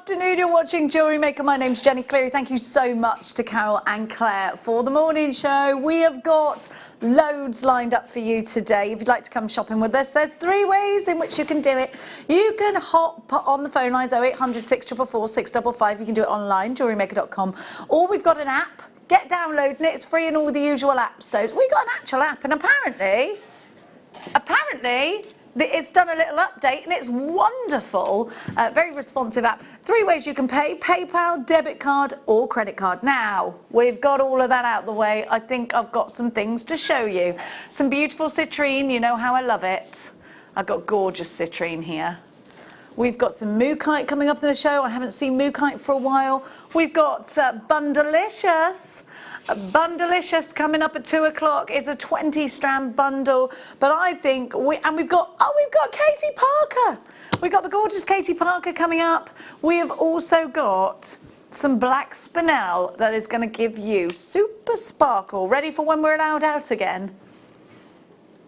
afternoon, you're watching Jewellery Maker. My name's Jenny Cleary. Thank you so much to Carol and Claire for the morning show. We have got loads lined up for you today. If you'd like to come shopping with us, there's 3 ways in which you can do it. You can hop on the phone lines 0800 644 655. You can do it online, jewellerymaker.com. Or we've got an app. Get downloading it. It's free in all the usual app stores. We've got an actual app, and apparently, it's done a little update and it's wonderful. Very responsive app. 3 ways you can pay: PayPal, debit card or credit card. Now, we've got all of that out the way. I think I've got some things to show you. Some beautiful citrine, you know how I love it. I've got gorgeous citrine here. We've got some moonkite coming up in the show. I haven't seen moonkite for a while. We've got Bundalicious. Bundalicious coming up at 2 o'clock. It's a 20-strand bundle, but I think we've got Katie Parker. We've got the gorgeous Katie Parker coming up. We have also got some black spinel that is going to give you super sparkle, ready for when we're allowed out again.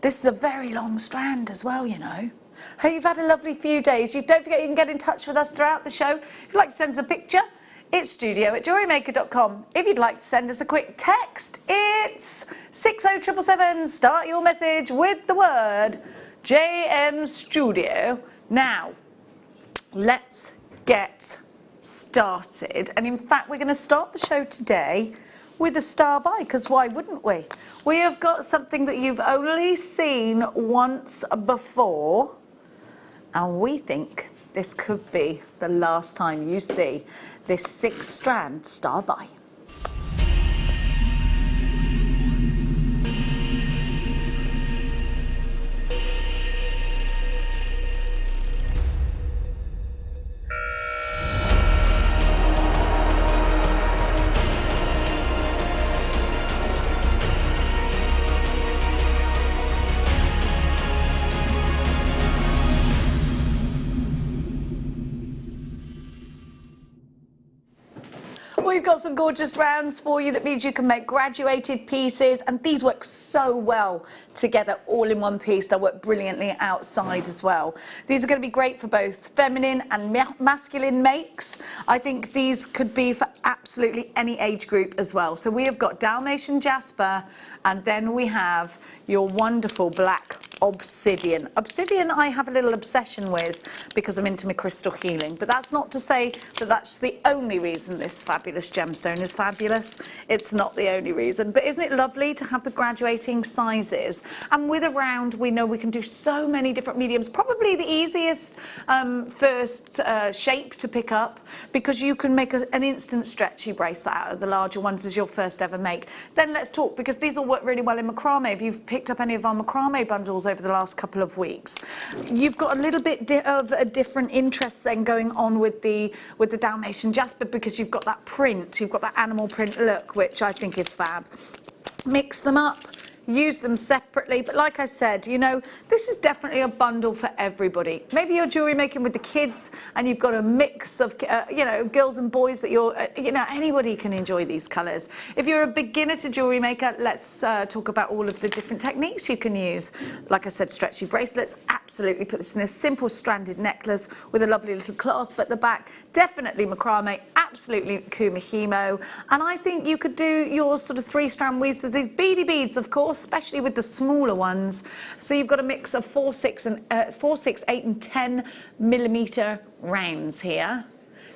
This is a very long strand as well, you know. Hope you've had a lovely few days. Don't forget you can get in touch with us throughout the show. If you'd like to send us a picture, it's studio@jewellerymaker.com. If you'd like to send us a quick text, it's 60777. Start your message with the word JM Studio. Now, let's get started. And in fact, we're going to start the show today with a star buy, because why wouldn't we? We have got something that you've only seen once before, and we think this could be the last time you see this 6-strand star buy. We've got some gorgeous rounds for you. That means you can make graduated pieces, and these work so well together, all in one piece. They'll work brilliantly outside as well. These are going to be great for both feminine and masculine makes. I think these could be for absolutely any age group as well. So we have got Dalmatian Jasper, and then we have your wonderful black obsidian. Obsidian I have a little obsession with because I'm into my crystal healing, but that's not to say that that's the only reason this fabulous gemstone is fabulous. It's not the only reason, but isn't it lovely to have the graduating sizes? And with a round, we know we can do so many different mediums. Probably the easiest first shape to pick up, because you can make an instant stretchy bracelet out of the larger ones as your first ever make. Then let's talk, because these will work really well in macrame. If you've picked up any of our macrame bundles over the last couple of weeks, you've got a little bit of a different interest then going on with the Dalmatian Jasper, because you've got that print, you've got that animal print look, which I think is fab. Mix them up, use them separately, but like I said, you know, this is definitely a bundle for everybody. Maybe you're jewelry making with the kids and you've got a mix of you know, girls and boys that you're you know, anybody can enjoy these colors. If you're a beginner to jewelry maker, let's talk about all of the different techniques you can use. Like I said, stretchy bracelets, absolutely put this in a simple stranded necklace with a lovely little clasp at the back. Definitely macrame, absolutely kumihimo, and I think you could do your sort of 3-strand weaves with these beady beads, of course, especially with the smaller ones. So you've got a mix of 4, 6, 8 and 10 millimeter rounds here.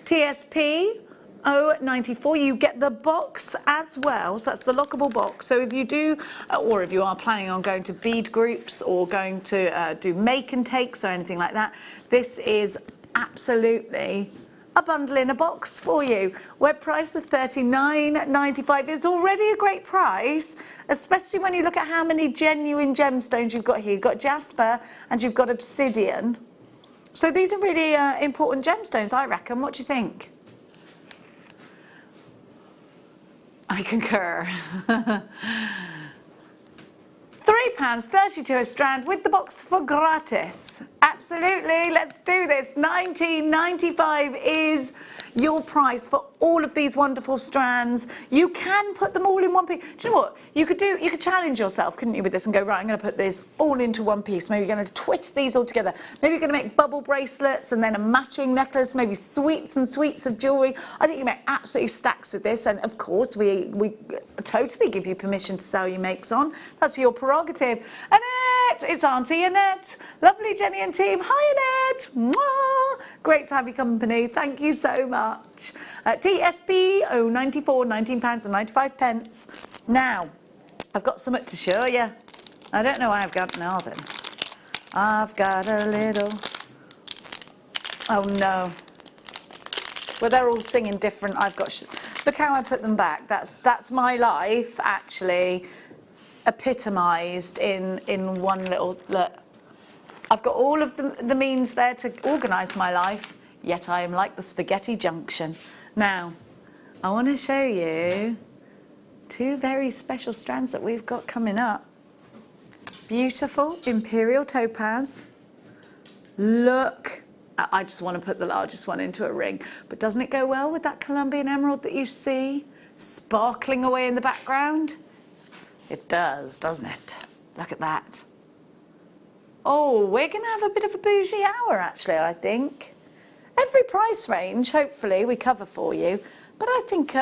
TSP 094. You get the box as well, so that's the lockable box. So if you do, or if you are planning on going to bead groups or going to do make and takes or anything like that, this is absolutely a bundle in a box for you. Web price of $39.95 is already a great price, especially when you look at how many genuine gemstones you've got here. You've got jasper and you've got obsidian. So these are really important gemstones, I reckon. What do you think? I concur. £3.32 a strand with the box for gratis. Absolutely, let's do this. $19.95 is your price for all of these wonderful strands. You can put them all in one piece. Do you know what? You could challenge yourself, couldn't you, with this and go, right, I'm going to put this all into one piece. Maybe you're going to twist these all together. Maybe you're going to make bubble bracelets and then a matching necklace, maybe suites and suites of jewellery. I think you make absolutely stacks with this. And of course, we totally give you permission to sell your makes on. That's your prerogative. Annette, it's Auntie Annette. Lovely Jenny and team. Hi, Annette. Mwah. Great to have your company. Thank you so much. TSB 094, £19.95. Now, I've got something to show you. I don't know why I've got nothing. I've got a little. Oh no. Well, they're all singing different. I've got. Look how I put them back. That's my life actually epitomised in one little look. I've got all of the means there to organise my life, yet I am like the spaghetti junction. Now, I want to show you two very special strands that we've got coming up. Beautiful imperial topaz. Look, I just want to put the largest one into a ring, but doesn't it go well with that Colombian emerald that you see sparkling away in the background? It does, doesn't it? Look at that. Oh, we're going to have a bit of a bougie hour, actually, I think. Every price range, hopefully, we cover for you. But I think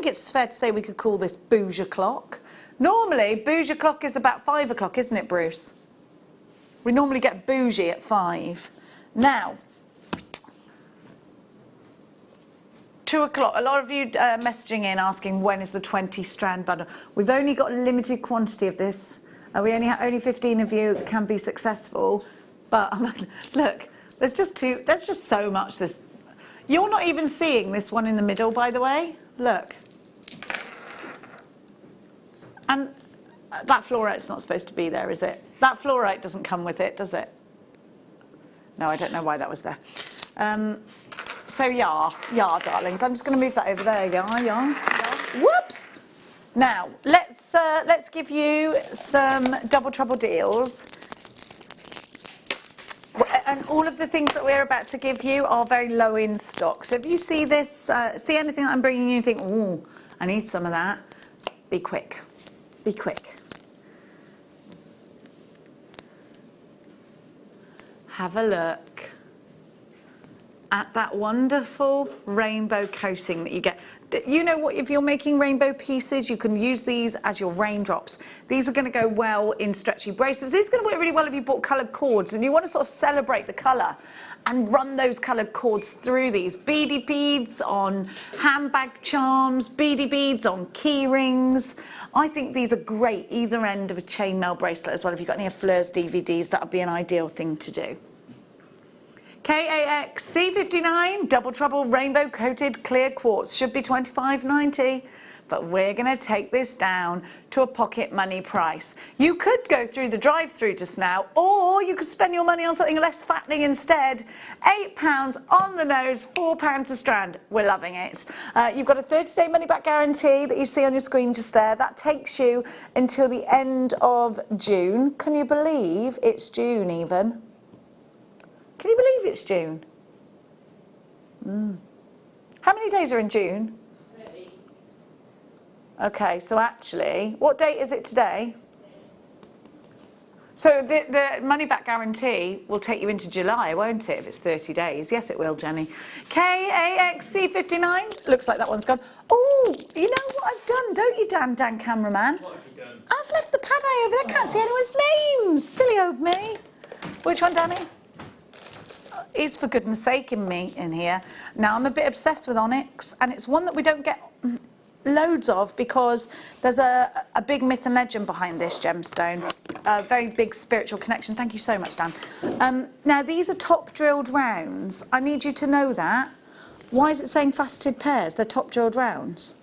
it's fair to say we could call this bougie clock. Normally, bougie clock is about 5 o'clock, isn't it, Bruce? We normally get bougie at 5. Now, 2 o'clock. A lot of you messaging in asking when is the 20 strand bundle. We've only got a limited quantity of this. Only 15 of you can be successful, but look, there's just so much. You're not even seeing this one in the middle, by the way. Look, and that fluorite's not supposed to be there, is it? That fluorite doesn't come with it, does it? No, I don't know why that was there. So yeah, darlings. I'm just going to move that over there. Yeah. Whoops. Now, let's give you some double trouble deals. And all of the things that we're about to give you are very low in stock. So if you see this, see anything that I'm bringing you and think, oh, I need some of that, be quick. Be quick. Have a look at that wonderful rainbow coating that you get. You know what, if you're making rainbow pieces, you can use these as your raindrops. These are going to go well in stretchy bracelets. This is going to work really well if you bought coloured cords and you want to sort of celebrate the colour and run those coloured cords through these. Beady beads on handbag charms, beady beads on key rings. I think these are great either end of a chainmail bracelet as well. If you've got any of Fleur's DVDs, that would be an ideal thing to do. KAX C59 Double Trouble Rainbow Coated Clear Quartz should be $25.90, but we're going to take this down to a pocket money price. You could go through the drive-through just now, or you could spend your money on something less fattening instead. £8 on the nose, £4 a strand. We're loving it. You've got a 30-day money-back guarantee that you see on your screen just there. That takes you until the end of June. Can you believe it's June even? Can you believe it's June? How many days are in June? 30. Okay, so actually, what date is it today? So the money-back guarantee will take you into July, won't it, if it's 30 days? Yes, it will, Jenny. KAXC59. Looks like that one's gone. Oh, you know what I've done, don't you, Dan cameraman? What have you done? I've left the pad eye over there. Can't see anyone's names. Silly old me. Which one, Danny? Is for goodness sake in here. Now I'm a bit obsessed with onyx, and it's one that we don't get loads of because there's a big myth and legend behind this gemstone, a very big spiritual connection. Thank you so much, Dan. Now these are top drilled rounds. I need you to know that. Why is it saying faceted pairs? They're top drilled rounds.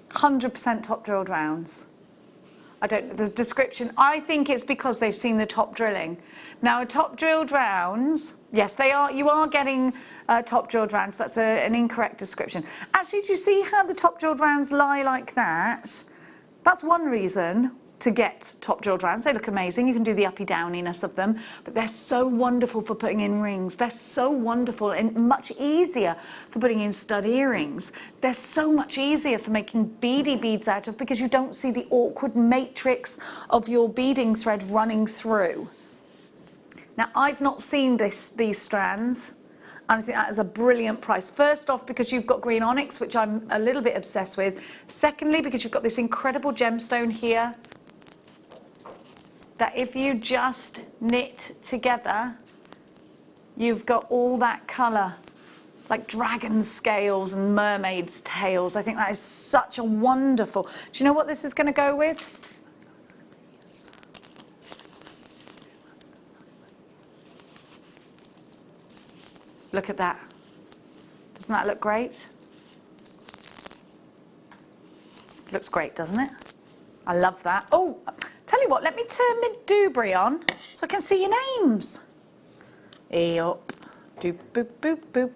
100% top drilled rounds. The description, I think it's because they've seen the top drilling. Now, top drilled rounds, yes, they are. You are getting top drilled rounds. That's an incorrect description. Actually, do you see how the top drilled rounds lie like that? That's one reason to get top jeweled rounds. They look amazing. You can do the uppy downiness of them, but they're so wonderful for putting in rings. They're so wonderful and much easier for putting in stud earrings. They're so much easier for making beady beads out of, because you don't see the awkward matrix of your beading thread running through. Now, I've not seen these strands, and I think that is a brilliant price. First off, because you've got green onyx, which I'm a little bit obsessed with. Secondly, because you've got this incredible gemstone here, that if you just knit together, you've got all that colour, like dragon scales and mermaid's tails. I think that is such a wonderful... Do you know what this is going to go with? Look at that. Doesn't that look great? Looks great, doesn't it? I love that. Oh, tell you what, let me turn my doobry on so I can see your names. Up, doop, boop, boop, boop.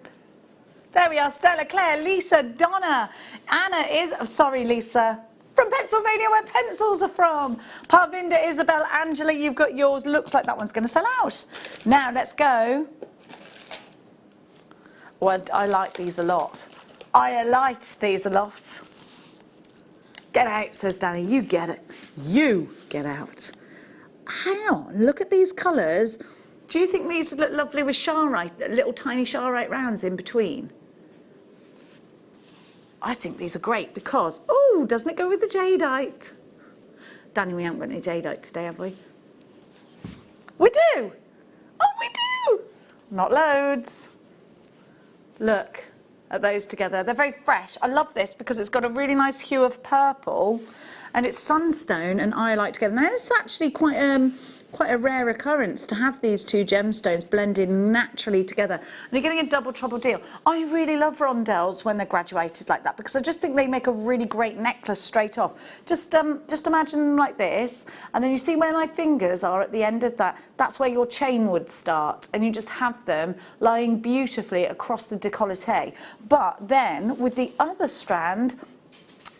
There we are, Stella, Claire, Lisa, Donna, Anna is, oh, sorry Lisa, from Pennsylvania, where pencils are from. Parvinda, Isabel, Angela, you've got yours. Looks like that one's going to sell out. Now, let's go. Well, I like these a lot. I like these a lot. Get out, says Danny. You get it. You get out. Hang on, look at these colours. Do you think these look lovely with charite, little tiny charite rounds in between? I think these are great because, oh, doesn't it go with the jadeite? Danny, we haven't got any jadeite today, have we? We do. Oh, we do. Not loads. Look at those together. They're very fresh. I love this because it's got a really nice hue of purple, and it's sunstone and iolite together. Now, it's actually quite a rare occurrence to have these two gemstones blended naturally together, and you're getting a double trouble deal. I really love rondelles when they're graduated like that, because I just think they make a really great necklace straight off. Just imagine them like this, and then you see where my fingers are at the end of that. That's where your chain would start, and you just have them lying beautifully across the décolleté. But then with the other strand,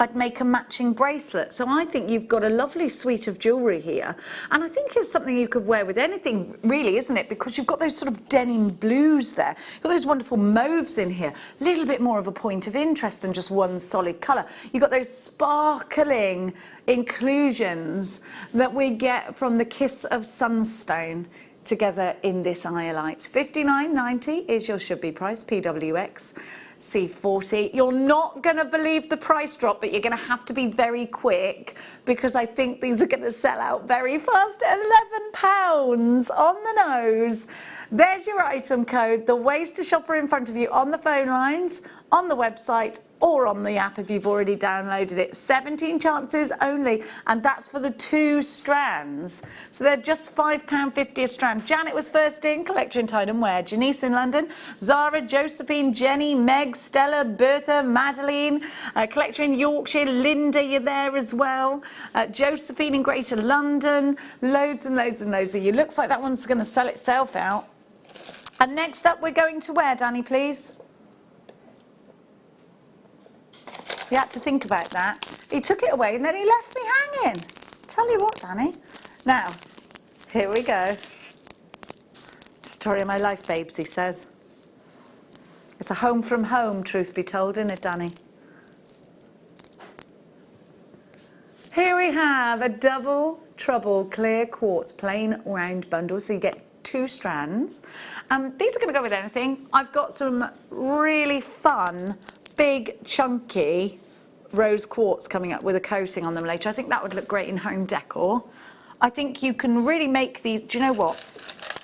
I'd make a matching bracelet. So I think you've got a lovely suite of jewellery here, and I think it's something you could wear with anything really, isn't it? Because you've got those sort of denim blues there, you've got those wonderful mauves in here, a little bit more of a point of interest than just one solid colour. You've got those sparkling inclusions that we get from the Kiss of Sunstone together in this iolite. $59.90 is your should be price, PWX. C40. You're not going to believe the price drop, but you're going to have to be very quick, because I think these are going to sell out very fast. £11 on the nose. There's your item code. The ways to shop are in front of you on the phone lines, on the website, or on the app if you've already downloaded it. 17 chances only, and that's for the two strands. So they're just £5.50 a strand. Janet was first in, collection tied and wear. Janice in London, Zara, Josephine, Jenny, Meg, Stella, Bertha, Madeline, collector in Yorkshire, Linda, you're there as well. Josephine in Greater London, loads and loads and loads of you. Looks like that one's going to sell itself out. And next up, we're going to where, Danny, please? We had to think about that. He took it away and then he left me hanging. Tell you what, Danny. Now, here we go. Story of my life, babes, he says. It's a home from home, truth be told, isn't it, Danny? Here we have a double trouble clear quartz plain round bundle. So you get two strands. These are going to go with anything. I've got some really fun, big, chunky rose quartz coming up with a coating on them later. I think that would look great in home decor. I think you can really make these. Do you know what?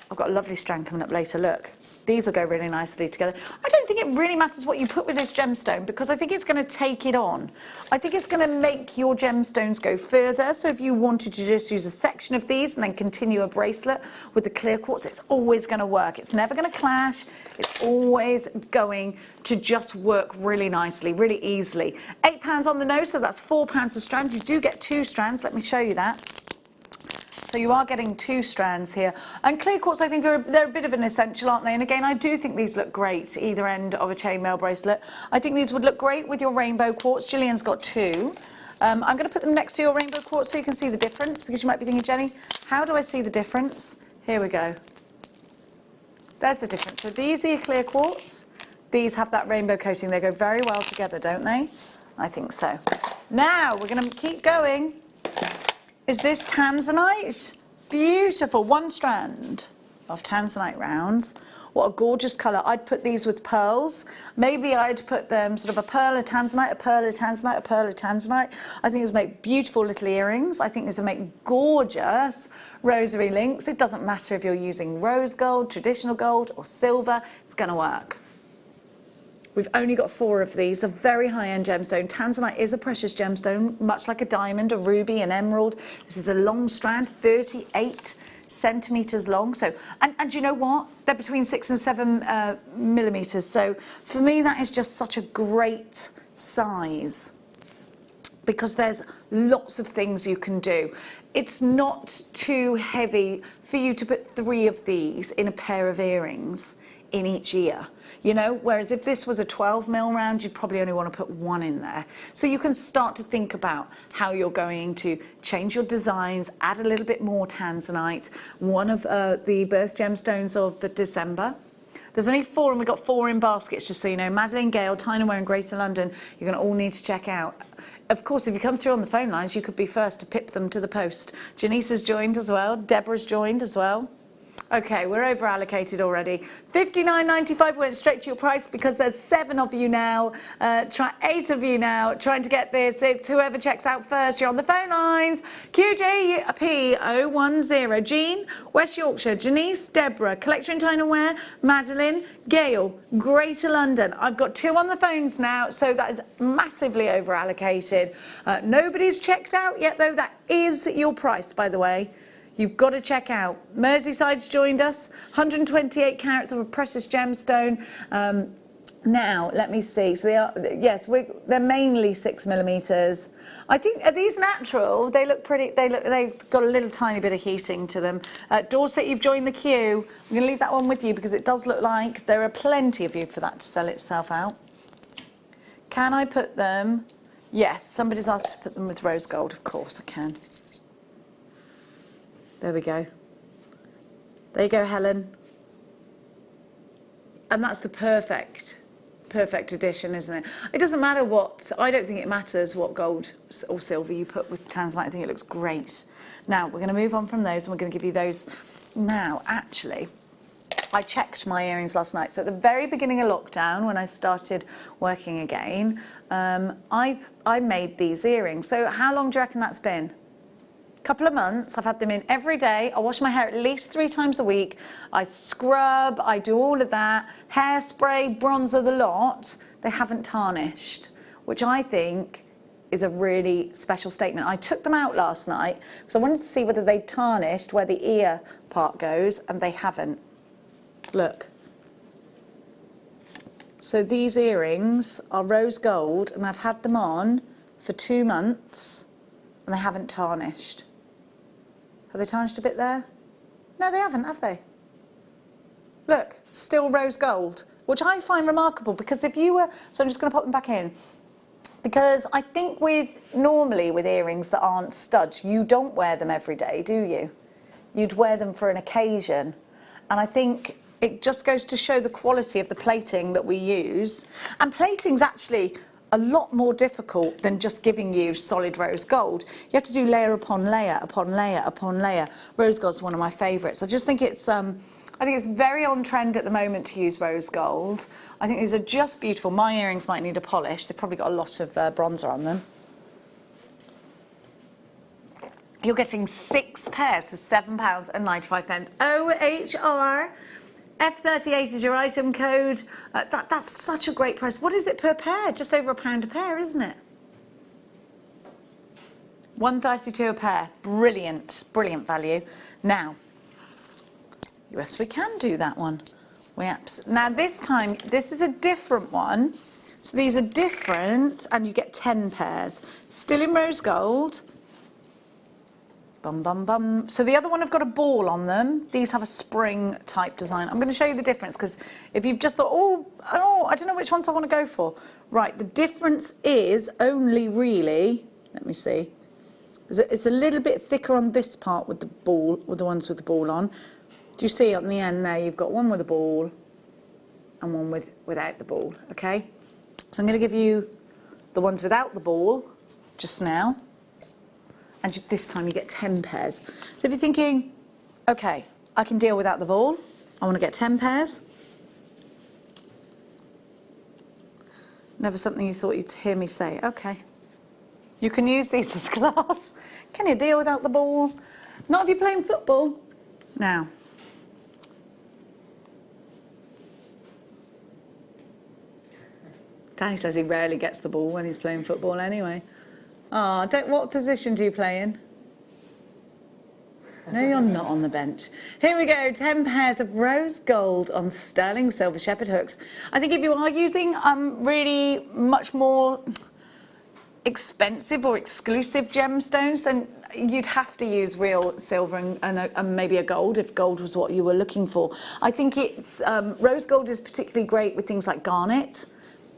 I've got a lovely strand coming up later. Look, these will go really nicely together. I don't think it really matters what you put with this gemstone, because I think it's going to take it on. I think it's going to make your gemstones go further. So if you wanted to just use a section of these and then continue a bracelet with the clear quartz, it's always going to work. It's never going to clash. It's always going to just work really nicely, really easily. £8 on the nose, so that's £4 a strand. You do get two strands. Let me show you that. So you are getting two strands here. And clear quartz, I think, they're a bit of an essential, aren't they? And again, I do think these look great, either end of a chainmail bracelet. I think these would look great with your rainbow quartz. Gillian's got two. I'm going to put them next to your rainbow quartz so you can see the difference, because you might be thinking, Jenny, how do I see the difference? Here we go. There's the difference. So these are your clear quartz. These have that rainbow coating. They go very well together, don't they? I think so. Now, we're going to keep going. Is this tanzanite? Beautiful. 1 strand of tanzanite rounds. What a gorgeous colour. I'd put these with pearls. Maybe I'd put them sort of a pearl of tanzanite, a pearl of tanzanite, a pearl of tanzanite. I think these make beautiful little earrings. I think these will make gorgeous rosary links. It doesn't matter if you're using rose gold, traditional gold or silver. It's going to work. We've only got 4 of these, a very high-end gemstone. Tanzanite is a precious gemstone, much like a diamond, a ruby, an emerald. This is a long strand, 38 centimetres long. So, and you know what? They're between 6 and 7 millimetres. So for me, that is just such a great size, because there's lots of things you can do. It's not too heavy for you to put 3 of these in a pair of earrings in each ear, you know, whereas if this was a 12 mil round, you'd probably only want to put 1 in there. So you can start to think about how you're going to change your designs, add a little bit more tanzanite. One of the birth gemstones of the December. There's only 4, and we've got 4 in baskets, just so you know. Madeline, Gale, Tynaware and Greater London, you're going to all need to check out. Of course, if you come through on the phone lines, you could be first to pip them to the post. Janice has joined as well. Deborah's joined as well. Okay, we're over allocated already. $59.95 went straight to your price because there's 7 of you now. 8 of you now trying to get this. It's whoever checks out first. You're on the phone lines. QJP010. Jean, West Yorkshire. Janice, Deborah, Collector in Tynaware, Madeline, Gail, Greater London. I've got 2 on the phones now, so that is massively over allocated. Nobody's checked out yet, though. That is your price, by the way. You've got to check out. Merseyside's joined us. 128 carats of a precious gemstone. Now, let me see. So they are, yes, they're mainly 6 millimeters. I think, are these natural? They look pretty, they've got a little tiny bit of heating to them. Dorset, you've joined the queue. I'm going to leave that one with you because it does look like there are plenty of you for that to sell itself out. Can I put them? Yes, somebody's asked to put them with rose gold. Of course I can. There we go. There you go, Helen. And that's the perfect addition, isn't it? It doesn't matter what, I don't think it matters what gold or silver you put with tanzanite. I think it looks great. Now, we're going to move on from those, and we're going to give you those. Now, actually, I checked my earrings last night. So at the very beginning of lockdown, when I started working again, I made these earrings. So how long do you reckon that's been? Couple of months. I've had them in every day. I wash my hair at least 3 times a week. I scrub, I do all of that. Hairspray, bronzer, the lot. They haven't tarnished, which I think is a really special statement. I took them out last night because I wanted to see whether they tarnished where the ear part goes, and they haven't. Look. So these earrings are rose gold, and I've had them on for 2 months, and they haven't tarnished. Have they tarnished a bit there? No, they haven't, have they? Look, still rose gold, which I find remarkable, because if you were, so I'm just going to pop them back in, because I think normally with earrings that aren't studs, you don't wear them every day, do you? You'd wear them for an occasion, and I think it just goes to show the quality of the plating that we use. And plating's actually a lot more difficult than just giving you solid rose gold. You have to do layer upon layer upon layer upon layer. Rose gold's one of my favourites. I just think it's very on trend at the moment to use rose gold. I think these are just beautiful. My earrings might need a polish. They've probably got a lot of bronzer on them. You're getting 6 pairs for £7.95. OHR. F38 is your item code. That's such a great price. What is it per pair? Just over £1 a pair, isn't it? £1.32 a pair. Brilliant, brilliant value. Now, yes, we can do that one. Now this time, this is a different one. So these are different, and you get 10 pairs. Still in rose gold. Bum, bum, bum. So the other one have got a ball on them. These have a spring type design. I'm going to show you the difference, because if you've just thought, oh, I don't know which ones I want to go for. Right, the difference is only really, Let me see. It's a little bit thicker on this part with the ball, with the ones with the ball on. Do you see on the end there, you've got one with a ball and one without the ball, okay? So I'm going to give you the ones without the ball just now. And this time you get 10 pairs. So if you're thinking, okay, I can deal without the ball, I want to get 10 pairs. Never something you thought you'd hear me say. Okay. You can use these as glass. Can you deal without the ball? Not if you're playing football. Now. Danny says he rarely gets the ball when he's playing football anyway. Oh, what position do you play in? No, you're not on the bench. Here we go, 10 pairs of rose gold on sterling silver shepherd hooks. I think if you are using really much more expensive or exclusive gemstones, then you'd have to use real silver and maybe a gold if gold was what you were looking for. I think it's rose gold is particularly great with things like garnet,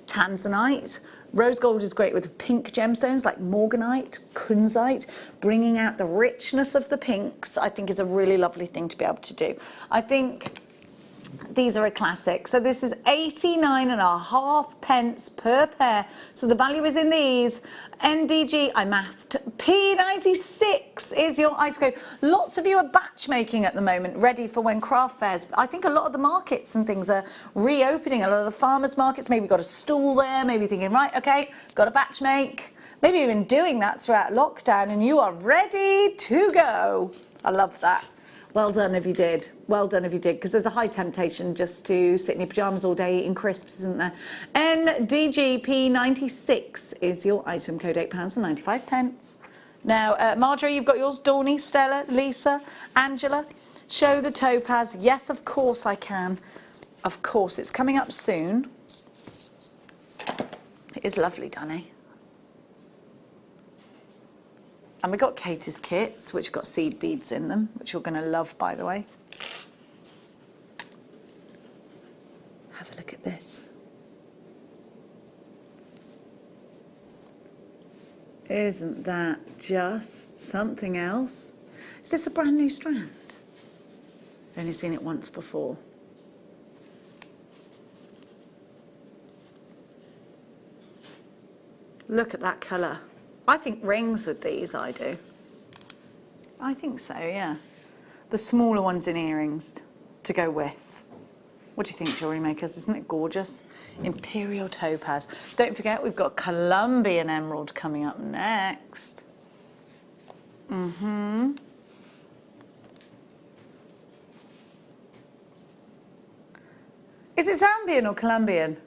tanzanite. Rose gold is great with pink gemstones like morganite, kunzite. Bringing out the richness of the pinks, I think, is a really lovely thing to be able to do. I think these are a classic. So this is 89.5 pence per pair. So the value is in these. NDG, I mathed. P96 is your item code. Lots of you are batch making at the moment, ready for when craft fairs. I think a lot of the markets and things are reopening. A lot of the farmers markets, maybe got a stall there, maybe thinking, right, okay, got a batch make. Maybe you've been doing that throughout lockdown and you are ready to go. I love that. Well done if you did. Well done if you did, because there's a high temptation just to sit in your pyjamas all day eating crisps, isn't there? NDGP96 is your item code, £8.95. Now, Marjorie, you've got yours. Dawny, Stella, Lisa, Angela. Show the topaz. Yes, of course I can. Of course, it's coming up soon. It is lovely, Danny. And we've got Katie's kits, which have got seed beads in them, which you're going to love, by the way. Have a look at this. Isn't that just something else? Is this a brand new strand? I've only seen it once before. Look at that colour. I think rings with these, I do. I think so, yeah. The smaller ones in earrings to go with. What do you think, jewellery makers? Isn't it gorgeous? Imperial topaz. Don't forget, we've got Colombian emerald coming up next. Is it Zambian or Colombian?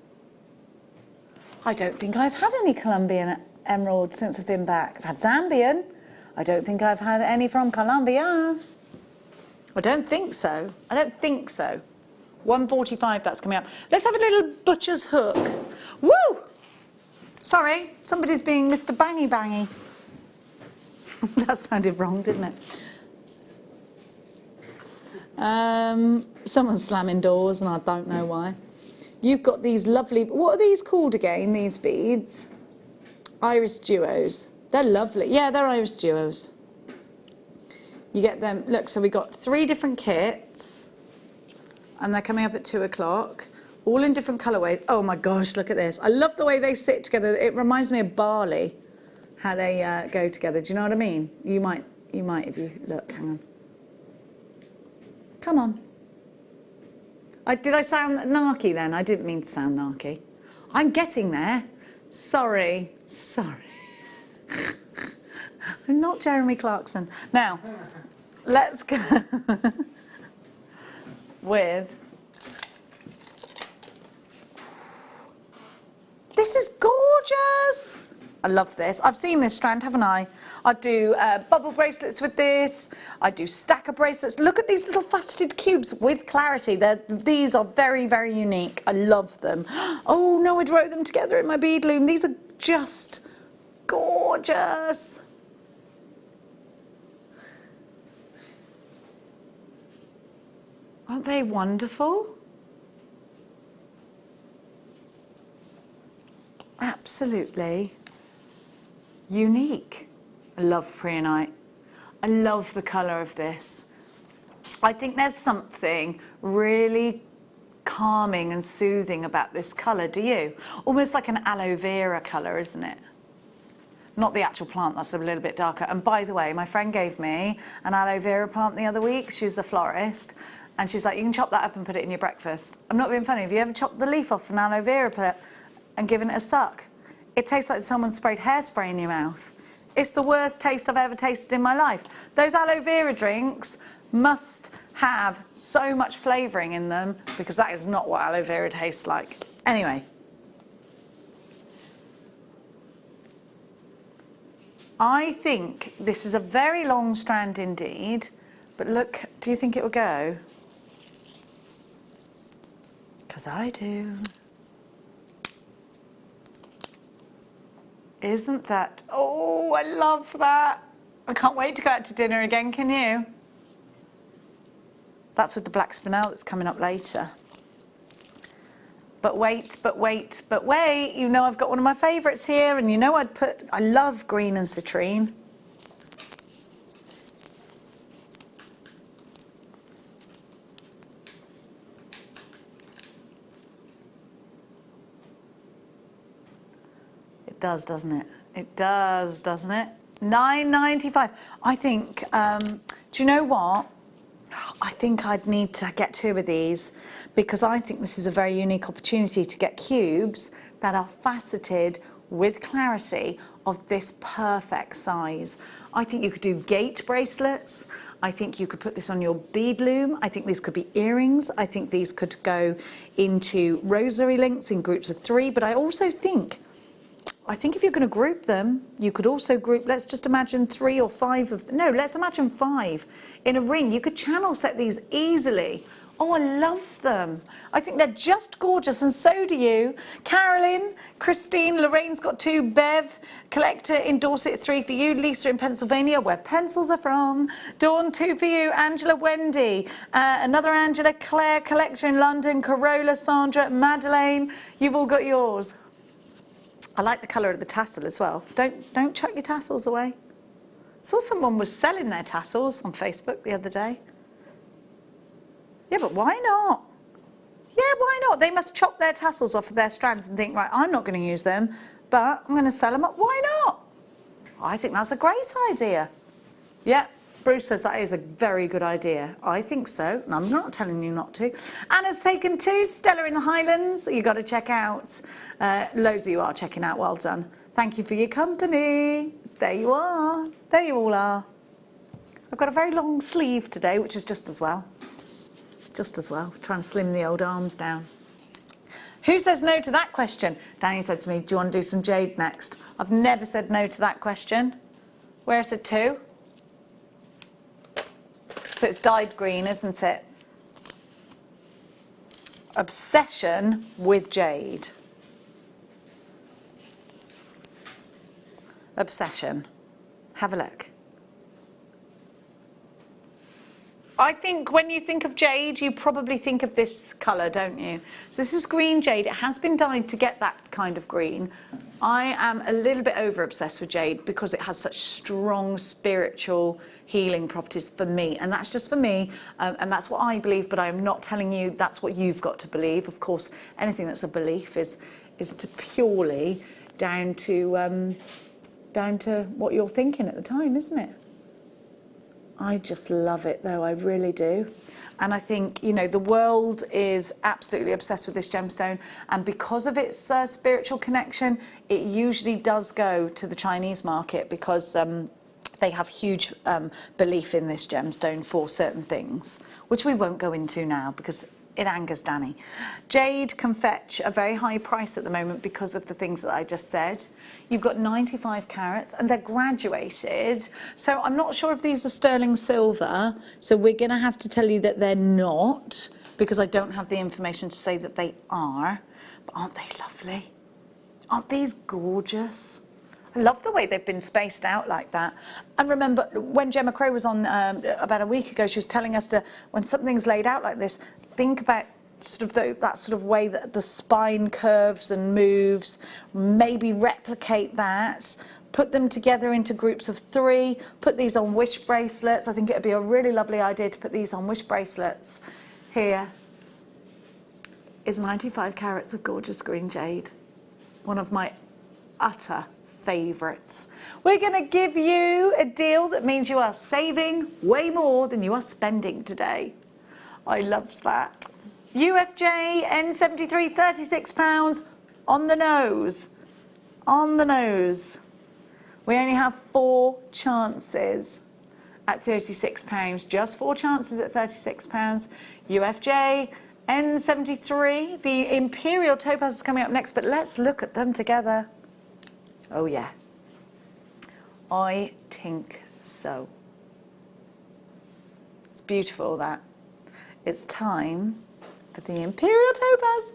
I don't think I've had any Colombian emerald since I've been back. I've had Zambian. I don't think I've had any from Colombia. I don't think so. I don't think so. 145, that's coming up. Let's have a little butcher's hook. Woo! Sorry, somebody's being Mr. Bangy Bangy. That sounded wrong, didn't it? Someone's slamming doors and I don't know why. You've got these lovely, what are these called again, these beads? Iris duos. They're lovely. Yeah, they're iris duos. You get them. Look, so we got 3 different kits and they're coming up at 2 o'clock, all in different colourways. Oh my gosh, look at this. I love the way they sit together. It reminds me of barley, how they go together. Do you know what I mean? You might if you look. Hang on. Come on. Did I sound narky then? I didn't mean to sound narky. I'm getting there. Sorry. I'm not Jeremy Clarkson. Now, let's go with... This is gorgeous. I love this. I've seen this strand, haven't I? I do bubble bracelets with this. I do stacker bracelets. Look at these little faceted cubes with clarity. These are very, very unique. I love them. Oh no, I wrote them together in my bead loom. These are just gorgeous. Aren't they wonderful? Absolutely unique. I love preonite. I love the colour of this. I think there's something really calming and soothing about this colour, do you? Almost like an aloe vera colour, isn't it? Not the actual plant, that's a little bit darker. And by the way, my friend gave me an aloe vera plant the other week. She's a florist. And she's like, you can chop that up and put it in your breakfast. I'm not being funny. Have you ever chopped the leaf off an aloe vera plant and given it a suck? It tastes like someone sprayed hairspray in your mouth. It's the worst taste I've ever tasted in my life. Those aloe vera drinks must have so much flavouring in them, because that is not what aloe vera tastes like. Anyway. I think this is a very long strand indeed, but look, do you think it will go? Because I do. Isn't that, oh, I love that. I can't wait to go out to dinner again, can you? That's with the black spinel that's coming up later. But wait, but wait, but wait. You know I've got one of my favourites here, and you know I love green and citrine. It does, doesn't it? It does, doesn't it? $9.95. I think, do you know what? I think I'd need to get 2 of these, because I think this is a very unique opportunity to get cubes that are faceted with clarity of this perfect size. I think you could do gate bracelets. I think you could put this on your bead loom. I think these could be earrings. I think these could go into rosary links in groups of 3. But I also think if you're going to group them, you could also group, let's just imagine 3 or 5 of, no, let's imagine 5 in a ring. You could channel set these easily. Oh, I love them. I think they're just gorgeous, and so do you. Carolyn, Christine, Lorraine's got 2, Bev, Collector in Dorset, 3 for you, Lisa in Pennsylvania, where pencils are from, Dawn, 2 for you, Angela, Wendy, another Angela, Claire, Collector in London, Corolla, Sandra, Madeleine, you've all got yours. I like the colour of the tassel as well. Don't chuck your tassels away. Saw someone was selling their tassels on Facebook the other day. Yeah, but why not? Yeah, why not? They must chop their tassels off of their strands and think, right, I'm not going to use them, but I'm going to sell them up. Why not? I think that's a great idea. Yeah, Bruce says that is a very good idea. I think so, and I'm not telling you not to. Anna's taken 2, Stella in the Highlands. You got to check out. Loads of you are checking out. Well done. Thank you for your company. There you are. There you all are. I've got a very long sleeve today, which is just as well. Just as well. Trying to slim the old arms down. Who says no to that question? Danny said to me, do you want to do some jade next? I've never said no to that question. Where is it to? So it's dyed green, isn't it? Obsession with jade. Obsession. Have a look. I think when you think of jade, you probably think of this colour, don't you? So this is green jade. It has been dyed to get that kind of green. I am a little bit over obsessed with jade because it has such strong spiritual healing properties for me, and that's just for me, and that's what I believe, but I am not telling you that's what you've got to believe. Of course, anything that's a belief is purely down to what you're thinking at the time, isn't it? I just love it though, I really do. And I think, you know, the world is absolutely obsessed with this gemstone, and because of its spiritual connection, it usually does go to the Chinese market because they have huge belief in this gemstone for certain things, which we won't go into now because it angers Danny. Jade can fetch a very high price at the moment because of the things that I just said. You've got 95 carats and they're graduated. So I'm not sure if these are sterling silver. So we're going to have to tell you that they're not, because I don't have the information to say that they are. But aren't they lovely? Aren't these gorgeous? I love the way they've been spaced out like that. And remember, when Gemma Crow was on about a week ago, she was telling us to, when something's laid out like this, think about sort of that sort of way that the spine curves and moves, maybe replicate that, put them together into groups of 3, put these on wish bracelets. I think it would be a really lovely idea to put these on wish bracelets. Here is 95 carats of gorgeous green jade, one of my utter favourites. We're going to give you a deal that means you are saving way more than you are spending today. I loves that. UFJ N73, £36 on the nose. On the nose. We only have 4 chances at £36, just 4 chances at £36. UFJ N73, the Imperial Topaz is coming up next, but let's look at them together. Oh yeah, I think so. It's beautiful, that. It's time for the Imperial Topaz.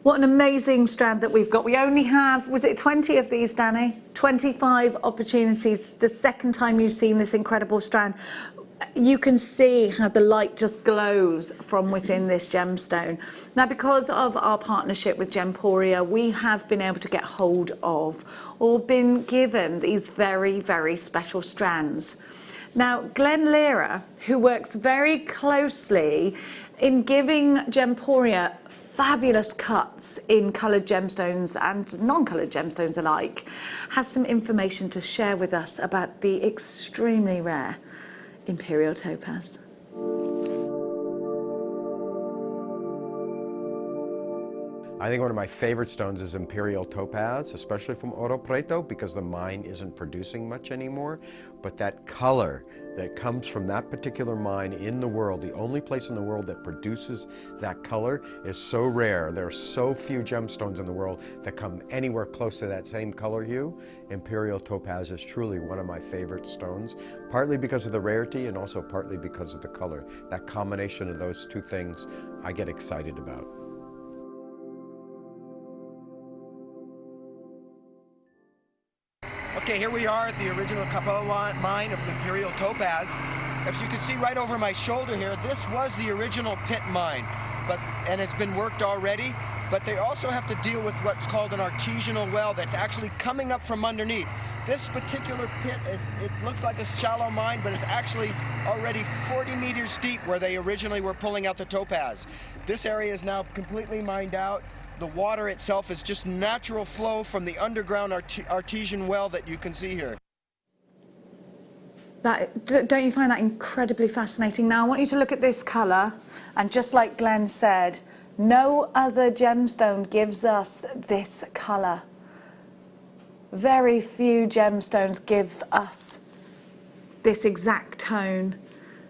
What an amazing strand that we've got. We only have, was it 20 of these, Danny? 25 opportunities. The second time you've seen this incredible strand. You can see how the light just glows from within this gemstone. Now, because of our partnership with Gemporia, we have been able to get hold of or been given these very, very special strands. Now, Glenn Lehrer, who works very closely in giving Gemporia fabulous cuts in coloured gemstones and non-coloured gemstones alike, has some information to share with us about the extremely rare Imperial Topaz. I think one of my favorite stones is Imperial Topaz, especially from Oro Preto, because the mine isn't producing much anymore. But that color that comes from that particular mine in the world, the only place in the world that produces that color, is so rare. There are so few gemstones in the world that come anywhere close to that same color hue. Imperial Topaz is truly one of my favorite stones, partly because of the rarity and also partly because of the color. That combination of those two things I get excited about. Okay, here we are at the original Capella mine of Imperial Topaz. If you can see right over my shoulder here, this was the original pit mine, and it's been worked already, but they also have to deal with what's called an artesianal well that's actually coming up from underneath. This particular pit, it looks like a shallow mine, but it's actually already 40 meters deep where they originally were pulling out the topaz. This area is now completely mined out. The water itself is just natural flow from the underground artesian well that you can see here. Don't you find that incredibly fascinating? Now I want you to look at this colour, and just like Glenn said, no other gemstone gives us this colour. Very few gemstones give us this exact tone.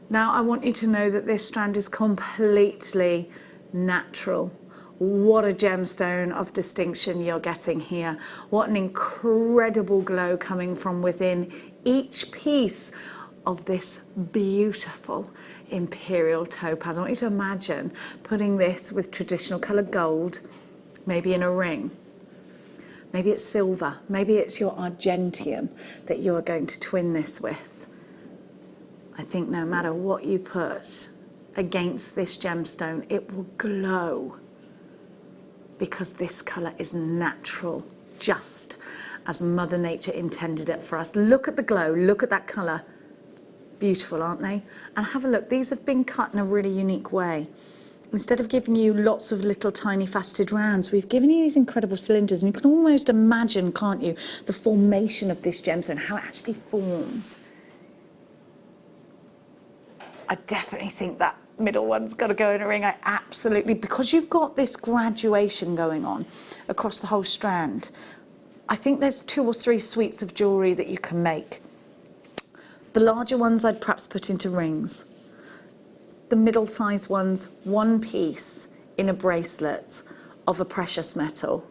Now I want you to know that this strand is completely natural. What a gemstone of distinction you're getting here. What an incredible glow coming from within each piece of this beautiful Imperial Topaz. I want you to imagine putting this with traditional coloured gold, maybe in a ring. Maybe it's silver, maybe it's your argentium that you are going to twin this with. I think no matter what you put against this gemstone, it will glow, because this colour is natural, just as Mother Nature intended it for us. Look at the glow, look at that colour. Beautiful, aren't they? And have a look, these have been cut in a really unique way. Instead of giving you lots of little tiny faceted rounds, we've given you these incredible cylinders, and you can almost imagine, can't you, the formation of this gemstone, how it actually forms. I definitely think that middle one's got to go in a ring. I absolutely, because you've got this graduation going on across the whole strand. I think there's 2 or 3 suites of jewellery that you can make. The larger ones I'd perhaps put into rings. The middle-sized ones, one piece in a bracelet of a precious metal.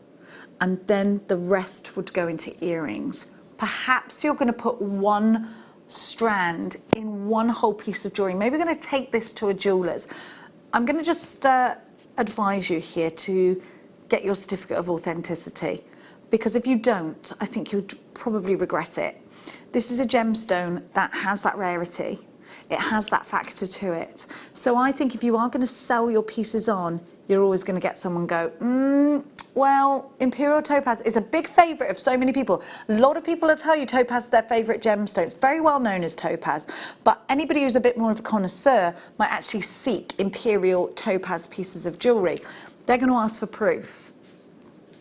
and then the rest would go into earrings. Perhaps you're going to put one strand in one whole piece of jewellery. Maybe you're going to take this to a jeweller's. I'm going to just advise you here to get your certificate of authenticity, because if you don't, I think you'd probably regret it. This is a gemstone that has that rarity. It has that factor to it. So I think if you are going to sell your pieces on, you're always going to get someone go, well, Imperial Topaz is a big favourite of so many people. A lot of people will tell you Topaz is their favourite gemstone. It's very well known as Topaz. But anybody who's a bit more of a connoisseur might actually seek Imperial Topaz pieces of jewellery. They're going to ask for proof.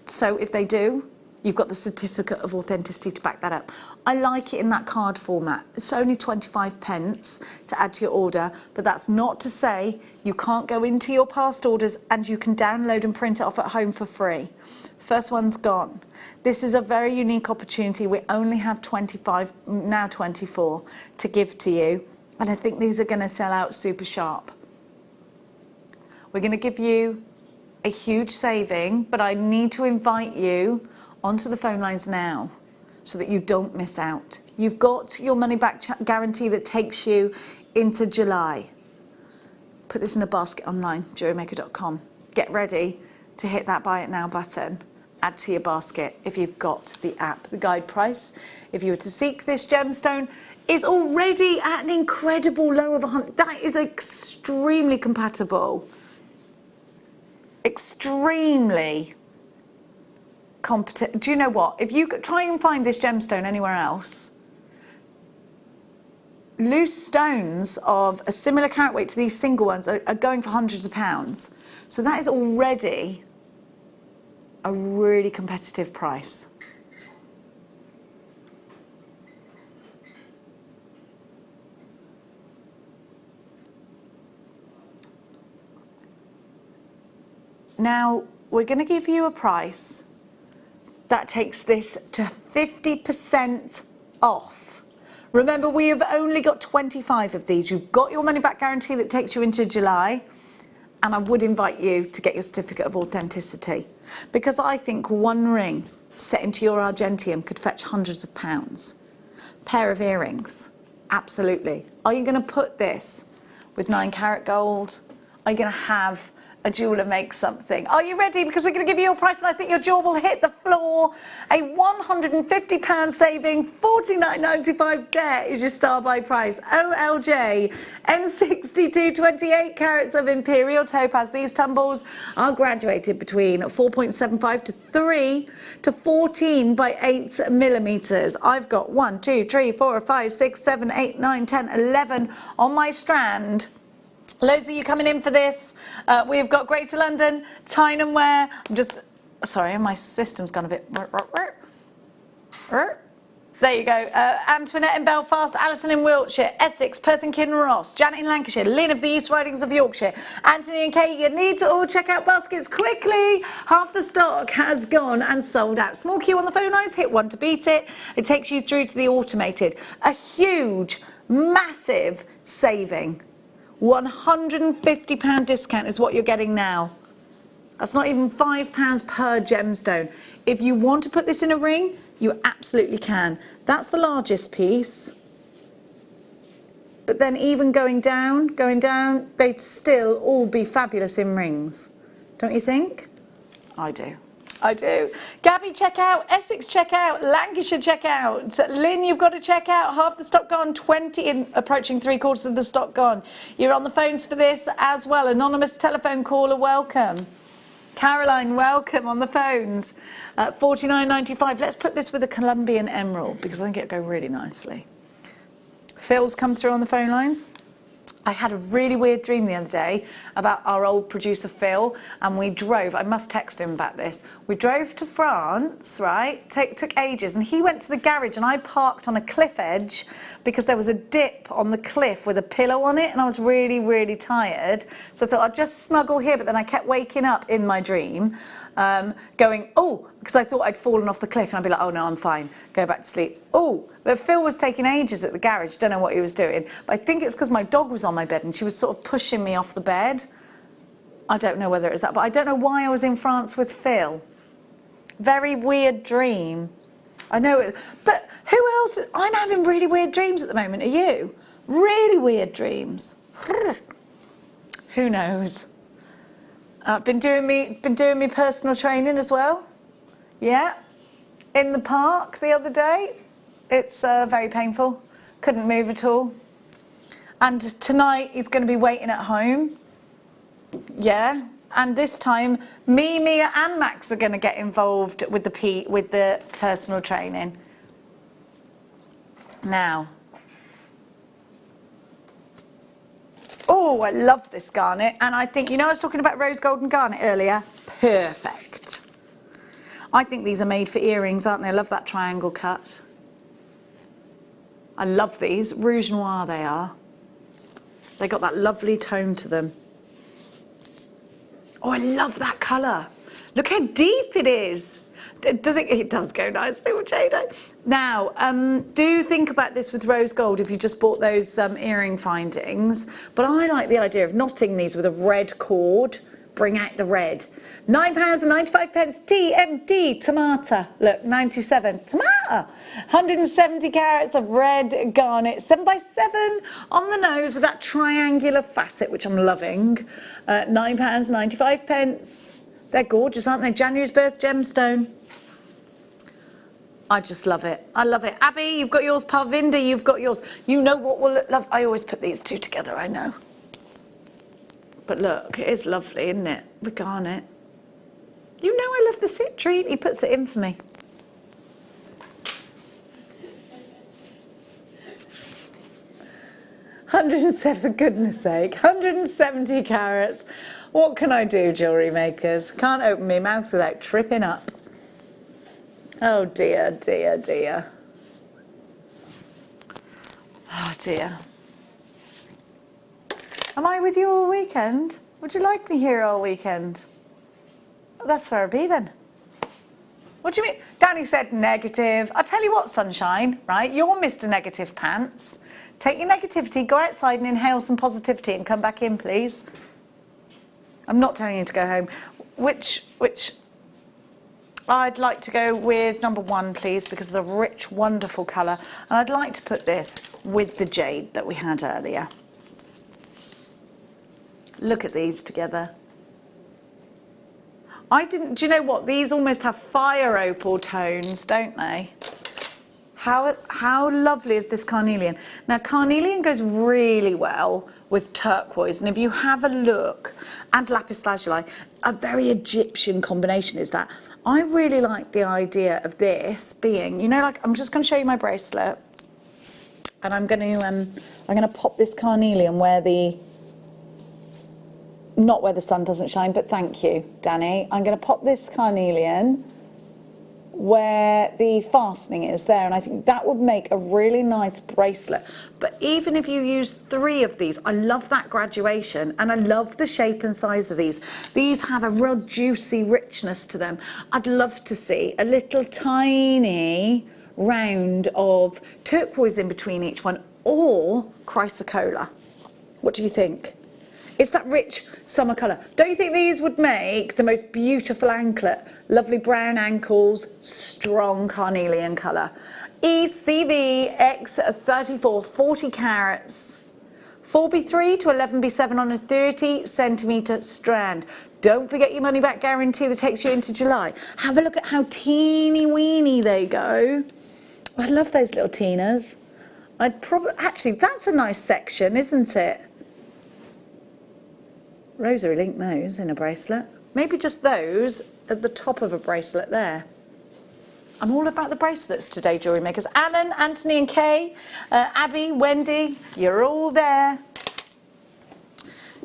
So if they do, you've got the certificate of authenticity to back that up. I like it in that card format. It's only 25 pence to add to your order, but that's not to say you can't go into your past orders and you can download and print it off at home for free. First one's gone. This is a very unique opportunity. We only have 25, now 24, to give to you, and I think these are going to sell out super sharp. We're going to give you a huge saving, but I need to invite you onto the phone lines now so that you don't miss out. You've got your money back guarantee that takes you into July. Put this in a basket online, JewelleryMaker.com. Get ready to hit that buy it now button. Add to your basket if you've got the app. The guide price, if you were to seek this gemstone, is already at an incredible low of 100. That is extremely compatible. Extremely competent. Do you know what? If you try and find this gemstone anywhere else, loose stones of a similar carat weight to these single ones are going for hundreds of pounds. So that is already a really competitive price. Now, we're going to give you a price that takes this to 50% off. Remember, we have only got 25 of these. You've got your money back guarantee that takes you into July, and I would invite you to get your certificate of authenticity, because I think one ring set into your Argentium could fetch hundreds of pounds. Pair of earrings, absolutely. Are you going to put this with 9 carat gold? Are you going to have a jeweller make something? Are you ready? Because we're going to give you your price, and I think your jaw will hit the floor. A £150 saving, $49.95 there is your star buy price. OLJ, N62, 28 carats of Imperial Topaz. These tumbles are graduated between 4.75 to 3 to 14 by 8 millimeters. I've got 1, 2, 3, 4, 5, 6, 7, 8, 9, 10, 11 on my strand. Loads of you coming in for this. We've got Greater London, Tyne & Wear. I'm just, sorry, my system's gone a bit. There you go. Antoinette in Belfast, Alison in Wiltshire, Essex, Perth and Kinross, Janet in Lancashire, Lynn of the East Ridings of Yorkshire, Anthony and Kate. You need to all check out baskets quickly. Half the stock has gone and sold out. Small queue on the phone lines, hit 1 to beat it. It takes you through to the automated. A huge, massive saving. £150 discount is what you're getting now. That's not even £5 per gemstone. If you want to put this in a ring, you absolutely can. That's the largest piece. But then even going down, they'd still all be fabulous in rings. Don't you think? I do. I do. Gabby, check out. Essex, check out. Lancashire, check out. Lynn, you've got to check out. Half the stock gone. 20, approaching 3/4 of the stock gone. You're on the phones for this as well. Anonymous telephone caller, welcome. Caroline, welcome on the phones. $49.95. Let's put this with a Colombian emerald, because I think it'll go really nicely. Phil's come through on the phone lines. I had a really weird dream the other day about our old producer Phil, and we drove, I must text him about this, we drove to France, right, took ages, and he went to the garage and I parked on a cliff edge because there was a dip on the cliff with a pillow on it, and I was really, really tired, so I thought I'd just snuggle here, but then I kept waking up in my dream, going, oh, because I thought I'd fallen off the cliff, and I'd be like, oh no, I'm fine, go back to sleep. Oh, but Phil was taking ages at the garage, don't know what he was doing, but I think it's because my dog was on my bed and she was sort of pushing me off the bed. I don't know whether it was that, but I don't know why I was in France with Phil. Very weird dream. I know it, but who else? I'm having really weird dreams at the moment. Are you? Really weird dreams. Who knows? I've been doing me personal training as well. Yeah, in the park the other day. It's very painful. Couldn't move at all. And tonight he's going to be waiting at home. Yeah. And this time, me, Mia, and Max are going to get involved with the personal training. Now. Oh, I love this garnet. And I think, I was talking about rose gold and garnet earlier. Perfect. I think these are made for earrings, aren't they? I love that triangle cut. I love these. Rouge Noir they are. They got that lovely tone to them. Oh, I love that colour. Look how deep it is. It does go nicely with Jado. Now, do think about this with rose gold if you just bought those earring findings. But I like the idea of knotting these with a red cord. Bring out the red. £9.95 TMT tomato. Look, 97 tomato. 170 carats of red garnet, 7x7 on the nose with that triangular facet, which I'm loving. £9.95. They're gorgeous, aren't they? January's birth gemstone. I just love it. I love it. Abby, you've got yours. Parvinder, you've got yours. You know what will love. I always put these two together, I know. But look, it is lovely, isn't it? With garnet. You know I love the citrine. He puts it in for me. $107, for goodness sake. 170 carats. What can I do, jewellery makers? Can't open my mouth without tripping up. Oh dear, dear, dear. Oh dear. Am I with you all weekend? Would you like me here all weekend? That's where I'll be then. What do you mean? Danny said negative. I'll tell you what, sunshine, right? You're Mr. Negative Pants. Take your negativity, go outside and inhale some positivity and come back in, please. I'm not telling you to go home. Which I'd like to go with number 1, please, because of the rich, wonderful colour. And I'd like to put this with the jade that we had earlier. Look at these together. Do you know what? These almost have fire opal tones, don't they? How lovely is this carnelian? Now, carnelian goes really well with turquoise. And if you have a look, and lapis lazuli, a very Egyptian combination is that. I really like the idea of this being, like, I'm just going to show you my bracelet. And I'm going to pop this carnelian where not where the sun doesn't shine, but thank you, Danny. I'm going to pop this carnelian where the fastening is there, and I think that would make a really nice bracelet. But even if you use 3 of these, I love that graduation, and I love the shape and size of these. These have a real juicy richness to them. I'd love to see a little tiny round of turquoise in between each one, or chrysocolla. What do you think? It's that rich summer colour. Don't you think these would make the most beautiful anklet? Lovely brown ankles, strong carnelian colour. ECV X34, 40 carats. 4B3 to 11B7 on a 30 centimetre strand. Don't forget your money back guarantee that takes you into July. Have a look at how teeny weeny they go. I love those little teeners. Actually, that's a nice section, isn't it? Rosary link those in a bracelet. Maybe just those at the top of a bracelet there. I'm all about the bracelets today, jewellery makers. Alan, Anthony and Kay, Abby, Wendy, you're all there.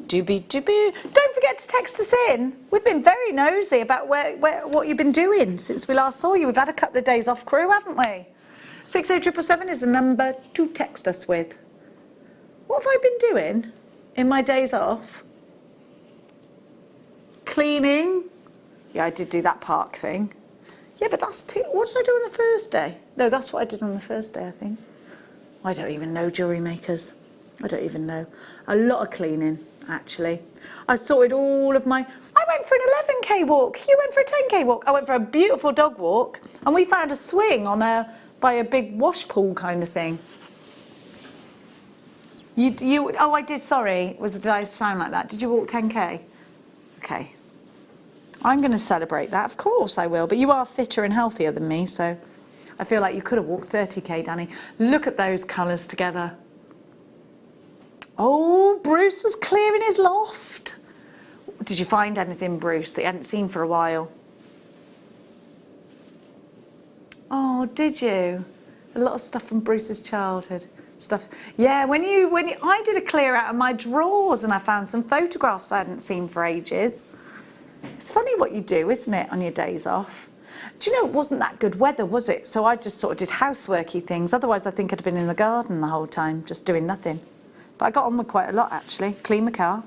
Doobie. Don't forget to text us in. We've been very nosy about what you've been doing since we last saw you. We've had a couple of days off crew, haven't we? 60777 is the number to text us with. What have I been doing in my days off? Cleaning. Yeah, I did do that park thing. Yeah, but that's what did I do on the first day? No, that's what I did on the first day, I think. I don't even know, jewellery makers. I don't even know. A lot of cleaning, actually. I sorted all of I went for an 11 10K walk. You went for a 10K walk. I went for a beautiful dog walk, and we found a swing by a big wash pool kind of thing. Oh, I did, sorry. Did I sound like that? Did you walk 10K? Okay. I'm going to celebrate that. Of course I will. But you are fitter and healthier than me, so I feel like you could have walked 30K, Danny. Look at those colours together. Oh, Bruce was clearing his loft. Did you find anything, Bruce, that you hadn't seen for a while? Oh, did you? A lot of stuff from Bruce's childhood. Stuff. Yeah, I did a clear out of my drawers and I found some photographs I hadn't seen for ages. It's funny what you do, isn't it, on your days off? Do you know, it wasn't that good weather, was it? So I just sort of did houseworky things. Otherwise, I think I'd have been in the garden the whole time, just doing nothing. But I got on with quite a lot, actually. Clean my car.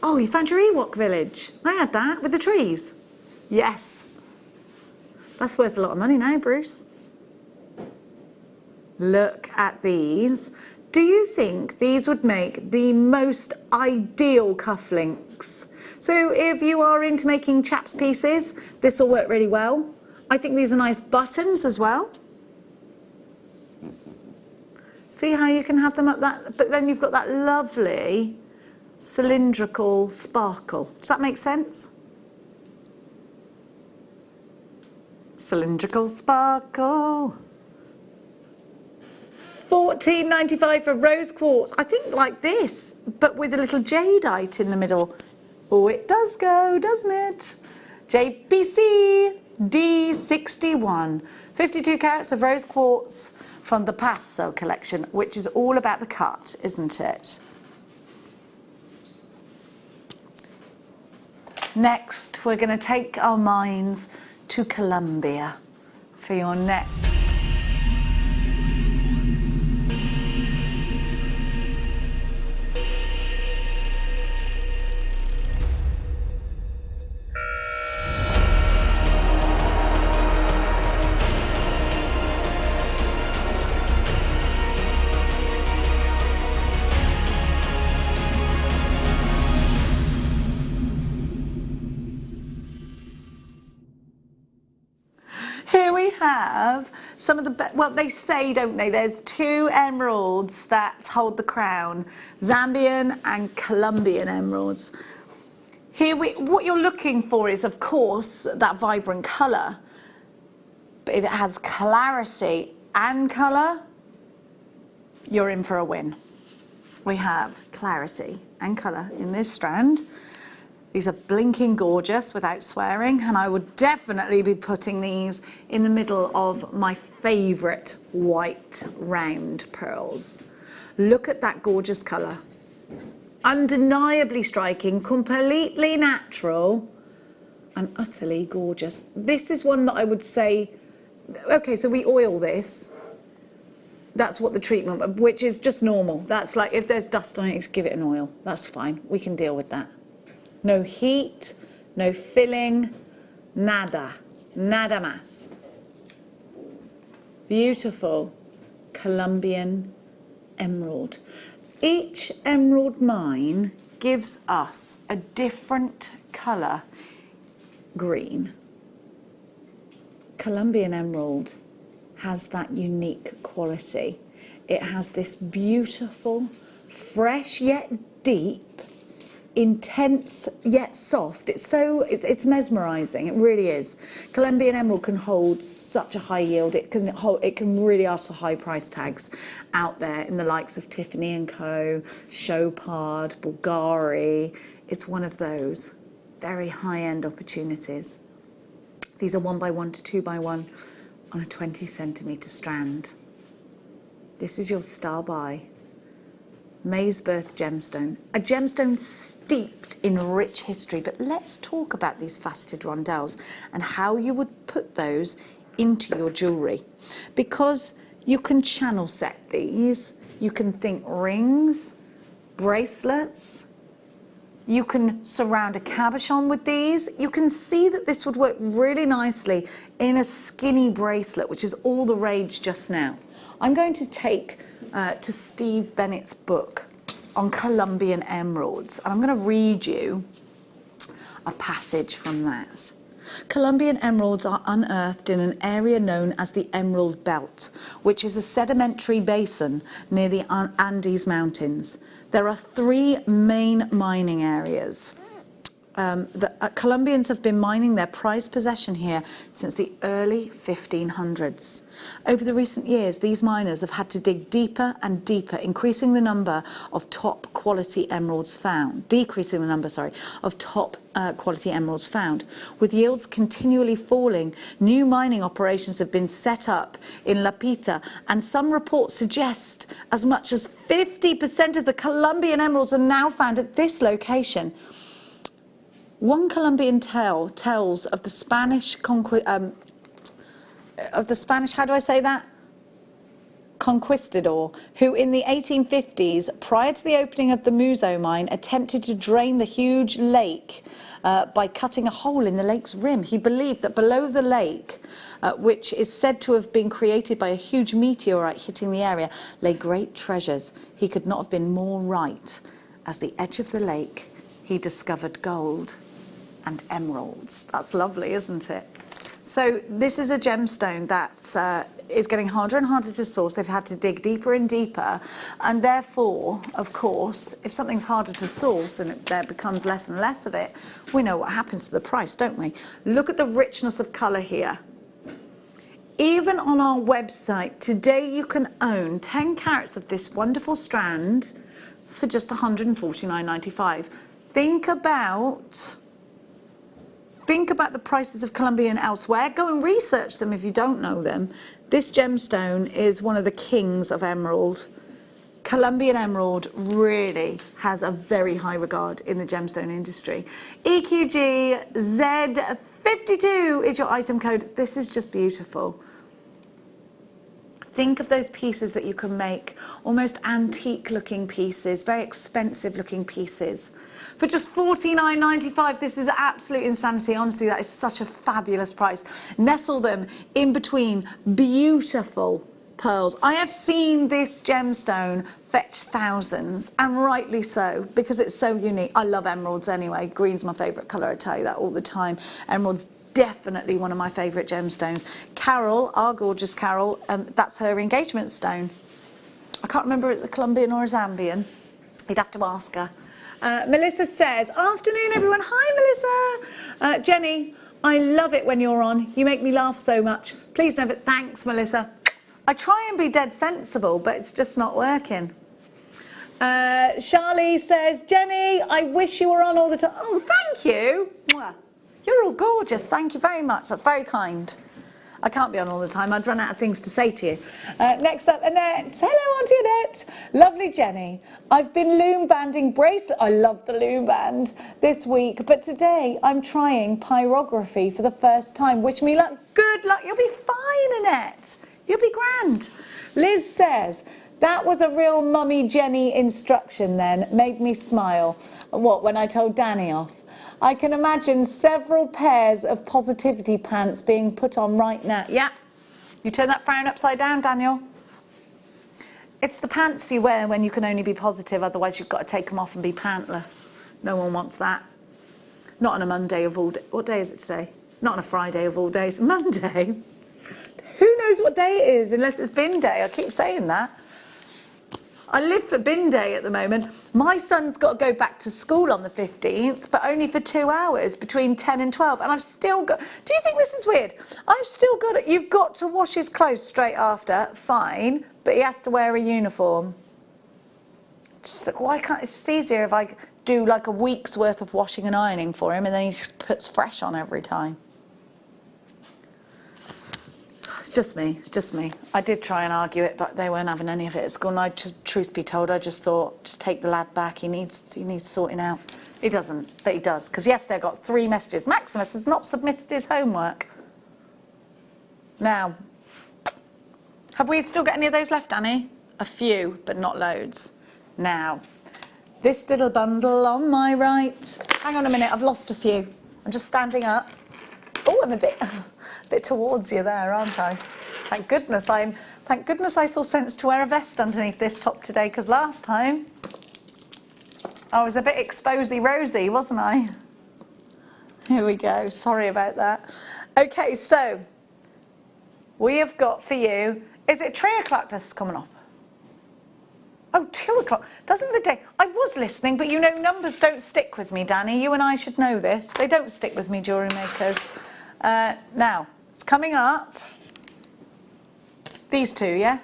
Oh, you found your Ewok village. I had that, with the trees. Yes. That's worth a lot of money now, Bruce. Look at these. Do you think these would make the most ideal cufflinks? So if you are into making chaps pieces, this will work really well. I think these are nice buttons as well. See how you can have them up that, but then you've got that lovely cylindrical sparkle. Does that make sense? Cylindrical sparkle. $14.95 for rose quartz. I think like this, but with a little jadeite in the middle. Oh, it does go, doesn't it? JPC D61. 52 carats of rose quartz from the Paso collection, which is all about the cut, isn't it? Next, we're going to take our minds to Colombia for your next. Here we have some of the, well, they say, don't they, there's two emeralds that hold the crown, Zambian and Colombian emeralds. Here what you're looking for is, of course, that vibrant colour, but if it has clarity and colour, you're in for a win. We have clarity and colour in this strand. These are blinking gorgeous without swearing, and I would definitely be putting these in the middle of my favourite white round pearls. Look at that gorgeous colour. Undeniably striking, completely natural, and utterly gorgeous. This is one that I would say, okay, so we oil this. That's what the treatment, which is just normal. That's like, if there's dust on it, give it an oil. That's fine. We can deal with that. No heat, no filling, nada, nada más. Beautiful Colombian emerald. Each emerald mine gives us a different colour green. Colombian emerald has that unique quality. It has this beautiful, fresh yet deep, intense yet soft. It's mesmerizing. It really is. Colombian emerald can hold such a high yield. It can really ask for high price tags out there in the likes of Tiffany & Co, Chopard, Bulgari. It's one of those very high-end opportunities. These are 1x1 to 2x1 on a 20cm strand. This is your star buy. May's Birth gemstone, a gemstone steeped in rich history. But let's talk about these faceted rondelles and how you would put those into your jewellery, because you can channel set these. You can think rings, bracelets. You can surround a cabochon with these. You can see that this would work really nicely in a skinny bracelet, which is all the rage just now. I'm going to take to Steve Bennett's book on Colombian emeralds. And I'm going to read you a passage from that. Colombian emeralds are unearthed in an area known as the Emerald Belt, which is a sedimentary basin near the Andes Mountains. There are 3 main mining areas. The Colombians have been mining their prized possession here since the early 1500s. Over the recent years, these miners have had to dig deeper and deeper, increasing the number of top quality emeralds found, decreasing the number, of top quality emeralds found. With yields continually falling, new mining operations have been set up in La Pita, and some reports suggest as much as 50% of the Colombian emeralds are now found at this location. One Colombian tale tells of the Spanish how do I say that? Conquistador, who in the 1850s, prior to the opening of the Museo mine, attempted to drain the huge lake by cutting a hole in the lake's rim. He believed that below the lake, which is said to have been created by a huge meteorite hitting the area, lay great treasures. He could not have been more right. As the edge of the lake, he discovered gold and emeralds. That's lovely, isn't it? So this is a gemstone that is getting harder and harder to source. They've had to dig deeper and deeper, and therefore, of course, if something's harder to source and there becomes less and less of it, we know what happens to the price, don't we? Look at the richness of colour here. Even on our website today, you can own 10 carats of this wonderful strand for just £149.95. Think about the prices of Colombian elsewhere. Go and research them if you don't know them. This gemstone is one of the kings of emerald. Colombian emerald really has a very high regard in the gemstone industry. EQG Z52 is your item code. This is just beautiful. Think of those pieces that you can make, almost antique looking pieces, very expensive looking pieces. For just £49.95, this is absolute insanity. Honestly, that is such a fabulous price. Nestle them in between beautiful pearls. I have seen this gemstone fetch thousands, and rightly so, because it's so unique. I love emeralds anyway. Green's my favourite colour, I tell you that all the time. Emeralds definitely one of my favourite gemstones. Carol, our gorgeous Carol, that's her engagement stone. I can't remember if it's a Colombian or a Zambian. You'd have to ask her. Melissa says, afternoon everyone. Hi Melissa. Jenny, I love it when you're on. You make me laugh so much. Please never, thanks Melissa. I try and be dead sensible, but it's just not working. Charlie says, Jenny, I wish you were on all the time. Oh, thank you. Mwah. You're all gorgeous. Thank you very much. That's very kind. I can't be on all the time. I'd run out of things to say to you. Next up, Annette. Hello, Auntie Annette. Lovely Jenny. I've been loom banding bracelet. I love the loom band this week, but today I'm trying pyrography for the first time. Wish me luck. Good luck. You'll be fine, Annette. You'll be grand. Liz says, that was a real Mummy Jenny instruction then. Made me smile. What, when I told Danny off? I can imagine several pairs of positivity pants being put on right now. Yeah, you turn that frown upside down, Daniel. It's the pants you wear when you can only be positive, otherwise you've got to take them off and be pantless. No one wants that. Not on a Monday of all days. What day is it today? Not on a Friday of all days. Monday. Who knows what day it is unless it's bin day? I keep saying that. I live for bin day at the moment. My son's got to go back to school on the 15th, but only for 2 hours between 10 and 12. And I've still got, do you think this is weird? I've still got it. You've got to wash his clothes straight after, fine, but he has to wear a uniform. Just, why can't, it's just easier if I do like a week's worth of washing and ironing for him and then he just puts fresh on every time. It's just me, it's just me. I did try and argue it, but they weren't having any of it at school. And I just, truth be told, I just thought, just take the lad back. He needs sorting out. He doesn't, but he does. Because yesterday I got 3 messages. Maximus has not submitted his homework. Now, have we still got any of those left, Annie? A few, but not loads. Now, this little bundle on my right. Hang on a minute, I've lost a few. I'm just standing up. Oh, I'm a bit towards you there, aren't I? Thank goodness I saw sense to wear a vest underneath this top today, because last time I was a bit exposy rosy, wasn't I? Here we go. Sorry about that. Okay, so we have got for you, is it 3 o'clock this is coming up? Oh, 2 o'clock. Doesn't the day... I was listening, but you know, numbers don't stick with me, Danny. You and I should know this. They don't stick with me, jewellery makers. Now, it's coming up. These two, yeah?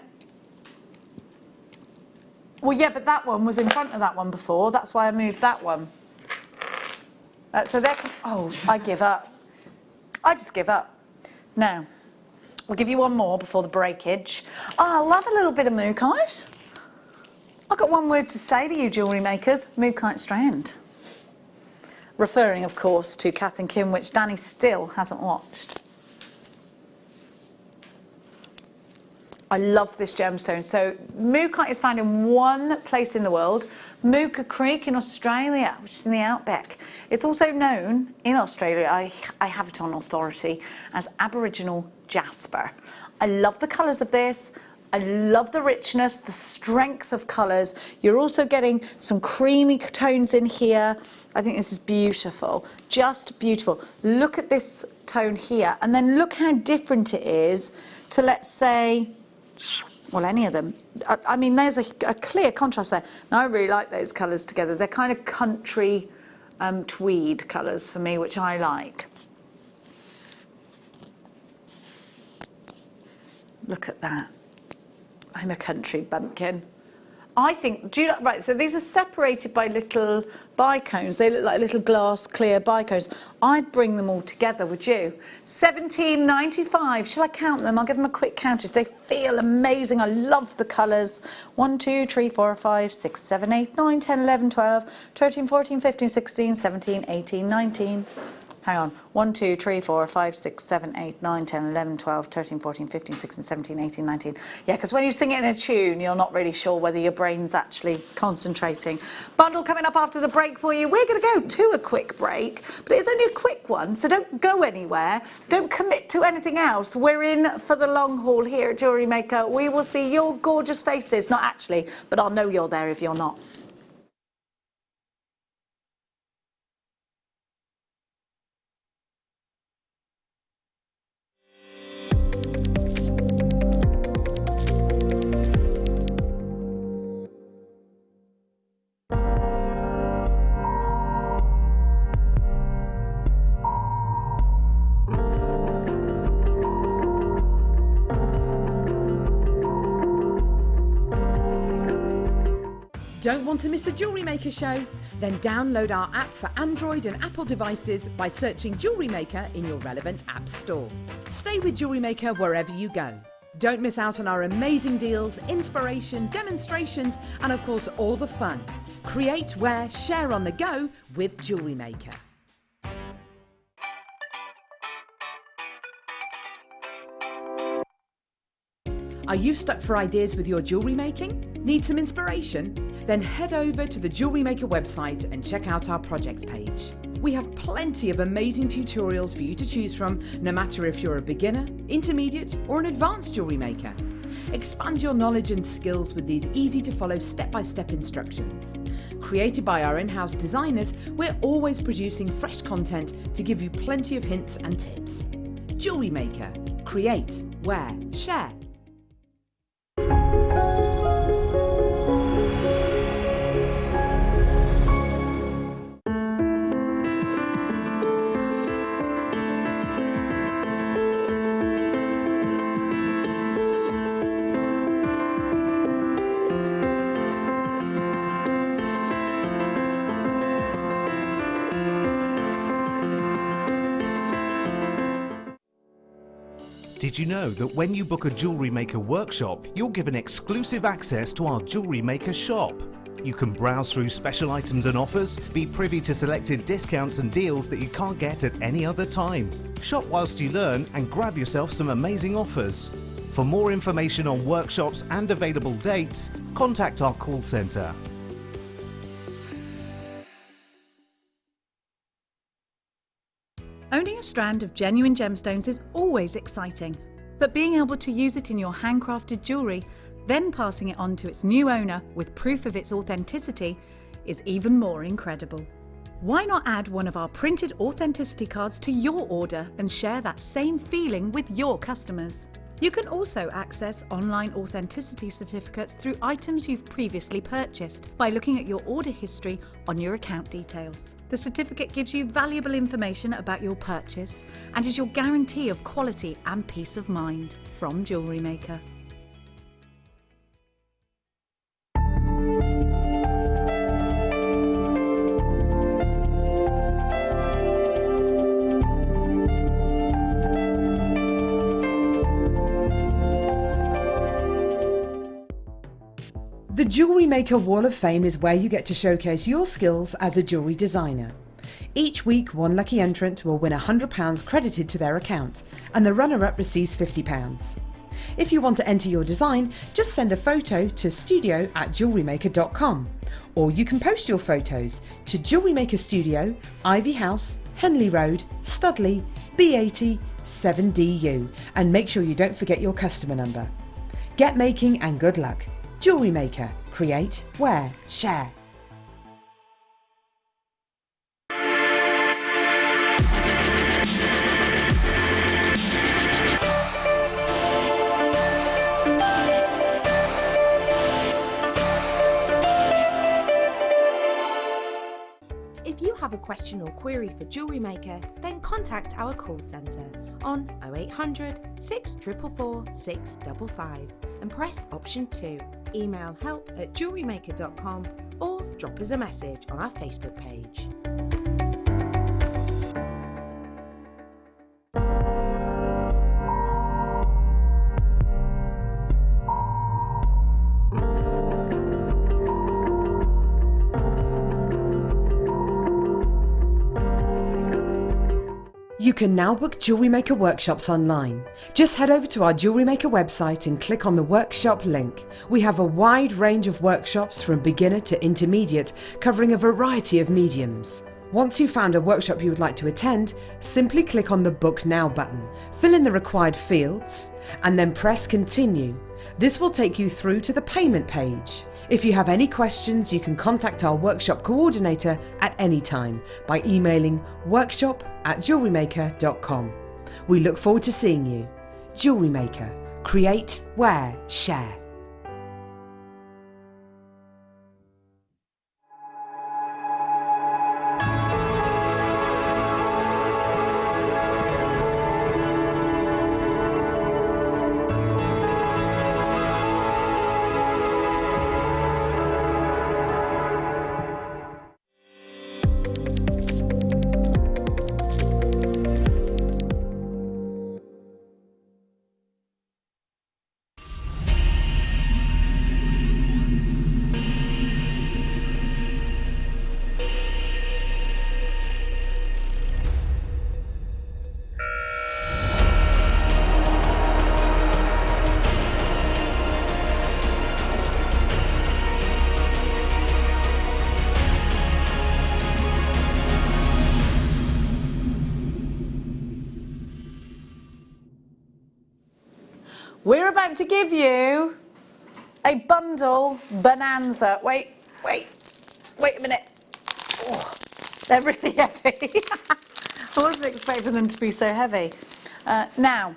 Well, yeah, but that one was in front of that one before. That's why I moved that one. So they're... Oh, I give up. I just give up. Now, we'll give you one more before the breakage. Oh, I love a little bit of moonkite. I've got one word to say to you, jewellery makers. Moonkite strand. Referring, of course, to Kath and Kim, which Danny still hasn't watched. I love this gemstone. So moonkite is found in one place in the world, Mooka Creek in Australia, which is in the outback. It's also known in Australia, I have it on authority, as Aboriginal jasper. I love the colours of this. I love the richness, the strength of colours. You're also getting some creamy tones in here. I think this is beautiful, just beautiful. Look at this tone here, and then look how different it is to, let's say, well, any of them. I mean, there's a clear contrast there. Now, I really like those colours together. They're kind of country tweed colours for me, which I like. Look at that. I'm a country bumpkin. I think, do you know, right, so these are separated by little bicones. They look like little glass clear bicones. I'd bring them all together, would you? £17.95. Shall I count them? I'll give them a quick countage. They feel amazing. I love the colours. 1, 2, 3, 4, 5, 6, 7, 8, 9, 10, 11, 12, 13, 14, 15, 16, 17, 18, 19. Hang on. 1, 2, 3, 4, 5, 6, 7, 8, 9, 10, 11, 12, 13, 14, 15, 16, 17, 18, 19. Yeah, because when you sing it in a tune, you're not really sure whether your brain's actually concentrating. Bundle coming up after the break for you. We're going to go to a quick break, but it's only a quick one, so don't go anywhere. Don't commit to anything else. We're in for the long haul here at Jewellery Maker. We will see your gorgeous faces. Not actually, but I'll know you're there if you're not. Don't want to miss a Jewellery Maker show? Then download our app for Android and Apple devices by searching Jewellery Maker in your relevant app store. Stay with Jewellery Maker wherever you go. Don't miss out on our amazing deals, inspiration, demonstrations, and of course all the fun. Create, wear, share on the go with Jewellery Maker. Are you stuck for ideas with your jewellery making? Need some inspiration? Then head over to the Jewellery Maker website and check out our projects page. We have plenty of amazing tutorials for you to choose from, no matter if you're a beginner, intermediate, or an advanced jewellery maker. Expand your knowledge and skills with these easy to follow step-by-step instructions. Created by our in-house designers, we're always producing fresh content to give you plenty of hints and tips. Jewellery Maker. Create, wear, share. Did you know that when you book a Jewellery Maker workshop, you're given exclusive access to our Jewellery Maker shop? You can browse through special items and offers, be privy to selected discounts and deals that you can't get at any other time. Shop whilst you learn and grab yourself some amazing offers. For more information on workshops and available dates, contact our call centre. Owning a strand of genuine gemstones is always exciting, but being able to use it in your handcrafted jewellery, then passing it on to its new owner with proof of its authenticity, is even more incredible. Why not add one of our printed authenticity cards to your order and share that same feeling with your customers? You can also access online authenticity certificates through items you've previously purchased by looking at your order history on your account details. The certificate gives you valuable information about your purchase and is your guarantee of quality and peace of mind from Jewellery Maker. The Jewellery Maker Wall of Fame is where you get to showcase your skills as a jewellery designer. Each week, one lucky entrant will win £100 credited to their account, and the runner-up receives £50. If you want to enter your design, just send a photo to studio@jewellerymaker.com, or you can post your photos to Jewellery Maker Studio, Ivy House, Henley Road, Studley, B80 7DU, and make sure you don't forget your customer number. Get making and good luck. Jewellery Maker. Create, wear, share. If you have a question or query for Jewellery Maker, then contact our call centre on 0800 644 655 and press option 2. Email help@jewellerymaker.com or drop us a message on our Facebook page. You can now book Jewellery Maker workshops online. Just head over to our Jewellery Maker website and click on the workshop link. We have a wide range of workshops from beginner to intermediate, covering a variety of mediums. Once you've found a workshop you would like to attend, simply click on the Book Now button, fill in the required fields, and then press Continue. This will take you through to the payment page. If you have any questions, you can contact our workshop coordinator at any time by emailing workshop@jewellerymaker.com. We look forward to seeing you. Jewellery Maker. Create, wear, share. We're about to give you a bundle bonanza. Wait a minute. Oh, they're really heavy. I wasn't expecting them to be so heavy. Now,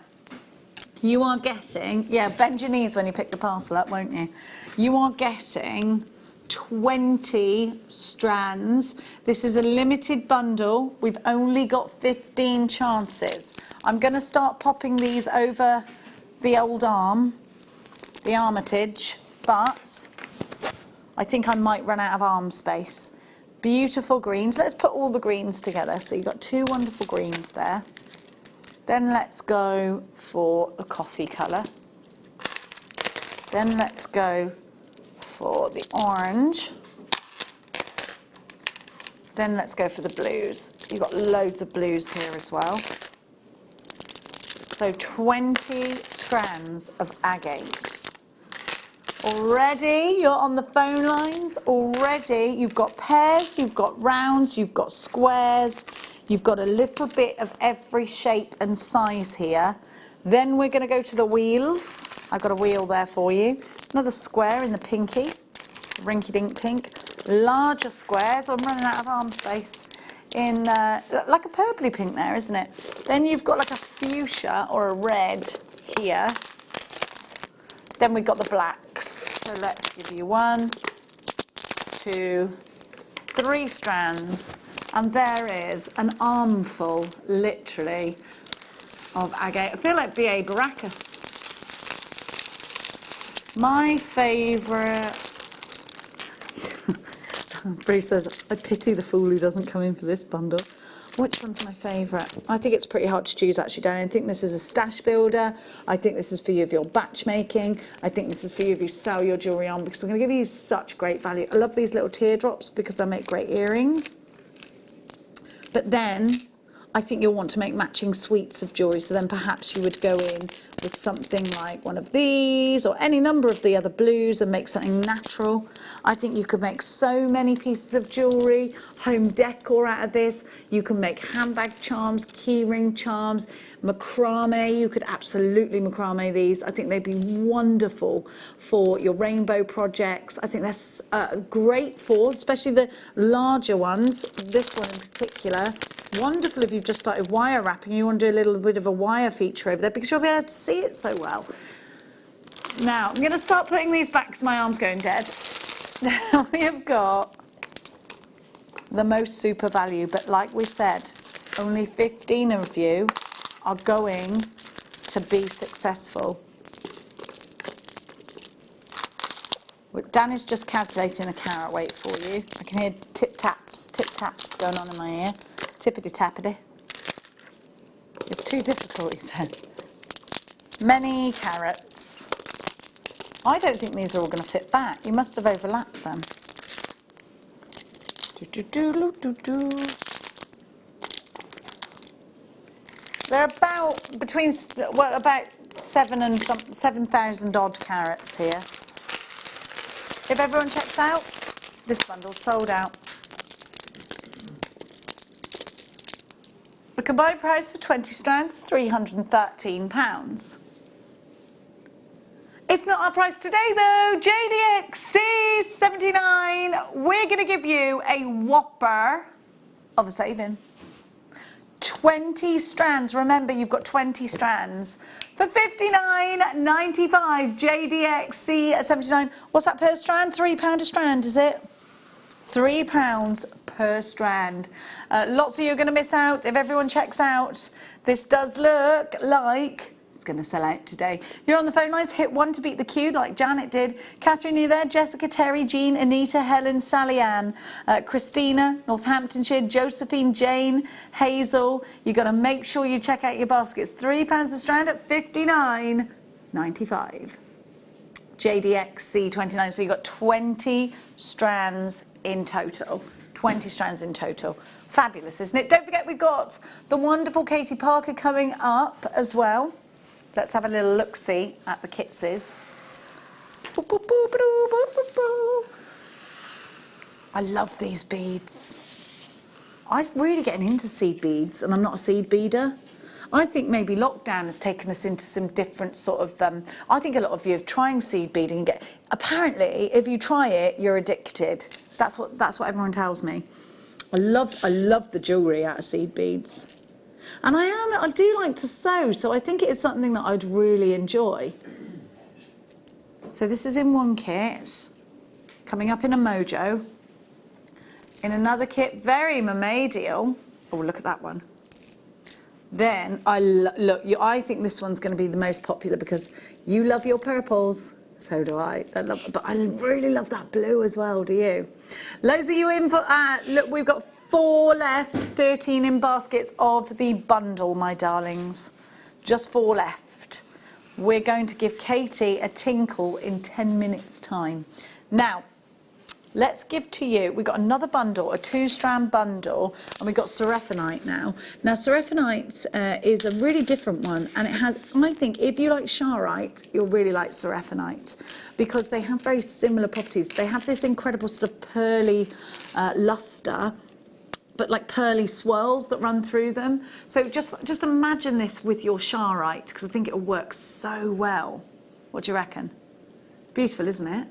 you are getting, bend your knees when you pick the parcel up, won't you? You are getting 20 strands. This is a limited bundle. We've only got 15 chances. I'm going to start popping these over the old arm, the armitage, but I think I might run out of arm space. Beautiful greens. Let's put all the greens together. So you've got two wonderful greens there. Then let's go for a coffee colour. Then let's go for the orange. Then let's go for the blues. You've got loads of blues here as well. So 20 strands of agates. Already you're on the phone lines. Already you've got pairs, you've got rounds, you've got squares. You've got a little bit of every shape and size here. Then we're going to go to the wheels. I've got a wheel there for you. Another square in the pinky, rinky-dink pink. larger squares. I'm running out of arm space. In like a purpley pink there, isn't it? Then you've got like a fuchsia or a red here. Then we've got the blacks. So let's give you 1, 2, 3 strands. And there is an armful, literally, of agate. I feel like B.A. Baracus. My favourite... Bruce says, I pity the fool who doesn't come in for this bundle. Which one's my favourite? I think it's pretty hard to choose, actually, Diane. I think this is a stash builder. I think this is for you if you're batch making. I think this is for you if you sell your jewellery on, because I'm going to give you such great value. I love these little teardrops because they make great earrings. But then I think you'll want to make matching suites of jewellery. So then perhaps you would go in with something like one of these or any number of the other blues and make something natural. I think you could make so many pieces of jewellery, home decor out of this. You can make handbag charms, keyring charms, macrame. You could absolutely macrame these. I think they'd be wonderful for your rainbow projects. I think they're great for, especially the larger ones, this one in particular. Wonderful if you've just started wire wrapping, you want to do a little bit of a wire feature over there because you'll be able to see it so well. Now, I'm going to start putting these back because my arm's going dead. We have got the most super value, but like we said, only 15 of you are going to be successful. Dan is just calculating the carat weight for you. I can hear tip taps going on in my ear. Tippity tappity. It's too difficult, he says. Many carats. I don't think these are all going to fit back. You must have overlapped them. They're about between, well, about 7,000 odd carats here. If everyone checks out, this bundle's sold out. The combined price for 20 strands is £313. It's not our price today though. JDXC 79. We're going to give you a whopper of a saving. 20 strands. Remember, you've got 20 strands for £59.95. JDXC 79. What's that per strand? £3 a strand, is it? £3 per strand. Lots of you are going to miss out if everyone checks out. This does look like it's going to sell out today. You're on the phone lines. Hit 1 to beat the queue like Janet did. Catherine, you there? Jessica, Terry, Jean, Anita, Helen, Sally Ann, Christina, Northamptonshire, Josephine, Jane, Hazel. You've got to make sure you check out your baskets. £3 a strand at £59.95. JDXC 29. So you've got 20 strands in total. 20 strands in total. Fabulous, isn't it? Don't forget, we've got the wonderful Katie Parker coming up as well. Let's have a little look-see at the kitses. I love these beads. I'm really getting into seed beads, and I'm not a seed beader. I think maybe lockdown has taken us into some different sort of, I think a lot of you are trying seed beading. Apparently, if you try it, you're addicted. That's what everyone tells me. I love the jewellery out of seed beads. And I do like to sew, so I think it is something that I'd really enjoy. So this is in one kit, coming up in a mojo. In another kit, very mermaidial. Oh, look at that one. Then I think this one's going to be the most popular because you love your purples. So do I. But I really love that blue as well, do you? Loads of you in for, look, we've got 4 left, 13 in baskets of the bundle, my darlings. Just 4 left. We're going to give Katie a tinkle in 10 minutes' time. Now, let's give to you, we've got another bundle, a 2-strand bundle, and we've got Seraphinite now. Now, Seraphinite is a really different one, and it has, I think, if you like Charite, you'll really like Seraphinite, because they have very similar properties. They have this incredible sort of pearly luster, but like pearly swirls that run through them. So just imagine this with your Charite, because I think it'll work so well. What do you reckon? It's beautiful, isn't it?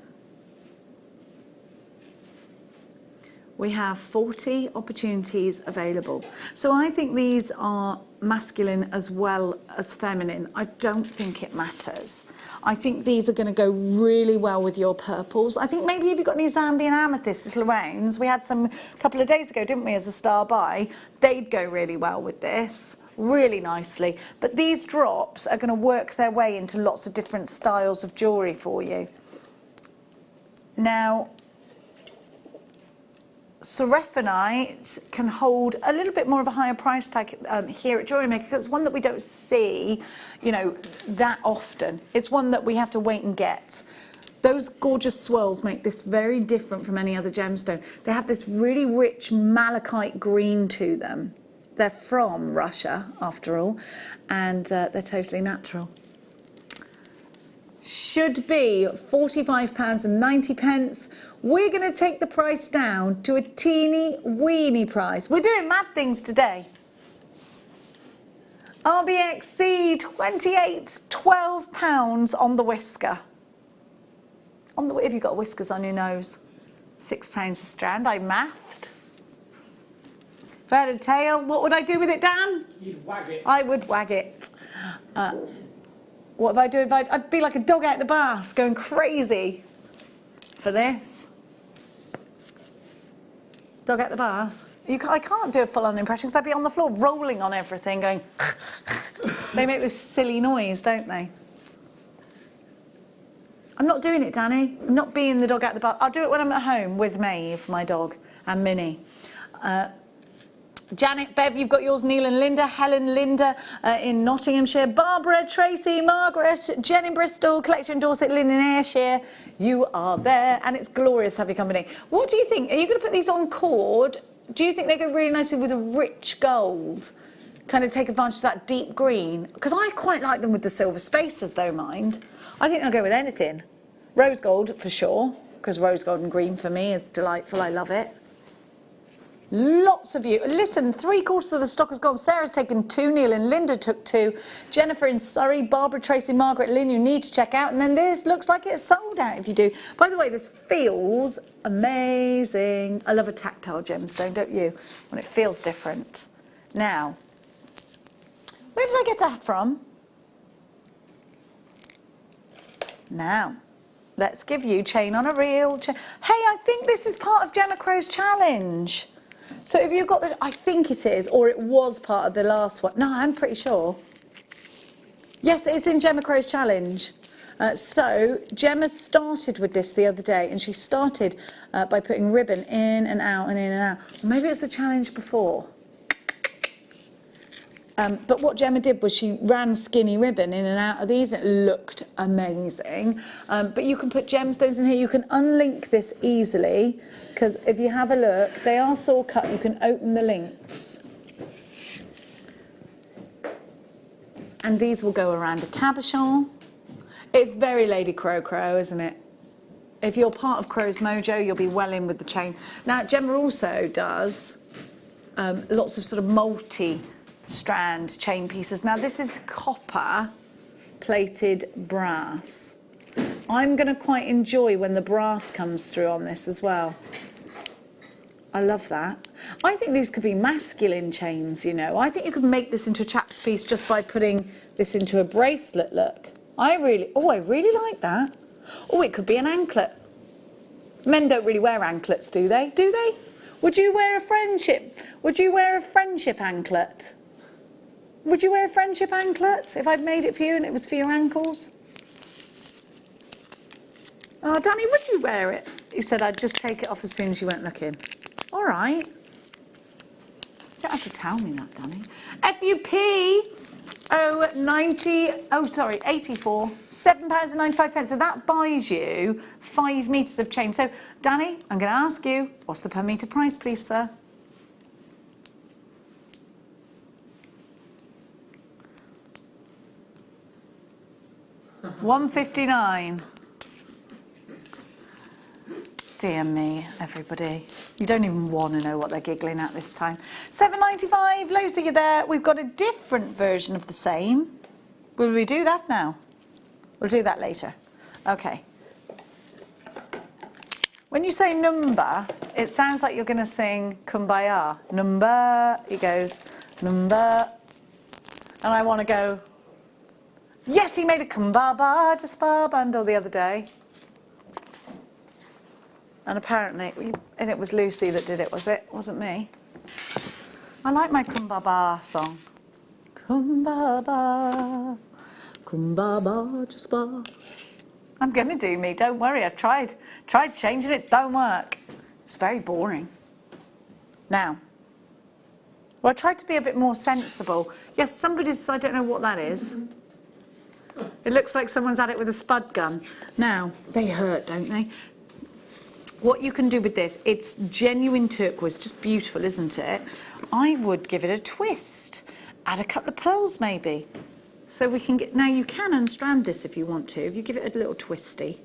We have 40 opportunities available. So I think these are masculine as well as feminine. I don't think it matters. I think these are going to go really well with your purples. I think maybe if you've got any Zambian amethyst little rounds, we had some a couple of days ago, didn't we, as a star buy, they'd go really well with this, really nicely. But these drops are going to work their way into lots of different styles of jewellery for you. Now, Seraphinite can hold a little bit more of a higher price tag here at Jewellery Maker, because it's one that we don't see, you know, that often. It's one that we have to wait and get. Those gorgeous swirls make this very different from any other gemstone. They have this really rich malachite green to them. They're from Russia, after all, and they're totally natural. Should be £45.90. We're going to take the price down to a teeny weeny price. We're doing mad things today. RBXC 28, £12 on the whisker. If you've got whiskers on your nose, £6 a strand. I mathed. If I had a tail, what would I do with it, Dan? You'd wag it. I would wag it. What would I do if I'd be like a dog out the bath, going crazy for this. Dog out the bath. I can't do a full-on impression because I'd be on the floor rolling on everything, going. They make this silly noise, don't they? I'm not doing it, Danny. I'm not being the dog out the bath. I'll do it when I'm at home with Maeve, my dog, and Minnie. Janet, Bev, you've got yours. Neil and Linda, Helen, Linda in Nottinghamshire, Barbara, Tracy, Margaret, Jen in Bristol, Collector in Dorset, Lynn in Ayrshire. You are there, and it's glorious to have your company. What do you think? Are you going to put these on cord? Do you think they go really nicely with a rich gold? Kind of take advantage of that deep green? Because I quite like them with the silver spacers, though, mind. I think they'll go with anything. Rose gold, for sure, because rose gold and green for me is delightful. I love it. Lots of you. Listen, 3/4 of the stock has gone. Sarah's taken 2, Neil and Linda took 2. Jennifer in Surrey, Barbara, Tracy, Margaret, Lynn, you need to check out. And then this looks like it's sold out if you do. By the way, this feels amazing. I love a tactile gemstone, don't you? When it feels different. Now, where did I get that from? Now, let's give you chain on a reel. Hey, I think this is part of Gemma Crow's challenge. So if you've got the, I think it is, or it was part of the last one. No, I'm pretty sure. Yes, it's in Gemma Crow's challenge. So Gemma started with this the other day, and she started by putting ribbon in and out and in and out. Maybe it was the challenge before. But what Gemma did was she ran skinny ribbon in and out of these. It looked amazing. But you can put gemstones in here. You can unlink this easily, because if you have a look, they are saw cut. You can open the links. And these will go around a cabochon. It's very Lady Crow, isn't it? If you're part of Crow's Mojo, you'll be well in with the chain. Now, Gemma also does lots of sort of multi-strand chain pieces. Now, this is copper plated brass. I'm going to quite enjoy when the brass comes through on this as well. I love that. I think these could be masculine chains, you know. I think you could make this into a chap's piece just by putting this into a bracelet, look. I really like that. Oh, it could be an anklet. Men don't really wear anklets, do they? Do they? Would you wear a friendship? Would you wear a friendship anklet? Would you wear a friendship anklet if I'd made it for you and it was for your ankles? Oh, Danny, would you wear it? He said I'd just take it off as soon as you went looking. All right. You don't have to tell me that, Danny. FUP 84, £7.95. So that buys you 5 metres of chain. So, Danny, I'm going to ask you, what's the per metre price, please, sir? £159. Dear me, everybody. You don't even want to know what they're giggling at this time. £7.95, Lucy, you're there. We've got a different version of the same. Will we do that now? We'll do that later. Okay. When you say number, it sounds like you're going to sing Kumbaya. Number, he goes, number. And I want to go, yes, he made a Kumbaba just bar bundle the other day. And apparently, and it was Lucy that did it, was it? It wasn't me. I like my Kumbaba song. Kumbaba, Kumbaba just bar. I'm going to do me, don't worry. I've tried changing it, don't work. It's very boring. Now, well, I tried to be a bit more sensible. Yes, somebody's, I don't know what that is. It looks like someone's had it with a spud gun. Now, they hurt, don't they? What you can do with this, it's genuine turquoise, just beautiful, isn't it? I would give it a twist. Add a couple of pearls, maybe. So we can get, now you can unstrand this if you want to, if you give it a little twisty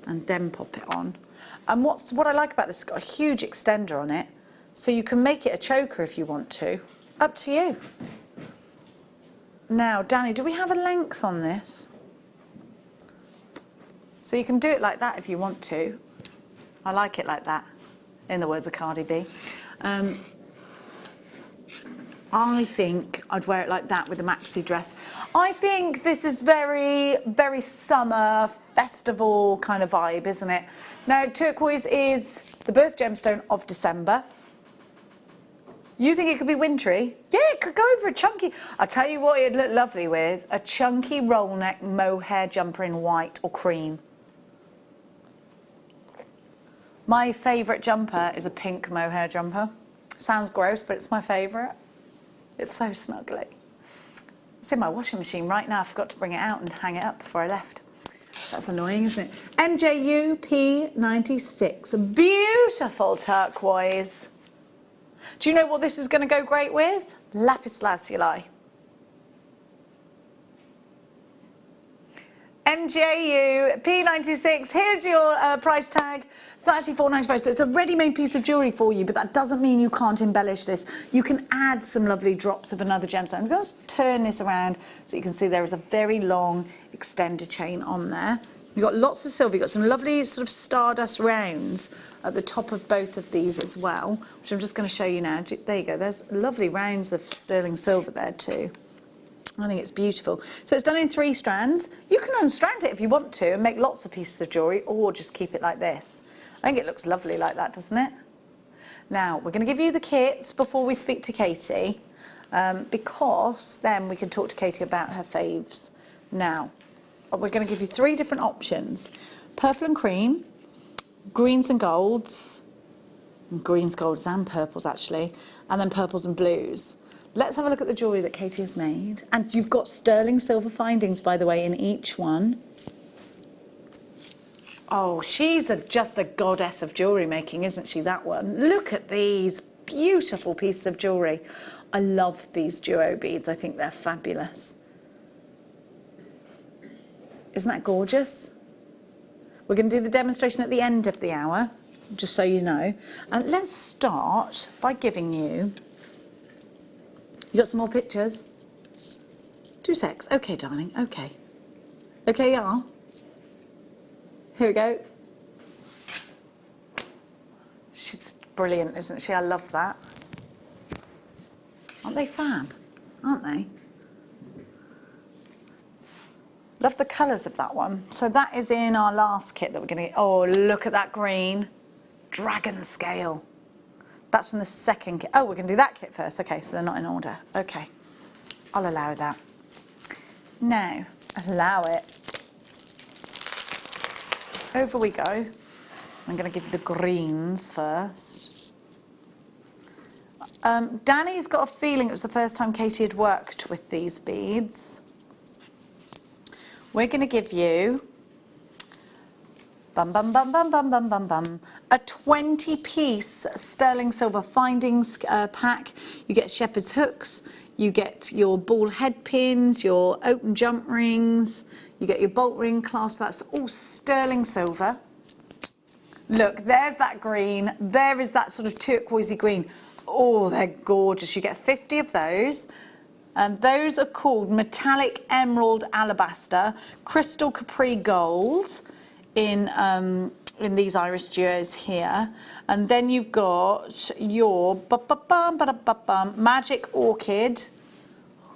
and then pop it on. And what I like about this, it's got a huge extender on it, so you can make it a choker if you want to. Up to you. Now, Danny, do we have a length on this? So you can do it like that if you want to. I like it like that, in the words of Cardi B. I think I'd wear it like that with a maxi dress. I think this is very, very summer, festival kind of vibe, isn't it? Now, turquoise is the birth gemstone of December. You think it could be wintry? Yeah, it could go over a chunky. I'll tell you what it'd look lovely with, a chunky roll neck mohair jumper in white or cream. My favourite jumper is a pink mohair jumper. Sounds gross, but it's my favourite. It's so snuggly. It's in my washing machine right now. I forgot to bring it out and hang it up before I left. That's annoying, isn't it? MJU P96, a beautiful turquoise. Do you know what this is going to go great with? Lapis lazuli. MJU P96, here's your price tag, $34.95. So it's a ready-made piece of jewellery for you, but that doesn't mean you can't embellish this. You can add some lovely drops of another gemstone. I'm going to turn this around so you can see there is a very long extended chain on there. You've got lots of silver. You've got some lovely sort of stardust rounds at the top of both of these as well, which I'm just going to show you now. There you go. There's lovely rounds of sterling silver there too. I think it's beautiful. So it's done in 3 strands. You can unstrand it if you want to and make lots of pieces of jewellery, or just keep it like this. I think it looks lovely like that, doesn't it? Now, we're going to give you the kits before we speak to Katie, because then we can talk to Katie about her faves. Now, we're going to give you 3 different options. Purple and cream, greens and golds, greens, golds and purples actually, and then purples and blues. Let's have a look at the jewellery that Katie has made. And you've got sterling silver findings, by the way, in each one. Oh, she's just a goddess of jewellery making, isn't she, that one? Look at these beautiful pieces of jewellery. I love these duo beads. I think they're fabulous. Isn't that gorgeous? We're going to do the demonstration at the end of the hour, just so you know. And let's start by giving you... You got some more pictures? 2 secs. Okay, darling. Okay. Okay, yeah. Here we go. She's brilliant, isn't she? I love that. Aren't they fab? Aren't they? Love the colours of that one. So that is in our last kit that we're going to get. Oh, look at that green. Dragon scale. That's from the second kit. Oh, we're going to do that kit first. Okay, so they're not in order. Okay, I'll allow that. Now, allow it. Over we go. I'm going to give you the greens first. Danny's got a feeling it was the first time Katie had worked with these beads. We're going to give you... Bum, bum, bum, bum, bum, bum, bum, bum. A 20-piece sterling silver findings pack. You get shepherd's hooks, you get your ball head pins, your open jump rings, you get your bolt ring clasp. That's all sterling silver. Look, there's that green. There is that sort of turquoisey green. Oh, they're gorgeous. You get 50 of those. And those are called metallic emerald alabaster, crystal capri gold, in in these iris duos here. And then you've got your Magic Orchid.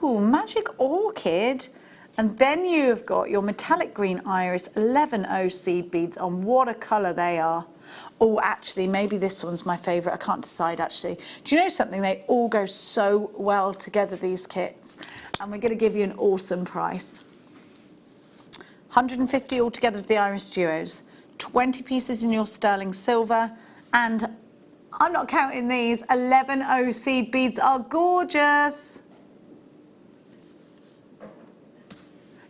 Ooh, Magic Orchid. And then you've got your metallic green iris 11O seed beads on. What a colour they are. Oh, actually, maybe this one's my favourite. I can't decide, actually. Do you know something? They all go so well together, these kits. And we're going to give you an awesome price. 150 altogether for the iris duos. 20 pieces in your sterling silver. And I'm not counting these. 11O seed beads are gorgeous.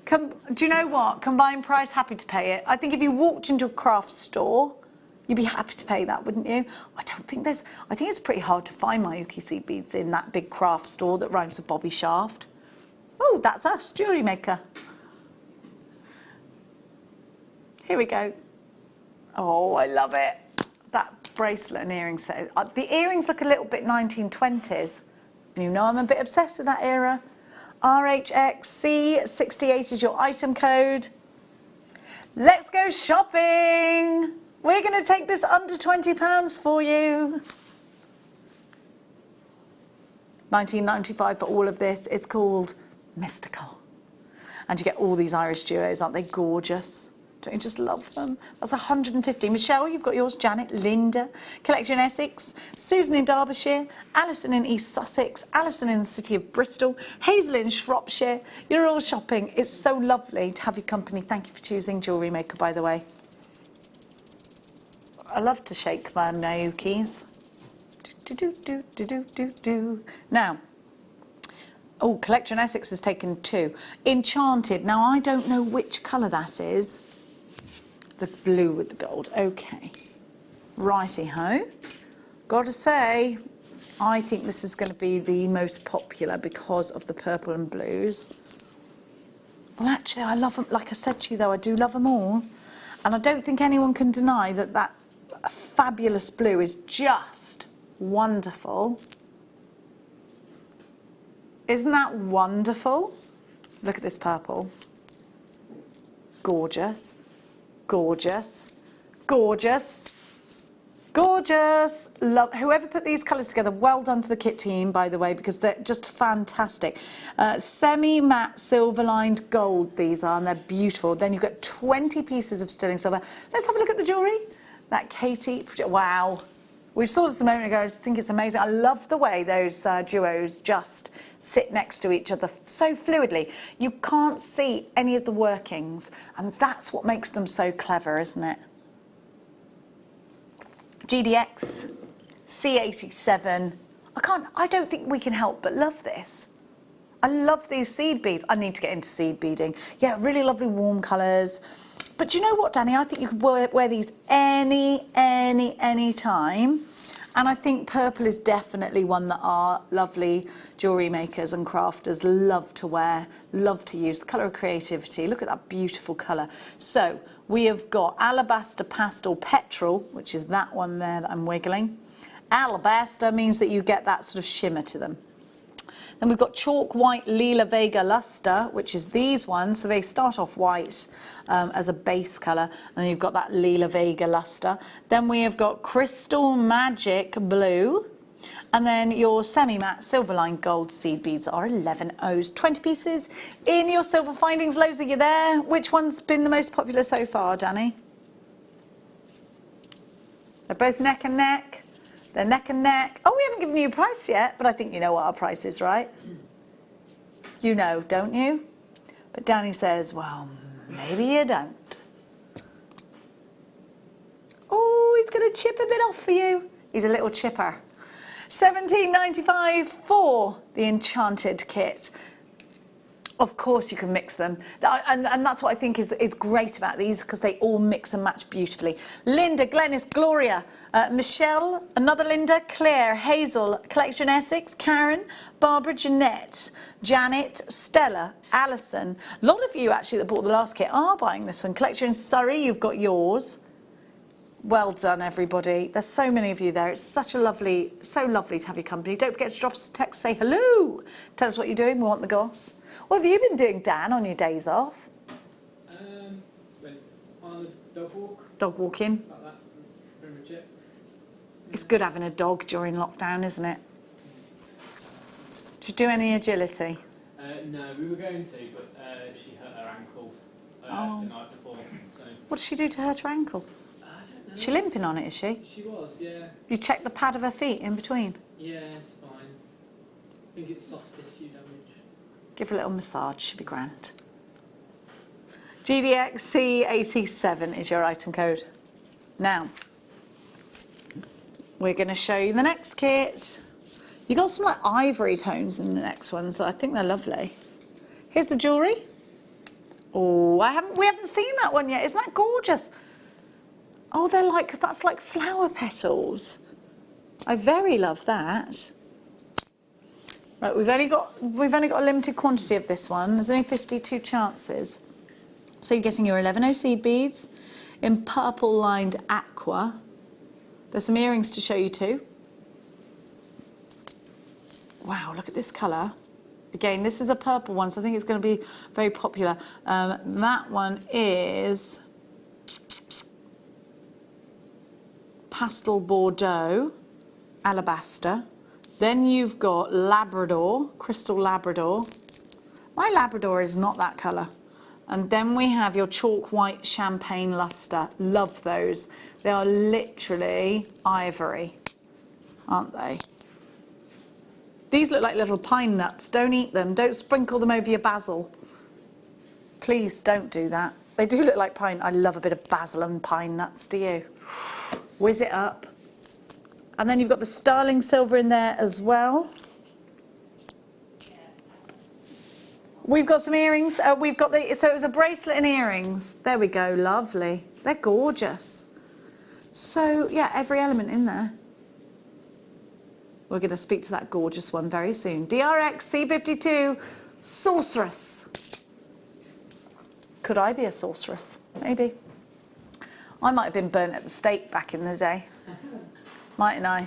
Do you know what? Combined price, happy to pay it. I think if you walked into a craft store, you'd be happy to pay that, wouldn't you? I think it's pretty hard to find Miyuki seed beads in that big craft store that rhymes with Bobby Shaft. Oh, that's us, Jewellery Maker. Here we go. Oh, I love it. That bracelet and earring set. The earrings look a little bit 1920s. And you know I'm a bit obsessed with that era. RHXC68 is your item code. Let's go shopping. We're going to take this under £20 for you. $19.95 for all of this. It's called Mystical. And you get all these iris duos. Aren't they gorgeous? Don't you just love them? That's 150. Michelle, you've got yours. Janet, Linda, Collector in Essex, Susan in Derbyshire, Alison in East Sussex, Alison in the city of Bristol, Hazel in Shropshire. You're all shopping. It's so lovely to have your company. Thank you for choosing Jewellery Maker, by the way. I love to shake my Miyukis. Now, oh, Collector in Essex has taken 2. Enchanted. Now, I don't know which colour that is. The blue with the gold. Okay. Righty-ho. Got to say, I think this is going to be the most popular because of the purple and blues. Well, actually, I love them. Like I said to you, though, I do love them all. And I don't think anyone can deny that that fabulous blue is just wonderful. Isn't that wonderful? Look at this purple. Gorgeous. Gorgeous. Gorgeous. Gorgeous. Love whoever put these colours together. Well done to the kit team, by the way, because they're just fantastic. Semi-matte silver-lined gold these are, and they're beautiful. Then you've got 20 pieces of sterling silver. Let's have a look at the jewellery. That Katie, wow. We saw this a moment ago. I just think it's amazing. I love the way those duos just sit next to each other so fluidly. You can't see any of the workings, and that's what makes them so clever, isn't it? GDX, C87. I don't think we can help but love this. I love these seed beads. I need to get into seed beading. Yeah, really lovely warm colours. But do you know what, Danny? I think you could wear these any time. And I think purple is definitely one that our lovely jewellery makers and crafters love to wear, love to use. The colour of creativity. Look at that beautiful colour. So we have got Alabaster Pastel Petrol, which is that one there that I'm wiggling. Alabaster means that you get that sort of shimmer to them. Then we've got Chalk White Lila Vega Luster, which is these ones. So they start off white as a base colour, and then you've got that Lila Vega Luster. Then we have got Crystal Magic Blue, and then your semi-matte silver-lined gold seed beads are 11 O's. 20 pieces in your silver findings. Loads, are you there? Which one's been the most popular so far, Danny? They're both neck and neck. They're neck and neck. Oh, we haven't given you a price yet, but I think you know what our price is, right? You know, don't you? But Danny says, well, maybe you don't. Oh, he's going to chip a bit off for you. He's a little chipper. $17.95 for the Enchanted kit. Of course you can mix them. And that's what I think is great about these, because they all mix and match beautifully. Linda, Glennis, Gloria, Michelle, another Linda, Claire, Hazel, Collection Essex, Karen, Barbara, Jeanette, Janet, Stella, Alison. A lot of you actually that bought the last kit are buying this one. Collection in Surrey, you've got yours. Well done, everybody. There's so many of you there. It's so lovely to have your company. Don't forget to drop us a text, say hello. Tell us what you're doing. We want the goss. What have you been doing, Dan, on your days off? On a dog walk. Dog walking. Like It's good having a dog during lockdown, isn't it? Did you do any agility? No, we were going to, but she hurt her ankle the night before. So. What did she do to hurt her ankle? I don't know. Is she limping on it, is she? She was, yeah. You checked the pad of her feet in between? Yeah, it's fine. I think it's soft tissue damage. Give her a little massage, should be grand. GDXC87 is your item code. Now, we're going to show you the next kit. You got some like ivory tones in the next one, so I think they're lovely. Here's the jewellery. Oh, we haven't seen that one yet. Isn't that gorgeous? Oh, that's like flower petals. I very love that. Right, we've only got a limited quantity of this one. There's only 52 chances. So you're getting your 11O seed beads in purple lined aqua. There's some earrings to show you too. Wow, look at this colour. Again, this is a purple one, so I think it's going to be very popular. That one is pastel Bordeaux, alabaster. Then you've got Labrador, crystal Labrador. My Labrador is not that colour. And then we have your chalk white champagne luster. Love those. They are literally ivory, aren't they? These look like little pine nuts. Don't eat them. Don't sprinkle them over your basil. Please don't do that. They do look like pine. I love a bit of basil and pine nuts, do you? Whiz it up. And then you've got the sterling silver in there as well. We've got some earrings. So it was a bracelet and earrings. There we go, lovely. They're gorgeous. So yeah, every element in there. We're going to speak to that gorgeous one very soon. DRX C52 Sorceress. Could I be a sorceress? Maybe. I might have been burnt at the stake back in the day. Mightn't I?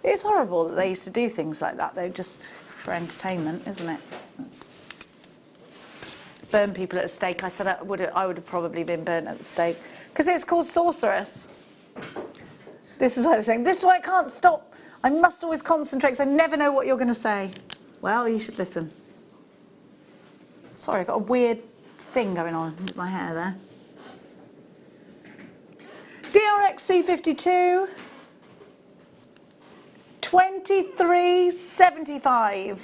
It's horrible that they used to do things like that, though, just for entertainment, isn't it? Burn people at the stake. I said I would have probably been burnt at the stake. Because it's called sorceress. This is why they're saying, this is why I can't stop. I must always concentrate because I never know what you're going to say. Well, you should listen. Sorry, I've got a weird thing going on with my hair there. DRX C52. 23.75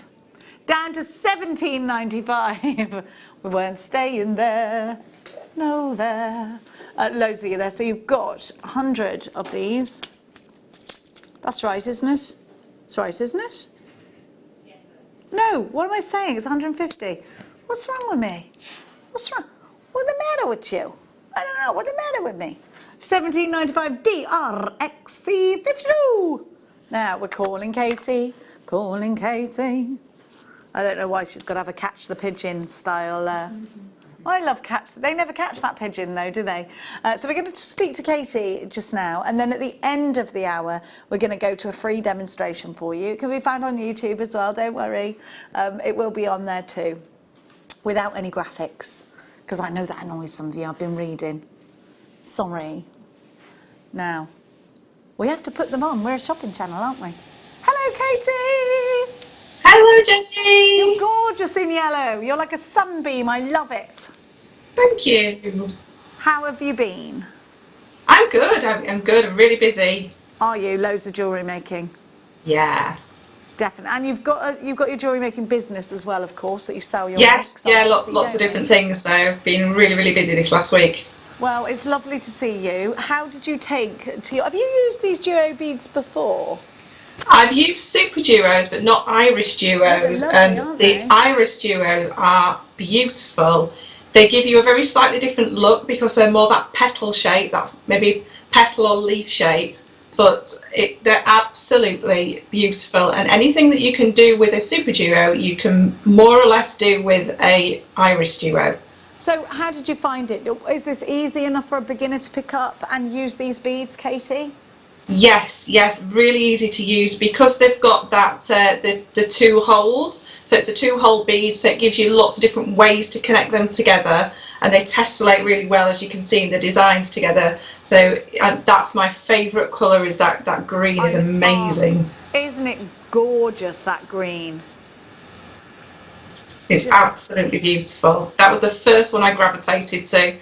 down to 17.95. We weren't staying there, no there. Loads of you there. So you've got 100 of these. That's right, isn't it? That's right, isn't it? Yes. No, what am I saying? It's 150. What's wrong with me? What's wrong? What's the matter with you? I don't know. What's the matter with me? 17.95 DRXC52. Now we're calling Katie, calling Katie. I don't know why she's got to have a catch the pigeon style. I love catch. They never catch that pigeon though, do they? So we're going to speak to Katie just now, and then at the end of the hour, we're going to go to a free demonstration for you. It can be found on YouTube as well. Don't worry, it will be on there too, without any graphics, because I know that annoys some of you. I've been reading. Sorry. Now. We have to put them on. We're a shopping channel, aren't we? Hello, Katie! Hello, Jenny! You're gorgeous in yellow. You're like a sunbeam. I love it. Thank you. How have you been? I'm good. I'm good. I'm really busy. Are you? Loads of jewellery making? Yeah. Definitely. And you've got your jewellery making business as well, of course, that you sell your Yes, yeah, lots of different things. So I've been really, really busy this last week. Well, it's lovely to see you. How did you take to your... Have you used these duo beads before? I've used super duos, but not iris duos. Lovely, and the iris duos are beautiful. They give you a very slightly different look because they're more that petal shape, that maybe petal or leaf shape. But they're absolutely beautiful. And anything that you can do with a super duo, you can more or less do with a iris duo. So how did you find it? Is this easy enough for a beginner to pick up and use these beads, Katie? Yes, really easy to use because they've got that the two holes. So it's a two-hole bead, so it gives you lots of different ways to connect them together. and they tessellate really well, as you can see in the designs together. So that's my favourite colour, is that green is amazing. Isn't it gorgeous, that green? It's absolutely beautiful. That was the first one I gravitated to.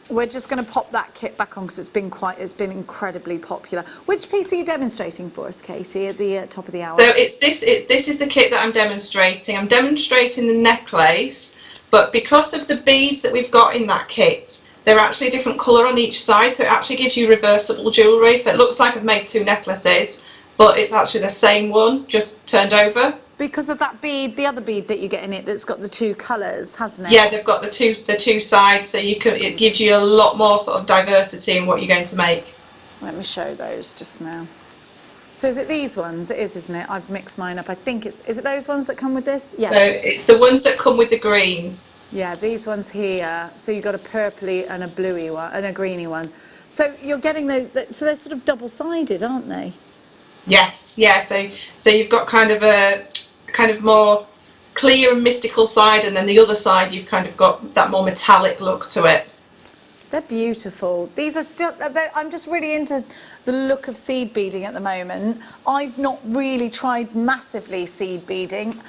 We're just going to pop that kit back on because it's been incredibly popular. Which piece are you demonstrating for us, Katie, at the top of the hour? So this is the kit that I'm demonstrating. I'm demonstrating the necklace, but because of the beads that we've got in that kit, they're actually a different colour on each side, so it actually gives you reversible jewellery. So it looks like I've made two necklaces, but it's actually the same one, just turned over. Because of that bead, the other bead that you get in it, that's got the two colours, hasn't it? Yeah, they've got the two sides, so it gives you a lot more sort of diversity in what you're going to make. Let me show those just now. So is it these ones? It is, isn't it? I've mixed mine up. I think is it those ones that come with this? Yes. So it's the ones that come with the green. Yeah, these ones here. So you've got a purpley and a bluey one and a greeny one. So you're getting those. So they're sort of double-sided, aren't they? Yes. Yeah. So you've got kind of a more clear and mystical side, and then the other side you've kind of got that more metallic look to it. They're beautiful. These are still, I'm just really into the look of seed beading at the moment. I've not really tried massively seed beading.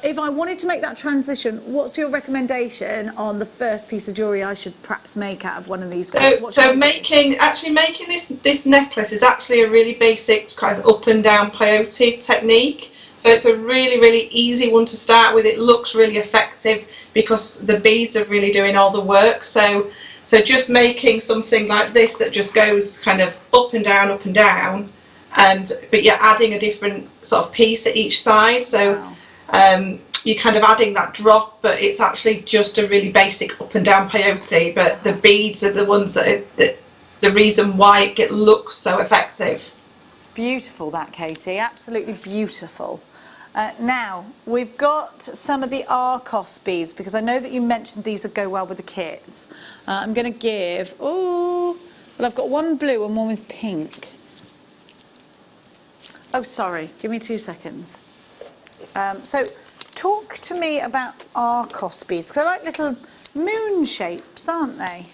If I wanted to make that transition, what's your recommendation on the first piece of jewellery I should perhaps make out of one of these kits? So making this necklace is actually a really basic kind of up and down peyote technique. So it's a really, really easy one to start with. It looks really effective because the beads are really doing all the work. So just making something like this that just goes kind of up and down, but you're adding a different sort of piece at each side. So you're kind of adding that drop, but it's actually just a really basic up and down peyote. But the beads are the ones that the reason why it looks so effective. It's beautiful, that, Katie. Absolutely beautiful. Now, we've got some of the Arcos beads, because I know that you mentioned these would go well with the kits. I'm going to give, well, I've got one blue and one with pink. Oh, sorry, give me 2 seconds. So, talk to me about Arcos beads, because they're like little moon shapes, aren't they?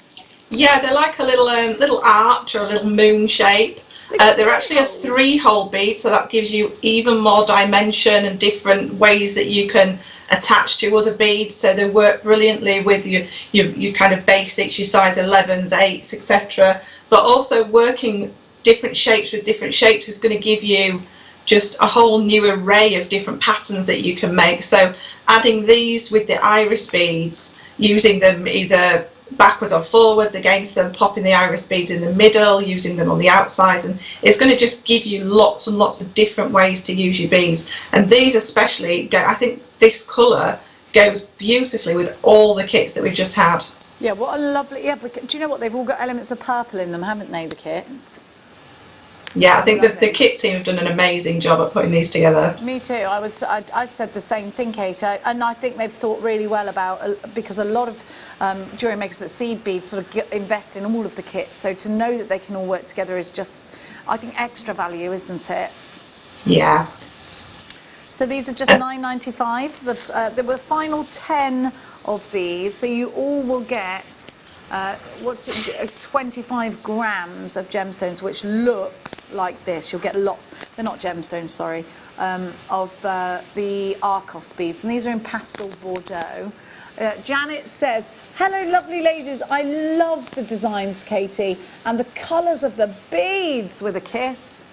Yeah, they're like a little arch or a little moon shape. They're actually a 3-hole bead, so that gives you even more dimension and different ways that you can attach to other beads. So they work brilliantly with your kind of basics, your size 11s, 8s, etc. But also working different shapes with different shapes is going to give you just a whole new array of different patterns that you can make. So adding these with the iris beads, using them either backwards or forwards against them, popping the iris beads in the middle, using them on the outsides, and it's going to just give you lots and lots of different ways to use your beads. And these especially I think this colour goes beautifully with all the kits that we've just had. Yeah, what a lovely, but do you know what, they've all got elements of purple in them, haven't they, the kits? Yeah, I think the kit team have done an amazing job at putting these together. Me too. I said the same thing, Kate, and I think they've thought really well about, because a lot of jewellery makers that seed beads sort of invest in all of the kits, so to know that they can all work together is just, I think, extra value, isn't it? Yeah. So these are just $9.95. There were the final 10 of these, so you all will get 25 grams of gemstones, which looks like this. You'll get lots, they're not gemstones, sorry, of the Arcos beads, and these are in pastel Bordeaux. Janet says, hello lovely ladies, I love the designs, Katie, and the colours of the beads with a kiss.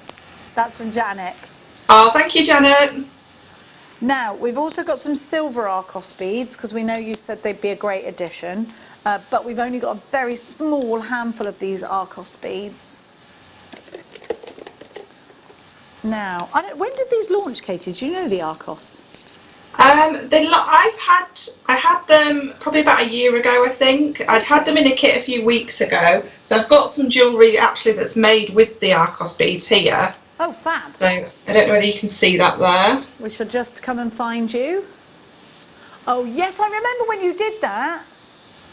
That's from Janet. Oh, thank you, Janet. Now, we've also got some silver Arcos beads, because we know you said they'd be a great addition, but we've only got a very small handful of these Arcos beads. Now, when did these launch, Katie? Do you know the Arcos? I had them probably about a year ago, I think. I'd had them in a kit a few weeks ago, so I've got some jewellery actually that's made with the Arcos beads here. Oh, fab. So I don't know whether you can see that there. We shall just come and find you. Oh, yes, I remember when you did that.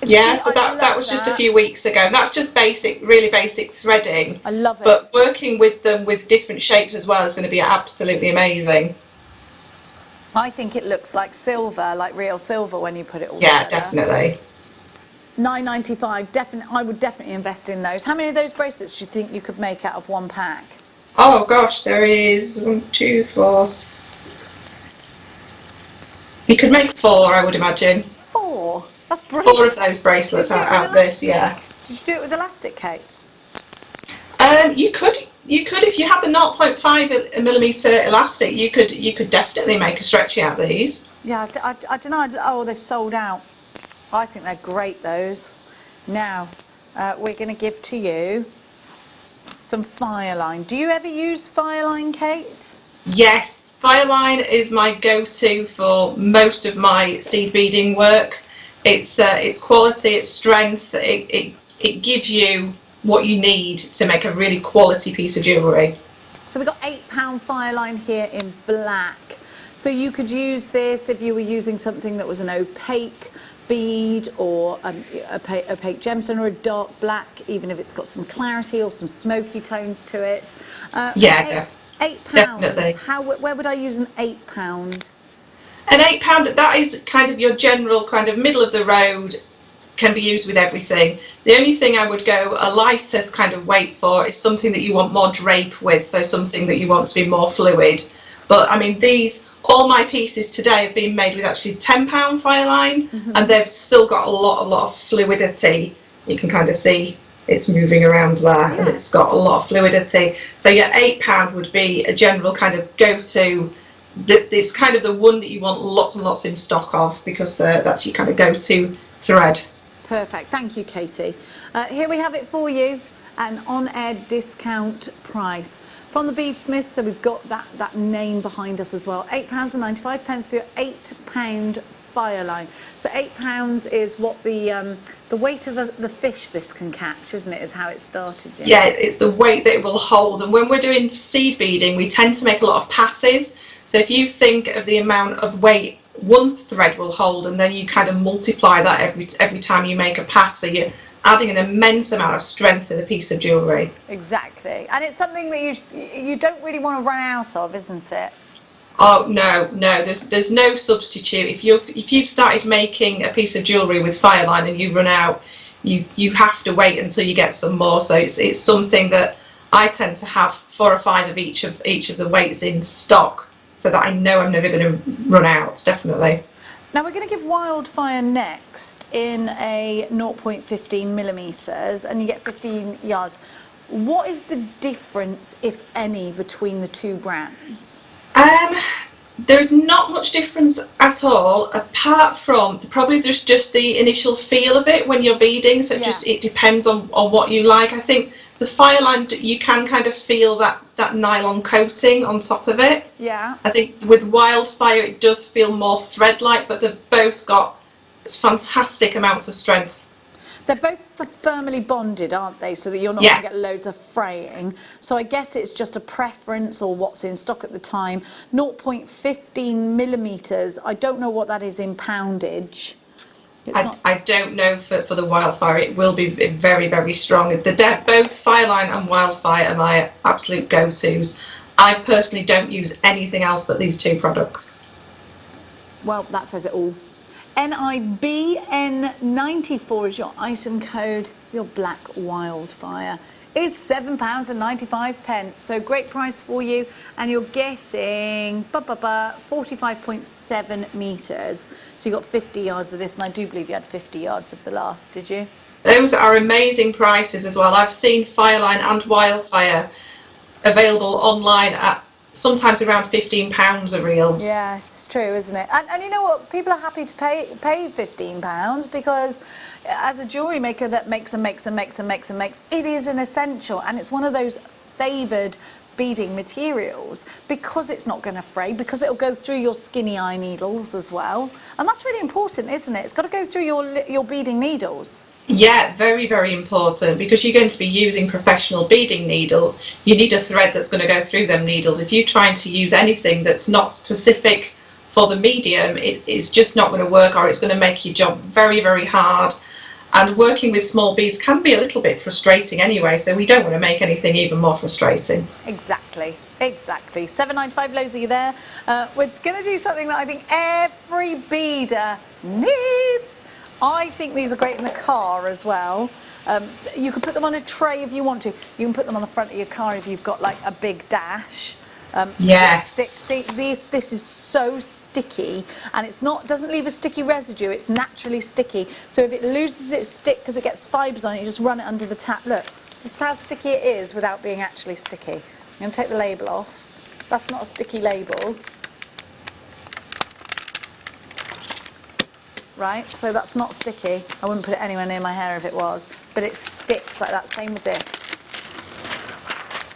Yeah, so that was just a few weeks ago. That's just basic, really basic threading. I love it. But working with them with different shapes as well is going to be absolutely amazing. I think it looks like silver, like real silver when you put it all together. Yeah, definitely. 9.95. Definitely, I would definitely invest in those. How many of those bracelets do you think you could make out of one pack? Oh gosh, there is 1, 2, 4. You could make 4, I would imagine. 4? That's brilliant. 4 of those bracelets out this, yeah. Did you do it with elastic, Kate? You could if you had the 0.5 millimeter elastic, you could definitely make a stretchy out of these. Yeah, I don't know. Oh, they've sold out. I think they're great, those. Now, we're going to give to you some Fireline. Do you ever use Fireline, Kate? Yes, Fireline is my go-to for most of my seed beading work. It's quality, it's strength. It gives you what you need to make a really quality piece of jewellery. So we've got £8 Fireline here in black. So you could use this if you were using something that was an opaque bead or opaque gemstone, or a dark black, even if it's got some clarity or some smoky tones to it. Yeah, £8. definitely. Where would I use an £8? An £8, that is kind of your general kind of middle of the road, can be used with everything. The only thing I would go a lighter kind of weight for is something that you want more drape with, so something that you want to be more fluid. But I mean, all my pieces today have been made with actually £10 Fireline, and they've still got a lot of fluidity. You can kind of see it's moving around there, and it's got a lot of fluidity. So yeah, £8 would be a general kind of go-to. It's kind of the one that you want lots and lots in stock of, because that's your kind of go-to thread. Perfect, thank you, Katie. Here we have it for you, an on-air discount price from the Beadsmith. So we've got that name behind us as well. £8.95 for your £8 Fireline. So £8 is what the weight of the fish this can catch, isn't it? Is how it started. Yeah, it's the weight that it will hold. And when we're doing seed beading, we tend to make a lot of passes. So if you think of the amount of weight one thread will hold, and then you kind of multiply that every time you make a pass, so you're adding an immense amount of strength to the piece of jewellery. Exactly, and it's something that you don't really want to run out of, isn't it? Oh no, there's no substitute. If you've started making a piece of jewellery with Fireline and you run out, you have to wait until you get some more. So it's something that I tend to have 4 or 5 of each of the weights in stock, so that I know I'm never going to run out, definitely. Now we're going to give Wildfire next in a 0.15 millimetres, and you get 15 yards. What is the difference, if any, between the two brands? There's not much difference at all, apart from probably there's just the initial feel of it when you're beading. So it depends on what you like. I think the Fireline, you can kind of feel that nylon coating on top of it. Yeah. I think with Wildfire it does feel more thread-like, but they've both got fantastic amounts of strength. They're both thermally bonded, aren't they? So that you're not going to get loads of fraying. So I guess it's just a preference or what's in stock at the time. 0.15 millimetres. I don't know what that is in poundage. I don't know for the Wildfire. It will be very, very strong. Both Fireline and Wildfire are my absolute go-tos. I personally don't use anything else but these 2 products. Well, that says it all. NIBN94 is your item code. Your black Wildfire is £7.95. So great price for you, and you're getting 45.7 metres. So you got 50 yards of this, and I do believe you had 50 yards of the last, did you? Those are amazing prices as well. I've seen Fireline and Wildfire available online at sometimes around £15 a reel. Yeah, it's true, isn't it? And you know what? People are happy to pay £15 because as a jewellery maker that makes, it is an essential, and it's one of those favoured beading materials because it's not going to fray, because it'll go through your skinny eye needles as well, and that's really important, isn't it? It's got to go through your beading needles. Yeah, very, very important, because you're going to be using professional beading needles. You need a thread that's going to go through them needles. If you're trying to use anything that's not specific for the medium, it's just not going to work, or it's going to make your job very, very hard. And working with small beads can be a little bit frustrating anyway, so we don't want to make anything even more frustrating. Exactly. £7.95 loads, are you there? We're going to do something that I think every beader needs. I think these are great in the car as well. You can put them on a tray if you want to. You can put them on the front of your car if you've got like a big dash. Yes. This is so sticky, and it's not, doesn't leave a sticky residue, it's naturally sticky. So if it loses its stick because it gets fibres on it, you just run it under the tap. Look, this is how sticky it is without being actually sticky. I'm going to take the label off. That's not a sticky label. Right, so that's not sticky. I wouldn't put it anywhere near my hair if it was, but it sticks like that. Same with this.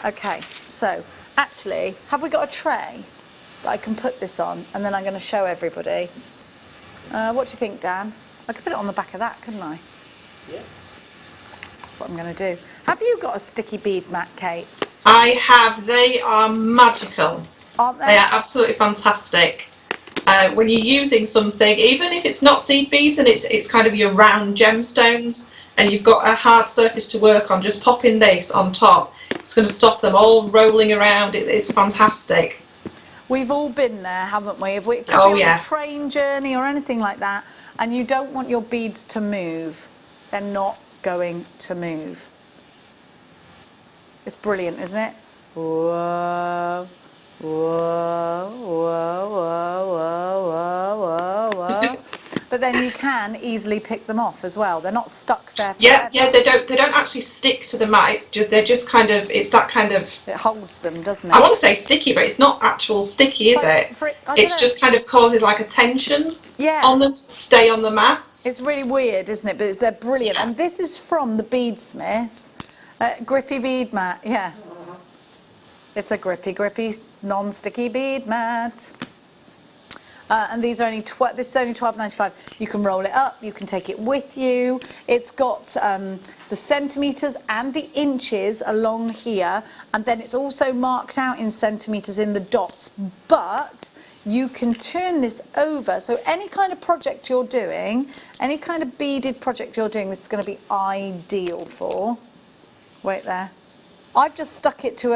Okay, so actually, have we got a tray that I can put this on, and then I'm going to show everybody? What do you think, Dan? I could put it on the back of that, couldn't I? Yeah. That's what I'm going to do. Have you got a sticky bead mat, Kate? I have. They are magical. Aren't they? They are absolutely fantastic. When you're using something, even if it's not seed beads and it's kind of your round gemstones, and you've got a hard surface to work on, just popping this on top. It's going to stop them all rolling around. It's fantastic. We've all been there, haven't we? If we could Oh, be on yes. a train journey or anything like that, and you don't want your beads to move, they're not going to move. It's brilliant, isn't it? Whoa, whoa, whoa, whoa, whoa, whoa, whoa. But then you can easily pick them off as well. They're not stuck there forever. Yeah, they don't actually stick to the mat. It's just, they're just kind of, it's that kind of, It holds them, doesn't it? I want to say sticky, but it's not actual sticky, is it? It's just kind of causes like a tension on them to stay on the mat. It's really weird, isn't it? But they're brilliant. Yeah. And this is from the Beadsmith. Grippy bead mat, yeah. It's a grippy, non-sticky bead mat. And these are only this is only £12.95. You can roll it up, you can take it with you. It's got the centimetres and the inches along here, and then it's also marked out in centimetres in the dots. But you can turn this over, so any kind of project you're doing, any kind of beaded project you're doing, this is going to be ideal for. Wait there. I've just stuck it to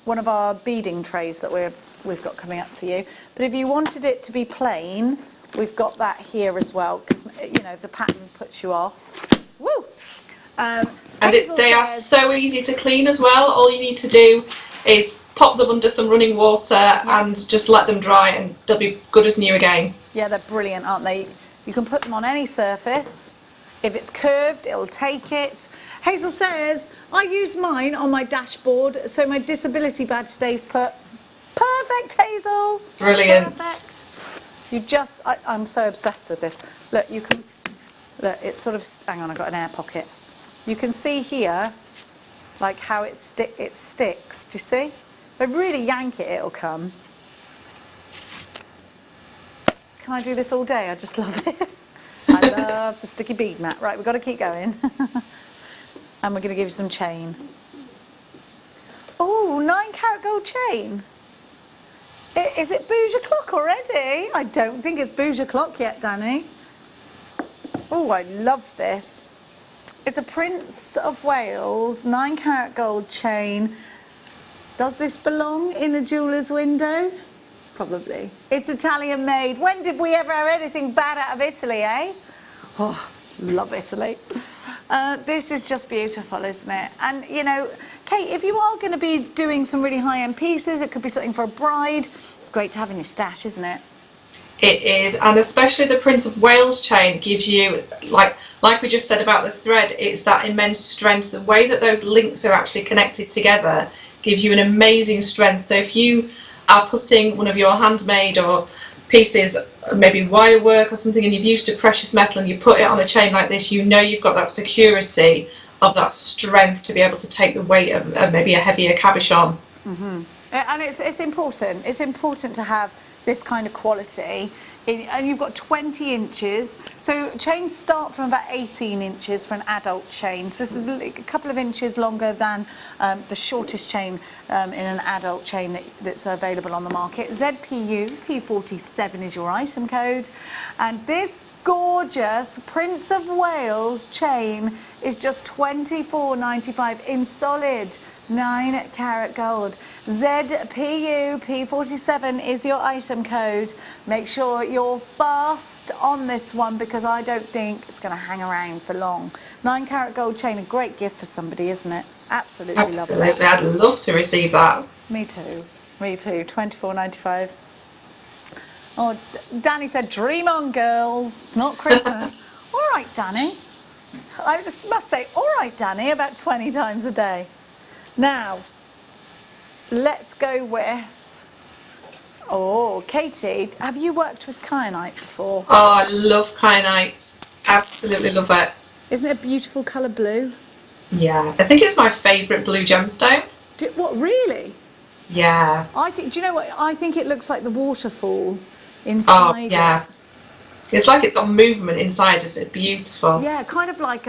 one of our beading trays that we've got coming up for you. But if you wanted it to be plain, we've got that here as well, because, you know, if the pattern puts you off. Woo! And they are so easy to clean as well. All you need to do is pop them under some running water and just let them dry, and they'll be good as new again. Yeah, they're brilliant, aren't they? You can put them on any surface. If it's curved, it'll take it. Hazel says, I use mine on my dashboard so my disability badge stays put. Perfect, Hazel. Brilliant. Perfect. You just, I'm so obsessed with this. Look, you can, look, it's sort of, hang on, I've got an air pocket. You can see here, like how it sticks. Do you see? If I really yank it, it'll come. Can I do this all day? I just love it. I love the sticky bead mat. Right, we've got to keep going. And we're going to give you some chain. Oh, 9-carat gold chain. Is it bouge o'clock already? I don't think it's bouge o'clock yet, Danny. Oh, I love this. It's a Prince of Wales 9-carat gold chain. Does this belong in a jeweller's window? Probably. It's Italian made. When did we ever have anything bad out of Italy, eh? Oh, love Italy. This is just beautiful, isn't it? And, you know, Kate, if you are going to be doing some really high-end pieces, it could be something for a bride. It's great to have in your stash, isn't it? It is, and especially the Prince of Wales chain gives you, like we just said about the thread, it's that immense strength. The way that those links are actually connected together gives you an amazing strength. So if you are putting one of your handmade or pieces, maybe wire work or something, and you've used a precious metal and you put it on a chain like this, you know you've got that security of that strength to be able to take the weight of maybe a heavier cabochon. Mm-hmm. And it's important. It's important to have this kind of quality. And you've got 20 inches. So chains start from about 18 inches for an adult chain. So this is a couple of inches longer than the shortest chain in an adult chain that's available on the market. ZPU P47 is your item code. And this gorgeous Prince of Wales chain is just £24.95 in solid 9 carat gold. ZPU P47 is your item code. Make sure you're fast on this one because I don't think it's going to hang around for long. 9 carat gold chain, a great gift for somebody, isn't it? Absolutely love it. I'd love to receive that. Me too. Me too. £24.95. Oh, Danny said, dream on, girls. It's not Christmas. All right, Danny. I just must say, all right, Danny, about 20 times a day. Now, let's go with, oh, Katie, have you worked with kyanite before? Oh, I love kyanite. Absolutely love it. Isn't it a beautiful colour blue? Yeah, I think it's my favourite blue gemstone. What, really? Yeah. I think, do you know what? I think it looks like the waterfall inside. Oh, yeah. It's like it's got movement inside. It's beautiful. Yeah, kind of like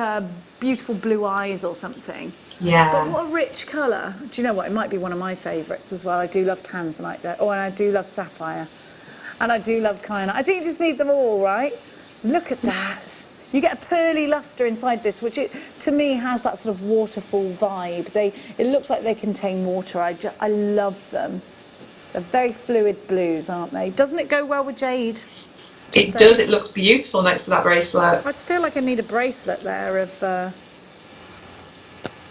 beautiful blue eyes or something. Yeah. But what a rich colour. Do you know what? It might be one of my favourites as well. I do love tanzanite though. Oh, and I do love sapphire. And I do love kyanite. I think you just need them all, right? Look at that. You get a pearly lustre inside this, which to me has that sort of waterfall vibe. It looks like they contain water. I love them. They're very fluid blues, aren't they? Doesn't it go well with jade? It does. It looks beautiful next to that bracelet. I feel like I need a bracelet there of...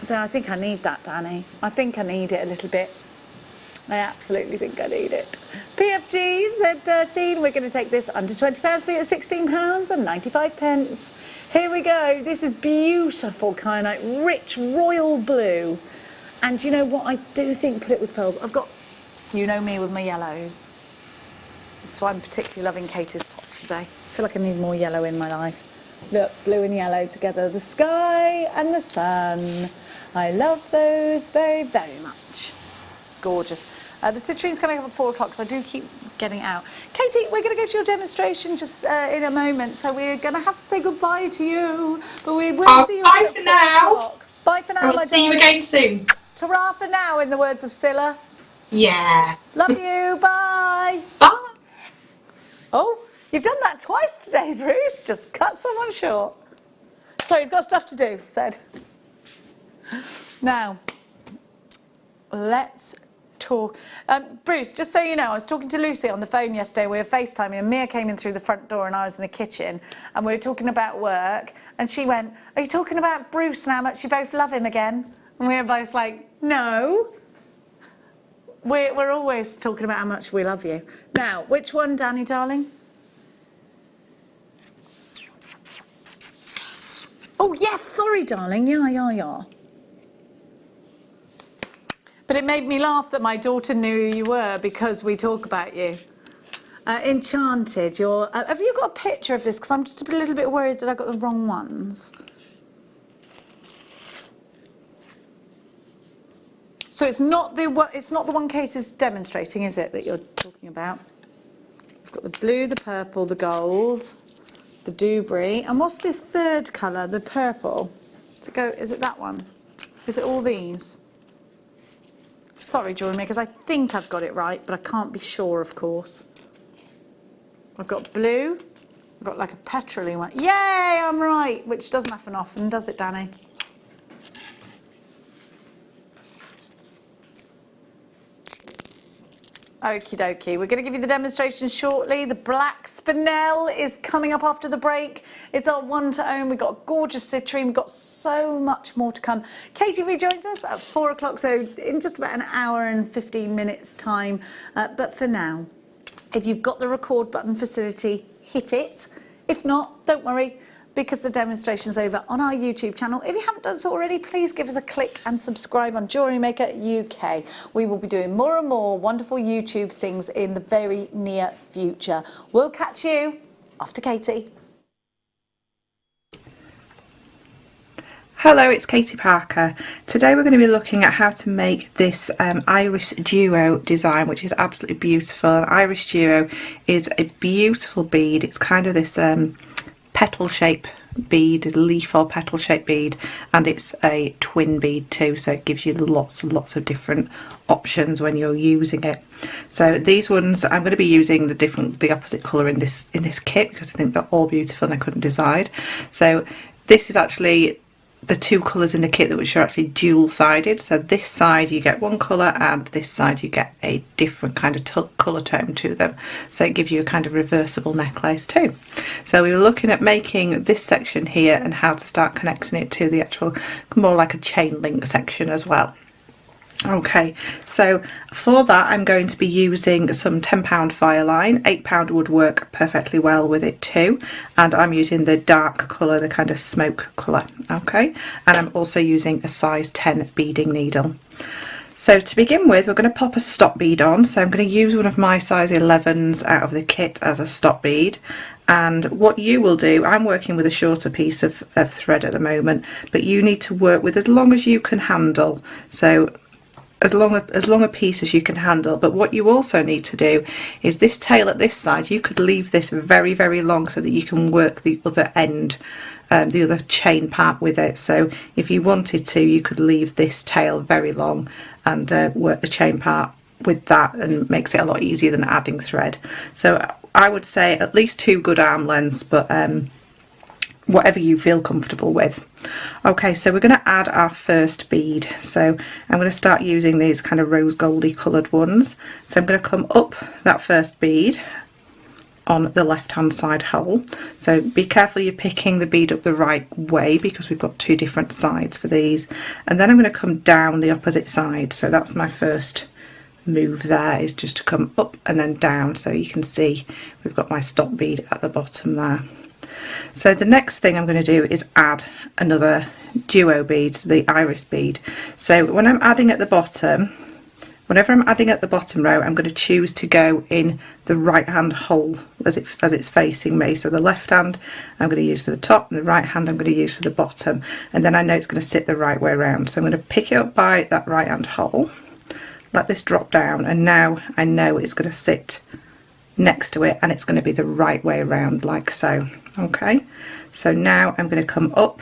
I think I need that, Danny. I think I need it a little bit. I absolutely think I need it. PFG said 13. We're going to take this under £20 for you at £16.95. Here we go. This is beautiful kyanite, rich royal blue. And you know what? I do think put it with pearls. I've got, you know me with my yellows. So I'm particularly loving Katie's top today. I feel like I need more yellow in my life. Look, blue and yellow together. The sky and the sun. I love those very, very much. Gorgeous. The citrine's coming up at 4 o'clock, so I do keep getting out. Katie, we're going to go to your demonstration just in a moment, so we're going to have to say goodbye to you. But we will see you bye at for 4 now. o'clock. Bye for now, I'll my see you darling. again soon. Ta-ra for now, in the words of Scylla. Yeah. Love you. Bye. Bye. Oh, you've done that twice today, Bruce. Just cut someone short. Sorry, he's got stuff to do, he said. Now, let's talk. Bruce, just so you know, I was talking to Lucy on the phone yesterday. We were FaceTiming and Mia came in through the front door and I was in the kitchen and we were talking about work and she went, are you talking about Bruce and how much you both love him again? And we were both like, no. We're always talking about how much we love you. Now, which one, Danny, darling? Oh, yes, sorry, darling. Yeah. But it made me laugh that my daughter knew who you were because we talk about you. Enchanted, have you got a picture of this? Because I'm just a little bit worried that I got the wrong ones. So it's not the one Kate is demonstrating, is it, that you're talking about? We've got the blue, the purple, the gold, the Dewberry, and what's this third colour, the purple? Is it that one? Is it all these? Sorry, Jewellery Makers, I think I've got it right, but I can't be sure, of course. I've got blue, I've got like a petrol-y one. Yay, I'm right, which doesn't happen often, does it, Danny? Okie dokie, we're going to give you the demonstration shortly. The black spinel is coming up after the break. It's our one to own. We've got a gorgeous citrine. We've got so much more to come. Katie rejoins us at 4 o'clock, so in just about an hour and 15 minutes time. But for now, if you've got the record button facility, hit it. If not, don't worry, because the demonstration's over on our YouTube channel. If you haven't done so already, please give us a click and subscribe on Jewellery Maker UK. We will be doing more and more wonderful YouTube things in the very near future. We'll catch you after Katie. Hello, it's Katie Parker. Today we're going to be looking at how to make this iris duo design, which is absolutely beautiful. Iris duo is a beautiful bead. It's kind of this petal shape bead, a leaf or petal shaped bead, and it's a twin bead too, so it gives you lots and lots of different options when you're using it. So these ones I'm going to be using the opposite colour in this kit because I think they're all beautiful and I couldn't decide. So this is actually the two colours in the kit which are actually dual sided. So this side you get one colour and this side you get a different kind of colour tone to them, so it gives you a kind of reversible necklace too. So we were looking at making this section here and how to start connecting it to the actual, more like a chain link section as well. Okay, so for that I'm going to be using some £10 fire line. £8 would work perfectly well with it too, and I'm using the dark colour, the kind of smoke colour. Okay, and I'm also using a size 10 beading needle. So to begin with, we're going to pop a stop bead on. So I'm going to use one of my size 11s out of the kit as a stop bead. And what you will do, I'm working with a shorter piece of thread at the moment, but you need to work with as long as you can handle. So as long a piece as you can handle. But what you also need to do is this tail at this side, you could leave this very, very long so that you can work the other end, the other chain part with it. So if you wanted to, you could leave this tail very long and work the chain part with that, and makes it a lot easier than adding thread. So I would say at least 2 good arm lengths, but whatever you feel comfortable with. Okay, so we're going to add our first bead. So I'm going to start using these kind of rose goldy coloured ones. So I'm going to come up that first bead on the left hand side hole. So be careful you're picking the bead up the right way because we've got 2 different sides for these. And then I'm going to come down the opposite side. So that's my first move there, is just to come up and then down. So you can see we've got my stop bead at the bottom there. So the next thing I'm going to do is add another duo bead, so the iris bead. So when I'm adding at the bottom, whenever I'm adding at the bottom row, I'm going to choose to go in the right hand hole as it's facing me. So the left hand I'm going to use for the top and the right hand I'm going to use for the bottom, and then I know it's going to sit the right way around. So I'm going to pick it up by that right hand hole, let this drop down, and now I know it's going to sit next to it and it's going to be the right way around, like so. Okay, so now I'm going to come up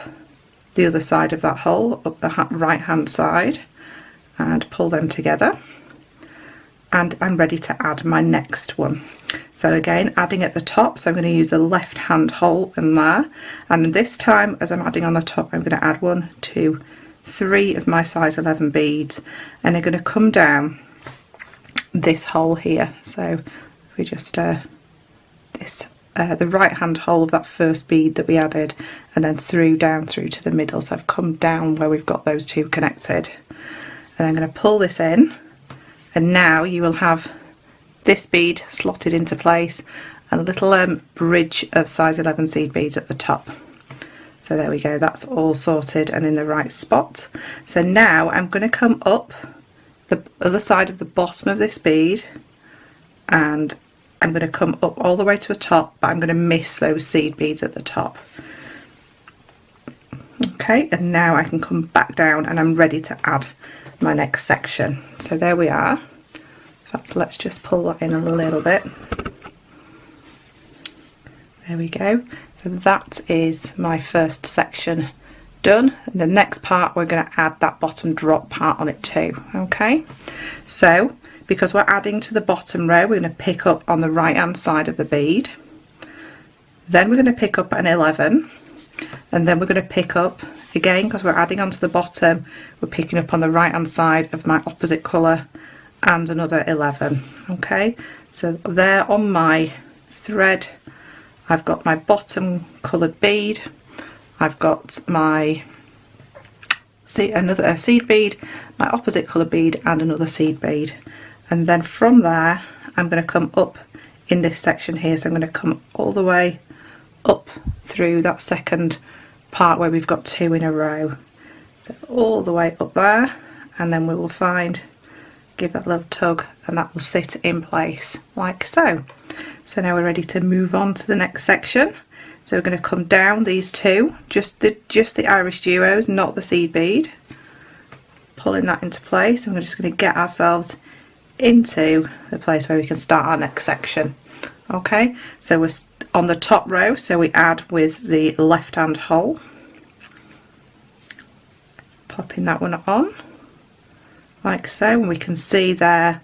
the other side of that hole, up the right hand side, and pull them together, and I'm ready to add my next one. So again, adding at the top, so I'm going to use the left hand hole in there, and this time as I'm adding on the top, I'm going to add 1, 2, 3 of my size 11 beads, and they're going to come down this hole here. So if we just the right hand hole of that first bead that we added, and then down through to the middle. So I've come down where we've got those 2 connected, and I'm going to pull this in, and now you will have this bead slotted into place and a little bridge of size 11 seed beads at the top. So there we go, that's all sorted and in the right spot. So now I'm going to come up the other side of the bottom of this bead, and I'm going to come up all the way to the top, but I'm going to miss those seed beads at the top. Okay, and now I can come back down and I'm ready to add my next section. So there we are. In fact, let's just pull that in a little bit. There we go. So that is my first section done. And the next part, we're going to add that bottom drop part on it too. Okay, so because we're adding to the bottom row, we're going to pick up on the right hand side of the bead, then we're going to pick up an 11, and then we're going to pick up again, because we're adding onto the bottom, we're picking up on the right hand side of my opposite colour and another 11. Okay, so there on my thread I've got my bottom coloured bead, I've got my another seed bead, my opposite colour bead, and another seed bead. And then from there I'm going to come up in this section here, so I'm going to come all the way up through that second part where we've got 2 in a row, so all the way up there, and then we will give that a little tug, and that will sit in place like so. So now we're ready to move on to the next section. So we're going to come down these 2, just the iris duos, not the seed bead, pulling that into place, and we're just going to get ourselves into the place where we can start our next section. Okay, so we're on the top row, so we add with the left hand hole, popping that one on like so, and we can see there,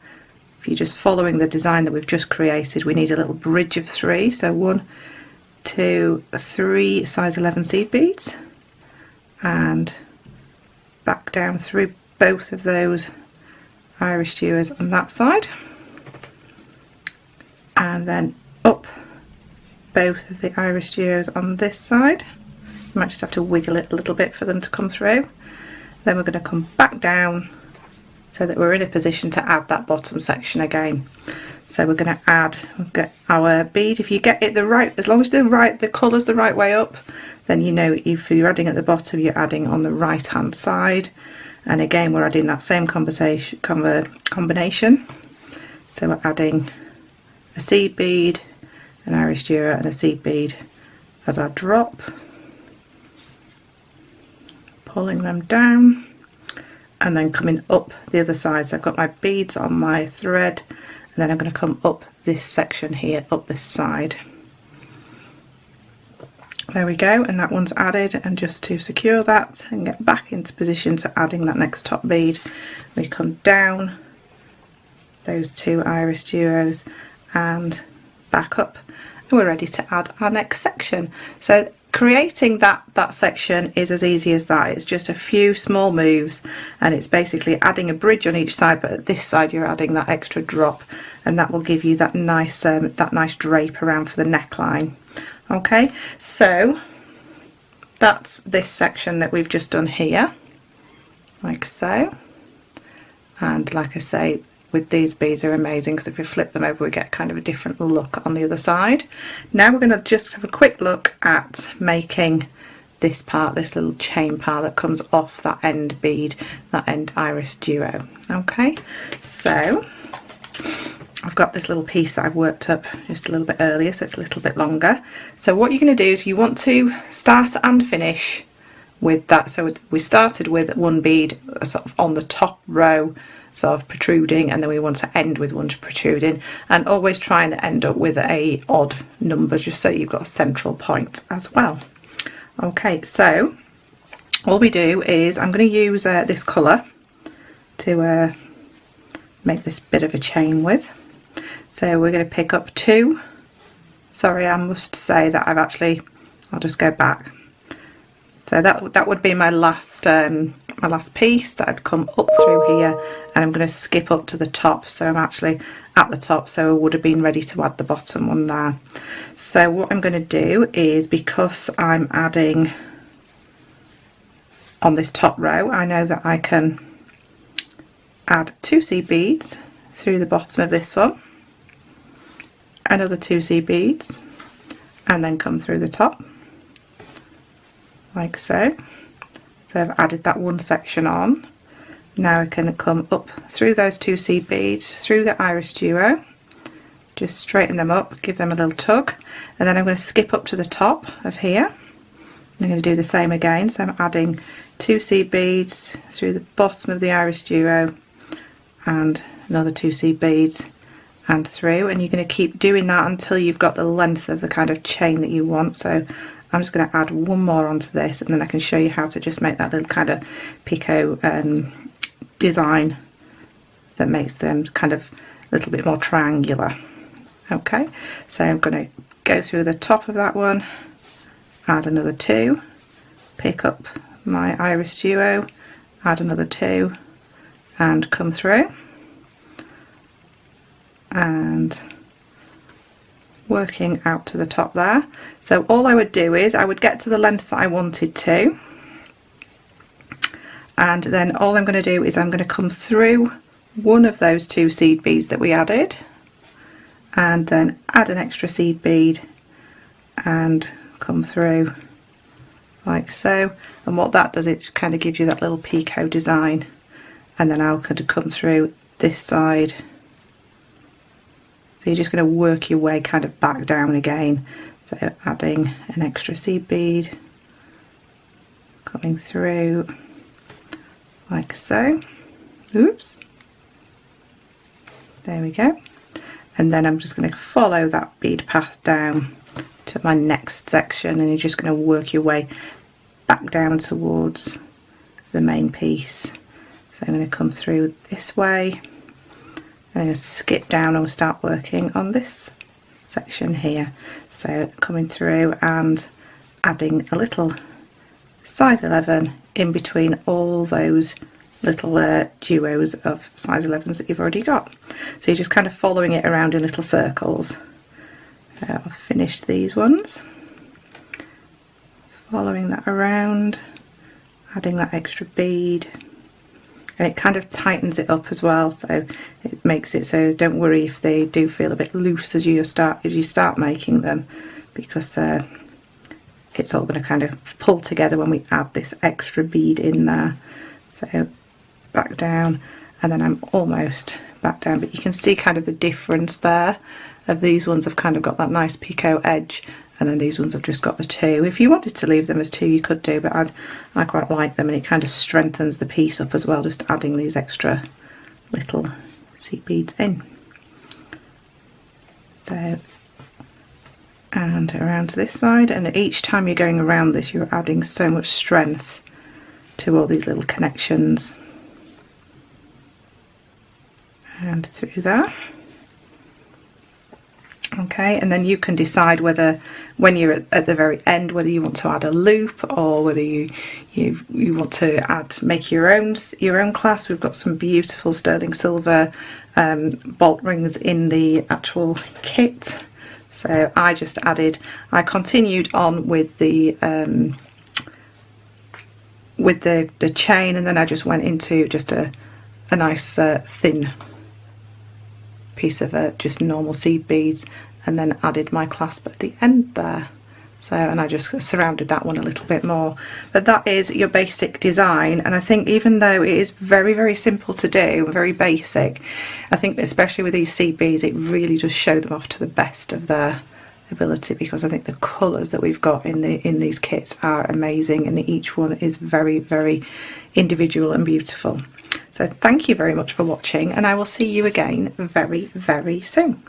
if you're just following the design that we've just created, we need a little bridge of 3, so 1, 2, 3 size 11 seed beads, and back down through both of those Irish dewars on that side, and then up both of the Irish dewars on this side. You might just have to wiggle it a little bit for them to come through. Then we're going to come back down so that we're in a position to add that bottom section again. So we're going to get our bead. If you get it the right, as long as the colour's the right way up, then you know if you're adding at the bottom, you're adding on the right hand side. And again, we're adding that same combination. So we're adding a seed bead, an Irish dewar and a seed bead as our drop, pulling them down, and then coming up the other side. So I've got my beads on my thread, and then I'm going to come up this section here, up this side. There we go, and that one's added. And just to secure that and get back into position to adding that next top bead, we come down those 2 Irish duos and back up, and we're ready to add our next section. So creating that section is as easy as that. It's just a few small moves, and it's basically adding a bridge on each side, but at this side you're adding that extra drop, and that will give you that nice drape around for the neckline. Okay, so that's this section that we've just done here, like so. And like I say, with these beads are amazing, because if we flip them over we get kind of a different look on the other side. Now we're going to just have a quick look at making this part, this little chain part that comes off that end bead, that end Irish duo. Okay, so I've got this little piece that I've worked up just a little bit earlier, so it's a little bit longer. So what you're going to do is you want to start and finish with that. So we started with one bead sort of on the top row, sort of protruding, and then we want to end with one protruding, and always try and end up with a odd number just so you've got a central point as well. Okay, so all we do is I'm going to use this colour to make this bit of a chain with. So we're going to pick up 2. Sorry, I must say that I'll just go back. So that would be my last piece that I'd come up through here, and I'm going to skip up to the top, so I'm actually at the top, so I would have been ready to add the bottom one there. So what I'm going to do is, because I'm adding on this top row, I know that I can add 2 seed beads through the bottom of this one, another 2 seed beads, and then come through the top like so. So I've added that one section on. Now I can come up through those 2 seed beads, through the Irish duo, just straighten them up, give them a little tug, and then I'm going to skip up to the top of here. I'm going to do the same again, so I'm adding 2 seed beads through the bottom of the Irish duo and another 2 seed beads and through, and you're going to keep doing that until you've got the length of the kind of chain that you want. So I'm just going to add one more onto this, and then I can show you how to just make that little kind of picot design that makes them kind of a little bit more triangular. Okay, so I'm going to go through the top of that one, add another 2, pick up my Irish duo, add another 2, and come through, and working out to the top there. So all I would do is I would get to the length that I wanted to, and then all I'm going to do is I'm going to come through one of those 2 seed beads that we added, and then add an extra seed bead and come through like so. And what that does, it kind of gives you that little picot design, and then I'll kind of come through this side. So you're just going to work your way kind of back down again. So adding an extra seed bead, coming through like so. Oops. There we go. and then I'm just going to follow that bead path down to my next section, and you're just going to work your way back down towards the main piece. So I'm going to come through this way, I'm going to skip down and we'll start working on this section here. So coming through and adding a little size 11 in between all those little duos of size 11s that you've already got. So you're just kind of following it around in little circles. I'll finish these ones, following that around, adding that extra bead, and it kind of tightens it up as well, so it makes it so don't worry if they do feel a bit loose as you start making them, because it's all going to kind of pull together when we add this extra bead in there. So back down, and then I'm almost back down, but you can see kind of the difference there of these ones have kind of got that nice picot edge, and then these ones have just got the two. If you wanted to leave them as two you could do, but I quite like them, and it kind of strengthens the piece up as well, just adding these extra little seed beads in. So, and around to this side, and each time you're going around this you're adding so much strength to all these little connections. And through there. Okay, and then you can decide whether, when you're at the very end, whether you want to add a loop or whether you want to make your own clasp. We've got some beautiful sterling silver bolt rings in the actual kit. So I continued on with the chain, and then I just went into just a nice thin piece of just normal seed beads, and then added my clasp at the end there. So, and I just surrounded that one a little bit more. But that is your basic design, and I think even though it is very, very simple to do, very basic, I think especially with these seed beads it really does show them off to the best of their ability, because I think the colours that we've got in these kits are amazing, and each one is very, very individual and beautiful. So thank you very much for watching, and I will see you again very, very soon.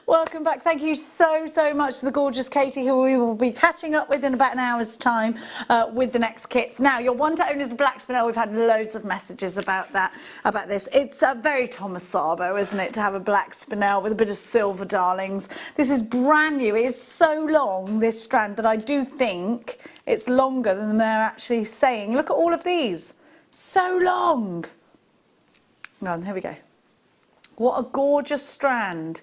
Welcome back. Thank you so much to the gorgeous Katie, who we will be catching up with in about an hour's time with the next kits. Now, your one to own is the black spinel. We've had loads of messages about this. It's very Thomas Sabo, isn't it, to have a black spinel with a bit of silver darlings. This is brand new. It is so long, this strand, that I do think it's longer than they're actually saying. Look at all of these. So long. Hang on, here we go. What a gorgeous strand.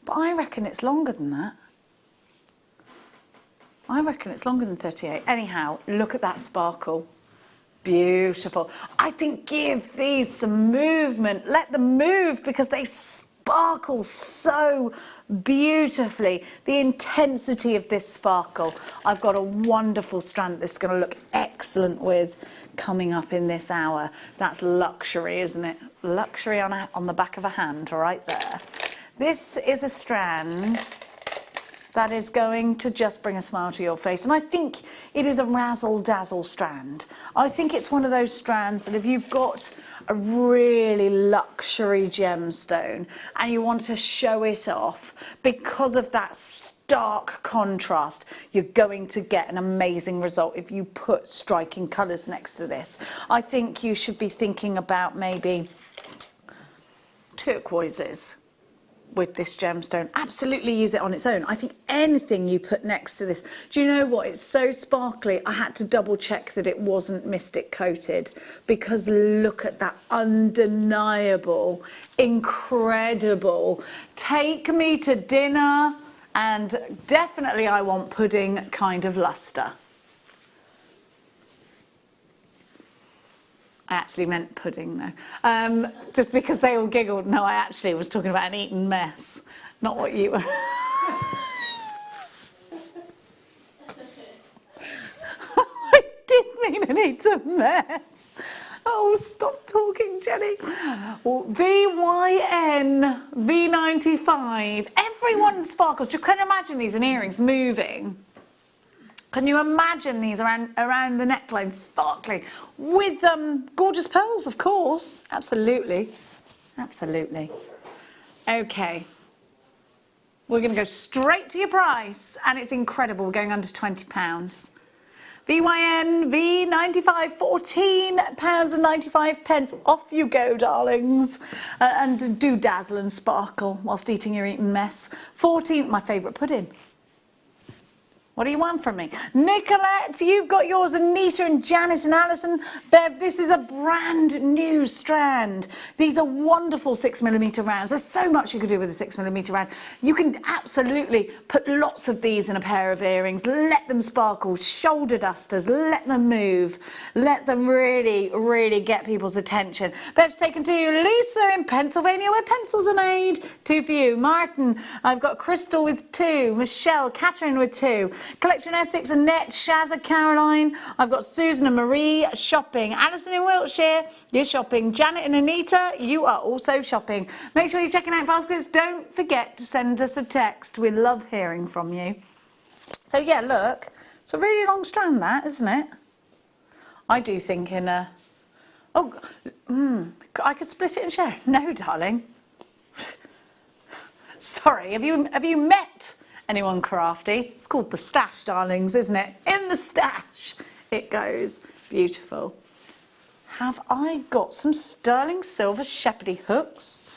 But I reckon it's longer than that. I reckon it's longer than 38. Anyhow, look at that sparkle. Beautiful. I think give these some movement. Let them move, because they sparkle so beautifully. The intensity of this sparkle. I've got a wonderful strand that's going to look excellent with coming up in this hour. That's luxury, isn't it? Luxury on the back of a hand right there. This is a strand that is going to just bring a smile to your face, and I think it is a razzle-dazzle strand. I think it's one of those strands that if you've got a really luxury gemstone and you want to show it off, because of that stark contrast, you're going to get an amazing result if you put striking colours next to this. I think you should be thinking about maybe turquoises with this gemstone. Absolutely use it on its own. I think anything you put next to this, do you know what, it's so sparkly, I had to double check that it wasn't Mystic coated, because look at that undeniable, incredible, take me to dinner, and definitely I want pudding kind of luster. I actually meant pudding though, just because they all giggled. No, I actually was talking about an eaten mess, not what you were. mean, it's a mess. Oh, stop talking, Jenny. VYN V95. Everyone sparkles. You can imagine these in earrings moving. Can you imagine these around the neckline sparkling with gorgeous pearls, of course? Absolutely. Absolutely. Okay. We're going to go straight to your price, and it's incredible. We're going under £20. VYN V95, £14.95. Off you go, darlings. And do dazzle and sparkle whilst eating your eating mess. 14, my favourite pudding. What do you want from me? Nicolette, you've got yours. Anita and Janet and Alison. Bev, this is a brand new strand. These are wonderful 6mm rounds. There's so much you could do with a 6mm round. You can absolutely put lots of these in a pair of earrings. Let them sparkle. Shoulder dusters. Let them move. Let them really, really get people's attention. Bev's taken to Lisa in Pennsylvania, where pencils are made. 2 for you. Martin, I've got Crystal with 2. Michelle, Catherine with 2. Collection Essex, Annette, Shazza, Caroline. I've got Susan and Marie shopping. Alison in Wiltshire, you're shopping. Janet and Anita, you are also shopping. Make sure you're checking out baskets. Don't forget to send us a text. We love hearing from you. So yeah, look, it's a really long strand, that, isn't it? I do think in a... Oh, I could split it and share. No, darling. Sorry, have you met anyone crafty? It's called the stash, darlings, isn't it? In the stash it goes. Beautiful. Have I got some sterling silver shepherdy hooks?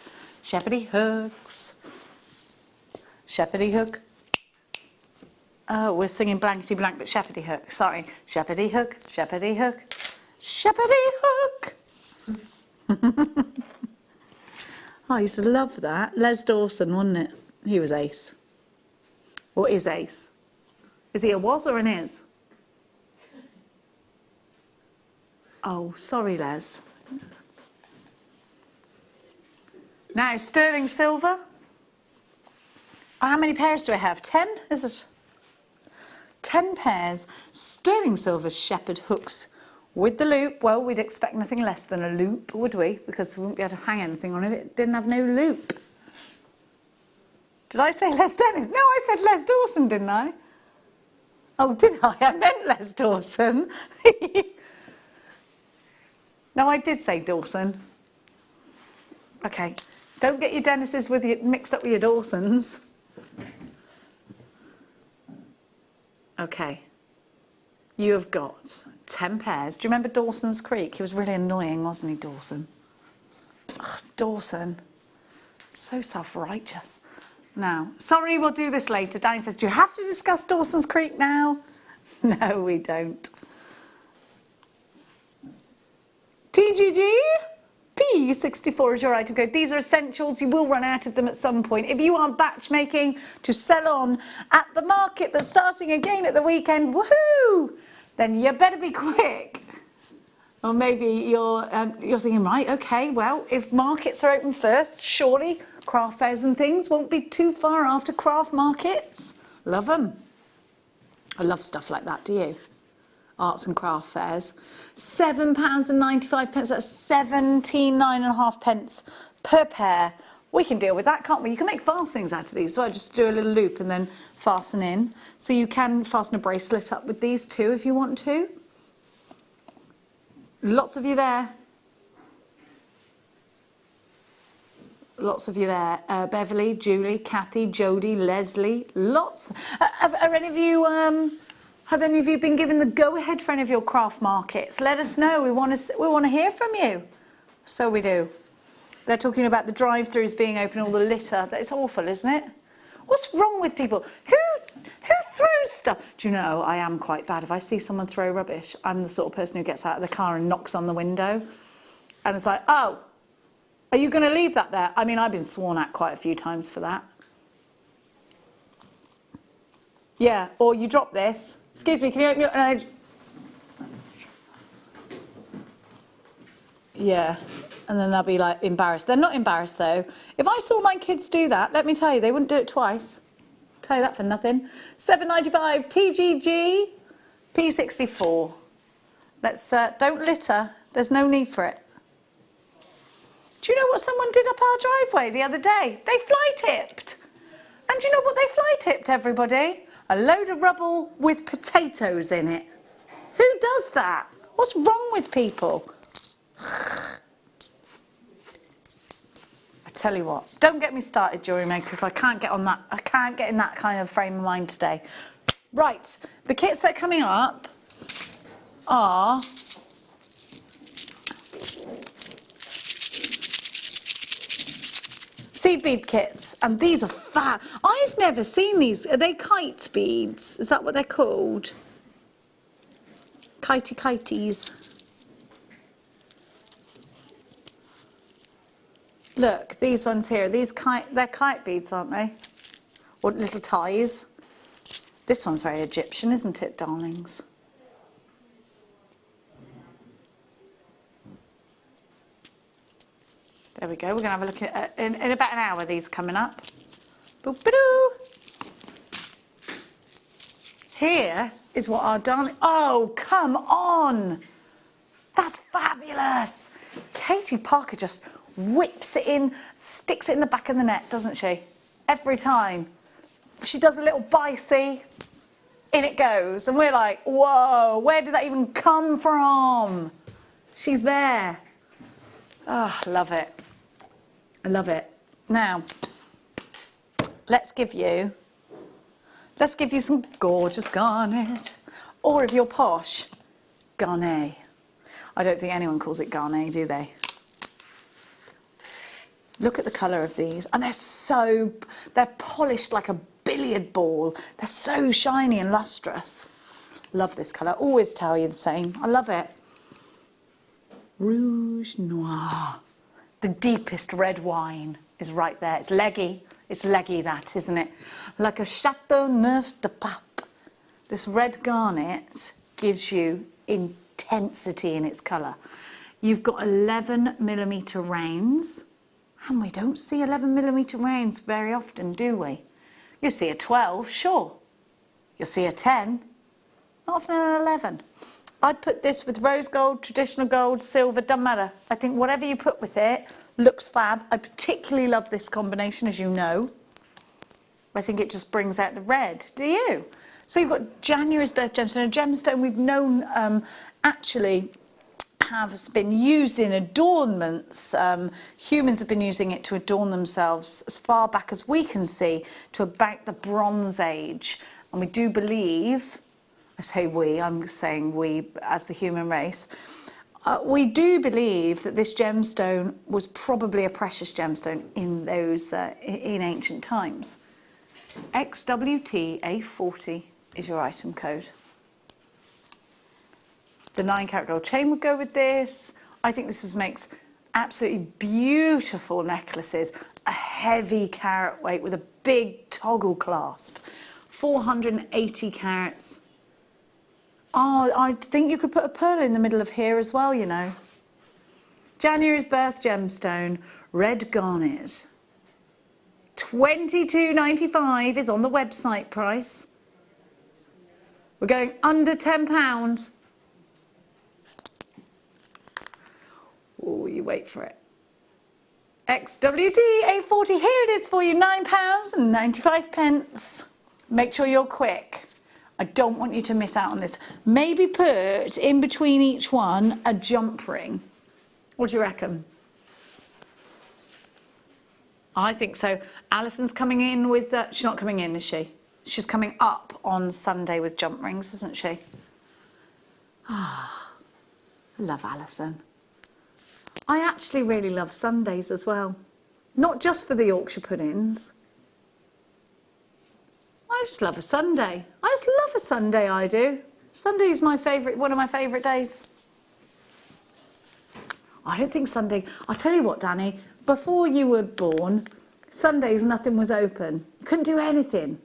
Shepherdy hooks. Shepherdy hook. Oh, we're singing blankety blank, but shepherdy hook. Sorry. Shepherdy hook, shepherdy hook, shepherdy hook. I used to love that. Les Dawson, wasn't it? He was ace. Or is ace? Is he a was or an is? Oh, sorry, Les. Now, sterling silver. How many pairs do I have? 10, is it? 10 pairs. Sterling silver shepherd hooks with the loop. Well, we'd expect nothing less than a loop, would we? Because we wouldn't be able to hang anything on it if it didn't have no loop. Did I say Les Dennis? No, I said Les Dawson, didn't I? Oh, did I? I meant Les Dawson. No, I did say Dawson. Okay. Don't get your Dennises mixed up with your Dawsons. Okay. You have got 10 pairs. Do you remember Dawson's Creek? He was really annoying, wasn't he, Dawson? Ugh, Dawson. So self-righteous. Now, sorry, we'll do this later. Danny says, do you have to discuss Dawson's Creek now? No, we don't. TGG, P64 is your item code. These are essentials. You will run out of them at some point. If you are batch making to sell on at the market that's starting again at the weekend, woohoo, then you better be quick. Or maybe you're thinking, right, okay, well, if markets are open first, surely craft fairs and things won't be too far after craft markets. Love them. I love stuff like that, do you? Arts and craft fairs. £7.95, that's 17.5 per pair. We can deal with that, can't we? You can make fastenings out of these, so I just do a little loop and then fasten in. So you can fasten a bracelet up with these too if you want to. Lots of you there. Lots of you there. Beverly, Julie, Kathy, Jodie, Leslie. Lots. Have any of you been given the go-ahead for any of your craft markets? Let us know. We want to hear from you. So we do. They're talking about the drive-throughs being open, all the litter. It's awful, isn't it? What's wrong with people? Who throws stuff? Do you know, I am quite bad. If I see someone throw rubbish, I'm the sort of person who gets out of the car and knocks on the window. And it's like, oh, are you going to leave that there? I mean, I've been sworn at quite a few times for that. Yeah, or you drop this. Excuse me, can you open your... Yeah, and then they'll be like embarrassed. They're not embarrassed though. If I saw my kids do that, let me tell you, they wouldn't do it twice. Tell you that for nothing. £7.95 TGG P64. Let's, don't litter. There's no need for it. Do you know what someone did up our driveway the other day? They fly tipped. And do you know what they fly tipped, everybody? A load of rubble with potatoes in it. Who does that? What's wrong with people? I tell you what, don't get me started, Jewellery Maker, because I can't get on that. I can't get in that kind of frame of mind today. Right, the kits that are coming up are seed bead kits, and these are fab. I've never seen these. Are they kite beads? Is that what they're called? Kites. Look, these ones here, they're kite beads, aren't they? Or little ties. This one's very Egyptian, isn't it, darlings? There we go. We're going to have a look at in about an hour. These coming up. Boop-a-doo. Here is what our darling. Oh, come on! That's fabulous. Katie Parker just whips it in, sticks it in the back of the net, doesn't she? Every time. She does a little bicey. In it goes, and we're like, whoa! Where did that even come from? She's there. Oh, love it. I love it. Now, let's give you some gorgeous garnet. Or if you're posh, garnet. I don't think anyone calls it garnet, do they? Look at the colour of these. And they're polished like a billiard ball. They're so shiny and lustrous. Love this colour. Always tell you the same. I love it. Rouge Noir. The deepest red wine is right there. It's leggy. It's leggy, that, isn't it? Like a Chateau Neuf de Pape. This red garnet gives you intensity in its colour. You've got 11mm rounds. And we don't see 11mm rounds very often, do we? You see a 12, sure. You'll see a 10. Not often an 11. I'd put this with rose gold, traditional gold, silver, doesn't matter. I think whatever you put with it looks fab. I particularly love this combination, as you know. I think it just brings out the red. Do you? So you've got January's birth gemstone, a gemstone we've known actually has been used in adornments. Humans have been using it to adorn themselves as far back as we can see to about the Bronze Age. And we do believe, I say we, I'm saying we as the human race, we do believe that this gemstone was probably a precious gemstone in those in ancient times. XWTA40 is your item code. The 9-carat gold chain would go with this. I think this makes absolutely beautiful necklaces. A heavy carat weight with a big toggle clasp. 480 carats. Oh, I think you could put a pearl in the middle of here as well, you know. January's birth gemstone, red garnet. £22.95 is on the website price. We're going under £10. Oh, you wait for it. XWD 840, here it is for you, £9.95. Make sure you're quick. I don't want you to miss out on this. Maybe put in between each one a jump ring. What do you reckon? I think so. Alison's coming in with, she's not coming in, is she? She's coming up on Sunday with jump rings, isn't she? Ah, I love Alison. I actually really love Sundays as well. Not just for the Yorkshire puddings. I just love a Sunday. I just love a Sunday, I do. Sunday's my favourite, one of my favourite days. I don't think Sunday... I'll tell you what, Danny, before you were born, Sundays nothing was open. You couldn't do anything.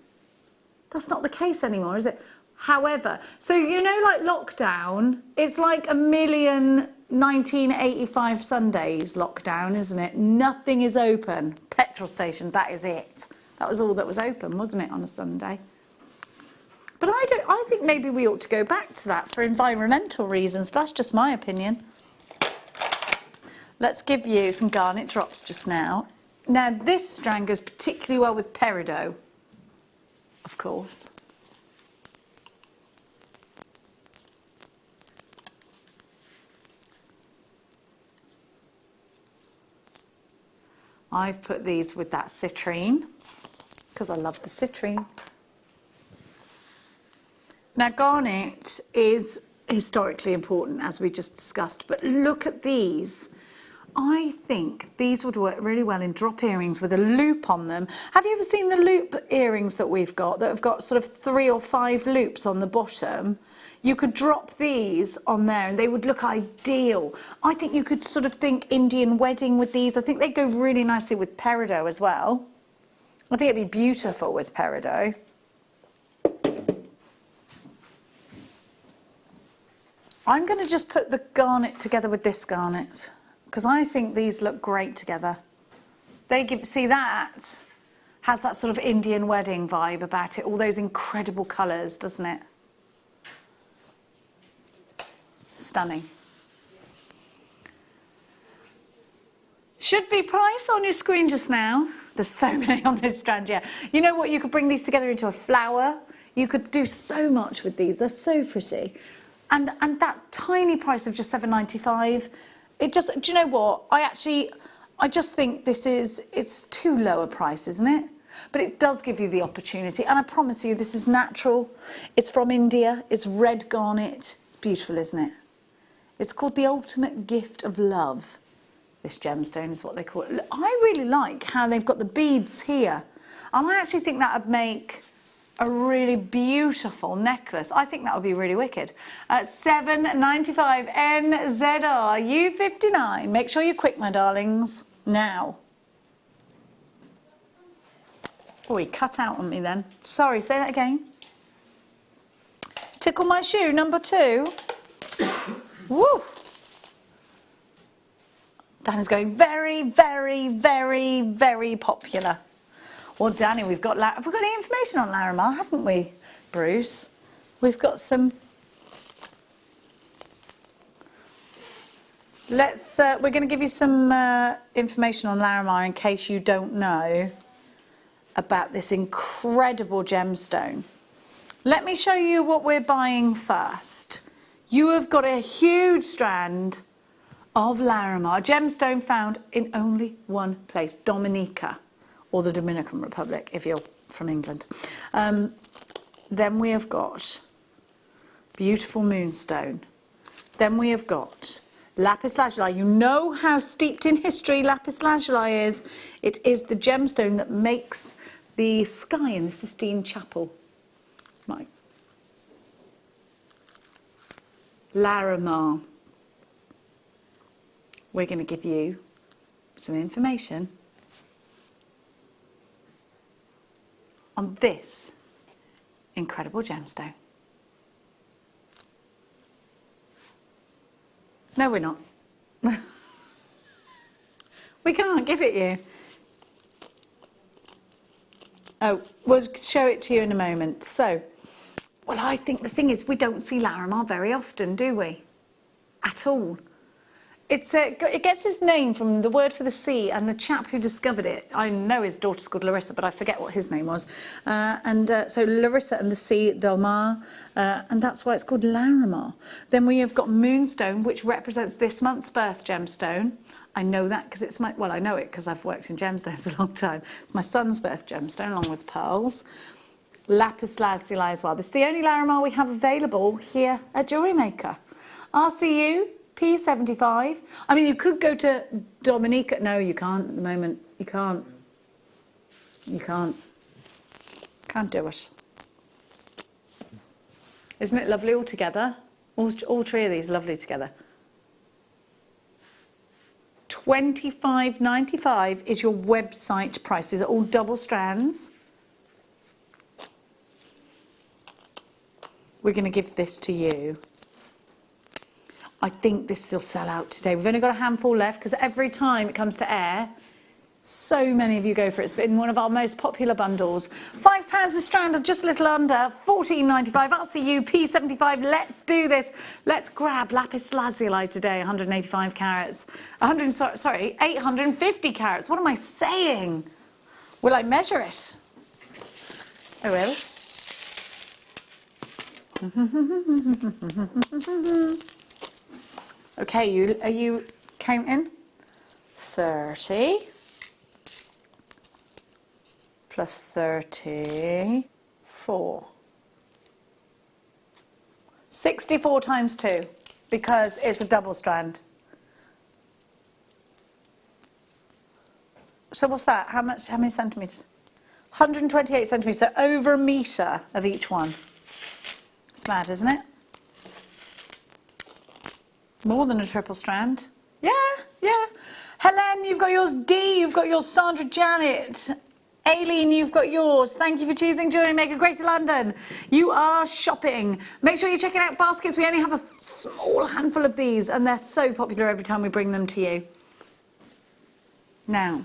That's not the case anymore, is it? However, so you know, like lockdown, it's like 1985 Sundays lockdown, isn't it? Nothing is open. Petrol station, that is it. That was all that was open, wasn't it, on a Sunday? But I think maybe we ought to go back to that for environmental reasons. That's just my opinion. Let's give you some garnet drops just now. Now this strand goes particularly well with peridot, of course. I've put these with that citrine because I love the citrine. Now garnet is historically important, as we just discussed, but look at these. I think these would work really well in drop earrings with a loop on them. Have you ever seen the loop earrings that we've got that have got sort of 3 or 5 loops on the bottom? You could drop these on there and they would look ideal. I think you could sort of think Indian wedding with these. I think they go really nicely with peridot as well. I think it'd be beautiful with peridot. I'm going to just put the garnet together with this garnet because I think these look great together. They give, see, that has that sort of Indian wedding vibe about it, all those incredible colours, doesn't it? Stunning. Should be price on your screen just now. There's so many on this strand, yeah. You know what, you could bring these together into a flower. You could do so much with these, they're so pretty. And that tiny price of just $7.95, it just, do you know what? I just think it's too low a price, isn't it? But it does give you the opportunity. And I promise you, this is natural. It's from India. It's red garnet. It's beautiful, isn't it? It's called the ultimate gift of love. This gemstone is what they call it. I really like how they've got the beads here. And I actually think that would make a really beautiful necklace. I think that would be really wicked. $7.95 NZR U59. Make sure you're quick, my darlings. Now. Oh, he cut out on me then. Sorry, say that again. Tickle my shoe, number 2. Woo! Dan is going very, very, very, very popular. Well, Danny, we've got any information on Larimar, haven't we, Bruce? We've got some. We're going to give you some information on Larimar in case you don't know about this incredible gemstone. Let me show you what we're buying first. You have got a huge strand of Larimar, a gemstone found in only one place, Dominica, or the Dominican Republic, if you're from England. Then we have got beautiful moonstone. Then we have got lapis lazuli. You know how steeped in history lapis lazuli is. It is the gemstone that makes the sky in the Sistine Chapel. Right. Larimar. We're going to give you some information on this incredible gemstone. No, we're not. We can't give it you. Oh, we'll show it to you in a moment. So, well, I think the thing is we don't see Larimar very often, do we? At all. It gets its name from the word for the sea, and the chap who discovered it, I know his daughter's called Larissa, but I forget what his name was. So Larissa and the Sea del Mar, and that's why it's called Larimar. Then we have got Moonstone, which represents this month's birth gemstone. I know that because it's my, well, I know it because I've worked in gemstones a long time. It's my son's birth gemstone, along with pearls. Lapis lazuli as well. This is the only Larimar we have available here at Jewellery Maker. RCU P75. I mean, you could go to Dominica. No, you can't at the moment. You can't. You can't. Can't do it. Isn't it lovely all together? All 3 of these are lovely together. $25.95 is your website price. These are all double strands. We're going to give this to you. I think this will sell out today. We've only got a handful left because every time it comes to air, So many of you go for it. It's been one of our most popular bundles. £5 a strand, or just a little under, £14.95. I'll see you, P75. Let's do this. Let's grab lapis lazuli today, 185 carats. 850 carats. What am I saying? Will I measure it? I will. Okay, are you counting? 30 plus 34. 64 times 2, because it's a double strand. So what's that? How many centimetres? 128 centimetres, so over a metre of each one. It's mad, isn't it? More than a triple strand. Yeah. Helen, you've got yours. Dee, you've got yours. Sandra, Janet, Aileen, you've got yours. Thank you for choosing Jewellery Maker, Greater London. You are shopping. Make sure you're checking out baskets. We only have a small handful of these, and they're so popular every time we bring them to you. Now.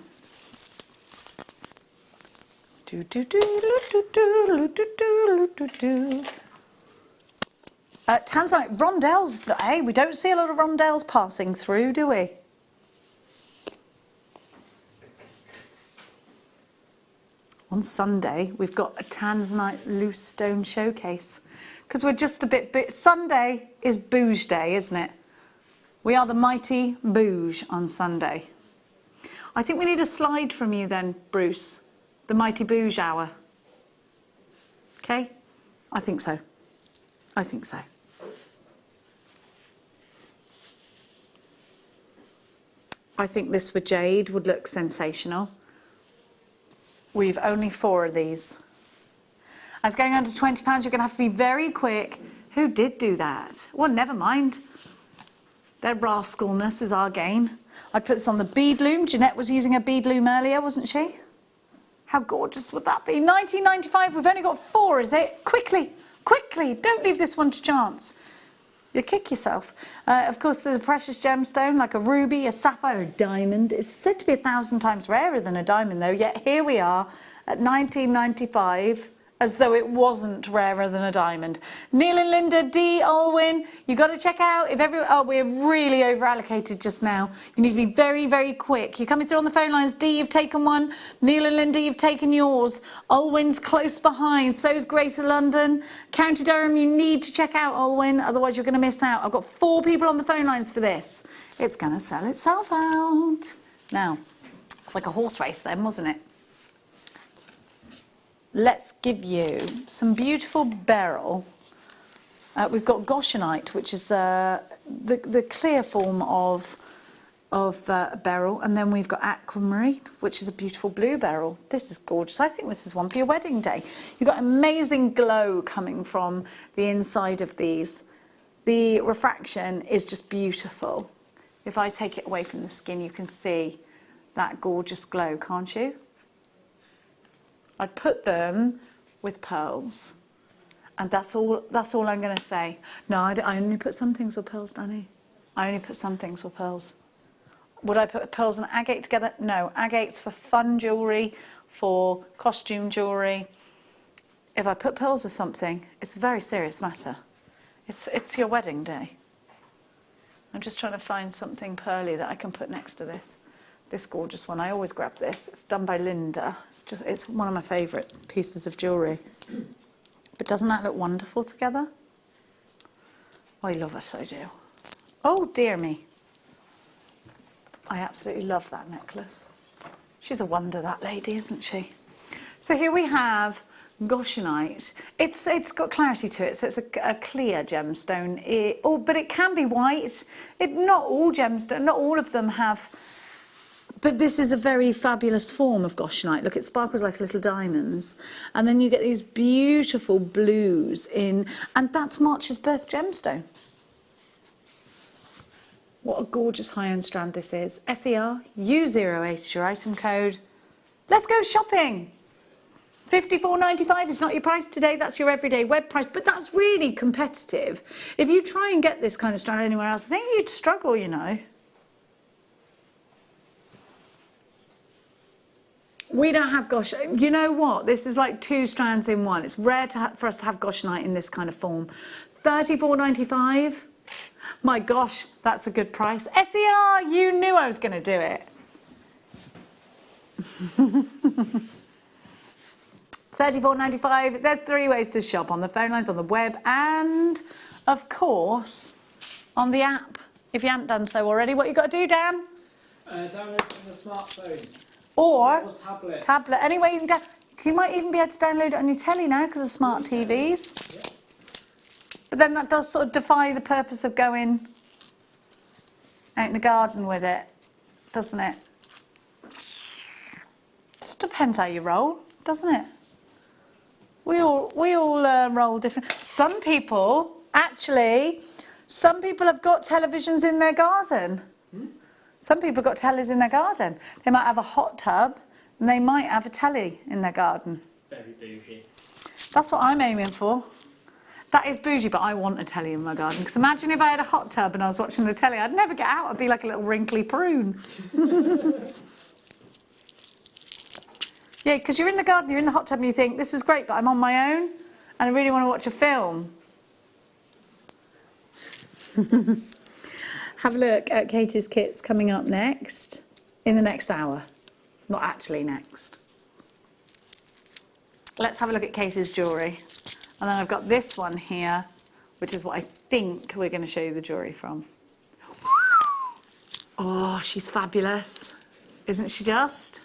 Tanzanite, rondelles, hey, we don't see a lot of rondelles passing through, do we? On Sunday, we've got a Tanzanite loose stone showcase. Because we're just a bit... Sunday is bouge day, isn't it? We are the mighty bouge on Sunday. I think we need a slide from you then, Bruce. The mighty bouge hour. Okay? I think so. I think so. I think this with jade would look sensational. We've only 4 of these. As going under £20, you're going to have to be very quick. Who did do that? Well, never mind. Their rascalness is our gain. I'd put this on the bead loom. Jeanette was using a bead loom earlier, wasn't she? How gorgeous would that be? £19.95. We've only got 4, is it? Quickly, quickly. Don't leave this one to chance. You'll kick yourself. Of course, there's a precious gemstone like a ruby, a sapphire, a diamond. It's said to be 1,000 times rarer than a diamond, though. Yet here we are at £19.95, as though it wasn't rarer than a diamond. Neil and Linda, D, Alwyn, you got to check out. We're really over allocated just now. You need to be very, very quick. You're coming through on the phone lines. D, you've taken one. Neil and Linda, you've taken yours. Alwyn's close behind. So's Greater London. County Durham, you need to check out Alwyn, otherwise you're going to miss out. I've got 4 people on the phone lines for this. It's going to sell itself out. Now, it's like a horse race then, wasn't it? Let's give you some beautiful beryl. We've got goshenite, which is the clear form of beryl, and then we've got aquamarine, which is a beautiful blue beryl. This is gorgeous. I think this is one for your wedding day. You've got amazing glow coming from the inside of these. The refraction is just beautiful. If I take it away from the skin, you can see that gorgeous glow, can't you? I'd put them with pearls, and that's all I'm going to say. No, I only put some things with pearls, Danny. I only put some things with pearls. Would I put pearls and agate together? No, agate's for fun jewellery, for costume jewellery. If I put pearls with something, it's a very serious matter. It's your wedding day. I'm just trying to find something pearly that I can put next to this. This gorgeous one, I always grab this. It's done by Linda. It's one of my favourite pieces of jewellery. But doesn't that look wonderful together? I love it, I do. Oh dear me. I absolutely love that necklace. She's a wonder, that lady, isn't she? So here we have goshenite. It's got clarity to it, so it's a clear gemstone. But it can be white. Not all gemstones, not all of them have. But this is a very fabulous form of goshenite. Look, it sparkles like little diamonds. And then you get these beautiful blues in, and that's March's birth gemstone. What a gorgeous high-end strand this is. SER, U08 is your item code. Let's go shopping. $54.95 is not your price today, that's your everyday web price, but that's really competitive. If you try and get this kind of strand anywhere else, I think you'd struggle, you know. We don't have gosh. You know what? This is like 2 strands in one. It's rare for us to have goshenite in this kind of form. $34.95. My gosh, that's a good price. SER, you knew I was going to do it. $34.95. There's 3 ways to shop: on the phone lines, on the web, and of course on the app. If you haven't done so already, what you got to do, Dan? Download from the smartphone. Or tablet. Tablet. Anyway, you might even be able to download it on your telly now because of smart TVs. Yeah. But then that does sort of defy the purpose of going out in the garden with it, doesn't it? Just depends how you roll, doesn't it? We all roll different. Some people have got televisions in their garden. Some people have got tellies in their garden. They might have a hot tub and they might have a telly in their garden. Very bougie. That's what I'm aiming for. That is bougie, but I want a telly in my garden. Because imagine if I had a hot tub and I was watching the telly, I'd never get out. I'd be like a little wrinkly prune. Yeah, because you're in the garden, you're in the hot tub and you think, this is great, but I'm on my own and I really want to watch a film. Have a look at Katie's kits coming up next, in the next hour. Not actually next. Let's have a look at Katie's jewellery. And then I've got this one here, which is what I think we're going to show you the jewellery from. Oh, she's fabulous. Isn't she just?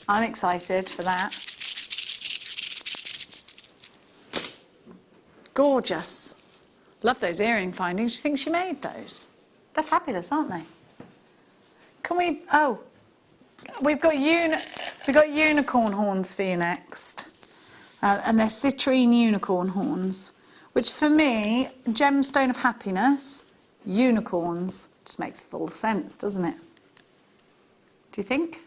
I'm excited for that. Gorgeous. Love those earring findings. Do you think she made those? They're fabulous, aren't they? Can we... Oh, we've got unicorn horns for you next. And they're citrine unicorn horns, which for me, gemstone of happiness, unicorns, just makes full sense, doesn't it? Do you think?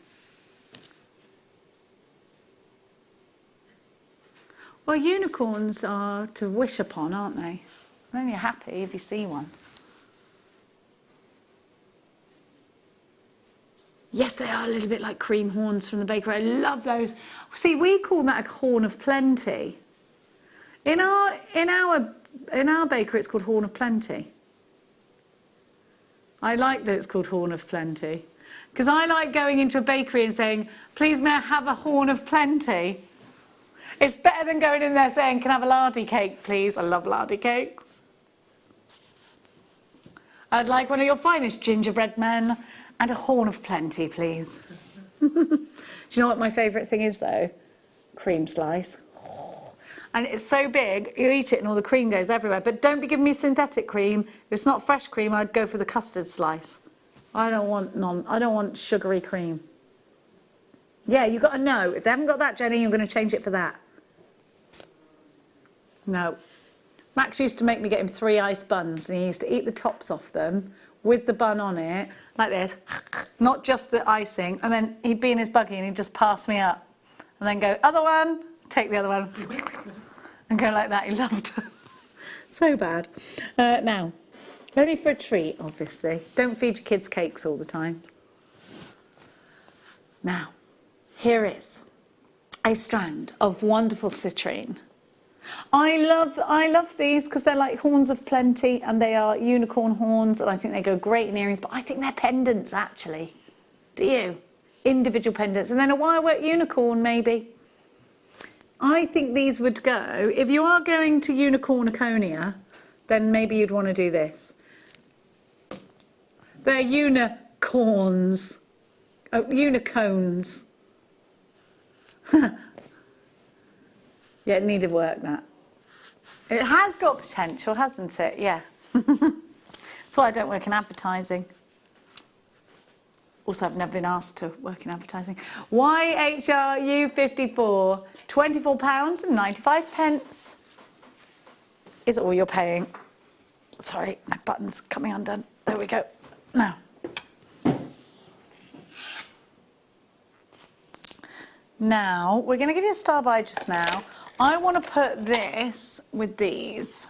Well, unicorns are to wish upon, aren't they? Then you're happy if you see one. Yes, they are a little bit like cream horns from the bakery. I love those. See, we call that a horn of plenty. In our bakery, it's called horn of plenty. I like that it's called horn of plenty because I like going into a bakery and saying, "Please, may I have a horn of plenty?" It's better than going in there saying, "Can I have a lardy cake, please?" I love lardy cakes. I'd like one of your finest gingerbread men. And a horn of plenty, please. Do you know what my favourite thing is, though? Cream slice. Oh. And it's so big, you eat it and all the cream goes everywhere. But don't be giving me synthetic cream. If it's not fresh cream, I'd go for the custard slice. I don't want sugary cream. Yeah, you've got to know. If they haven't got that, Jenny, you're going to change it for that. No. Max used to make me get him 3 ice buns, and he used to eat the tops off them with the bun on it, like this, not just the icing, and then he'd be in his buggy and he'd just pass me up, and then go, other one, take the other one, and go like that. He loved it. So bad. Now, only for a treat, obviously. Don't feed your kids cakes all the time. Now, here is a strand of wonderful citrine. I love these because they're like horns of plenty and they are unicorn horns and I think they go great in earrings, but I think they're pendants actually. Do you? Individual pendants and then a wirework unicorn maybe. I think these would go, if you are going to unicorniconia, then maybe you'd want to do this. They're unicorns. Oh, unicorns. Yeah, it needed work, that. It has got potential, hasn't it? Yeah. That's why I don't work in advertising. Also, I've never been asked to work in advertising. YHRU54, £24.95 is all you're paying. Sorry, my button's coming undone. There we go. Now. Now, we're going to give you a star by just now. I want to put this with these.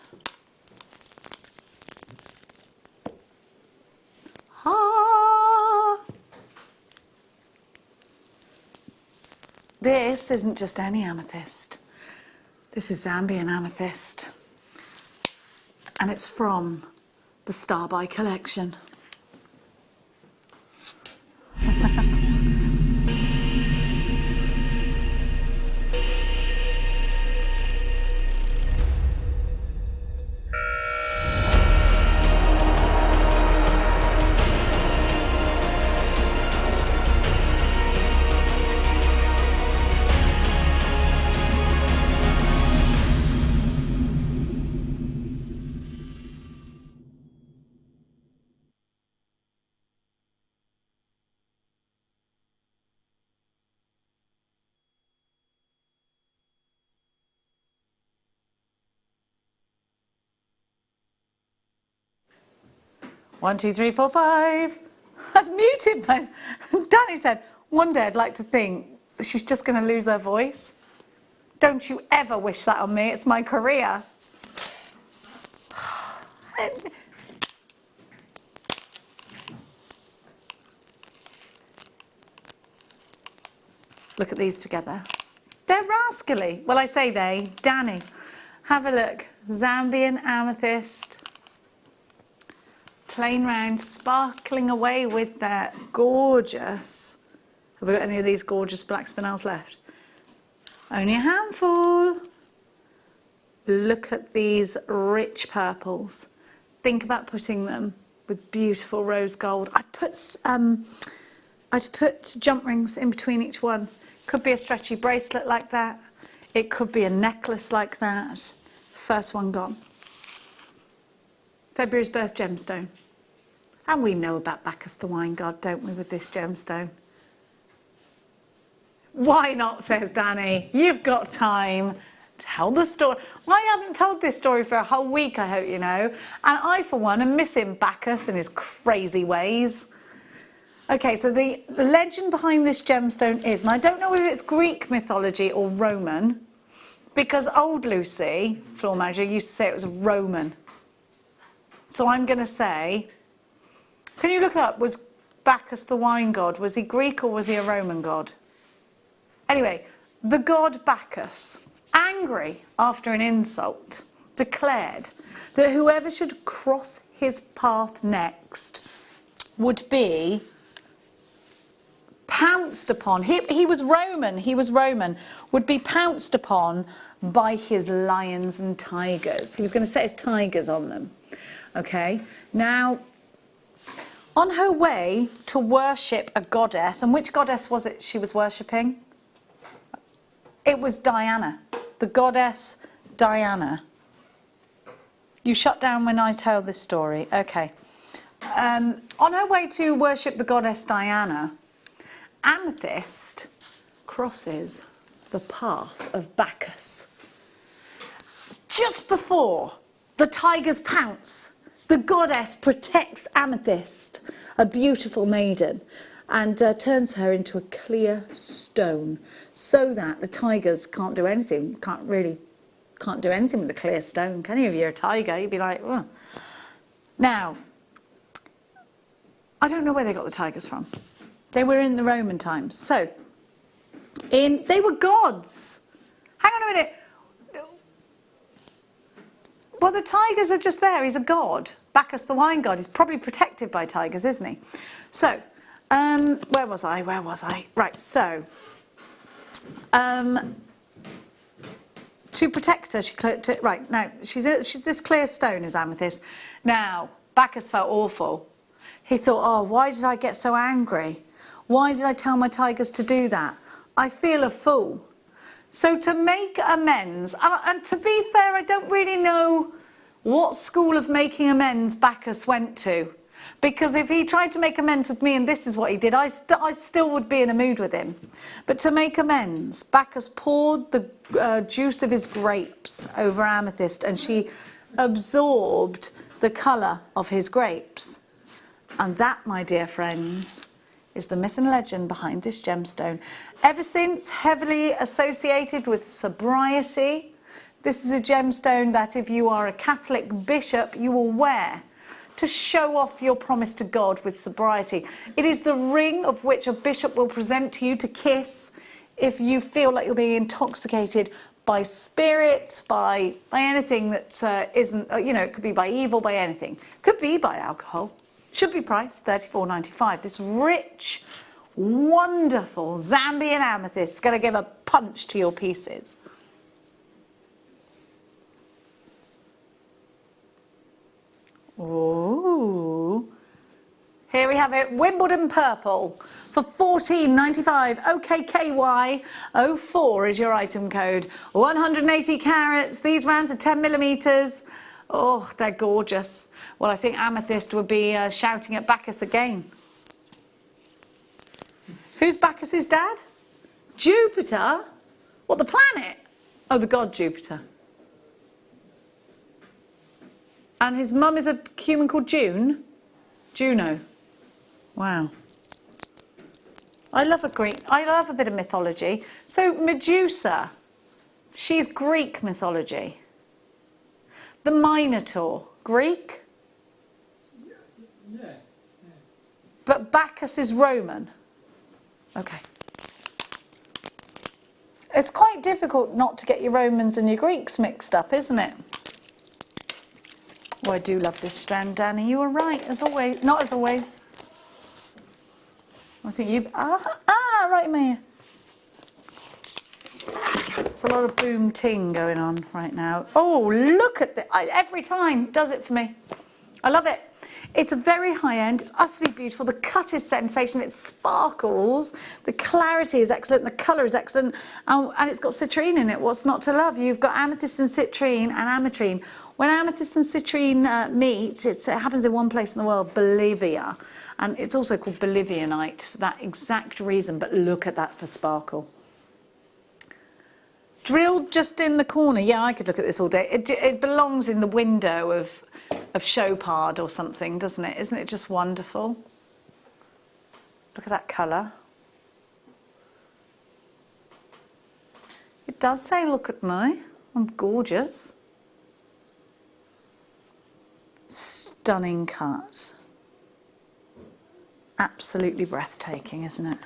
This isn't just any amethyst. This is Zambian amethyst. And it's from the Starby collection. One, two, three, four, five. I've muted myself. Danny said, one day I'd like to think that she's just going to lose her voice. Don't you ever wish that on me. It's my career. Look at these together. They're rascally. Well, I say they. Danny, have a look. Zambian amethyst. Plain round, sparkling away with that gorgeous. Have we got any of these gorgeous black spinels left? Only a handful. Look at these rich purples. Think about putting them with beautiful rose gold. I'd put jump rings in between each one. Could be a stretchy bracelet like that. It could be a necklace like that. First one gone. February's birth gemstone. And we know about Bacchus the wine god, don't we, with this gemstone? Why not, says Danny. You've got time. Tell the story. I haven't told this story for a whole week, I hope you know. And I, for one, am missing Bacchus and his crazy ways. Okay, so the legend behind this gemstone is, and I don't know if it's Greek mythology or Roman, because old Lucy, floor manager, used to say it was Roman. So I'm going to say, can you look up, was Bacchus the wine god, was he Greek or was he a Roman god? Anyway, the god Bacchus, angry after an insult, declared that whoever should cross his path next would be pounced upon. He was Roman, would be pounced upon by his lions and tigers. He was going to set his tigers on them. Okay, now, on her way to worship a goddess, and which goddess was it she was worshipping? It was Diana, the goddess Diana. You shut down when I tell this story. Okay. On her way to worship the goddess Diana, Amethyst crosses the path of Bacchus. Just before the tigers pounce, the goddess protects Amethyst, a beautiful maiden, and turns her into a clear stone so that the tigers can't do anything. Can't do anything with a clear stone, can you? If you're a tiger, you'd be like, oh. Now, I don't know where they got the tigers from. They were in the Roman times. So, they were gods. Hang on a minute. Well, the tigers are just there. He's a god. Bacchus the wine god. He's probably protected by tigers, isn't he? So, where was I? Right, so, to protect her, right, now, she's this clear stone, is Amethyst. Now, Bacchus felt awful. He thought, oh, why did I get so angry? Why did I tell my tigers to do that? I feel a fool. So to make amends, and to be fair, I don't really know what school of making amends Bacchus went to. Because if he tried to make amends with me and this is what he did, I still would be in a mood with him. But to make amends, Bacchus poured the juice of his grapes over Amethyst and she absorbed the colour of his grapes. And that, my dear friends, is the myth and legend behind this gemstone. Ever since heavily associated with sobriety, this is a gemstone that if you are a Catholic bishop, you will wear to show off your promise to God with sobriety. It is the ring of which a bishop will present to you to kiss if you feel like you're being intoxicated by spirits, by anything that isn't, you know, it could be by evil, by anything. Could be by alcohol. Should be priced $34.95. This rich, wonderful Zambian amethyst is going to give a punch to your pieces. Ooh. Here we have it, Wimbledon Purple for $14.95. OKKY04 is your item code. 180 carats. These rounds are 10 millimeters. Oh, they're gorgeous. Well, I think Amethyst would be shouting at Bacchus again. Who's Bacchus's dad? Jupiter? What, the planet? Oh, the god Jupiter. And his mum is a human called June? Juno. Wow. I love a bit of mythology. So Medusa, she's Greek mythology. The Minotaur, Greek? Yeah. But Bacchus is Roman. Okay. It's quite difficult not to get your Romans and your Greeks mixed up, isn't it? Oh, I do love this strand, Danny. You were right, as always. Not as always. I think you... right in my ear. There's a lot of boom ting going on right now. Oh, look at that. Every time it does it for me. I love it. It's a very high end. It's utterly beautiful. The cut is sensational. It sparkles. The clarity is excellent. The colour is excellent. And it's got citrine in it. What's not to love? You've got amethyst and citrine and ametrine. When amethyst and citrine meet, it happens in one place in the world, Bolivia. And it's also called Bolivianite for that exact reason. But look at that for sparkle. Drilled just in the corner. Yeah, I could look at this all day. It belongs in the window of Chopard or something, doesn't it? Isn't it just wonderful? Look at that colour. It does say, look at me. I'm gorgeous. Stunning cut. Absolutely breathtaking, isn't it?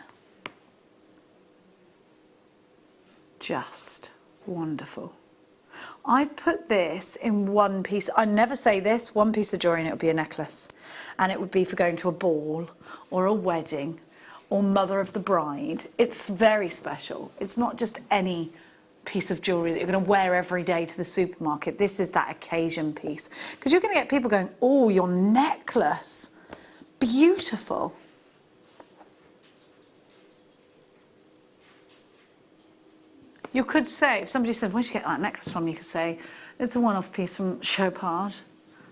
Just wonderful. I'd put this in one piece. I never say this, one piece of jewellery and it would be a necklace. And it would be for going to a ball or a wedding or mother of the bride. It's very special. It's not just any piece of jewellery that you're going to wear every day to the supermarket. This is that occasion piece. Because you're going to get people going, oh, your necklace. Beautiful. You could say, if somebody said, where'd you get that necklace from? You could say, it's a one-off piece from Chopard.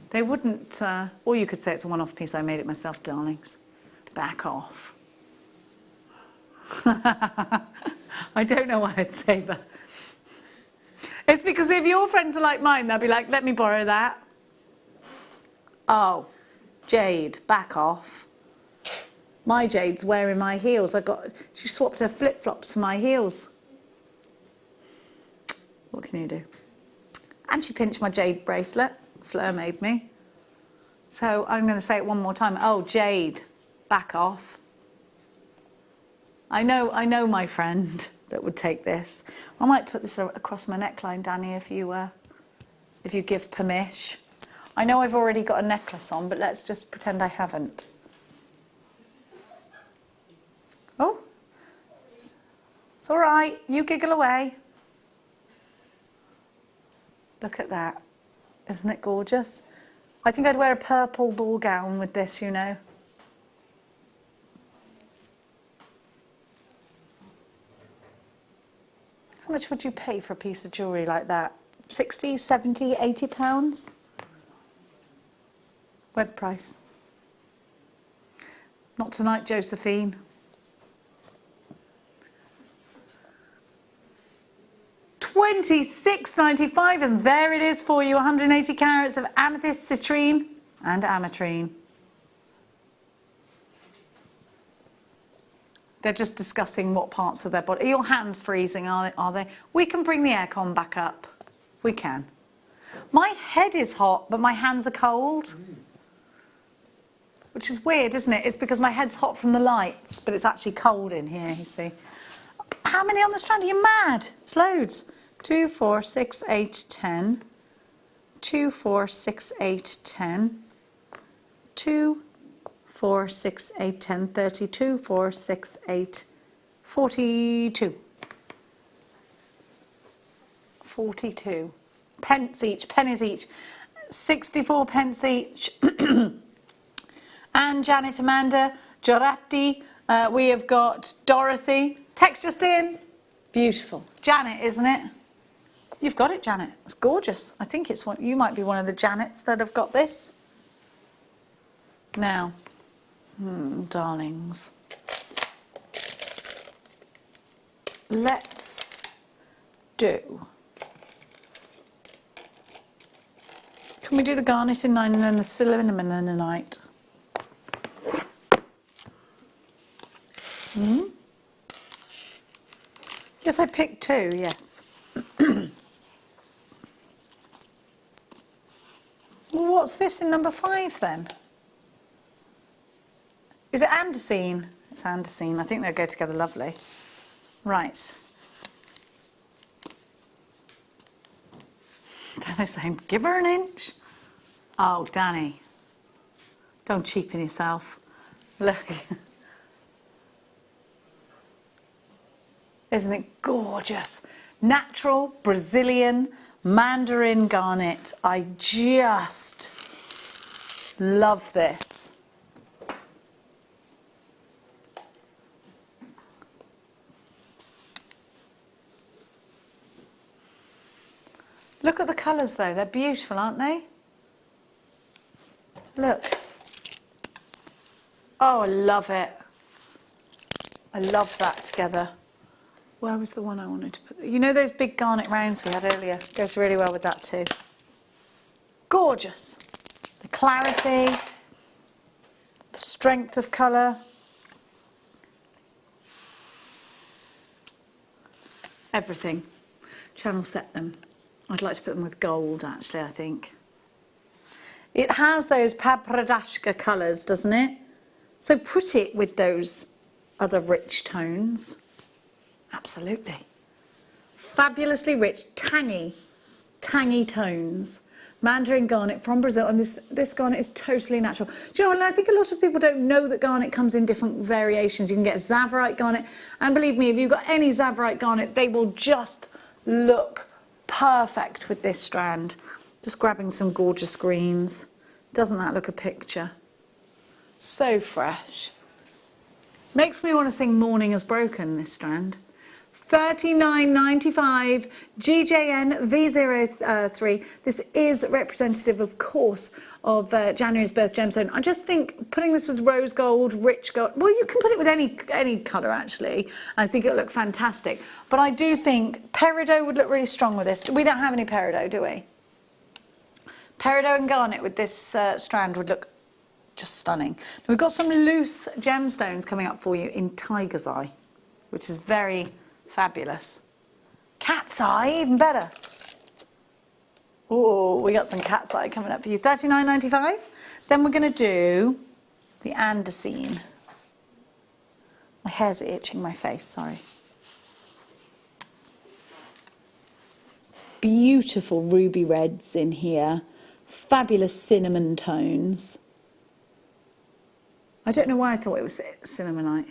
They wouldn't, or you could say it's a one-off piece, I made it myself, darlings. Back off. I don't know why I'd say that. It's because if your friends are like mine, they'll be like, let me borrow that. Oh, Jade, back off. My Jade's wearing my heels. She swapped her flip-flops for my heels. What can you do? And she pinched my jade bracelet. Fleur made me. So I'm going to say it one more time. Oh, Jade, back off. I know my friend that would take this. I might put this across my neckline, Danny, if you give permission. I know I've already got a necklace on, but let's just pretend I haven't. Oh, it's all right. You giggle away. Look at that. Isn't it gorgeous? I think I'd wear a purple ball gown with this, you know. How much would you pay for a piece of jewellery like that? 60, 70, 80 pounds? Web price. Not tonight, Josephine. $26.95, and there it is for you, 180 carats of amethyst, citrine and ametrine. They're just discussing what parts of their body. Are your hands freezing, are they? We can bring the aircon back up. We can. My head is hot, but my hands are cold. Which is weird, isn't it? It's because my head's hot from the lights, but it's actually cold in here, you see. How many on the strand? Are you mad? It's loads. 2, 4, 6, 8, 10. 2, 4, 6, 8, 10. 2, 4, 6, 8, 10, 32, 4, 6, 8, 42. 42. Pence each, pennies each. 64 pence each. And Janet, Amanda, Giorati. We have got Dorothy. Text just in. Beautiful. Janet, isn't it? You've got it, Janet. It's gorgeous. I think it's one. You might be one of the Janets that have got this. Now, darlings. Let's do. Can we do the garnet in 9 and then the cinnamon in the night? Yes, I picked 2, yes. Well, what's this in number 5 then? Is it andesine? It's andesine. I think they'll go together lovely. Right. Danny's saying, give her an inch. Oh, Danny. Don't cheapen yourself. Look. Isn't it gorgeous? Natural Brazilian mandarin garnet. I just love this. Look at the colours though, they're beautiful, aren't they? Look. Oh, I love it. I love that together. Where was the one I wanted to put? You know those big garnet rounds we had earlier? Goes really well with that too. Gorgeous. The clarity, the strength of colour. Everything. Channel set them. I'd like to put them with gold actually, I think. It has those papradashka colours, doesn't it? So put it with those other rich tones. Absolutely. Fabulously rich, tangy tones. Mandarin garnet from Brazil, and this garnet is totally natural. Do you know what? I think a lot of people don't know that garnet comes in different variations. You can get Tsavorite garnet, and believe me, if you've got any Tsavorite garnet, they will just look perfect with this strand. Just grabbing some gorgeous greens. Doesn't that look a picture? So fresh. Makes me want to sing Morning Has Broken, this strand. $39.95 GJN V03. This is representative, of course, of January's birth gemstone. I just think putting this with rose gold, rich gold, well, you can put it with any colour actually. I think it'll look fantastic. But I do think peridot would look really strong with this. We don't have any peridot, do we? Peridot and garnet with this strand would look just stunning. We've got some loose gemstones coming up for you in tiger's eye, which is very fabulous. Cat's eye, even better. Oh, we got some cat's eye coming up for you. $39.95. Then we're going to do the andesine. My hair's itching my face, sorry. Beautiful ruby reds in here. Fabulous cinnamon tones. I don't know why I thought it was cinnamonite.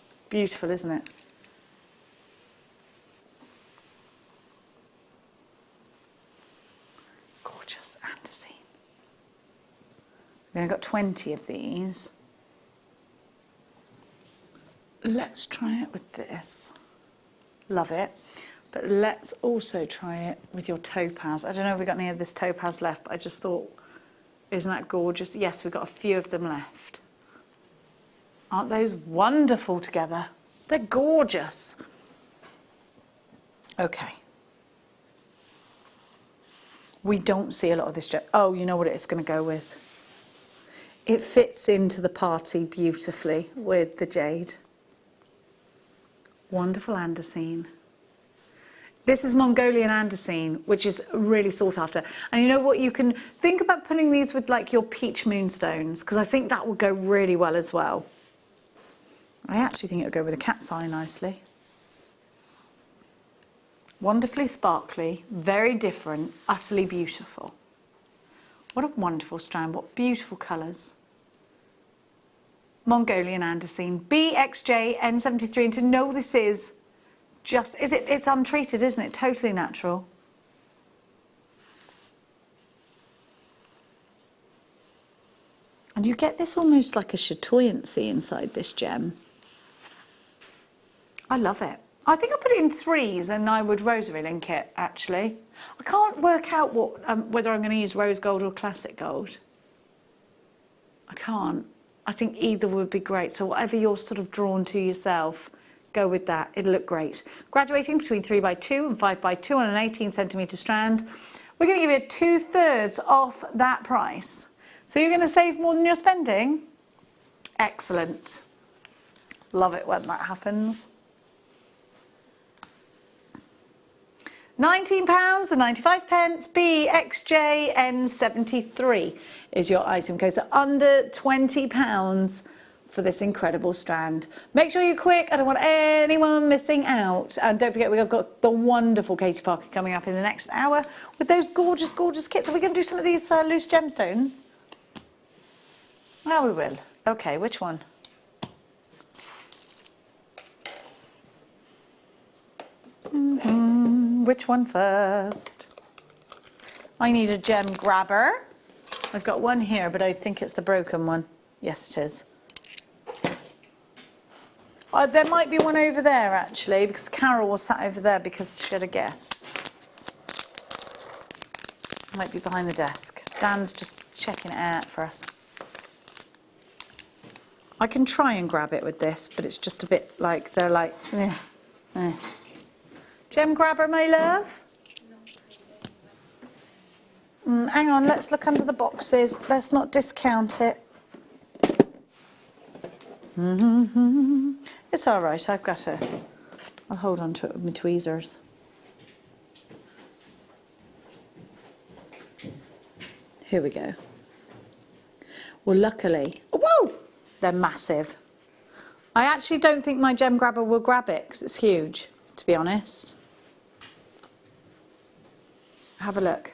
It's beautiful, isn't it? Gorgeous andesine. We've only got 20 of these. Let's try it with this. Love it. But let's also try it with your topaz. I don't know if we've got any of this topaz left, but I just thought, isn't that gorgeous? Yes, we've got a few of them left. Aren't those wonderful together? They're gorgeous. Okay. We don't see a lot of this. Oh, you know what it's going to go with? It fits into the party beautifully with the jade. Wonderful andesine. This is Mongolian andesine, which is really sought after. And you know what? You can think about putting these with like your peach moonstones, because I think that will go really well as well. I actually think it would go with a cat's eye nicely. Wonderfully sparkly, very different, utterly beautiful. What a wonderful strand, what beautiful colours. Mongolian Andesine, BXJ N73, and to know this is just, it's untreated, isn't it? Totally natural. And you get this almost like a chatoyancy inside this gem. I love it. I think I put it in 3s and I would rosary link it, actually. I can't work out what whether I'm going to use rose gold or classic gold. I can't. I think either would be great. So whatever you're sort of drawn to yourself, go with that. It'll look great. Graduating between 3x2 and 5x2 on an 18cm strand. We're going to give you 2/3 off that price. So you're going to save more than you're spending? Excellent. Love it when that happens. £19.95, BXJN73 is your item code. So under £20 for this incredible strand. Make sure you're quick. I don't want anyone missing out. And don't forget, we've got the wonderful Katie Parker coming up in the next hour with those gorgeous, gorgeous kits. Are we going to do some of these loose gemstones? Oh, we will. Okay, which one? Which one first? I need a gem grabber. I've got one here, but I think it's the broken one. Yes, it is. There might be one over there, actually, because Carol was sat over there because she had a guess. Might be behind the desk. Dan's just checking it out for us. I can try and grab it with this, but it's just a bit like, they're like, eh, eh. Gem grabber, my love? Hang on, let's look under the boxes. Let's not discount it. It's all right, I'll hold on to it with my tweezers. Here we go. Well, luckily, whoa, they're massive. I actually don't think my gem grabber will grab it because it's huge, to be honest. Have a look.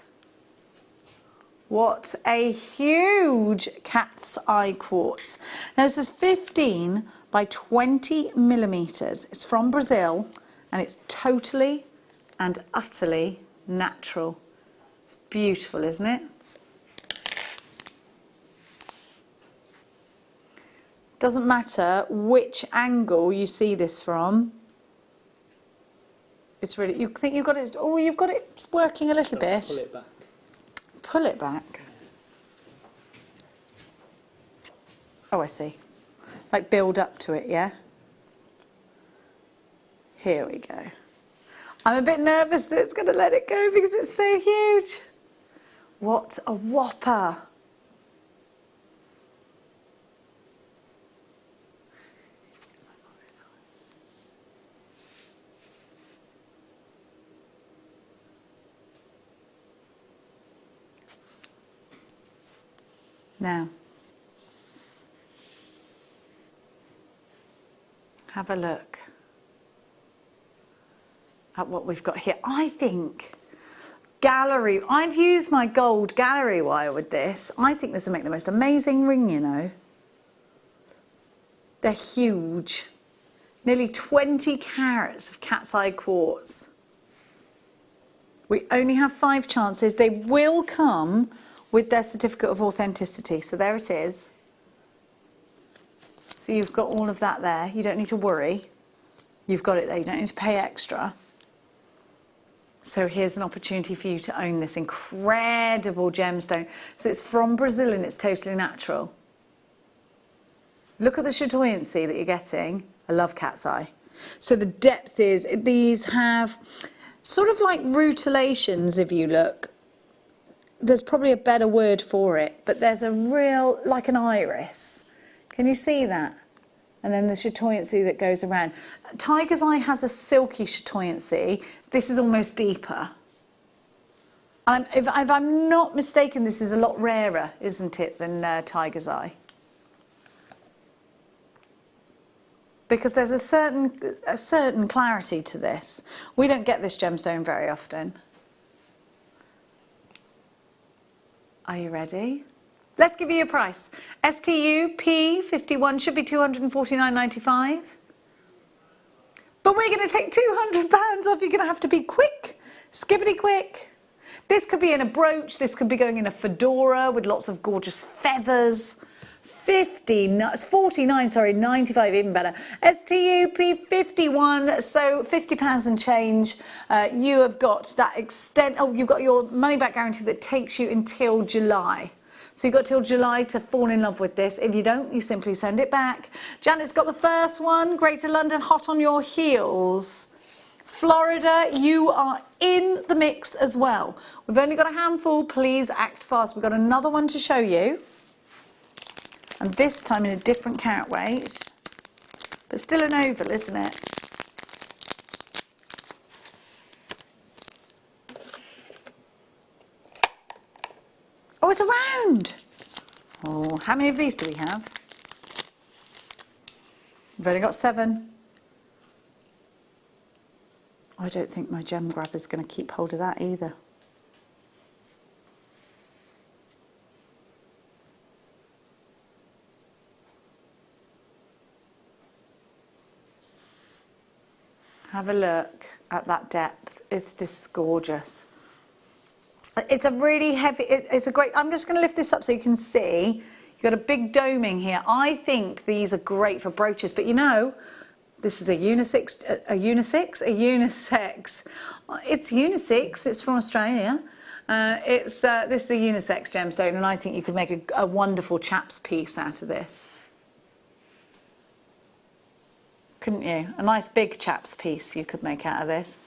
What a huge cat's eye quartz. Now this is 15 by 20 millimeters. It's from Brazil and it's totally and utterly natural. It's beautiful, isn't it? Doesn't matter which angle you see this from. It's really, you think you've got it, oh, you've got it working a little bit. Pull it back. Pull it back. Oh, I see. Like build up to it, yeah? Here we go. I'm a bit nervous that it's going to let it go because it's so huge. What a whopper. Now, have a look at what we've got here. I think gallery, I'd use my gold gallery wire with this. I think this will make the most amazing ring, you know. They're huge. Nearly 20 carats of cat's eye quartz. We only have 5 chances. They will come with their certificate of authenticity. So there it is. So you've got all of that there. You don't need to worry. You've got it there. You don't need to pay extra. So here's an opportunity for you to own this incredible gemstone. So it's from Brazil and it's totally natural. Look at the chatoyancy that you're getting. I love cat's eye. So the depth is, these have sort of like rutilations if you look. There's probably a better word for it, but there's a real, like an iris. Can you see that? And then the chatoyancy that goes around. Tiger's eye has a silky chatoyancy. This is almost deeper. And if I'm not mistaken, this is a lot rarer, isn't it, than tiger's eye? because there's a certain clarity to this. We don't get this gemstone very often. Are you ready? Let's give you a price. STU P51 should be £249.95. But we're going to take £200 off. You're going to have to be quick, skippity quick. This could be in a brooch. This could be going in a fedora with lots of gorgeous feathers. 95, even better. STUP 51, so £50 and change. You have got that extent. Oh, you've got your money back guarantee that takes you until July. So you've got till July to fall in love with this. If you don't, you simply send it back. Janet's got the first one. Greater London, hot on your heels. Florida, you are in the mix as well. We've only got a handful. Please act fast. We've got another one to show you. And this time in a different carat weight, but still an oval, isn't it? Oh, it's a round. Oh, how many of these do we have? We've only got 7. I don't think my gem grabber's going to keep hold of that either. Have a look at that depth. This is gorgeous. It's a really heavy, it's a great, I'm just going to lift this up so you can see. You've got a big doming here. I think these are great for brooches, but you know, this is a unisex. It's unisex, it's from Australia. This is a unisex gemstone, and I think you could make a wonderful chaps piece out of this. Couldn't you? A nice big chaps piece you could make out of this.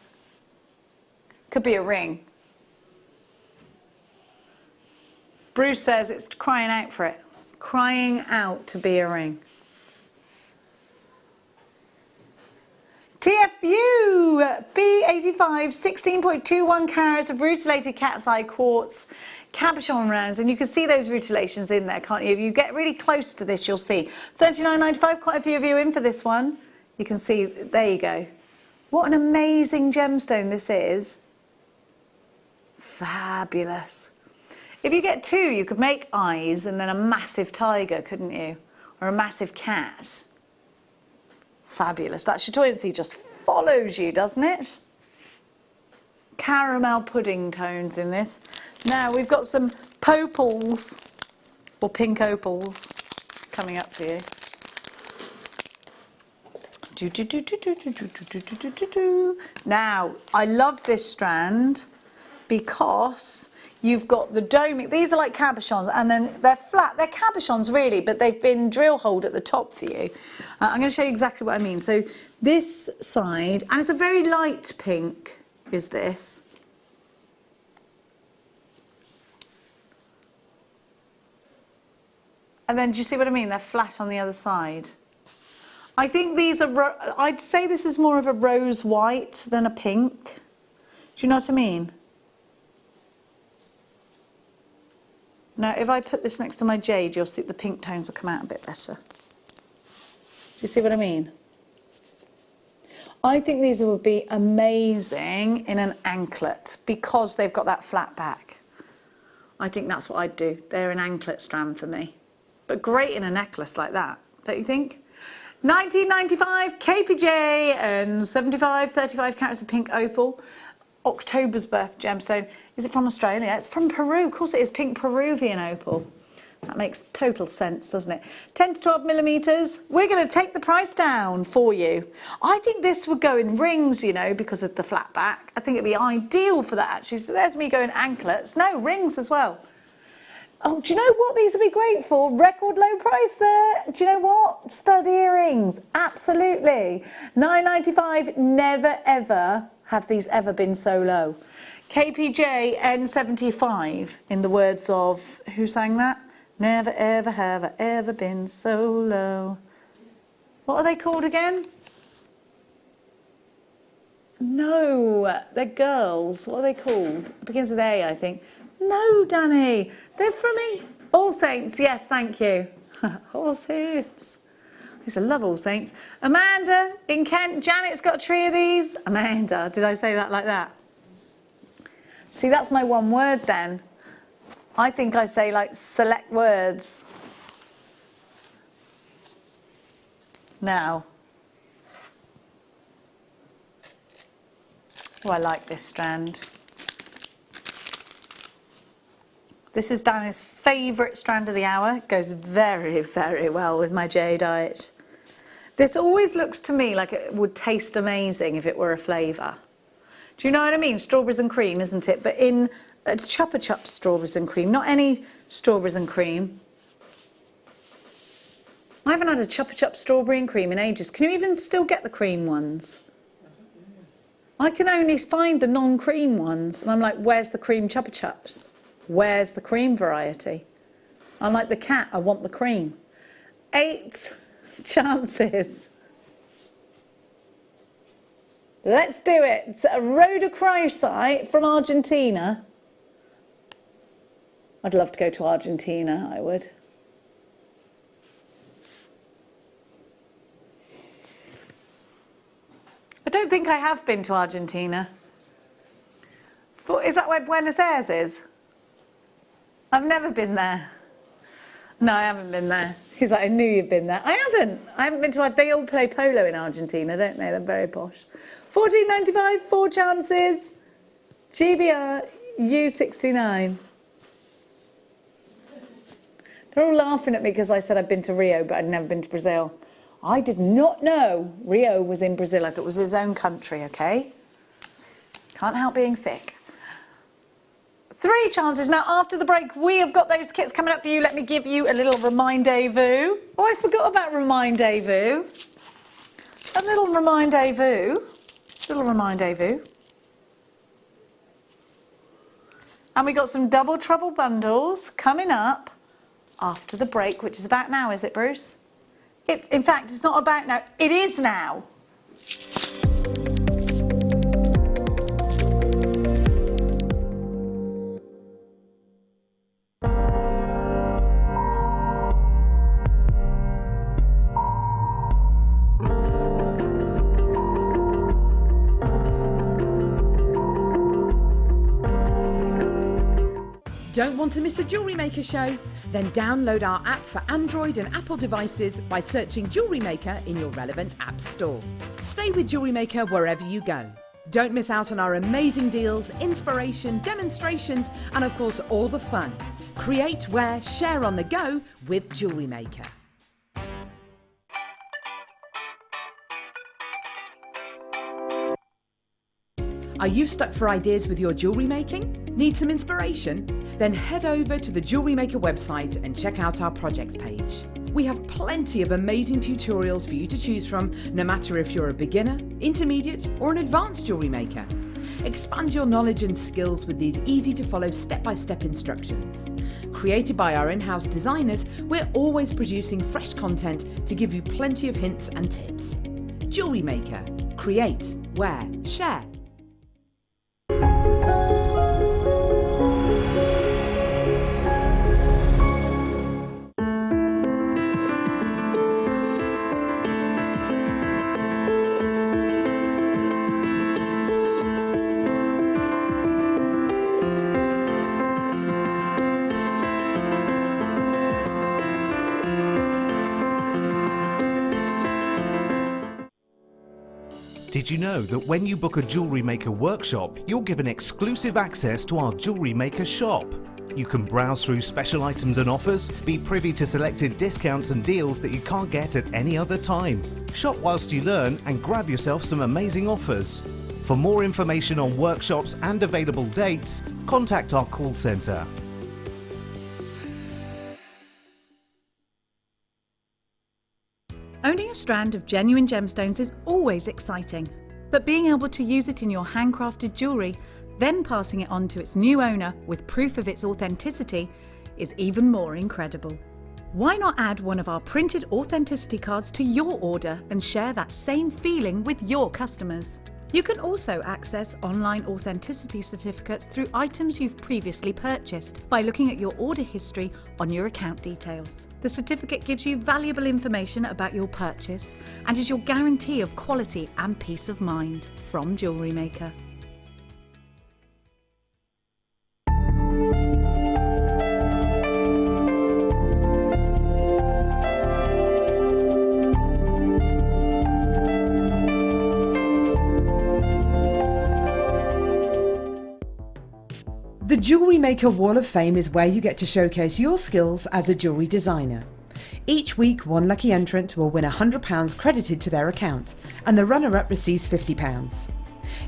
Could be a ring. Bruce says it's crying out for it. Crying out to be a ring. TFU B85 16.21 carats of rutilated cat's eye quartz cabochon rounds, and you can see those rutilations in there, can't you? If you get really close to this, you'll see. £39.95, quite a few of you in for this one. You can see, there you go. What an amazing gemstone this is. Fabulous. If you get 2, you could make eyes and then a massive tiger, couldn't you? Or a massive cat. Fabulous. That chatoyancy just follows you, doesn't it? Caramel pudding tones in this. Now we've got some popals, or pink opals, coming up for you. Now, I love this strand because you've got the doming. These are like cabochons, and then they're flat. They're cabochons really, but they've been drill holed at the top for you. I'm going to show you exactly what I mean. So this side, and it's a very light pink, is this. And then do you see what I mean? They're flat on the other side. I think these are, I'd say this is more of a rose white than a pink. Do you know what I mean? Now, if I put this next to my jade, you'll see the pink tones will come out a bit better. Do you see what I mean? I think these would be amazing in an anklet because they've got that flat back. I think that's what I'd do. They're an anklet strand for me. But great in a necklace like that, don't you think? 1995 KPJ and 75 35 carats of pink opal. October's birth gemstone. Is it from Australia? It's from Peru. Of course it is, pink Peruvian opal. That makes total sense, doesn't it? 10 to 12 millimeters. We're going to take the price down for you. I think this would go in rings, you know, because of the flat back. I think it'd be ideal for that, actually. So there's me going anklets. No, rings as well. Oh, do you know what these would be great for? Record low price there. Do you know what? Stud earrings. Absolutely. £9.95. Never, ever have these ever been so low. KPJ N75, in the words of, who sang that? Never, ever have I ever been so low. What are they called again? No, they're girls. What are they called? It begins with A, I think. No, Danny. They're from All Saints. Yes, thank you. All Saints. I used to love All Saints. Amanda in Kent. Janet's got a tree of these. Amanda, did I say that like that? See, that's my one word then. I think I say like select words. Now. Oh, I like this strand. This is Danny's favourite strand of the hour. It goes very, very well with my jadeite. This always looks to me like it would taste amazing if it were a flavour. Do you know what I mean? Strawberries and cream, isn't it? But in a Chupa Chups strawberries and cream, not any strawberries and cream. I haven't had a Chupa Chups strawberry and cream in ages. Can you even still get the cream ones? I can only find the non-cream ones. And I'm like, where's the cream Chupa Chups? Where's the cream variety? I'm like the cat, I want the cream. 8 chances. Let's do it. It's a rhodochrosite from Argentina. I'd love to go to Argentina, I would. I don't think I have been to Argentina. Is that where Buenos Aires is? I've never been there. No, I haven't been there. He's like, I knew you'd been there. I haven't been to. They all play polo in Argentina, don't they? They're very posh. 14.95, 4 chances. GBR U69. They're all laughing at me because I said I'd been to Rio, but I'd never been to Brazil. I did not know Rio was in Brazil. I thought it was his own country, okay? Can't help being thick. 3 chances. Now, after the break, we have got those kits coming up for you. Let me give you a little rendezvous. Oh, I forgot about rendezvous. A little rendezvous. Little rendezvous. And we got some double trouble bundles coming up after the break, which is about now, is it, Bruce? In fact, it's not about now. It is now. Don't want to miss a Jewellery Maker show? Then download our app for Android and Apple devices by searching Jewellery Maker in your relevant app store. Stay with Jewellery Maker wherever you go. Don't miss out on our amazing deals, inspiration, demonstrations, and of course all the fun. Create, wear, share on the go with Jewellery Maker. Are you stuck for ideas with your jewellery making? Need some inspiration? Then head over to the Jewellery Maker website and check out our projects page. We have plenty of amazing tutorials for you to choose from, no matter if you're a beginner, intermediate, or an advanced jewellery maker. Expand your knowledge and skills with these easy to follow step-by-step instructions. Created by our in-house designers, we're always producing fresh content to give you plenty of hints and tips. Jewellery Maker. Create, wear, share. Did you know that when you book a Jewellery Maker workshop, you're given exclusive access to our Jewellery Maker shop? You can browse through special items and offers, be privy to selected discounts and deals that you can't get at any other time. Shop whilst you learn and grab yourself some amazing offers. For more information on workshops and available dates, contact our call centre. Owning a strand of genuine gemstones is always exciting, but being able to use it in your handcrafted jewellery, then passing it on to its new owner with proof of its authenticity, is even more incredible. Why not add one of our printed authenticity cards to your order and share that same feeling with your customers? You can also access online authenticity certificates through items you've previously purchased by looking at your order history on your account details. The certificate gives you valuable information about your purchase and is your guarantee of quality and peace of mind from Jewellery Maker. The Jewellery Maker Wall of Fame is where you get to showcase your skills as a jewellery designer. Each week, one lucky entrant will win £100 credited to their account, and the runner-up receives £50.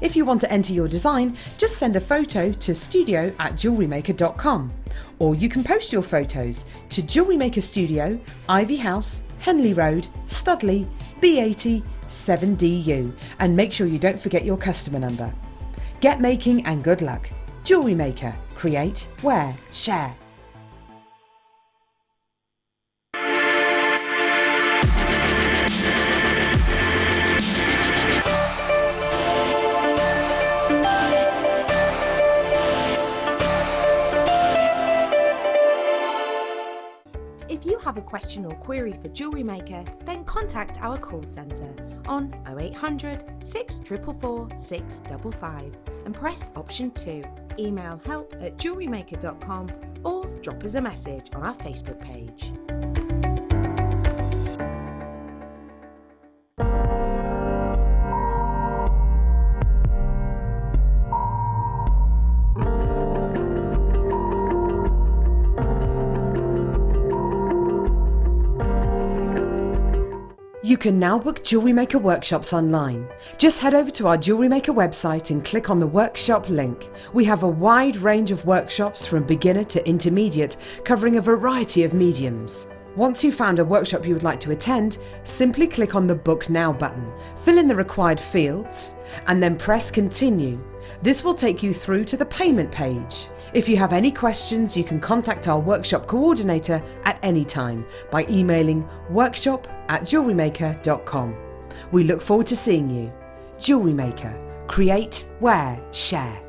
If you want to enter your design, just send a photo to studio@jewellerymaker.com, or you can post your photos to Jewellery Maker Studio, Ivy House, Henley Road, Studley, B80 7DU, and make sure you don't forget your customer number. Get making and good luck. Jewellery Maker. Create, wear, share. If you have a question or query for Jewellery Maker, then contact our call centre on 0800 644 655 and press option 2. Email help@jewellerymaker.com or drop us a message on our Facebook page. You can now book Jewellery Maker workshops online. Just head over to our Jewellery Maker website and click on the workshop link. We have a wide range of workshops from beginner to intermediate, covering a variety of mediums. Once you've found a workshop you would like to attend, simply click on the Book Now button, fill in the required fields, and then press Continue. This will take you through to the payment page. If you have any questions, you can contact our workshop coordinator at any time by emailing workshop@jewellerymaker.com. We look forward to seeing you. Jewellery Maker. Create, wear, share.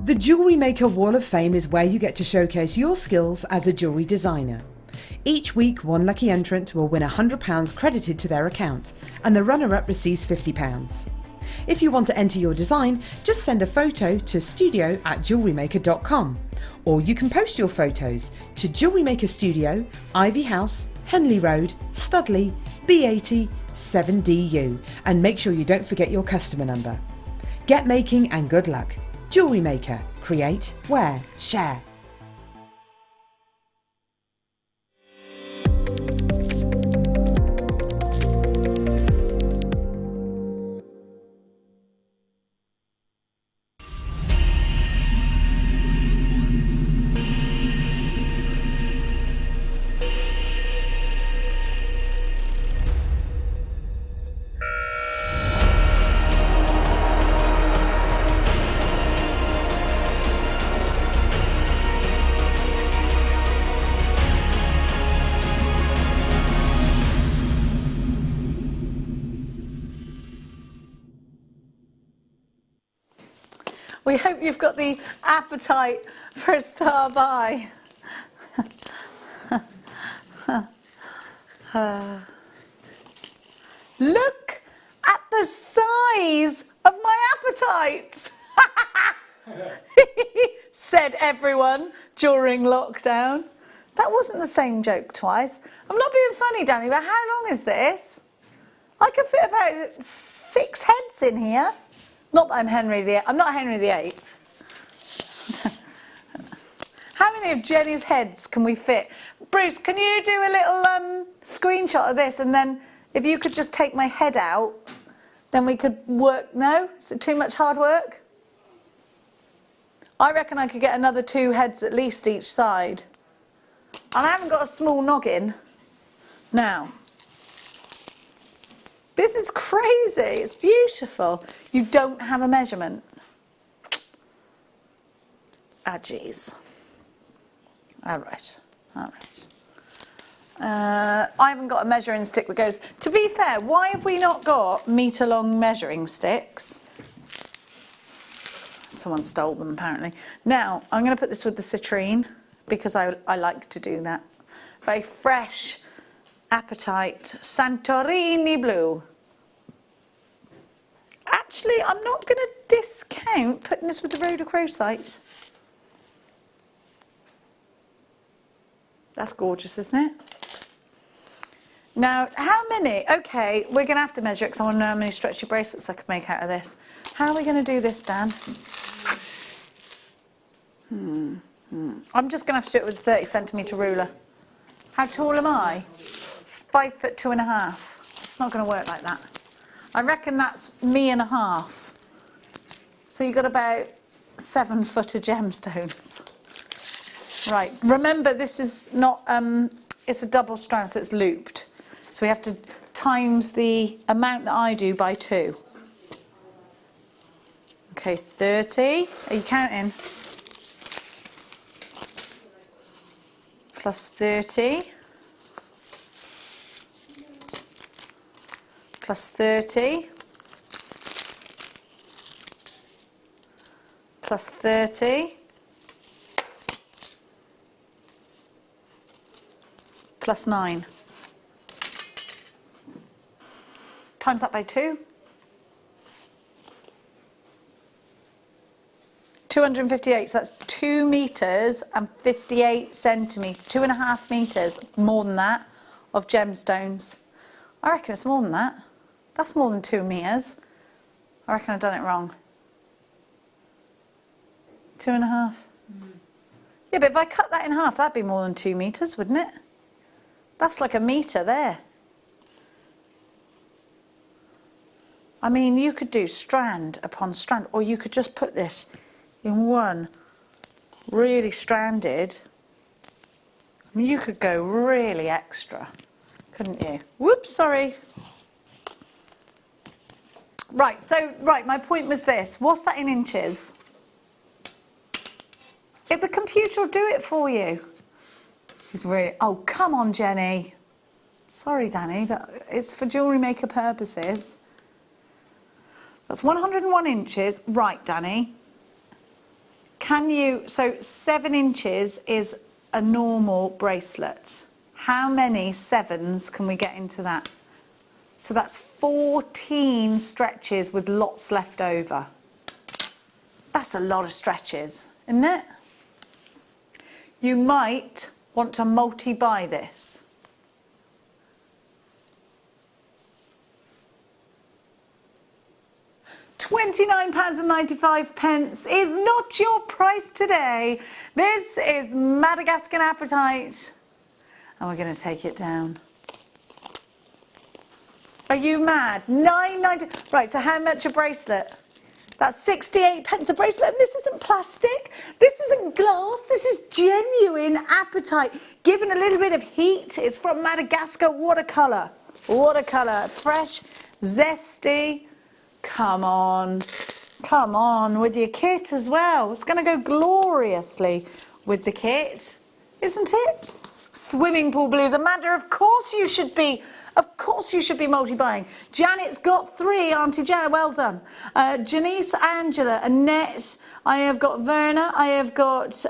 The Jewellery Maker Wall of Fame is where you get to showcase your skills as a jewellery designer. Each week, one lucky entrant will win £100 credited to their account, and the runner-up receives £50. If you want to enter your design, just send a photo to studio@jewellerymaker.com, or you can post your photos to Jewellery Maker Studio, Ivy House, Henley Road, Studley, B80 7DU, and make sure you don't forget your customer number. Get making and good luck. Jewellery Maker. Create, wear, share. We hope you've got the appetite for a star buy. Look at the size of my appetite, said everyone during lockdown. That wasn't the same joke twice. I'm not being funny, Danny, but how long is this? I could fit about 6 heads in here. Not that I'm I'm not Henry VIII. How many of Jenny's heads can we fit? Bruce, can you do a little screenshot of this, and then if you could just take my head out, then we could work. No? Is it too much hard work? I reckon I could get another 2 heads at least each side. And I haven't got a small noggin. Now, this is crazy. It's beautiful. You don't have a measurement. Ah, geez. All right. All right. I haven't got a measuring stick that goes... To be fair, why have we not got metre-long measuring sticks? Someone stole them, apparently. Now, I'm going to put this with the citrine because I like to do that. Very fresh, apatite, Santorini blue. Actually, I'm not going to discount putting this with the rhodochrosite. That's gorgeous, isn't it? Now, how many? Okay, we're going to have to measure it because I want to know how many stretchy bracelets I can make out of this. How are we going to do this, Dan? I'm just going to have to do it with a 30cm ruler. How tall am I? 5'2½". It's not going to work like that. I reckon that's me and a half. So you've got about 7 foot of gemstones. Right, remember this is not, it's a double strand, so it's looped. So we have to times the amount that I do by 2. Okay, 30. Are you counting? Plus 30. Plus 30. Plus 30. Plus 9. Times that by 2. 258, so that's 2 meters and 58 centimeters, 2.5 meters, more than that, of gemstones. I reckon it's more than that. That's more than 2 meters. I reckon I've done it wrong. 2.5. Yeah, but if I cut that in half, that'd be more than 2 meters, wouldn't it? That's like a meter there. I mean, you could do strand upon strand, or you could just put this in one really stranded. I mean, you could go really extra, couldn't you? Whoops, sorry. Right, my point was this. What's that in inches? If the computer will do it for you. It's really, oh, come on, Jenny. Sorry, Danny, but it's for Jewellery Maker purposes. That's 101 inches. Right, Danny. Can you, so 7 inches is a normal bracelet. How many 7s can we get into that? So that's 14 stretches with lots left over. That's a lot of stretches, isn't it? You might want to multi-buy this. £29.95 is not your price today. This is Madagascar Apatite. And we're going to take it down. Are you mad? £9.90. Right, so how much a bracelet? That's 68 pence a bracelet, and this isn't plastic, this isn't glass, this is genuine apatite, given a little bit of heat. It's from Madagascar watercolour. Watercolour, fresh, zesty. Come on with your kit as well. It's going to go gloriously with the kit, isn't it? Swimming pool blues. Amanda, of course you should be multi-buying. Janet's got 3, Auntie Janet, well done. Janice, Angela, Annette, I have got Verna, I have got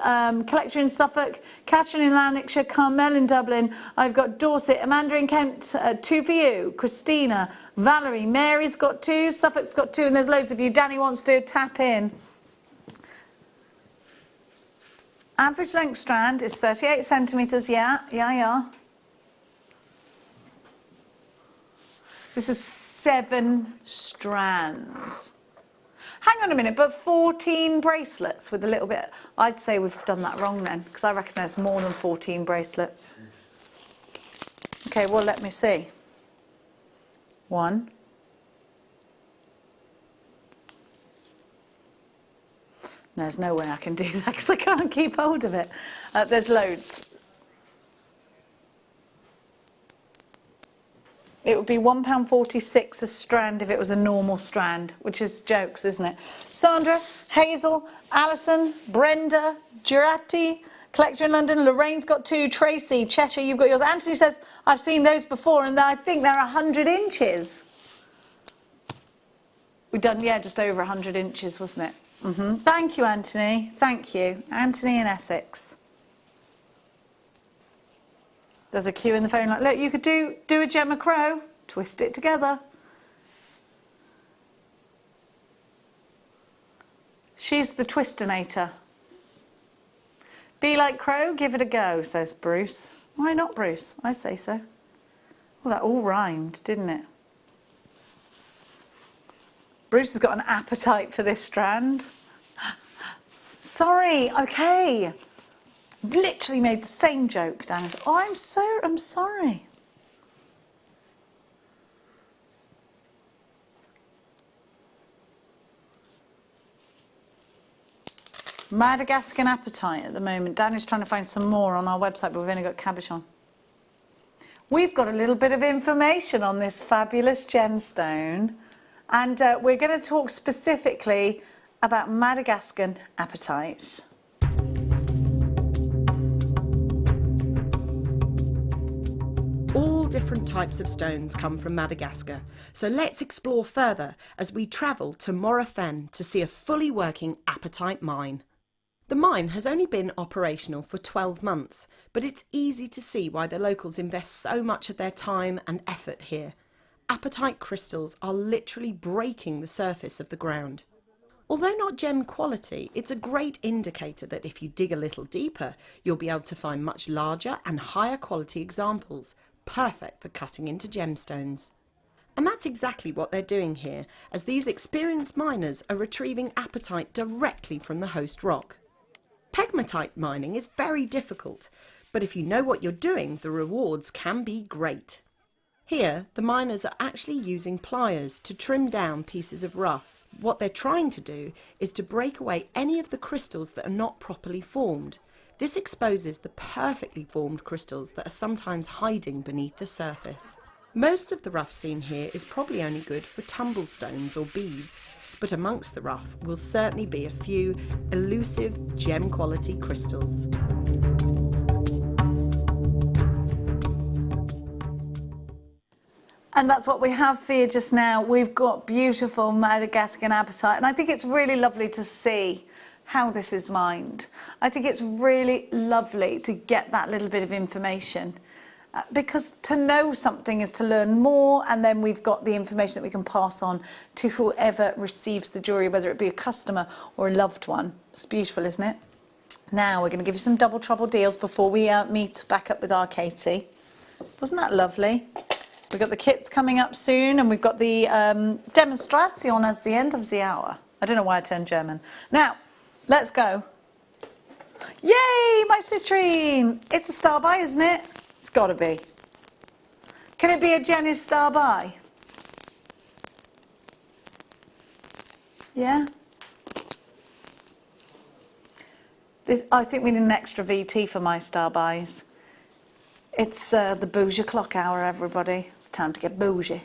Collector in Suffolk, Catherine in Lanarkshire, Carmel in Dublin, I've got Dorset, Amanda in Kent, 2 for you, Christina, Valerie, Mary's got 2, Suffolk's got 2, and there's loads of you. Danny wants to tap in. Average length strand is 38 centimetres, yeah. This is 7 strands. Hang on a minute, but 14 bracelets with a little bit. I'd say we've done that wrong then, because I reckon there's more than 14 bracelets. Okay, well, let me see. 1, No, there's no way I can do that because I can't keep hold of it. There's loads. It would be £1.46 a strand if it was a normal strand, which is jokes, isn't it? Sandra, Hazel, Alison, Brenda, Girati, collector in London, Lorraine's got 2, Tracy, Cheshire, you've got yours. Anthony says, I've seen those before and I think they're 100 inches. We've done, yeah, just over 100 inches, wasn't it? Thank you, Anthony. Thank you. Anthony in Essex. There's a queue in the phone line. Look, you could do a Gemma Crow. Twist it together. She's the twistinator. Be like Crow, give it a go, says Bruce. Why not, Bruce? I say so. Well, that all rhymed, didn't it? Bruce has got an appetite for this strand. Sorry, okay. Literally made the same joke, Dan. Oh, I'm sorry. Madagascan appetite at the moment. Dan is trying to find some more on our website, but we've only got cabbage on. We've got a little bit of information on this fabulous gemstone, and we're going to talk specifically about Madagascan appetites. All different types of stones come from Madagascar, so let's explore further as we travel to Morafen to see a fully working apatite mine. The mine has only been operational for 12 months, but it's easy to see why the locals invest so much of their time and effort here. Apatite crystals are literally breaking the surface of the ground. Although not gem quality, it's a great indicator that if you dig a little deeper, you'll be able to find much larger and higher quality examples, perfect for cutting into gemstones. And that's exactly what they're doing here, as these experienced miners are retrieving apatite directly from the host rock. Pegmatite mining is very difficult, but if you know what you're doing, the rewards can be great. Here, the miners are actually using pliers to trim down pieces of rough. What they're trying to do is to break away any of the crystals that are not properly formed. This exposes the perfectly formed crystals that are sometimes hiding beneath the surface. Most of the rough seen here is probably only good for tumble stones or beads, but amongst the rough will certainly be a few elusive gem quality crystals. And that's what we have for you just now. We've got beautiful Madagascan apatite, and I think it's really lovely to see how this is mined. I think it's really lovely to get that little bit of information, because to know something is to learn more, and then we've got the information that we can pass on to whoever receives the jewellery, whether it be a customer or a loved one. It's beautiful, isn't it? Now we're going to give you some double trouble deals before we meet back up with our Katie. Wasn't that lovely? We've got the kits coming up soon, and we've got the demonstration at the end of the hour. I don't know why I turned German. Now, let's go. Yay, my citrine! It's a star buy, isn't it? It's got to be. Can it be a Jenny's star buy? Yeah? I think we need an extra VT for my star buys. It's the bougie clock hour, everybody. It's time to get bougie.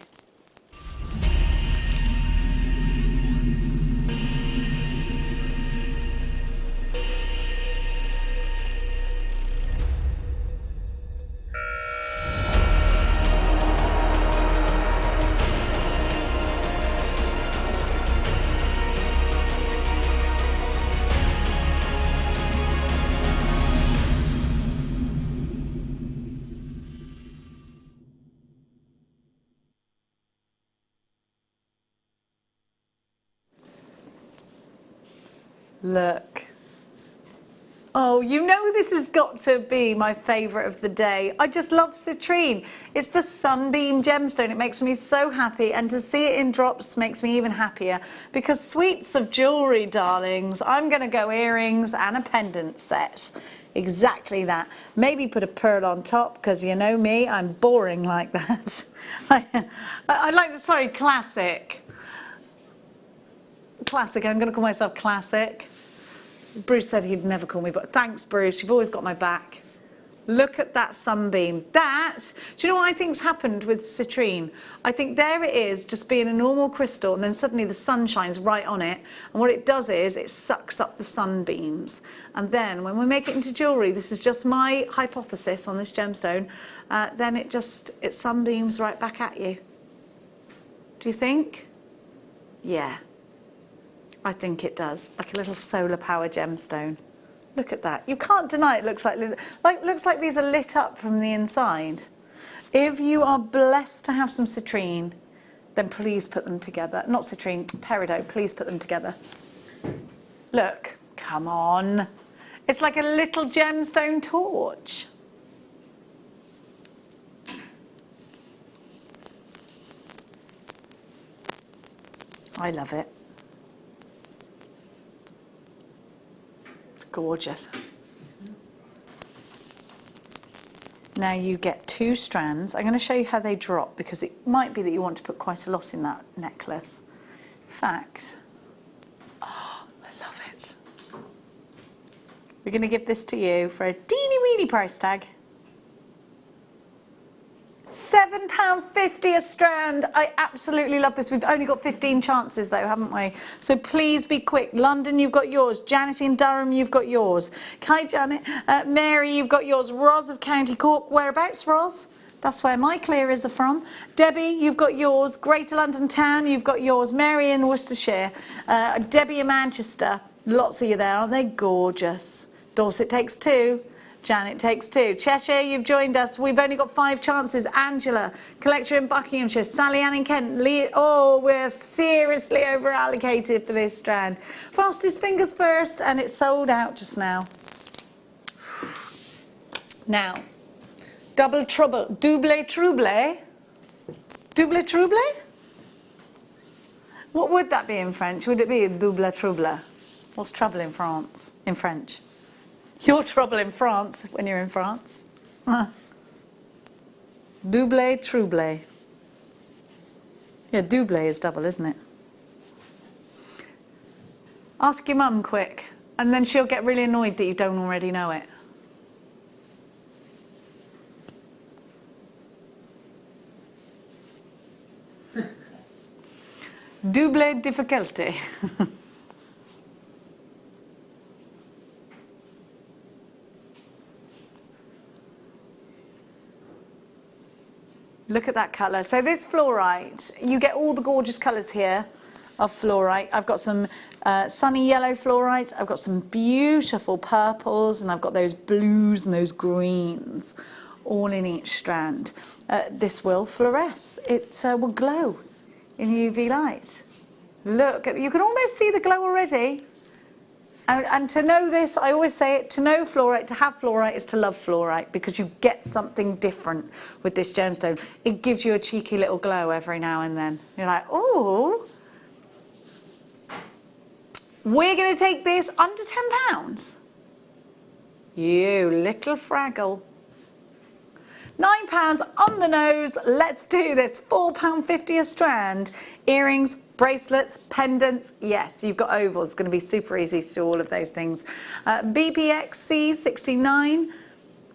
Look. Oh, you know this has got to be my favourite of the day. I just love citrine. It's the sunbeam gemstone. It makes me so happy, and to see it in drops makes me even happier, because sweets of jewellery, darlings. I'm going to go earrings and a pendant set. Exactly that. Maybe put a pearl on top, because you know me, I'm boring like that. I like to, sorry, classic. Classic, I'm going to call myself classic. Bruce said he'd never call me, but thanks, Bruce. You've always got my back. Look at that sunbeam. That, do you know what I think's happened with citrine? I think there it is, just being a normal crystal, and then suddenly the sun shines right on it. And what it does is it sucks up the sunbeams. And then when we make it into jewellery, this is just my hypothesis on this gemstone, then it sunbeams right back at you. Do you think? Yeah, I think it does. Like a little solar power gemstone. Look at that. You can't deny it looks like these are lit up from the inside. If you are blessed to have some citrine, then please put them together. Not citrine, peridot, please put them together. Look, come on. It's like a little gemstone torch. I love it. Gorgeous. Now you get 2 strands. I'm going to show you how they drop because it might be that you want to put quite a lot in that necklace. In fact, oh, I love it. We're going to give this to you for a teeny weeny price tag. £7.50 a strand. I absolutely love this. We've only got 15 chances though, haven't we? So please be quick. London, you've got yours. Janet in Durham, you've got yours. Hi, Janet. Mary, you've got yours. Ros of County Cork. Whereabouts, Ros? That's where my clearers are from. Debbie, you've got yours. Greater London Town, you've got yours. Mary in Worcestershire. Debbie in Manchester. Lots of you there. Aren't they gorgeous? Dorset takes 2. Janet takes 2. Cheshire, you've joined us. We've only got 5 chances. Angela, collector in Buckinghamshire. Sally Ann in Kent. Lee, oh, we're seriously over allocated for this strand. Fastest fingers first, and it's sold out just now. Now, double trouble. Double trouble? Double trouble? What would that be in French? Would it be double trouble? What's trouble in France, in French? Your trouble in France, when you're in France. Double, trouble. Yeah, double is double, isn't it? Ask your mum quick, and then she'll get really annoyed that you don't already know it. Double difficulty. Look at that colour. So this fluorite, you get all the gorgeous colours here of fluorite. I've got some sunny yellow fluorite. I've got some beautiful purples, and I've got those blues and those greens all in each strand. This will fluoresce. It will glow in UV light. Look, you can almost see the glow already. And to know this, I always say it, to know fluorite, to have fluorite is to love fluorite, because you get something different with this gemstone. It gives you a cheeky little glow every now and then. You're like, oh. We're going to take this under £10. You little fraggle. £9 on the nose. Let's do this. £4.50 a strand. Earrings, bracelets, pendants. Yes, you've got ovals. It's going to be super easy to do all of those things. BPXC 69.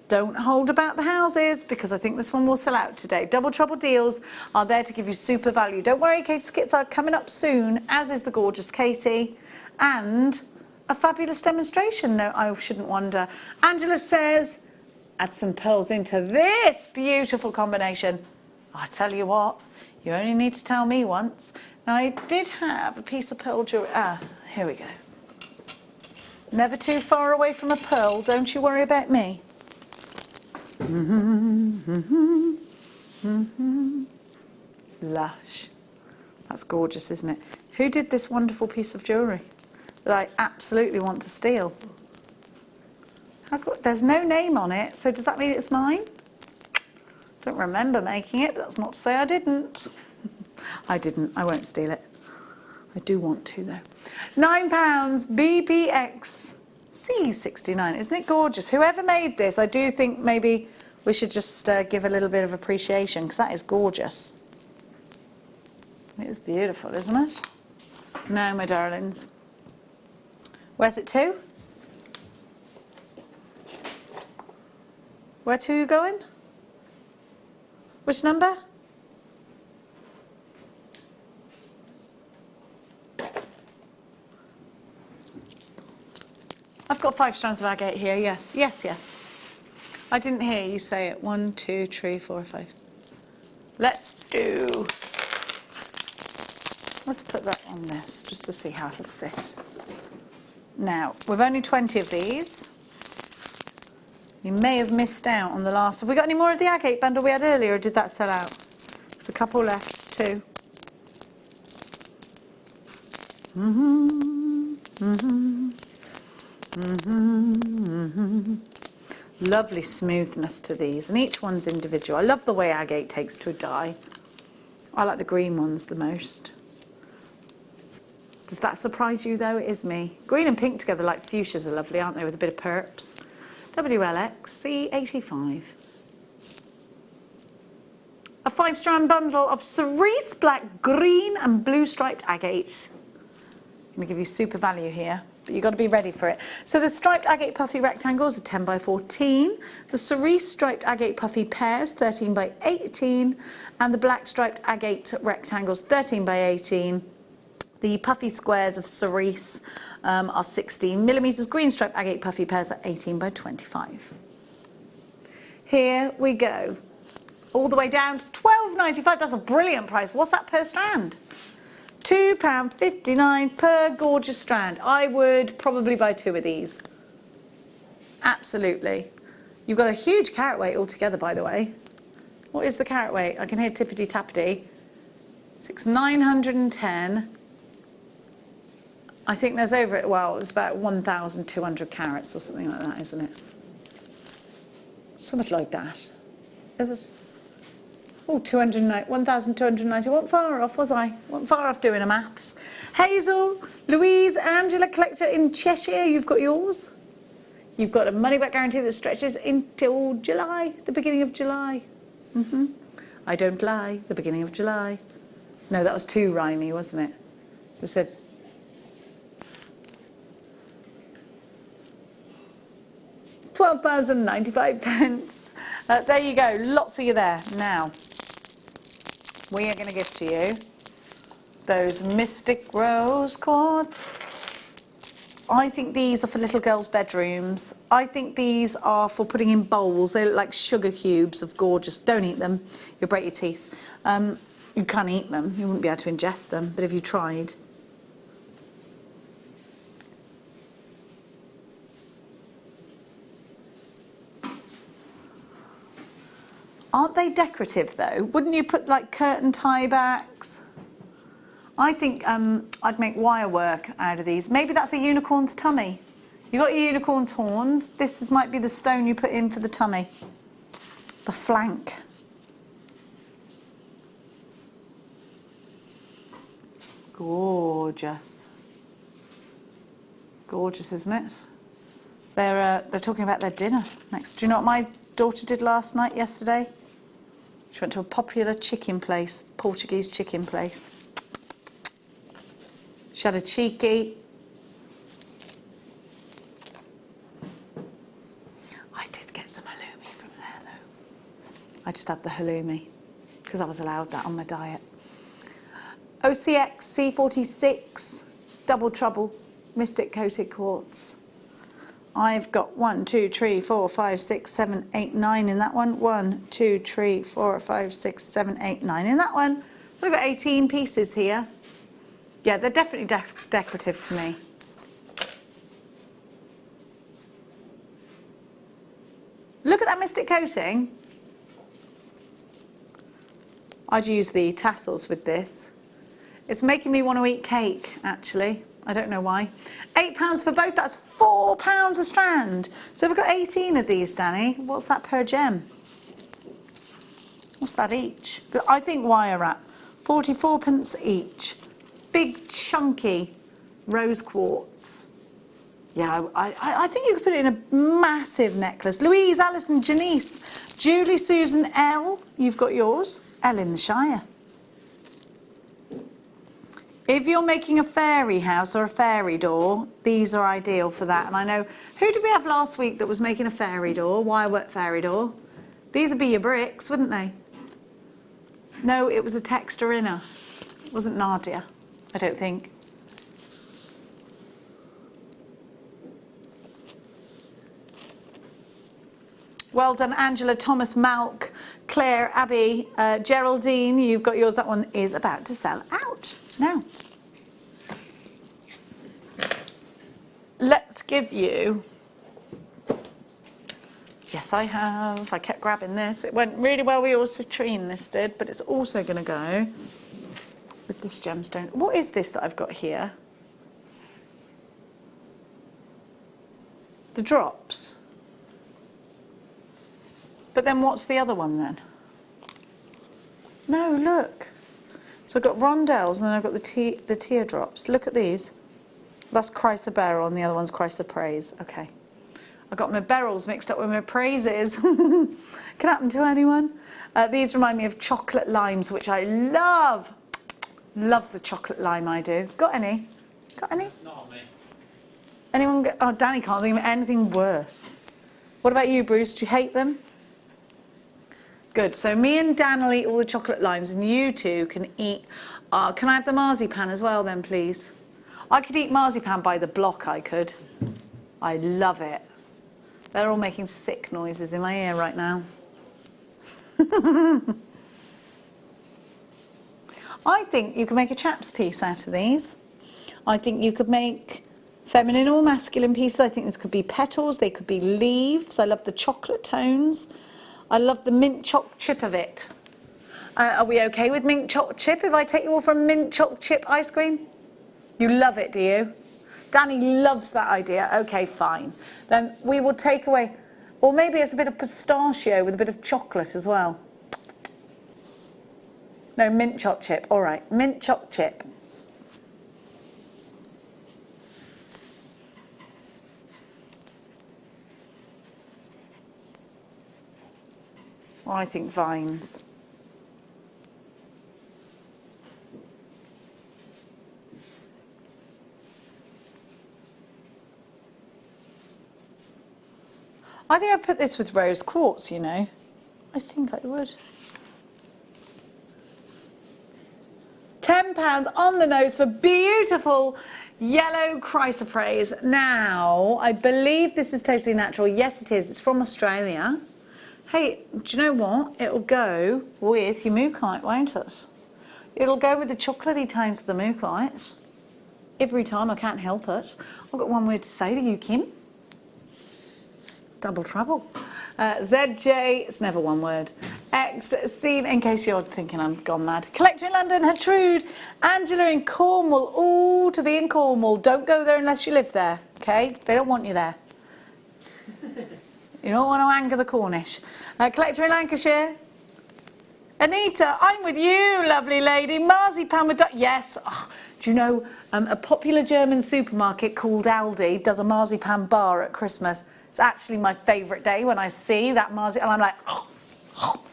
Don't hold about the houses, because I think this one will sell out today. Double Trouble deals are there to give you super value. Don't worry, Kate's kits are coming up soon, as is the gorgeous Katie. And a fabulous demonstration. No, I shouldn't wonder. Angela says, add some pearls into this beautiful combination. I tell you what, you only need to tell me once. Now, I did have a piece of pearl jewellery. Here we go. Never too far away from a pearl. Don't you worry about me. Lush. That's gorgeous, isn't it? Who did this wonderful piece of jewellery that I absolutely want to steal? There's no name on it, so does that mean it's mine? Don't remember making it, but that's not to say I didn't. I didn't. I won't steal it. I do want to, though. £9, BPX C69. Isn't it gorgeous? Whoever made this, I do think maybe we should just give a little bit of appreciation, because that is gorgeous. It is beautiful, isn't it? Now, my darlings. Where's it to? Where to are you going? Which number? I've got 5 strands of agate here, yes, yes, yes. I didn't hear you say it. 1, 2, 3, 4, 5. Let's put that on this just to see how it'll sit. Now, we've only 20 of these. You may have missed out on the last. Have we got any more of the agate bundle we had earlier, or did that sell out? There's a couple left too. Lovely smoothness to these, and each one's individual. I love the way agate takes to a dye. I like the green ones the most. Does that surprise you though? It is me. Green and pink together like fuchsias are lovely, aren't they, with a bit of perps. WLXC85. A 5-strand bundle of cerise black, green and blue striped agate. I'm going to give you super value here, but you've got to be ready for it. So the striped agate puffy rectangles are 10 by 14. The cerise striped agate puffy pairs, 13 by 18. And the black striped agate rectangles, 13 by 18. The puffy squares of cerise are 16 millimeters. Green striped agate puffy pairs are 18 by 25. Here we go. All the way down to £12.95. That's a brilliant price. What's that per strand? £2.59 per gorgeous strand. I would probably buy 2 of these. Absolutely. You've got a huge carat weight altogether, by the way. What is the carat weight? I can hear tippity tappity. 910. I think there's over it. Well, it's about 1,200 carats or something like that, isn't it? Something like that. Is it? Oh, 1,290. Wasn't far off, was I? Wasn't far off doing the maths. Hazel, Louise, Angela, collector in Cheshire. You've got yours. You've got a money-back guarantee that stretches until July, the beginning of July. I don't lie, the beginning of July. No, that was too rhymey, wasn't it? So I said, £12.95. There you go, lots of you there. Now, we are going to give to you those Mystic Rose quartz. I think these are for little girls' bedrooms. I think these are for putting in bowls. They look like sugar cubes of gorgeous. Don't eat them, you'll break your teeth. You can't eat them, you wouldn't be able to ingest them, but if you tried. Aren't they decorative though? Wouldn't you put like curtain tie backs? I think I'd make wire work out of these. Maybe that's a unicorn's tummy. You got your unicorn's horns. This might be the stone you put in for the tummy. The flank. Gorgeous. Gorgeous, isn't it? They're talking about their dinner next. Do you know what my daughter did yesterday? She went to a popular chicken place, Portuguese chicken place. She had a cheeky. I did get some halloumi from there though. I just had the halloumi because I was allowed that on my diet. OCX C46 Double Trouble Mystic Coated Quartz. I've got 1, 2, 3, 4, 5, 6, 7, 8, 9 in that one. 1, 2, 3, 4, 5, 6, 7, 8, 9 in that one. So I've got 18 pieces here. Yeah, they're definitely decorative to me. Look at that mystic coating. I'd use the tassels with this. It's making me want to eat cake, actually. I don't know why. £8 for both, that's £4 a strand. So we've got 18 of these, Danny. What's that per gem? What's that each? I think wire wrap, 44p each. Big chunky rose quartz. Yeah, I think you could put it in a massive necklace. Louise, Alison, Janice, Julie, Susan, Elle, you've got yours. Elle in the Shire. If you're making a fairy house or a fairy door, these are ideal for that. And I know, who did we have last week that was making a fairy door, wirework fairy door? These would be your bricks, wouldn't they? No, it was a texture inner. It wasn't Nadia, I don't think. Well done, Angela, Thomas, Malk, Claire, Abby, Geraldine. You've got yours. That one is about to sell out now. Let's give you... Yes, I have. I kept grabbing this. It went really well with your citrine, this did, but it's also going to go with this gemstone. What is this that I've got here? The drops. But then what's the other one then? No, look. So I've got rondelles and then I've got the teardrops. Look at these. That's chrysoberyl and the other one's chrysoprase. Okay. I got my beryls mixed up with my praises. Can happen to anyone. These remind me of chocolate limes, which I love. Loves the chocolate lime, I do. Got any? Got any? Not on me. Anyone? Oh, Danny can't think of anything worse. What about you, Bruce? Do you hate them? Good. So me and Dan will eat all the chocolate limes, and you two can eat... can I have the marzipan as well then, please? I could eat marzipan by the block, I could. I love it. They're all making sick noises in my ear right now. I think you could make a chap's piece out of these. I think you could make feminine or masculine pieces. I think this could be petals, they could be leaves. I love the chocolate tones. I love the mint choc chip of it. Are we okay with mint choc chip if I take you all for a mint choc chip ice cream? You love it, do you? Danny loves that idea. Okay, fine. Then we will take away, or maybe it's a bit of pistachio with a bit of chocolate as well. No, mint choc chip. All right, mint choc chip. I think vines. I think I'd put this with rose quartz, you know. I think I would. £10 on the nose for beautiful yellow chrysoprase. Now, I believe this is totally natural. Yes, it is. It's from Australia. Hey, do you know what? It'll go with your mookaite, won't it? It'll go with the chocolatey tones of the mookaite. Every time, I can't help it. I've got one word to say to you, Kim. Double trouble. ZJ, it's never one word. X, scene, in case you're thinking I'm gone mad. Collector in London, Hatrude. Angela in Cornwall. Ooh, to be in Cornwall. Don't go there unless you live there, okay? They don't want you there. You don't want to anger the Cornish. Collector in Lancashire. Anita, I'm with you, lovely lady. Marzipan with... Yes. Oh, do you know, a popular German supermarket called Aldi does a marzipan bar at Christmas. It's actually my favourite day when I see that marzipan. And I'm like...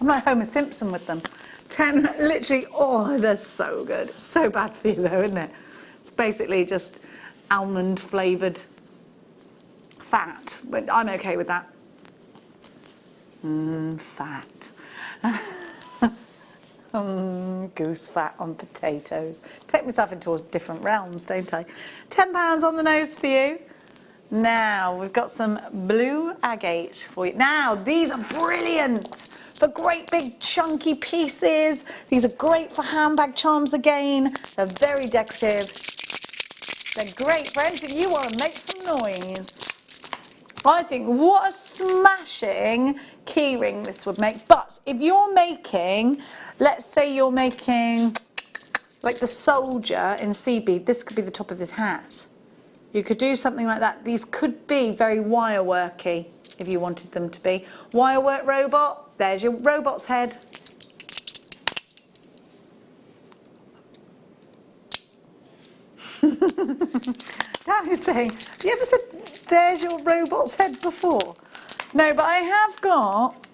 I'm like Homer Simpson with them. 10, literally, oh, they're so good. So bad for you though, isn't it? It's basically just almond flavoured fat. But I'm okay with that. Fat. Goose fat on potatoes. Take myself into different realms, don't I? £10 on the nose for you. Now, we've got some blue agate for you. Now, these are brilliant for great big chunky pieces. These are great for handbag charms again. They're very decorative. They're great for anything you want to make some noise. I think what a smashing keyring this would make. But if you're making, let's say you're making like the soldier in sea bead, this could be the top of his hat. You could do something like that. These could be very wireworky if you wanted them to be. Wirework robot, there's your robot's head. Dan is saying, have you ever said, there's your robot's head before? No, but I have got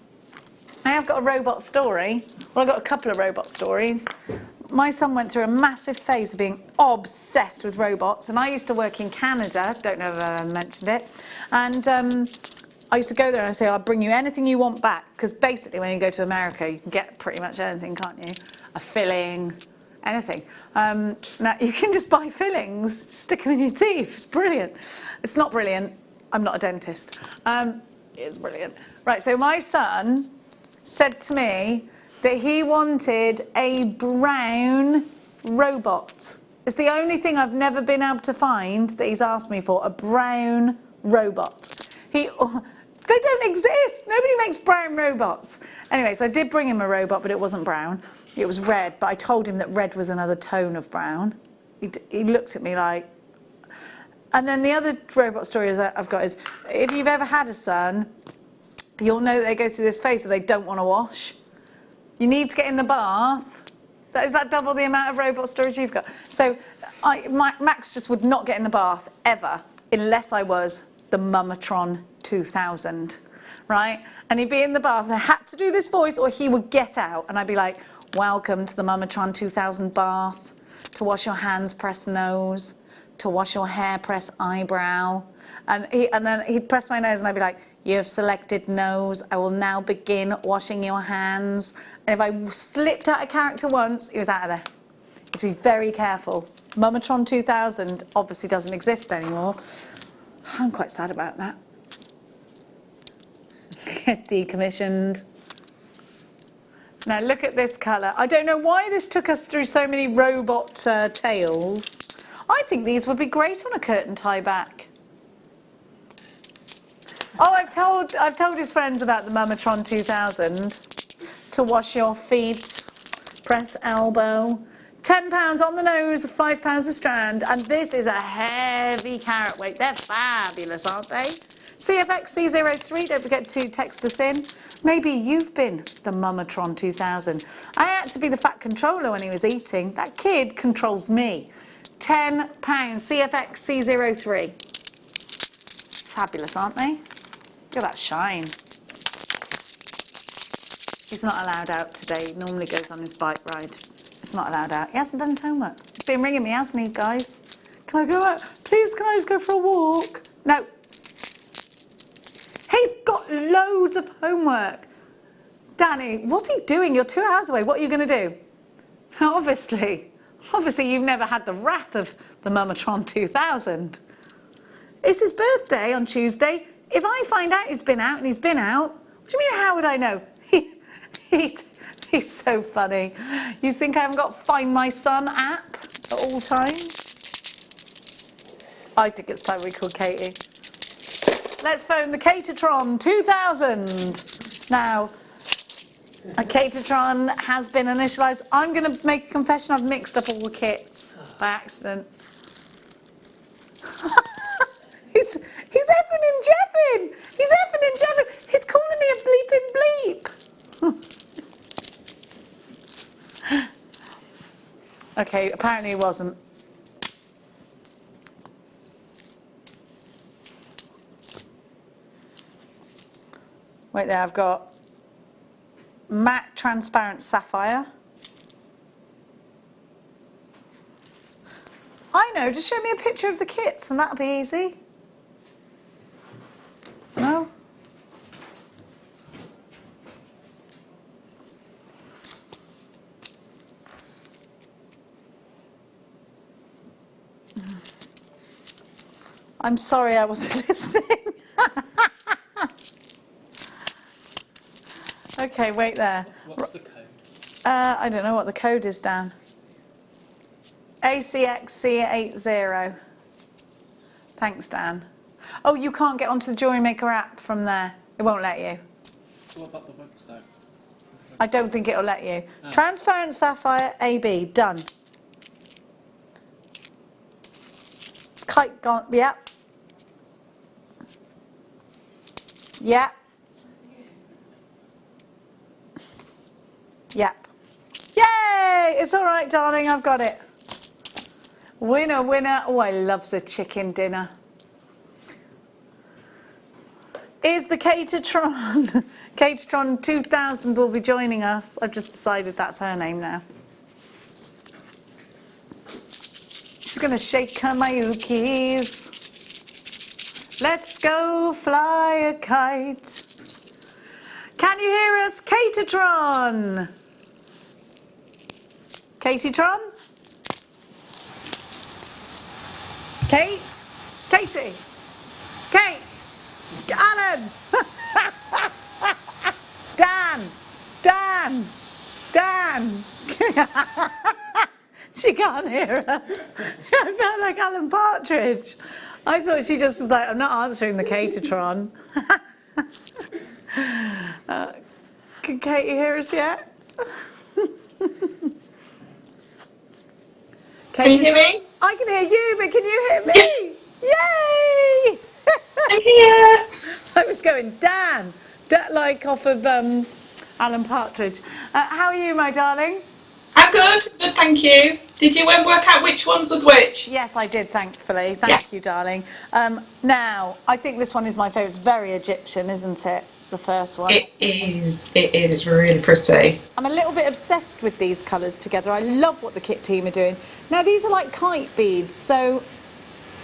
a robot story. Well, I've got a couple of robot stories. my son went through a massive phase of being obsessed with robots, and I used to work in Canada, don't know if I mentioned it, and I used to go there and I'd say, I'll bring you anything you want back, because basically when you go to America, you can get pretty much anything, can't you? A filling, anything. Now, you can just buy fillings, just stick them in your teeth, it's brilliant. It's not brilliant, I'm not a dentist. It's brilliant. Right, so my son said to me that he wanted a brown robot. It's the only thing I've never been able to find that he's asked me for, a brown robot. They don't exist. Nobody makes brown robots. Anyway, so I did bring him a robot, but it wasn't brown. It was red, but I told him that red was another tone of brown. He looked at me like... And then the other robot story I've got is, if you've ever had a son, you'll know that they go through this phase where they don't want to wash. You need to get in the bath. Is that double the amount of robot storage you've got? So Max just would not get in the bath ever unless I was the Mumatron 2000, right? And he'd be in the bath and I had to do this voice or he would get out and I'd be like, welcome to the Mumatron 2000 bath. To wash your hands, press nose. To wash your hair, press eyebrow. And then he'd press my nose and I'd be like, you have selected nose. I will now begin washing your hands. And if I slipped out of character once, he was out of there. You have to be very careful. Mumatron 2000 obviously doesn't exist anymore. I'm quite sad about that. Decommissioned. Now look at this colour. I don't know why this took us through so many robot tails. I think these would be great on a curtain tie back. Oh, I've told his friends about the Mumatron 2000. To wash your feet, press elbow. £10 on the nose, £5 a strand, and this is a heavy carat weight. They're fabulous, aren't they? CFXC03, don't forget to text us in. Maybe you've been the Mumatron 2000. I had to be the fat controller when he was eating. That kid controls me. £10, CFXC03. Fabulous, aren't they? Look at that shine. He's not allowed out today. He normally goes on his bike ride. It's not allowed out. He hasn't done his homework. He's been ringing me, hasn't he, guys? Can I go out? Please, can I just go for a walk? No. He's got loads of homework. Danny, what's he doing? You're 2 hours away. What are you going to do? Obviously you've never had the wrath of the Mumatron 2000. It's his birthday on Tuesday. If I find out he's been out and he's been out, what do you mean, how would I know? He's so funny. You think I haven't got Find My Son app at all times? I think it's time we call Katie. Let's phone the Catertron 2000. Now, a Catertron has been initialised. I'm going to make a confession. I've mixed up all the kits by accident. He's effing and jeffing. He's effing and jeffing. He's calling me a bleeping bleep. Okay, apparently he wasn't. Wait there, I've got matte transparent sapphire. I know, just show me a picture of the kits and that'll be easy. No? I'm sorry I wasn't listening. Okay, wait there. What's the code? I don't know what the code is, Dan. ACXC80. Thanks, Dan. Oh, you can't get onto the Jewellery Maker app from there. It won't let you. What about the website? I don't think it'll let you. Oh. Transparent sapphire AB, done. Kite gone, yep. Yep. Yep. Yay! It's all right, darling, I've got it. Winner, winner. Oh, I love the chicken dinner. Is the Catertron. Catertron 2000 will be joining us. I've just decided that's her name now. She's going to shake her Mayukis. Let's go fly a kite. Can you hear us, Katatron? Katie-tron? Kate? Katie? Kate? Alan? Dan? Dan? Dan? She can't hear us. I felt like Alan Partridge. I thought she just was like, I'm not answering the Katatron. Can Katie hear us yet? Can you hear me? I can hear you, but can you hear me? Yay! I'm here. I was going, Dan, like off of Alan Partridge. How are you, my darling? I'm good, thank you. Did you work out which ones was which? Yes, I did, thankfully. Thank you, darling. Now, I think this one is my favourite. It's very Egyptian, isn't it? The first one. It is. It is really pretty. I'm a little bit obsessed with these colours together. I love what the kit team are doing. Now, these are like kite beads, so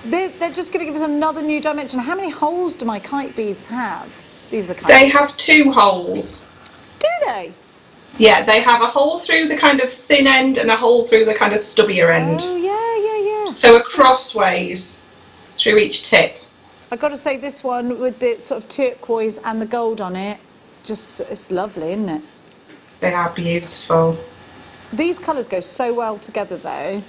they're just going to give us another new dimension. How many holes do my kite beads have? These are the kite They beads. have 2 holes. Do they? Yeah, they have a hole through the kind of thin end and a hole through the kind of stubbier end. Oh, yeah. So a crossways through each tip. I've got to say, this one with the sort of turquoise and the gold on it, just, it's lovely, isn't it? They are beautiful. These colours go so well together, though.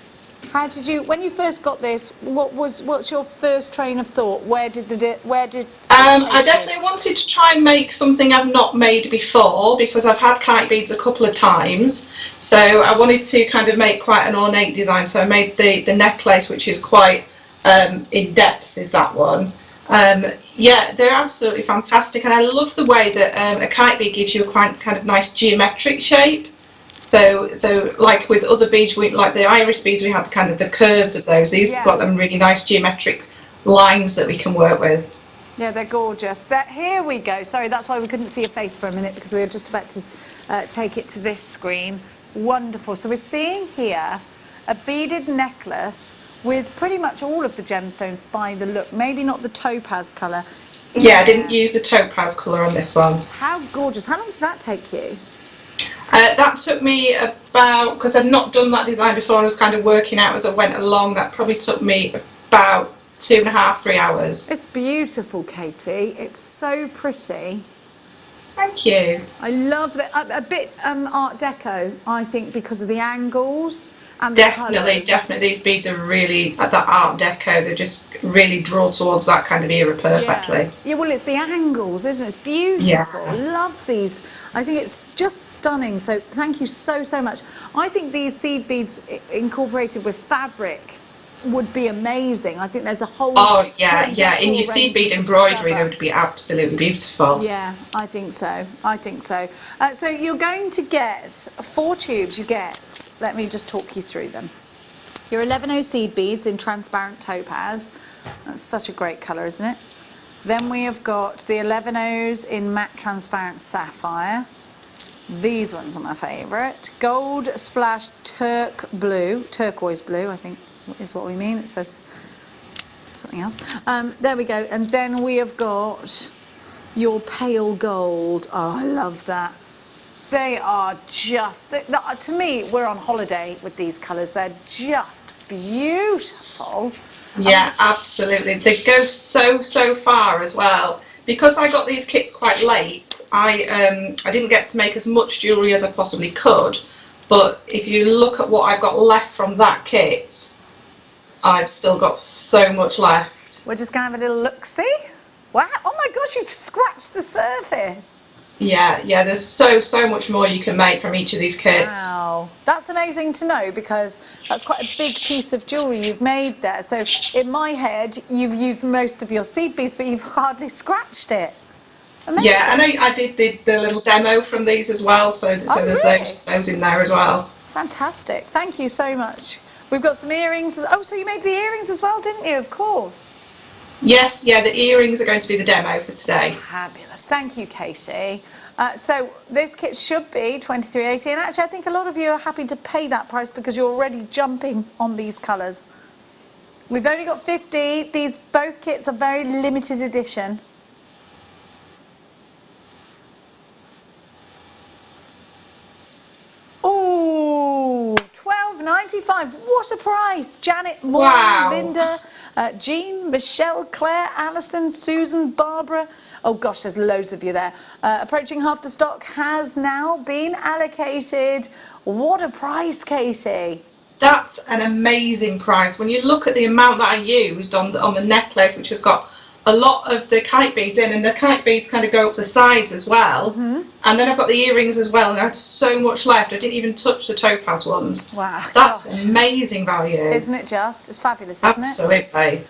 How did you, when you first got this, what's your first train of thought? Where did I definitely wanted to try and make something I've not made before, because I've had kite beads a couple of times. So I wanted to kind of make quite an ornate design. So I made the necklace, which is quite in depth, is that one. Yeah, they're absolutely fantastic, and I love the way that a kite bead gives you a quite kind of nice geometric shape. So like with other beads, like the iris beads, we have kind of the curves of those. These have got them really nice geometric lines that we can work with. Yeah, they're gorgeous. Here we go. Sorry, that's why we couldn't see your face for a minute, because we were just about to take it to this screen. Wonderful. So we're seeing here a beaded necklace with pretty much all of the gemstones by the look. Maybe not the topaz colour. Yeah, I didn't use the topaz colour on this one. How gorgeous. How long did that take you? That took me about, because I've not done that design before, I was kind of working out as I went along, that probably took me about 2.5, 3 hours. It's beautiful, Katie. It's so pretty. Thank you. I love that. A bit Art Deco, I think, because of the angles and the colours. Definitely. These beads are really at that Art Deco. They just really draw towards that kind of era perfectly. Yeah, well, it's the angles, isn't it? It's beautiful. Yeah. Love these. I think it's just stunning. So thank you so much. I think these seed beads incorporated with fabric would be amazing. I think there's a whole... Oh, yeah. In your seed bead embroidery, they would be absolutely beautiful. Yeah, I think so. So you're going to get 4 tubes. You get, let me just talk you through them. Your 11O seed beads in transparent topaz. That's such a great colour, isn't it? Then we have got the 11Os in matte transparent sapphire. These ones are my favourite. Gold splash turquoise blue, I think is what we mean. It says something else. There we go. And then we have got your pale gold. Oh, I love that. They are just, to me, we're on holiday with these colours. They're just beautiful. Yeah, absolutely. They go so far as well. Because I got these kits quite late, I didn't get to make as much jewellery as I possibly could. But if you look at what I've got left from that kit, I've still got so much left. We're just going to have a little look-see. Wow, oh my gosh, you've scratched the surface. Yeah, there's so much more you can make from each of these kits. Wow, that's amazing to know, because that's quite a big piece of jewellery you've made there. So in my head, you've used most of your seed beads, but you've hardly scratched it. Amazing. Yeah, and I did the little demo from these as well, so there's really? those in there as well. Fantastic, thank you so much. We've got some earrings. Oh, so you made the earrings as well, didn't you? Of course. Yes, the earrings are going to be the demo for today. Fabulous. Thank you, Casey. So this kit should be $23.80, and actually I think a lot of you are happy to pay that price because you're already jumping on these colours. We've only got 50. These both kits are very limited edition. Ooh, $12.95. What a price. Janet, Maureen, Wow. Linda, Jean, Michelle, Claire, Alison, Susan, Barbara. Oh gosh, there's loads of you there. Approaching half the stock has now been allocated. What a price, Katie. That's an amazing price. When you look at the amount that I used on the necklace, which has got a lot of the kite beads in, and the kite beads kind of go up the sides as well. And then I've got the earrings as well, and I had so much left. I didn't even touch the topaz ones. Wow. That's gosh. amazing value. Isn't it just? It's fabulous, isn't it? Absolutely.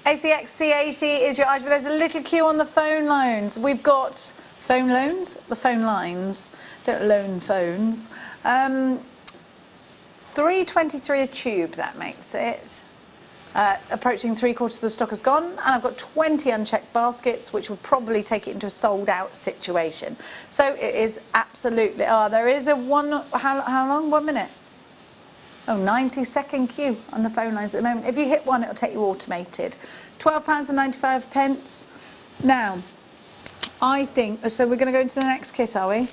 ACXC80 is your item. There's a little queue on the phone loans. We've got phone loans, the phone lines. Don't loan phones. $3.23 a tube, that makes it. Approaching 3/4 of the stock is gone, and I've got 20 unchecked baskets, which will probably take it into a sold out situation. So it is absolutely, there is a how long? 1 minute? Oh, 90-second queue on the phone lines at the moment. If you hit one, it'll take you automated. £12.95. Now, I think, so we're going to go into the next kit, are we?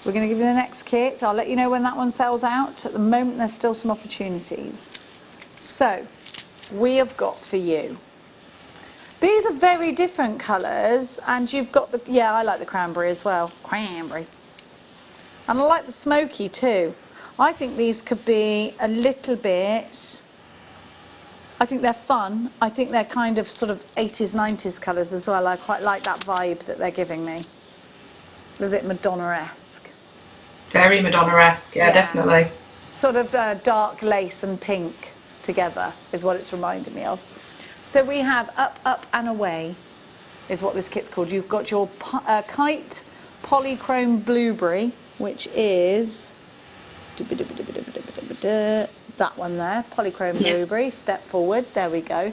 We're going to give you the next kit. I'll let you know when that one sells out. At the moment, there's still some opportunities. So, we have got for you. These are very different colours, and you've got the, yeah, I like the cranberry as well. Cranberry. And I like the smoky too. I think these could be a little bit, I think they're fun. I think they're kind of sort of 80s, 90s colours as well. I quite like that vibe that they're giving me. A little bit Madonna-esque. Very Madonna-esque, yeah, definitely. Sort of dark lace and pink together is what it's reminding me of. So we have Up, Up and Away is what this kit's called. You've got your Kite Polychrome Blueberry, which is that one there, Polychrome Blueberry. Step forward, there we go.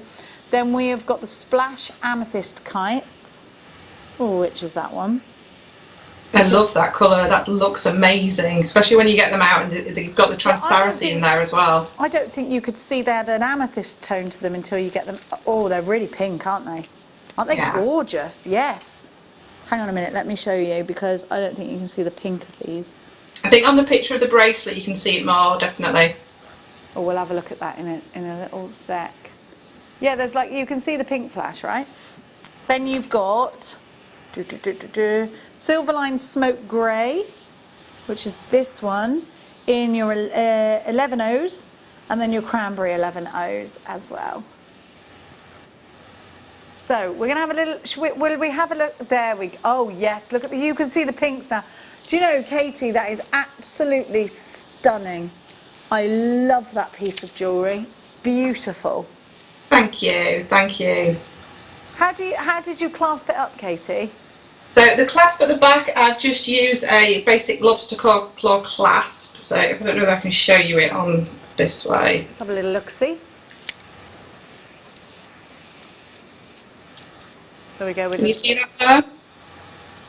Then we have got the Splash Amethyst Kites. Oh, which is that one? I love that colour. That looks amazing, especially when you get them out and you've got the transparency in there as well. I don't think you could see they had an amethyst tone to them until you get them. Oh, they're really pink, aren't they? Aren't they gorgeous? Yes. Hang on a minute, let me show you, because I don't think you can see the pink of these. I think on the picture of the bracelet you can see it more, definitely. Oh, we'll have a look at that in a little sec. Yeah, there's like, you can see the pink flash, right? Then you've got Silverline Smoke Grey, which is this one, in your 11 O's, and then your Cranberry 11 O's as well. So we're going to have a little, will we have a look? There we go. Oh yes, look at you can see the pinks now. Do you know, Katie, that is absolutely stunning. I love that piece of jewellery. It's beautiful. Thank you, thank you. How did you clasp it up, Katie? So the clasp at the back, I've just used a basic lobster claw clasp. So I don't know if I can show you it on this way. Let's have a little look-see. There we go. Can you see that there?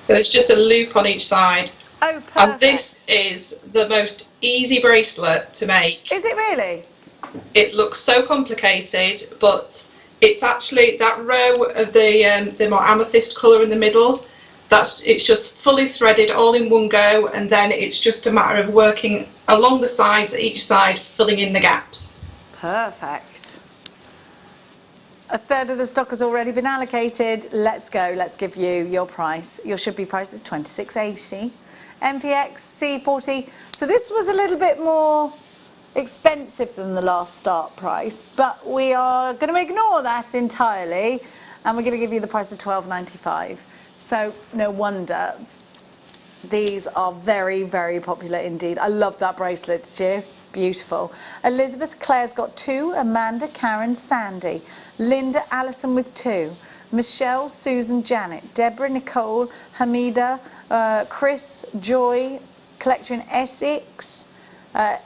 So it's just a loop on each side. Oh, perfect. And this is the most easy bracelet to make. Is it really? It looks so complicated, but it's actually that row of the more amethyst colour in the middle. It's just fully threaded all in one go, and then it's just a matter of working along the sides, each side, filling in the gaps. Perfect. A third of the stock has already been allocated. Let's go. Let's give you your price. Your should be price is $26.80. MPX C40. So this was a little bit more expensive than the last start price, but we are going to ignore that entirely, and we're going to give you the price of $12.95. So no wonder these are very, very popular indeed. I love that bracelet, did you? Beautiful. Elizabeth Claire's got 2, Amanda, Karen, Sandy, Linda, Alison with 2, Michelle, Susan, Janet, Deborah, Nicole, Hamida, Chris, Joy, collector in Essex,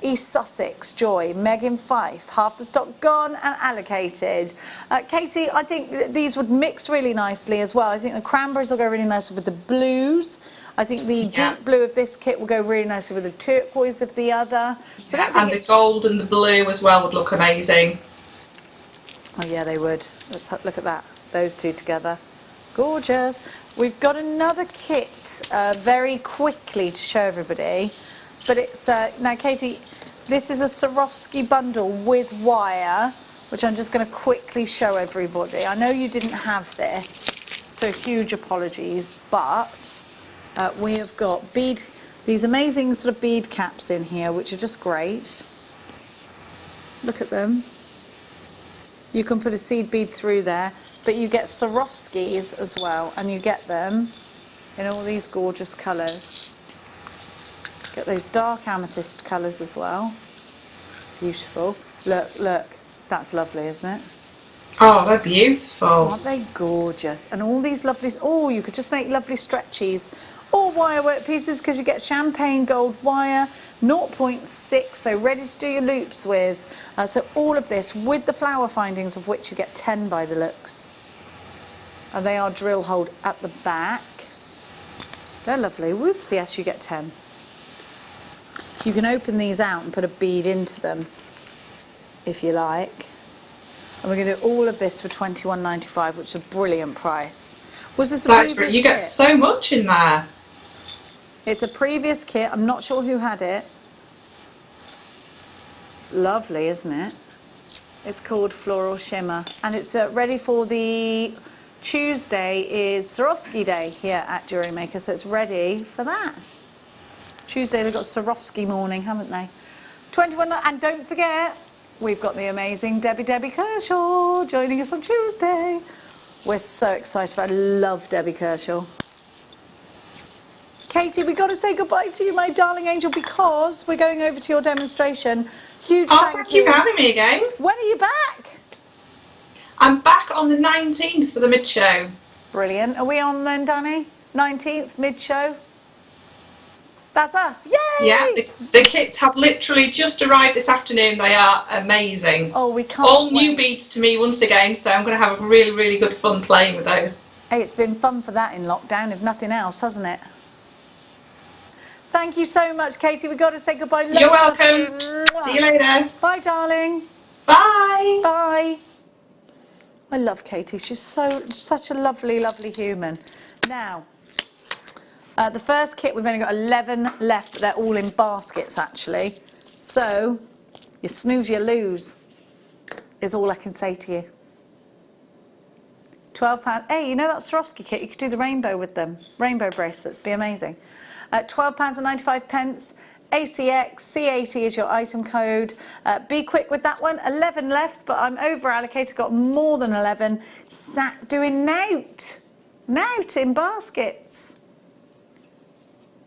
East Sussex, Joy, Megan Fife, half the stock gone and allocated. Katie, I think these would mix really nicely as well. I think the cranberries will go really nicely with the blues. I think the deep blue of this kit will go really nicely with the turquoise of the other. So and the gold and the blue as well would look amazing. Oh yeah, they would. Let's look at that. Those two together. Gorgeous. We've got another kit very quickly to show everybody. But it's, now Katie, this is a Swarovski bundle with wire, which I'm just going to quickly show everybody. I know you didn't have this, so huge apologies, but we have got these amazing sort of bead caps in here, which are just great. Look at them. You can put a seed bead through there, but you get Swarovskis as well, and you get them in all these gorgeous colours. Get those dark amethyst colours as well. Beautiful. Look, look, that's lovely, isn't it? Oh, they're beautiful. Aren't they gorgeous? And all these lovely, oh, you could just make lovely stretchies. Or wire work pieces, because you get champagne gold wire, 0.6, so ready to do your loops with. So all of this with the flower findings, of which you get 10 by the looks. And they are drill holed at the back. They're lovely. Whoops, yes, you get 10. You can open these out and put a bead into them, if you like. And we're going to do all of this for £21.95, which is a brilliant price. Was this a previous You kit? get so much in there. It's a previous kit. I'm not sure who had it. It's lovely, isn't it? It's called Floral Shimmer, and it's ready for the Tuesday is Swarovski Day here at Jewellery Maker, so it's ready for that. Tuesday they've got Swarovski morning, haven't they? 21, and don't forget, we've got the amazing Debbie Kershaw joining us on Tuesday. We're so excited. I love Debbie Kershaw. Katie, we've got to say goodbye to you, my darling angel, because we're going over to your demonstration. Huge Thank you for having me again. When are you back? I'm back on the 19th for the mid-show. Brilliant. Are we on then, Danny? 19th, mid-show? That's us. Yay! Yeah, the kits have literally just arrived this afternoon. They are amazing. Oh, we can't All wait. new beads to me once again, so I'm going to have a really, really good fun playing with those. Hey, it's been fun for that in lockdown, if nothing else, hasn't it? Thank you so much, Katie. We've got to say goodbye. You're welcome. See you later. Bye, darling. Bye. Bye. I love Katie. She's such a lovely, lovely human. Now, the first kit, we've only got 11 left, but they're all in baskets, actually. So, you snooze, you lose, is all I can say to you. £12. Hey, you know that Swarovski kit? You could do the rainbow with them. Rainbow bracelets, be amazing. £12.95. ACX, C80 is your item code. Be quick with that one. 11 left, but I'm over allocated. Got more than 11. Sat doing nout in baskets.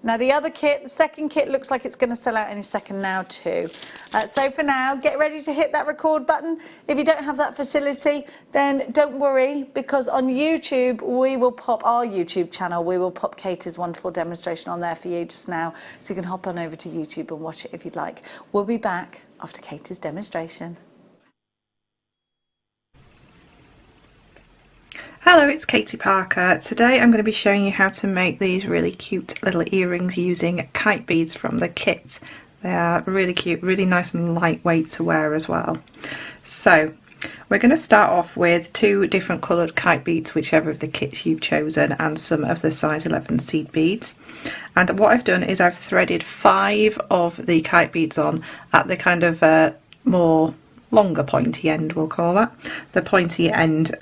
Now the other kit, the second kit, looks like it's going to sell out any second now too. So for now, get ready to hit that record button. If you don't have that facility, then don't worry, because on YouTube, we will pop our YouTube channel. We will pop Katie's wonderful demonstration on there for you just now. So you can hop on over to YouTube and watch it if you'd like. We'll be back after Katie's demonstration. Hello, it's Katie Parker. Today I'm going to be showing you how to make these really cute little earrings using kite beads from the kit. They are really cute, really nice and lightweight to wear as well. So we're going to start off with 2 different coloured kite beads, whichever of the kits you've chosen, and some of the size 11 seed beads. And what I've done is I've threaded 5 of the kite beads on at the kind of more longer pointy end, we'll call that. The pointy end,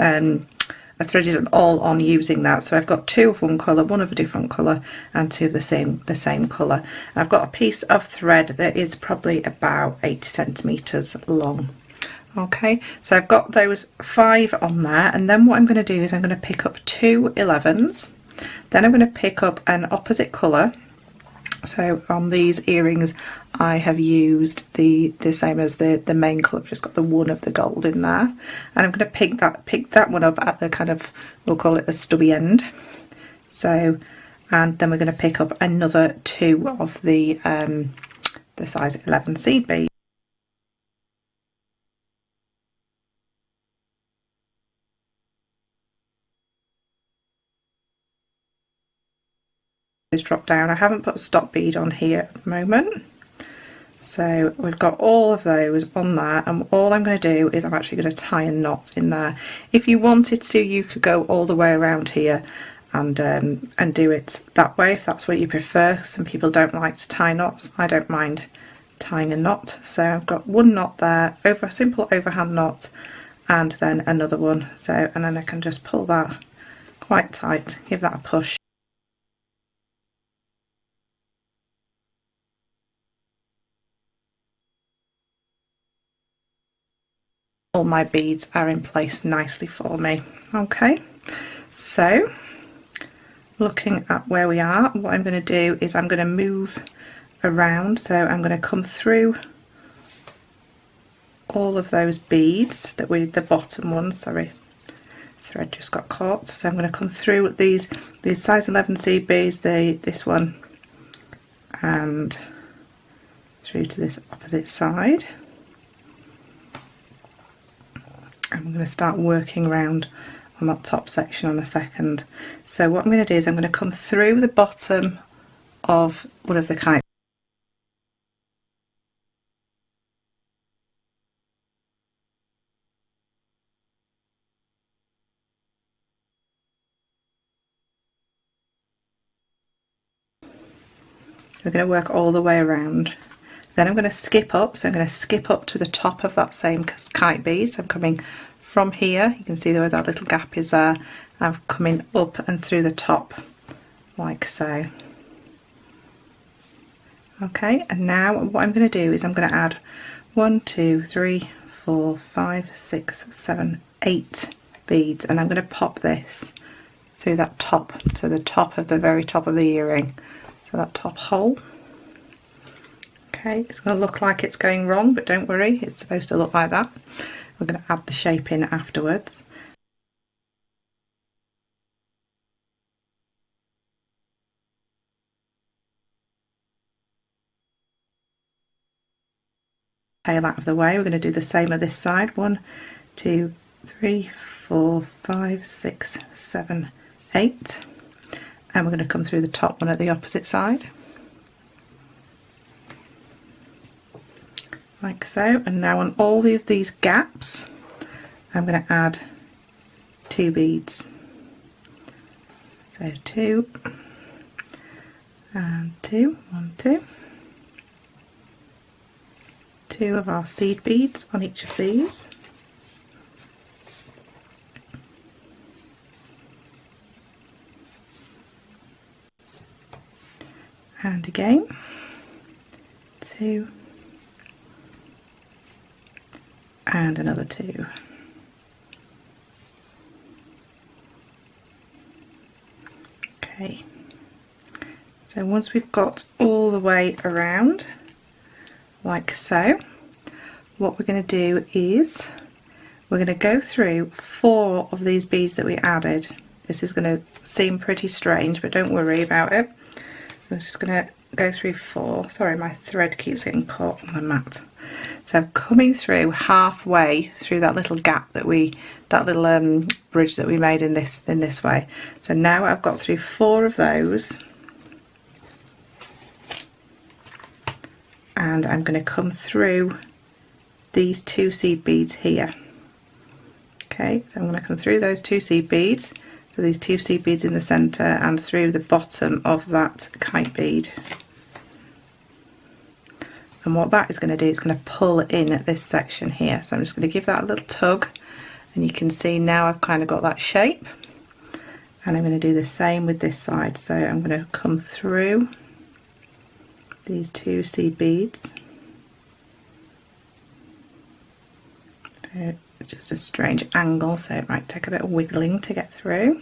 I threaded them all on using that, so I've got 2 of one colour, 1 of a different colour, and 2 of the same colour. I've got a piece of thread that is probably about 80 centimetres long. Okay, so I've got those 5 on there, and then what I'm going to do is I'm going to pick up 2 11s, then I'm going to pick up an opposite colour. So on these earrings I have used the same as the main colour. I've just got the 1 of the gold in there, and I'm going to pick that one up at the kind of, we'll call it the stubby end. So, and then we're going to pick up another 2 of the size 11 seed beads. Drop down. I haven't put a stop bead on here at the moment, So we've got all of those on there, and all I'm going to do is I'm actually going to tie a knot in there. If you wanted to, you could go all the way around here and do it that way if that's what you prefer. Some people don't like to tie knots. I don't mind tying a knot. So I've got one knot there, over a simple overhand knot, and then another one. So, and then I can just pull that quite tight, give that a push. All my beads are in place nicely for me. Okay, so looking at where we are, what I'm going to do is I'm going to move around. So I'm going to come through all of those beads that the bottom ones, sorry, thread just got caught. So I'm going to come through these size 11 seed beads, this one, and through to this opposite side. I'm going to start working around on that top section in a second. So what I'm going to do is I'm going to come through the bottom of one of the kites. We're going to work all the way around. Then I'm going to skip up, so I'm going to skip up to the top of that same kite bead. So I'm coming from here, you can see where that little gap is there. I'm coming up and through the top, like so. Okay, and now what I'm going to do is I'm going to add 1, 2, 3, 4, 5, 6, 7, 8 beads, and I'm going to pop this through that top, so the top of the very top of the earring, so that top hole. Okay, it's going to look like it's going wrong, but don't worry, it's supposed to look like that. We're going to add the shape in afterwards. Tail out of the way, we're going to do the same on this side. 1, 2, 3, 4, 5, 6, 7, 8. And we're going to come through the top one at the opposite side. Like so, and now on all of these gaps I'm going to add 2 beads. So 2 and 2, 1, 2. 2 of our seed beads on each of these. And again 2. And another 2. Okay, so once we've got all the way around like so, what we're going to do is we're going to go through 4 of these beads that we added. This is going to seem pretty strange, but don't worry about it. I'm just going to go through 4. Sorry, my thread keeps getting caught on the mat. So I'm coming through halfway through that little gap that little bridge that we made in this way. So now I've got through 4 of those, and I'm going to come through these 2 seed beads here. Okay, so I'm going to come through those 2 seed beads, so these 2 seed beads in the centre, and through the bottom of that kite bead. And what that is going to do, it's going to pull in at this section here. So I'm just going to give that a little tug, and you can see now I've kind of got that shape. And I'm going to do the same with this side. So I'm going to come through these 2 seed beads. So it's just a strange angle, so it might take a bit of wiggling to get through.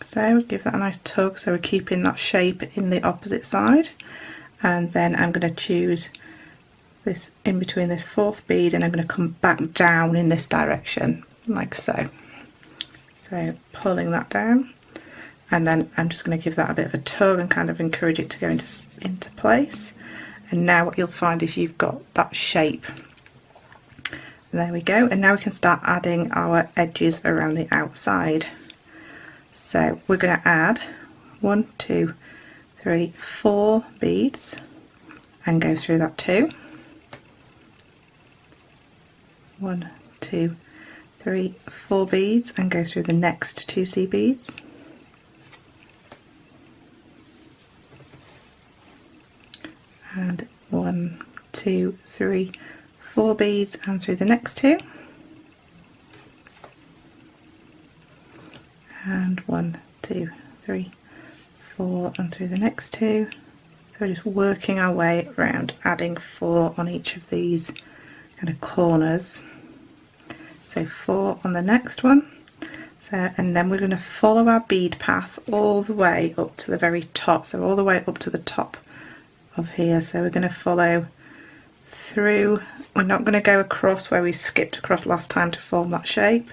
So give that a nice tug, so we're keeping that shape in the opposite side. And then I'm going to choose this in between this 4th bead, and I'm going to come back down in this direction like so. So pulling that down, and then I'm just going to give that a bit of a tug and kind of encourage it to go into place. And now what you'll find is you've got that shape. There we go, and now we can start adding our edges around the outside. So we're going to add 1, 2, 3, 4 beads and go through that 2. 1, 2, 3, 4 beads and go through the next 2 C beads. And 1, 2, 3, 4 beads and through the next 2. And 1, 2, 3, 4 and through the next 2. So we're just working our way around, adding 4 on each of these kind of corners. So 4 on the next one. So, and then we're going to follow our bead path all the way up to the very top, so all the way up to the top of here. So we're going to follow through. We're not going to go across where we skipped across last time to form that shape.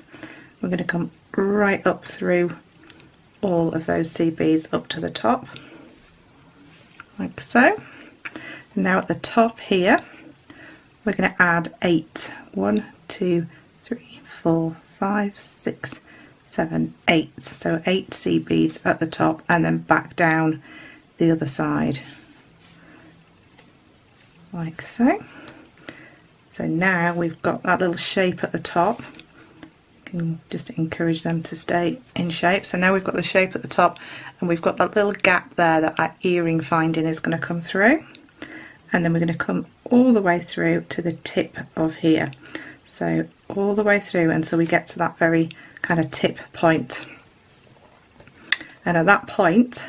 We're going to come right up through all of those C beads up to the top, like so. And now at the top here we're going to add 8. 1, 2, 3, 4, 5, 6, 7, 8. So 8 C beads at the top and then back down the other side, like so. So now we've got that little shape at the top. Can just encourage them to stay in shape. So now we've got the shape at the top and we've got that little gap there that our earring finding is going to come through, and then we're going to come all the way through to the tip of here. So all the way through until we get to that very kind of tip point, and at that point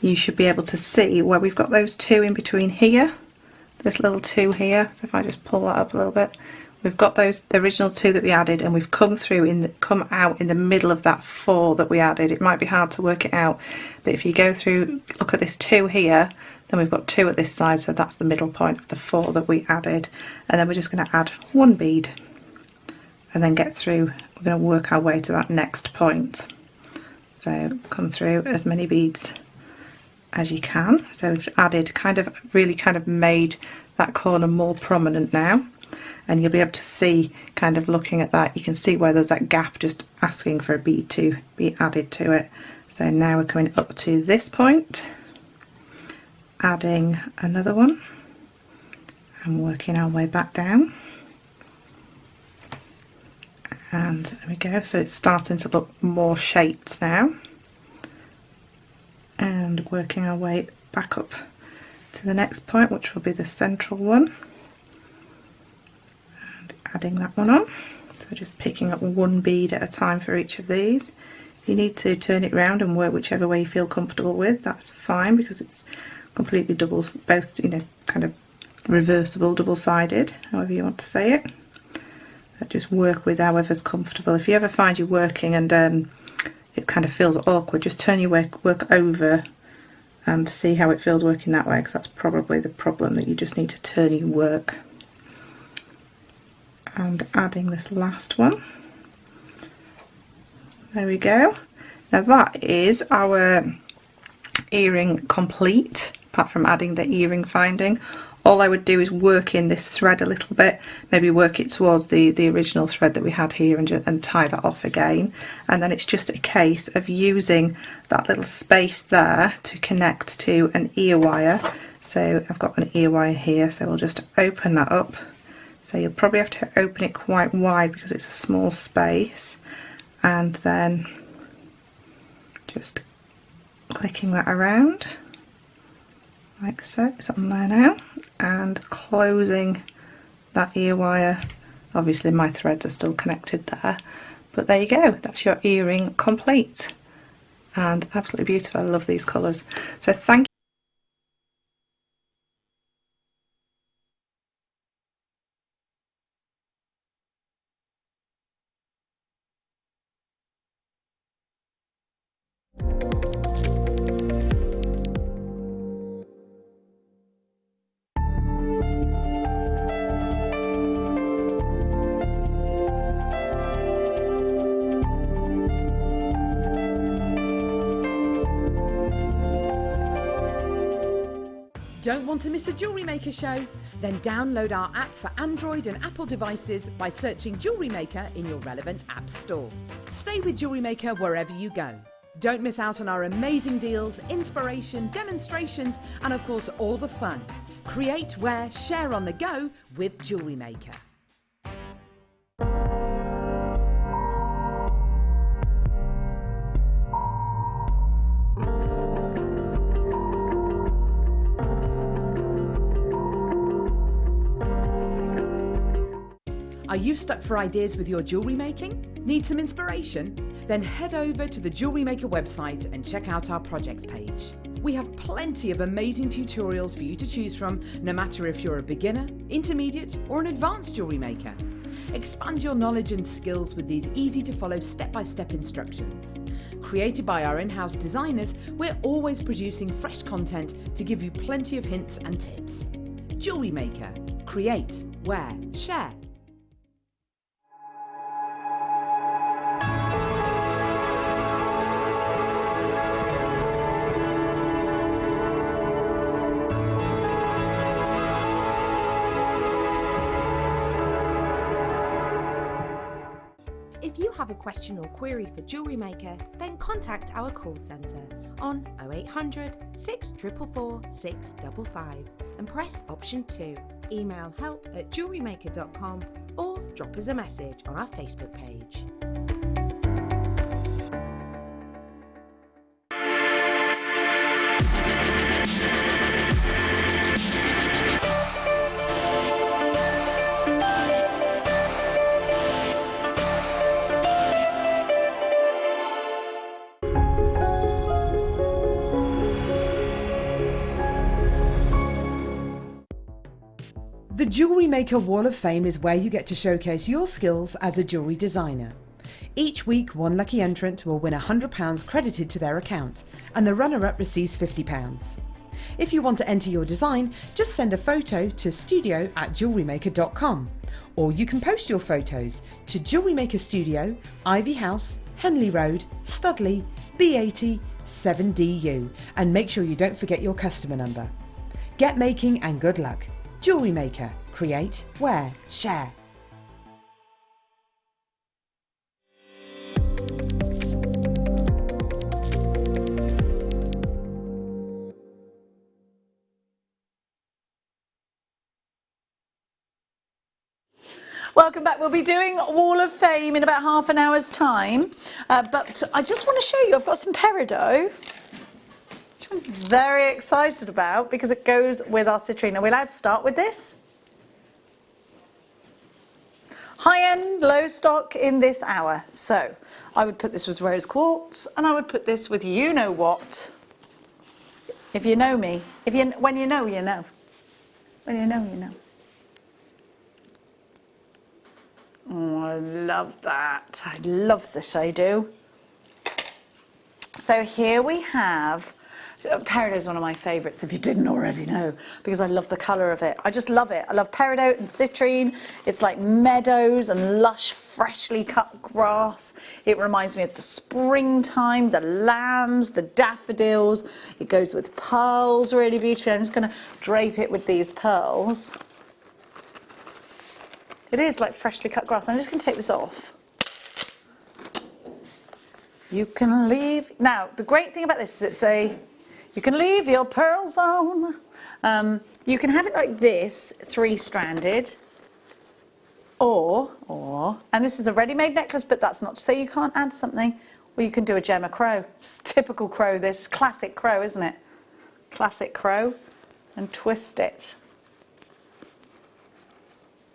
you should be able to see where we've got those 2 in between here, this little 2 here. So if I just pull that up a little bit, we've got those, the original 2 that we added, and we've come through come out in the middle of that 4 that we added. It might be hard to work it out, but if you go through, look at this 2 here, then we've got 2 at this side, so that's the middle point of the 4 that we added. And then we're just going to add 1 bead and then get through. We're going to work our way to that next point. So come through as many beads as you can. So we've added really made that corner more prominent now. And you'll be able to see, kind of looking at that, you can see where there's that gap just asking for a bead to be added to it. So now we're coming up to this point, adding another one and working our way back down. And there we go, so it's starting to look more shaped now. And working our way back up to the next point, which will be the central one. Adding that one on, so just picking up 1 bead at a time for each of these. You need to turn it round and work whichever way you feel comfortable with, that's fine, because it's completely both, you know, kind of reversible, double-sided, however you want to say it. But just work with however's comfortable. If you ever find you're working and it kind of feels awkward, just turn your work over and see how it feels working that way, because that's probably the problem, that you just need to turn your work. And adding this last one. There we go. Now that is our earring complete, apart from adding the earring finding. All I would do is work in this thread a little bit, maybe work it towards the original thread that we had here, and tie that off again. And then it's just a case of using that little space there to connect to an ear wire. So I've got an ear wire here, so we'll just open that up. So you'll probably have to open it quite wide because it's a small space, and then just clicking that around like so. It's on there now, and closing that ear wire. Obviously my threads are still connected there, but there you go, that's your earring complete, and absolutely beautiful. I love these colours. So thank you. Don't want to miss a Jewellery Maker show? Then download our app for Android and Apple devices by searching Jewellery Maker in your relevant app store. Stay with Jewellery Maker wherever you go. Don't miss out on our amazing deals, inspiration, demonstrations, and of course all the fun. Create, wear, share on the go with Jewellery Maker. Are you stuck for ideas with your jewellery making? Need some inspiration? Then head over to the Jewellery Maker website and check out our projects page. We have plenty of amazing tutorials for you to choose from, no matter if you're a beginner, intermediate, or an advanced jewellery maker. Expand your knowledge and skills with these easy to follow step-by-step instructions. Created by our in-house designers, we're always producing fresh content to give you plenty of hints and tips. Jewellery Maker. Create, wear, share. If you have a question or query for Jewellery Maker, then contact our call centre on 0800 644 655 and press option 2. Email help@jewellerymaker.com or drop us a message on our Facebook page. The Jewellery Maker Wall of Fame is where you get to showcase your skills as a jewellery designer. Each week, one lucky entrant will win £100 credited to their account, and the runner-up receives £50. If you want to enter your design, just send a photo to studio@jewellerymaker.com, or you can post your photos to Jewellery Maker Studio, Ivy House, Henley Road, Studley, B80 7DU, and make sure you don't forget your customer number. Get making and good luck. Jewellery Maker. Create, wear, share. Welcome back. We'll be doing Wall of Fame in about half an hour's time. But I just want to show you, I've got some peridot, which I'm very excited about because it goes with our citrine. Are we allowed to start with this? High-end, low stock in this hour. So I would put this with rose quartz, and I would put this with you know what. If you know me, when you know, you know. When you know, you know. Oh, I love that. I love this, I do. So here we have, peridot is one of my favourites, if you didn't already know, because I love the colour of it. I just love it. I love peridot and citrine. It's like meadows and lush, freshly cut grass. It reminds me of the springtime, the lambs, the daffodils. It goes with pearls, really beautiful. I'm just going to drape it with these pearls. It is like freshly cut grass. I'm just going to take this off. You can leave. Now, the great thing about this is you can leave your pearls on. You can have it like this, 3-stranded, or, and this is a ready-made necklace, but that's not to say you can't add something. Or you can do a gem of crow. It's typical crow, this classic crow, isn't it? Classic crow, and twist it.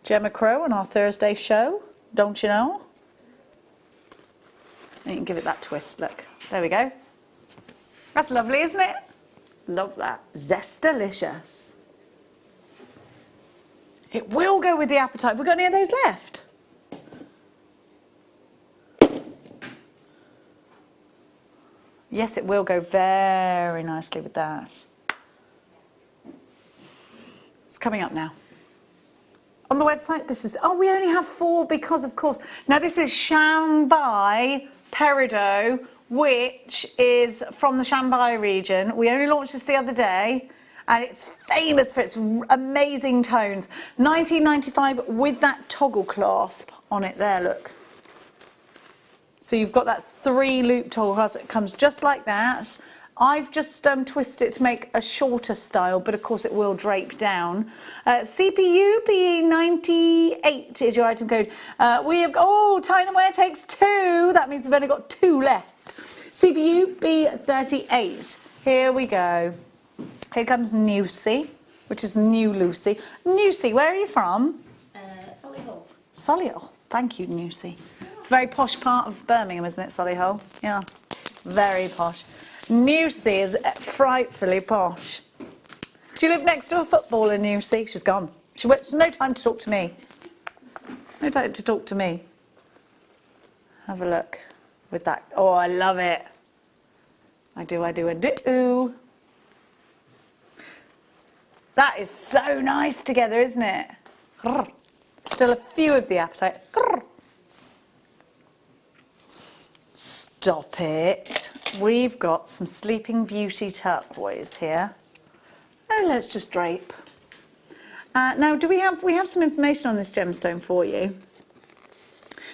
Gemma Crow on our Thursday show, don't you know? And you can give it that twist, look. There we go. That's lovely, isn't it? Love that. Zestalicious. It will go with the appetite. We've got any of those left? Yes, it will go very nicely with that. It's coming up now. On the website, this is, we only have 4 because, of course. Now, this is Shanghai peridot, which is from the Shanghai region. We only launched this the other day, and it's famous for its amazing tones. 1995 with that toggle clasp on it there, look. So you've got that 3-looped hole across. It comes just like that. I've just twisted it to make a shorter style, but of course it will drape down. CPU BE98 is your item code. We have got, oh, Tineware takes 2. That means we've only got 2 left. CPU B38. Here we go. Here comes Newsy, which is New Lucy. Newsy, where are you from? Solihull. Solihull. Thank you, Newsy. It's a very posh part of Birmingham, isn't it, Solihull? Yeah, very posh. Newsy is frightfully posh. Do you live next to a footballer, Newsy? She's gone. She's no time to talk to me. No time to talk to me. Have a look with that. Oh, I love it. I do. That is so nice together, isn't it? Still a few of the appetite. Stop it. We've got some Sleeping Beauty turquoise here. Oh, let's just drape. Now, we have some information on this gemstone for you.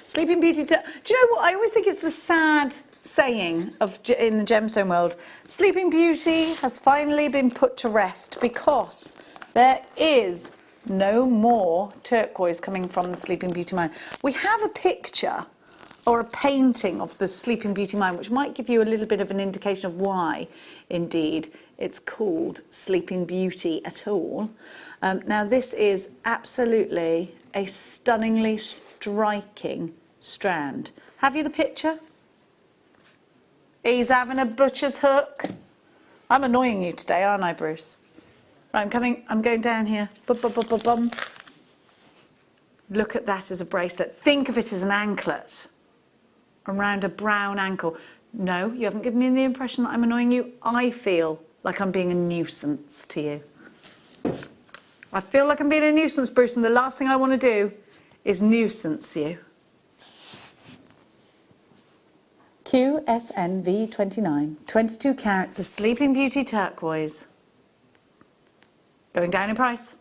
Sleeping Beauty. Do you know what? I always think it's the sad saying in the gemstone world. Sleeping Beauty has finally been put to rest because there is no more turquoise coming from the Sleeping Beauty mine. We have a picture or a painting of the Sleeping Beauty mine, which might give you a little bit of an indication of why, indeed, it's called Sleeping Beauty at all. Now, this is absolutely a stunningly striking strand. Have you the picture? He's having a butcher's hook. I'm annoying you today, aren't I, Bruce? Right, I'm going down here. Bum. Look at that as a bracelet. Think of it as an anklet around a brown ankle. No, you haven't given me the impression that I'm annoying you. I feel like I'm being a nuisance to you. I feel like I'm being a nuisance, Bruce, and the last thing I want to do is nuisance you. QSNV29, 22 carats of Sleeping Beauty turquoise. Going down in price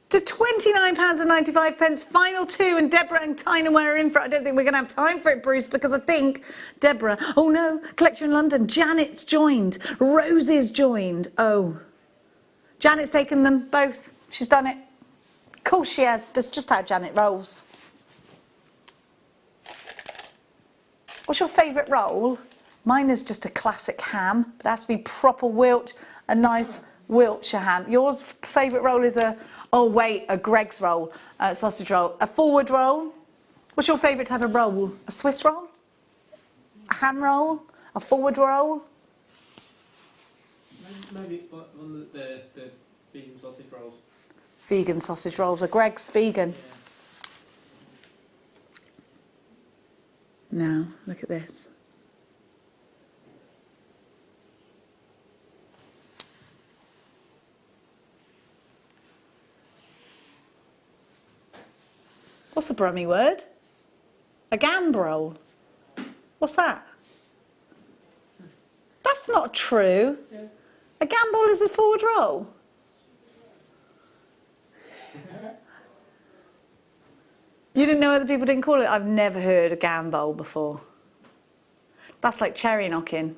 to £29.95. Final 2, and Deborah and Tineware are in for it. I don't think we're going to have time for it, Bruce, because I think Deborah, oh no, Collector in London, Janet's joined, Rosie's joined. Oh, Janet's taken them both. She's done it. Of course she has. That's just how Janet rolls. What's your favourite roll? Mine is just a classic ham, but it has to be proper a nice Wiltshire ham. Yours favourite roll is a Greg's roll, sausage roll. A forward roll. What's your favourite type of roll? A Swiss roll? A ham roll? A forward roll? Maybe one of the vegan sausage rolls. Vegan sausage rolls. A Greg's vegan. Yeah. Now, look at this. What's a Brummie word? A gambrel. What's that? That's not true. Yeah. A gambol is a forward roll. You didn't know other people didn't call it? I've never heard a gambol before. That's like cherry knocking.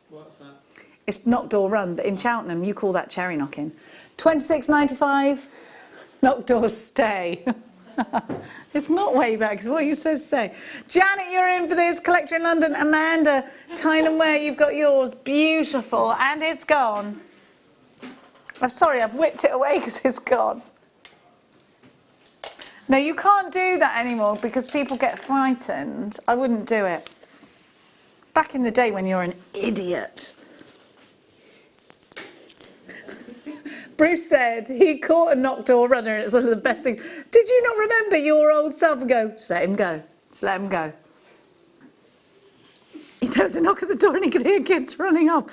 What's that? It's knock door run, but in Cheltenham you call that cherry knocking. £26.95. Knock door stay. It's not way back, because what are you supposed to say? Janet, you're in for this. Collector in London. Amanda, Tineware, you've got yours. Beautiful. And it's gone. I'm sorry, I've whipped it away because it's gone. No, you can't do that anymore because people get frightened. I wouldn't do it. Back in the day when you're an idiot. Bruce said he caught a knock door runner and it's one of the best things. Did you not remember your old self and go, just let him go, just let him go. There was a knock at the door and he could hear kids running up.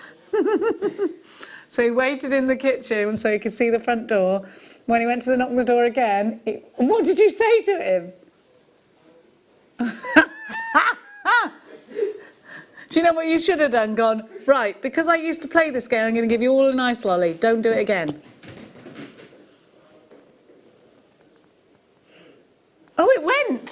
So he waited in the kitchen so he could see the front door. When he went to knock on the door again, what did you say to him? Do you know what you should have done? Gone, right, because I used to play this game, I'm going to give you all a nice lolly. Don't do it again. Oh, it went.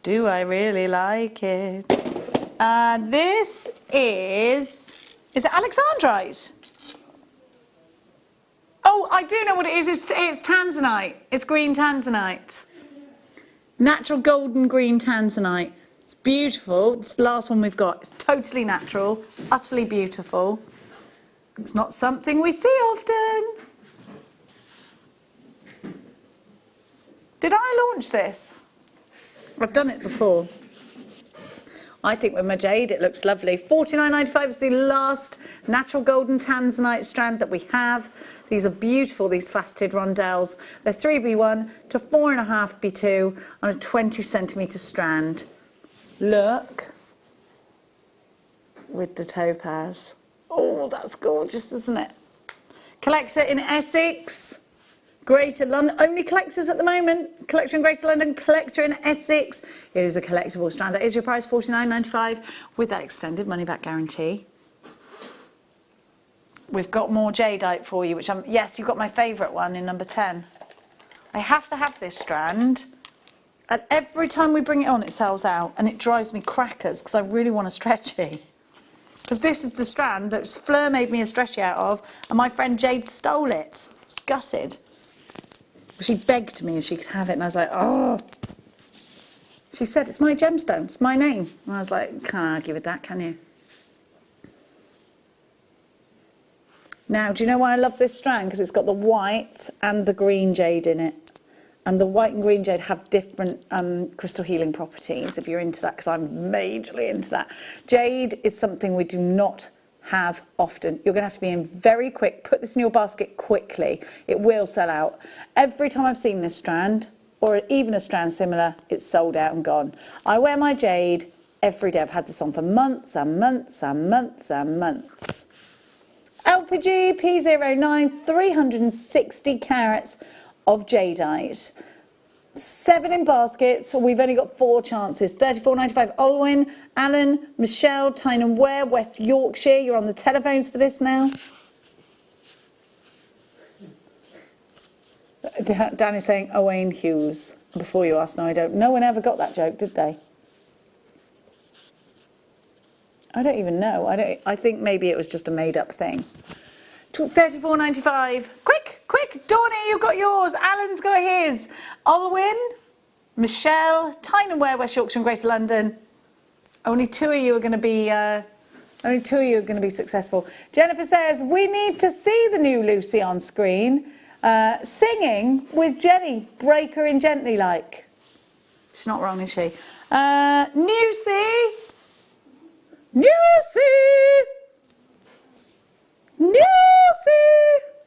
Do I really like it? This is it Alexandrite? Oh, I do know what it is. It's tanzanite. It's green tanzanite. Natural golden green tanzanite. It's beautiful. It's the last one we've got. It's totally natural, utterly beautiful. It's not something we see often. Did I launch this? I've done it before. I think with my jade it looks lovely. $49.95 is the last natural golden tanzanite strand that we have. These are beautiful, these faceted rondelles. They're 3B1 to 4.5B2 on a 20cm strand. Look with the topaz. Oh, that's gorgeous, isn't it? Collector in Essex. Greater London, only collectors at the moment. Collector in Greater London, collector in Essex. It is a collectible strand. That is your price, $49.95, with that extended money-back guarantee. We've got more jadeite for you, which yes, you've got my favourite one in number 10. I have to have this strand, and every time we bring it on, it sells out, and it drives me crackers because I really want a stretchy. Because this is the strand that Fleur made me a stretchy out of, and my friend Jade stole it. I was gutted. She begged me if she could have it, and I was like, oh. She said, it's my gemstone, it's my name. And I was like, can't argue with that, can you? Now, do you know why I love this strand? Because it's got the white and the green jade in it. And the white and green jade have different crystal healing properties, if you're into that, because I'm majorly into that. Jade is something we do not have often. You're going to have to be in very quick. Put this in your basket quickly. It will sell out. Every time I've seen this strand, or even a strand similar, it's sold out and gone. I wear my jade every day. I've had this on for months and months and months and months. LPG P09, 360 carats of jadeite. 7 in baskets, so we've only got 4 chances. $34.95 Olwyn, Alan, Michelle, Tynan Ware, West Yorkshire. You're on the telephones for this now. Danny's saying Owain Hughes. Before you ask, no, I don't. No one ever got that joke, did they? I don't even know. I think maybe it was just a made-up thing. $34.95. Quick, Donnie, you've got yours. Alan's got his. Olwyn, Michelle, Tynan Ware, West Yorkshire and Greater London. Only 2 of you are going to be. Only 2 of you are going to be successful. Jennifer says we need to see the new Lucy on screen, singing with Jenny. Break her in gently, like. She's not wrong, is she? Newsy.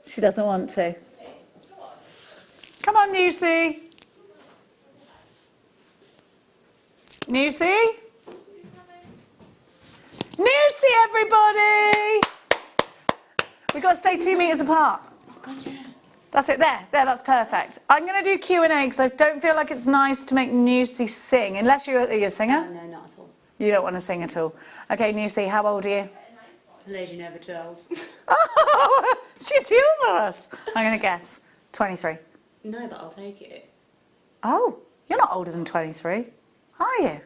She doesn't want to. Come on, Newsy. Newsy, everybody. We've got to stay 2 meters apart. Oh, God, yeah. That's it, there, that's perfect. I'm going to do Q&A because I don't feel like it's nice to make Newsy sing, unless you're a singer. No, not at all. You don't want to sing at all. Okay, Newsy, how old are you? Lady never tells. Oh, she's humorous. I'm going to guess 23. No, but I'll take it. Oh, you're not older than 23, are you?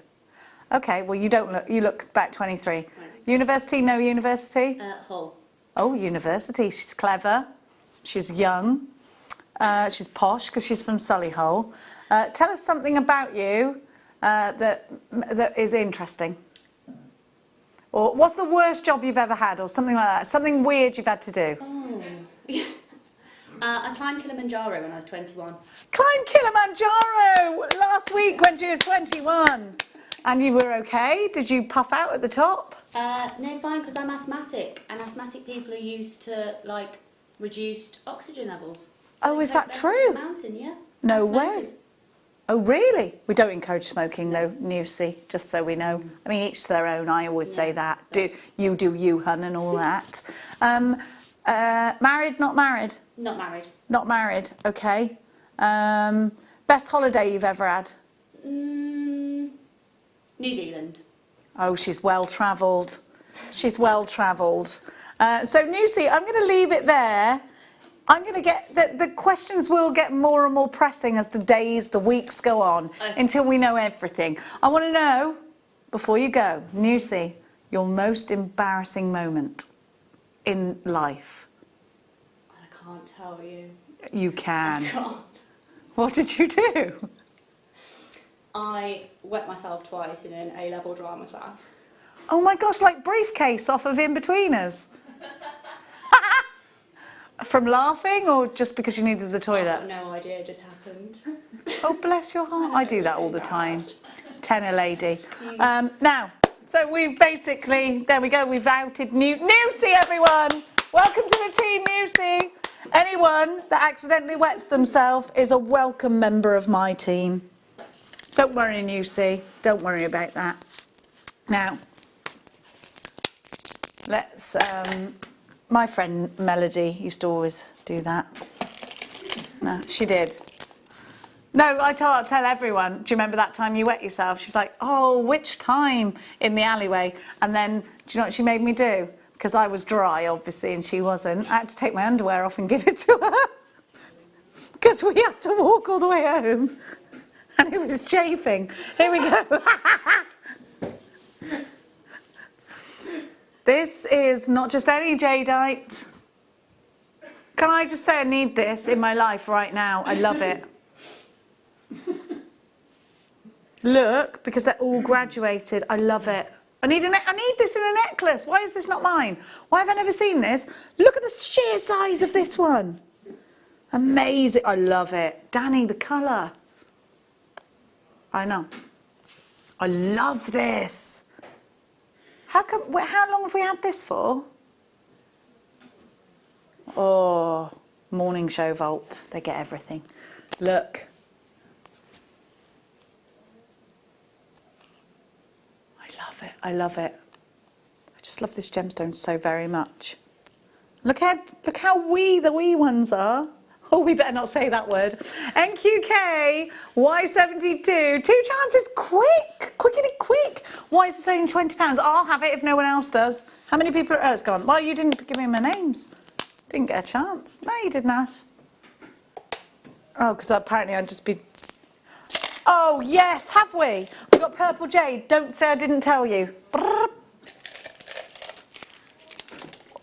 Okay, well, you don't look. You look about 23. University? No university? Hull. Oh, university. She's clever. She's young. She's posh because she's from Solihull. Tell us something about you that is interesting. Or what's the worst job you've ever had, or something like that? Something weird you've had to do. Oh. I climbed Kilimanjaro when I was 21. Climbed Kilimanjaro last week when she was 21. And you were okay? Did you puff out at the top? No, fine, because I'm asthmatic, and asthmatic people are used to like reduced oxygen levels. So oh, is that true? Mountain, yeah. No way. Oh, really? We don't encourage smoking, though, Newsy, just so we know. I mean, each to their own. I always say that. Do you, hun, and all that. Married, not married? Not married. Not married, okay. Best holiday you've ever had? New Zealand. Oh, she's well-travelled. She's well-travelled. So, Newsy, I'm going to leave it there. I'm going to get, the questions will get more and more pressing as the days, the weeks go on, until we know everything. I want to know, before you go, Newsy, your most embarrassing moment in life. I can't tell you. You can. I can't. What did you do? I wet myself twice in an A-level drama class. Oh my gosh, like Briefcase off of In-Betweeners. From laughing or just because you needed the toilet? I've got no idea, it just happened. Oh, bless your heart. I do that all the time. Tenor lady. Now, so we've basically, there we go, we've outed Newsy, everyone. Welcome to the team, Newsy. Anyone that accidentally wets themselves is a welcome member of my team. Don't worry, Newsy. Don't worry about that. Now, let's... my friend Melody used to always do that. No, she did. No, I tell everyone, do you remember that time you wet yourself? She's like, oh, which time? In the alleyway. And then, do you know what she made me do? Because I was dry, obviously, and she wasn't. I had to take my underwear off and give it to her. Because we had to walk all the way home. And it was chafing. Here we go. This is not just any jadeite. Can I just say I need this in my life right now? I love it. Look, because they're all graduated. I love it. I need this in a necklace. Why is this not mine? Why have I never seen this? Look at the sheer size of this one. Amazing. I love it. Danny, the colour. I know. I love this. How long have we had this for? Oh, morning show vault. They get everything. Look. I love it. I love it. I just love this gemstone so very much. Look how wee the wee ones are. Oh, we better not say that word. NQK, Y72, 2 chances, quick, quickity quick. Why is this only £20? I'll have it if no one else does. How many people are, oh, it's gone. Well, you didn't give me my names. Didn't get a chance. No, you did not. Oh, because apparently I'd just be... Oh, yes, have we? We've got purple jade. Don't say I didn't tell you.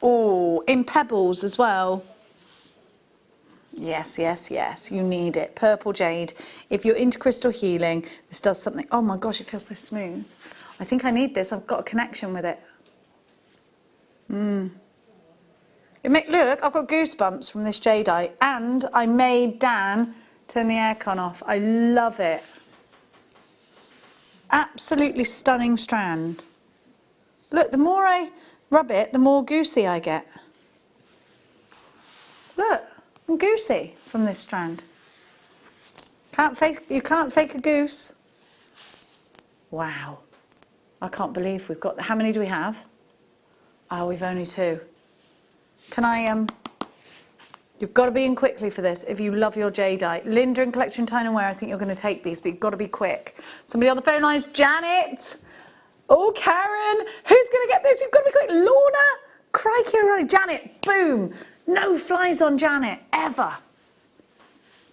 Oh, in pebbles as well. Yes, yes, yes, you need it. Purple jade. If you're into crystal healing, this does something. Oh my gosh, it feels so smooth. I think I need this. I've got a connection with it. Look, I've got goosebumps from this jadeite. And I made Dan turn the aircon off. I love it. Absolutely stunning strand. Look, the more I rub it, the more goosey I get. Look. I'm goosey from this strand. You can't fake a goose. Wow. I can't believe we've got... How many do we have? Oh, we've only 2. Can I... You've got to be in quickly for this if you love your jadeite. Linda and Collection Time and Wear, I think you're going to take these, but you've got to be quick. Somebody on the phone line is Janet. Oh, Karen. Who's going to get this? You've got to be quick. Lorna. Crikey, all right. Janet, boom. No flies on Janet, ever.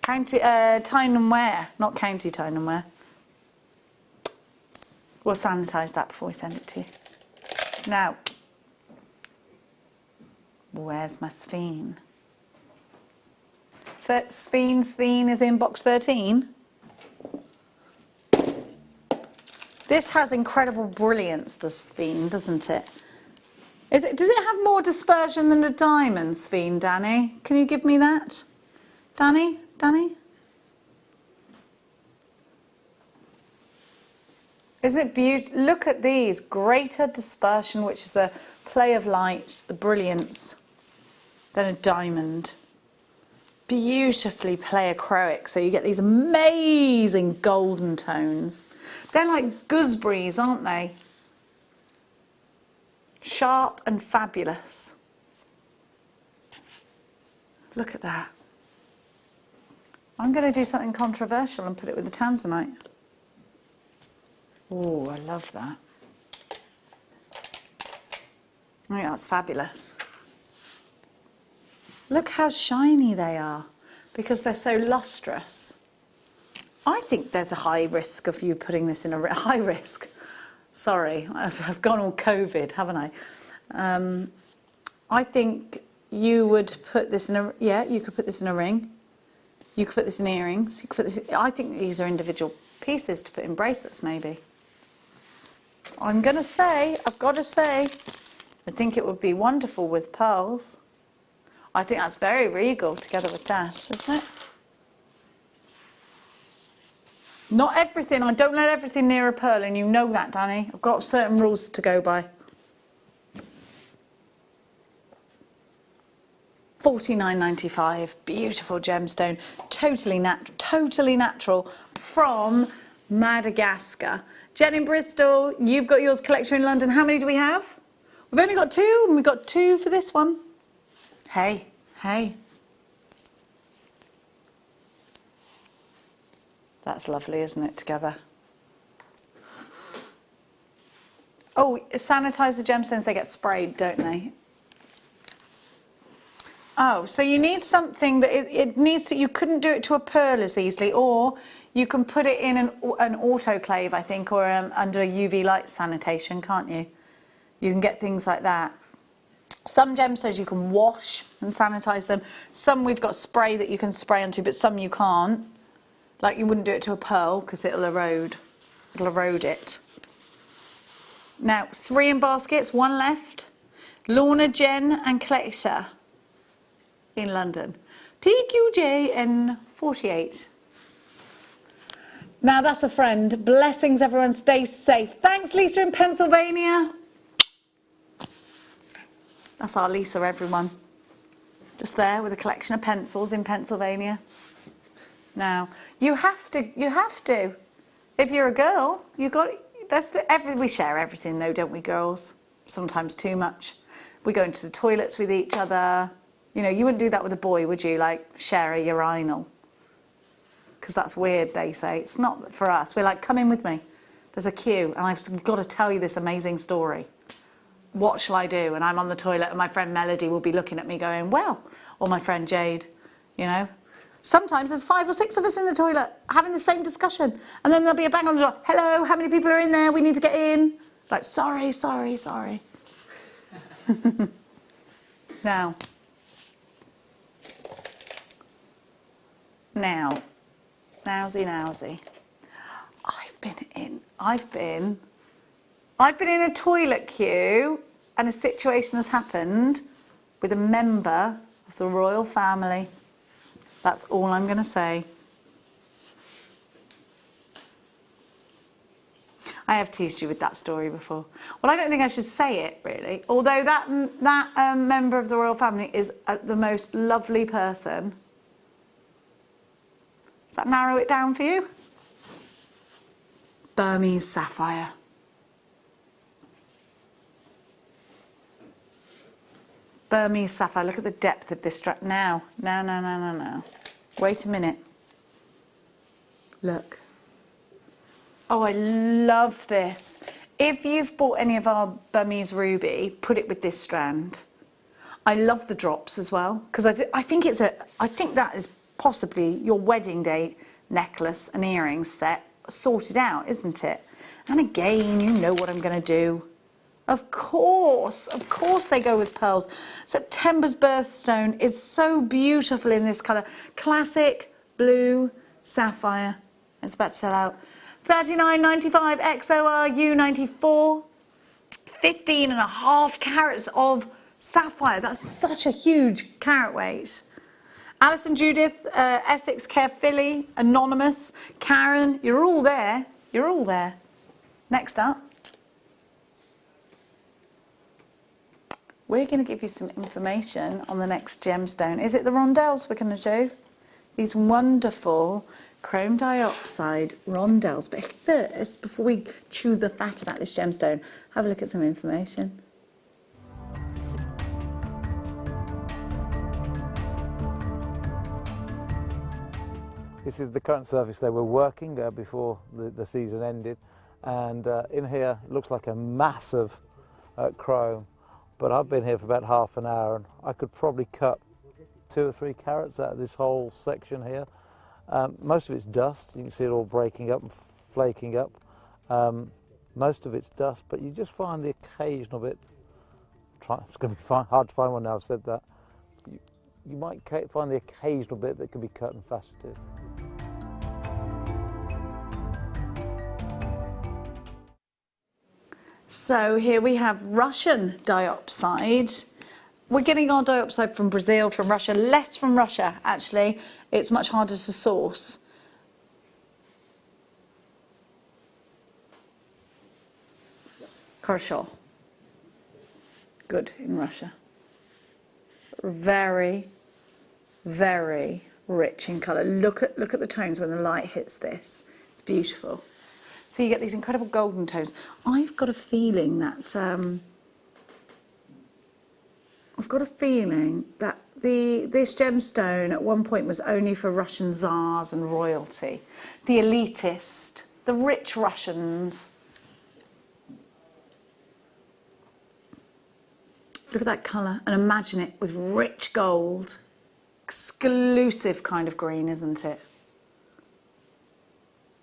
County Time and Wear, not County Time and Wear. We'll sanitise that before we send it to you. Now, where's my Sphene? Sphene is in box 13. This has incredible brilliance, the Sphene, doesn't it? Does it have more dispersion than a diamond, Sphene, Danny? Can you give me that? Danny? Isn't it beautiful? Look at these. Greater dispersion, which is the play of light, the brilliance, than a diamond. Beautifully pleochroic, so you get these amazing golden tones. They're like gooseberries, aren't they? Sharp and fabulous. Look at that. I'm going to do something controversial and put it with the tanzanite. Oh, I love that. I think that's fabulous. Look how shiny they are because they're so lustrous. I think there's a high risk of you putting this in a high risk. Sorry, I've gone all COVID, haven't I? I think you would put this in a, yeah, you could put this in a ring. You could put this in earrings. You could put this, I think these are individual pieces to put in bracelets maybe. I'm going to say, I've got to say, I think it would be wonderful with pearls. I think that's very regal together with that, isn't it? Not everything, I don't let everything near a pearl, and you know that, Danny. I've got certain rules to go by. $49.95, beautiful gemstone, totally natural from Madagascar. Jen in Bristol, you've got yours collector in London. How many do we have? We've only got 2, and we've got 2 for this one. Hey, hey. That's lovely, isn't it, together? Oh, sanitize the gemstones, they get sprayed, don't they? Oh, so you need something that it needs to, you couldn't do it to a pearl as easily, or you can put it in an autoclave, I think, or under UV light sanitation, can't you? You can get things like that. Some gemstones you can wash and sanitize them. Some we've got spray that you can spray onto, but some you can't. Like you wouldn't do it to a pearl because it'll erode. It'll erode it. Now, 3 in baskets, 1 left. Lorna, Jen and Collector in London. PQJN 48. Now that's a friend. Blessings, everyone. Stay safe. Thanks, Lisa in Pennsylvania. That's our Lisa, everyone. Just there with a collection of pencils in Pennsylvania. Now, you have to. If you're a girl, you got. We share everything though, don't we, girls? Sometimes too much. We go into the toilets with each other. You know, you wouldn't do that with a boy, would you? Like share a urinal. Because that's weird, they say. It's not for us. We're like, come in with me. There's a queue, and I've got to tell you this amazing story. What shall I do? And I'm on the toilet, and my friend Melody will be looking at me going, well, or my friend Jade, you know. Sometimes there's 5 or 6 of us in the toilet having the same discussion. And then there'll be a bang on the door. Hello, how many people are in there? We need to get in. Like, sorry. Now, nowsy. I've been in a toilet queue and a situation has happened with a member of the royal family. That's all I'm going to say. I have teased you with that story before. Well, I don't think I should say it, really. Although that member of the royal family is the most lovely person. Does that narrow it down for you? Burmese sapphire. Burmese sapphire. Look at the depth of this strap. Now. Wait a minute. Look. Oh, I love this. If you've bought any of our Burmese ruby, put it with this strand. I love the drops as well because I think that is possibly your wedding day necklace and earrings set sorted out, isn't it? And again, you know what I'm going to do. Of course they go with pearls. September's birthstone is so beautiful in this colour. Classic blue sapphire. It's about to sell out. $39.95 XOR U94. 15.5 carats of sapphire. That's such a huge carat weight. Alison Judith, Essex Care Philly, Anonymous, Karen, you're all there. Next up. We're going to give you some information on the next gemstone. Is it the rondelles we're going to do? These wonderful chrome dioxide rondelles. But first, before we chew the fat about this gemstone, have a look at some information. This is the current surface they were working before the season ended, and in here it looks like a mass of chrome, but I've been here for about half an hour and I could probably cut 2 or 3 carats out of this whole section here. Most of it's dust. You can see it all breaking up and flaking up. Most of it's dust, but you just find the occasional bit. It's going to be hard to find one now I've said that. You might find the occasional bit that can be cut and faceted. So here we have Russian diopside. We're getting our diopside from Brazil, from Russia, less from Russia actually. It's much harder to source. Kershaw. Good in Russia. Very, very rich in colour. Look at the tones when the light hits this. It's beautiful. So you get these incredible golden tones. I've got a feeling that this gemstone at one point was only for Russian tsars and royalty, the elitist, the rich Russians. Look at that colour, and imagine it with rich gold. Exclusive kind of green, isn't it?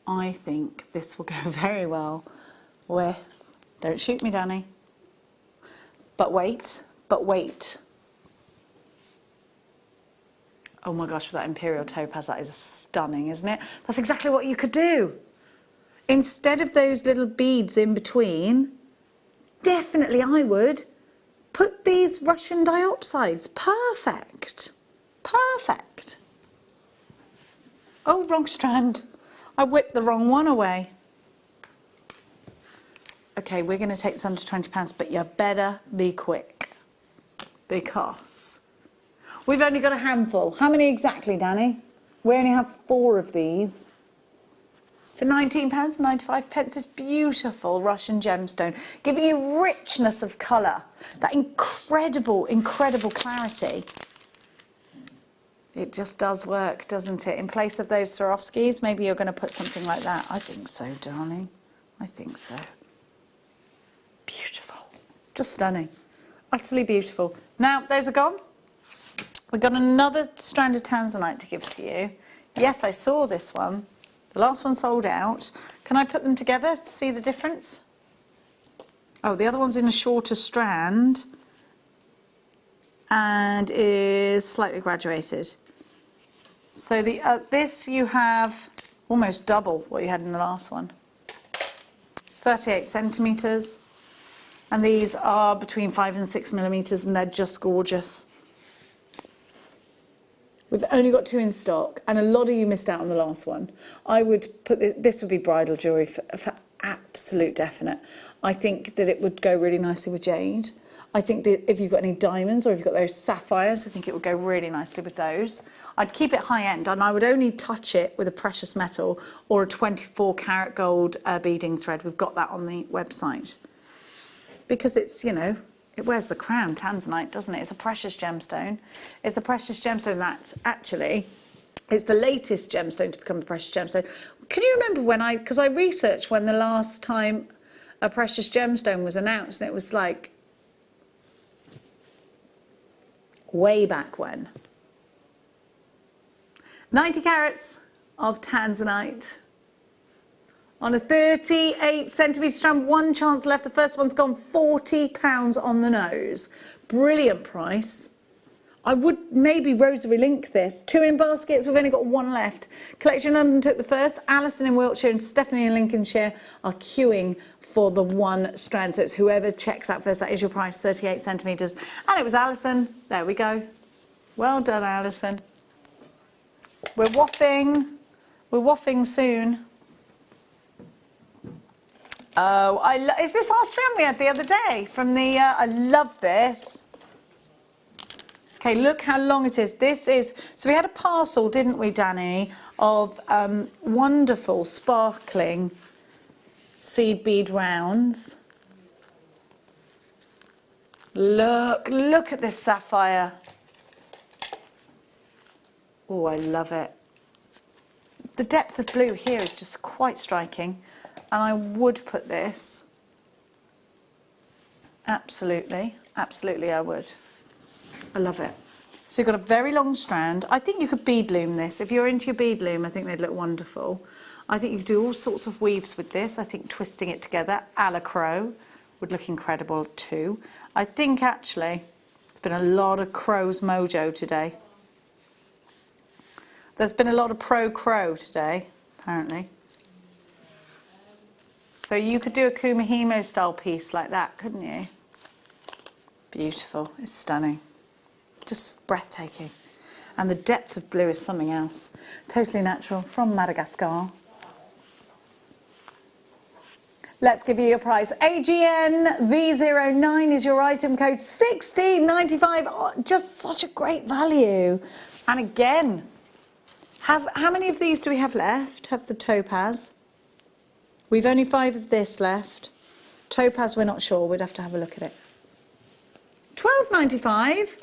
I think this will go very well with, don't shoot me, Danny, but wait. Oh my gosh, for that Imperial Topaz, that is stunning, isn't it? That's exactly what you could do. Instead of those little beads in between, definitely I would put these Russian diopsides. Perfect. Perfect. Oh, wrong strand. I whipped the wrong one away. Okay, we're going to take this under £20, but you better be quick because we've only got a handful. How many exactly, Danny? We only have 4 of these. For £19.95, this beautiful Russian gemstone, giving you richness of colour, that incredible, incredible clarity. It just does work, doesn't it? In place of those Swarovskis, maybe you're going to put something like that. I think so, darling. I think so. Beautiful. Just stunning. Utterly beautiful. Now, those are gone. We've got another strand of tanzanite to give to you. Yes, I saw this one. The last one sold out. Can I put them together to see the difference? Oh, the other one's in a shorter strand and is slightly graduated. So this you have almost double what you had in the last one. It's 38 centimetres, and these are between 5 and 6 millimetres, and they're just gorgeous. We've only got 2 in stock, and a lot of you missed out on the last one. I would put this would be bridal jewellery for absolute definite. I think that it would go really nicely with jade. I think that if you've got any diamonds or if you've got those sapphires, I think it would go really nicely with those. I'd keep it high end, and I would only touch it with a precious metal or a 24 karat gold beading thread. We've got that on the website. Because it's, you know, it wears the crown, tanzanite, doesn't it? It's a precious gemstone. It's a precious gemstone that actually is the latest gemstone to become a precious gemstone. Can you remember when because I researched when the last time a precious gemstone was announced, and it was like way back when. 90 carats of tanzanite on a 38 centimetre strand, 1 chance left. The first one's gone, £40 on the nose. Brilliant price. I would maybe rosary link this. 2 in baskets, we've only got 1 left. Collection London took the first. Alison in Wiltshire and Stephanie in Lincolnshire are queuing for the 1 strand. So it's whoever checks out first, that is your price, 38 centimetres. And it was Alison. There we go. Well done, Alison. We're waffing soon. Oh, is this our strand we had the other day from the, I love this. Okay, look how long it is. This is, so we had a parcel, didn't we, Danny, of wonderful, sparkling seed bead rounds. Look at this sapphire. Oh, I love it. The depth of blue here is just quite striking. And I would put this, absolutely, absolutely I would. I love it. So you've got a very long strand. I think you could bead loom this. If you're into your bead loom, I think they'd look wonderful. I think you could do all sorts of weaves with this. I think twisting it together a la crow would look incredible too. I think actually there's been a lot of crow's mojo today. There's been a lot of pro crow today, apparently. So you could do a Kumihimo style piece like that, couldn't you? Beautiful, it's stunning. Just breathtaking. And the depth of blue is something else. Totally natural from Madagascar. Let's give you your price. AGN V09 is your item code, $16.95. Oh, just such a great value. And again, how many of these do we have left? Have the topaz? We've only 5 of this left. Topaz, we're not sure. We'd have to have a look at it. $12.95.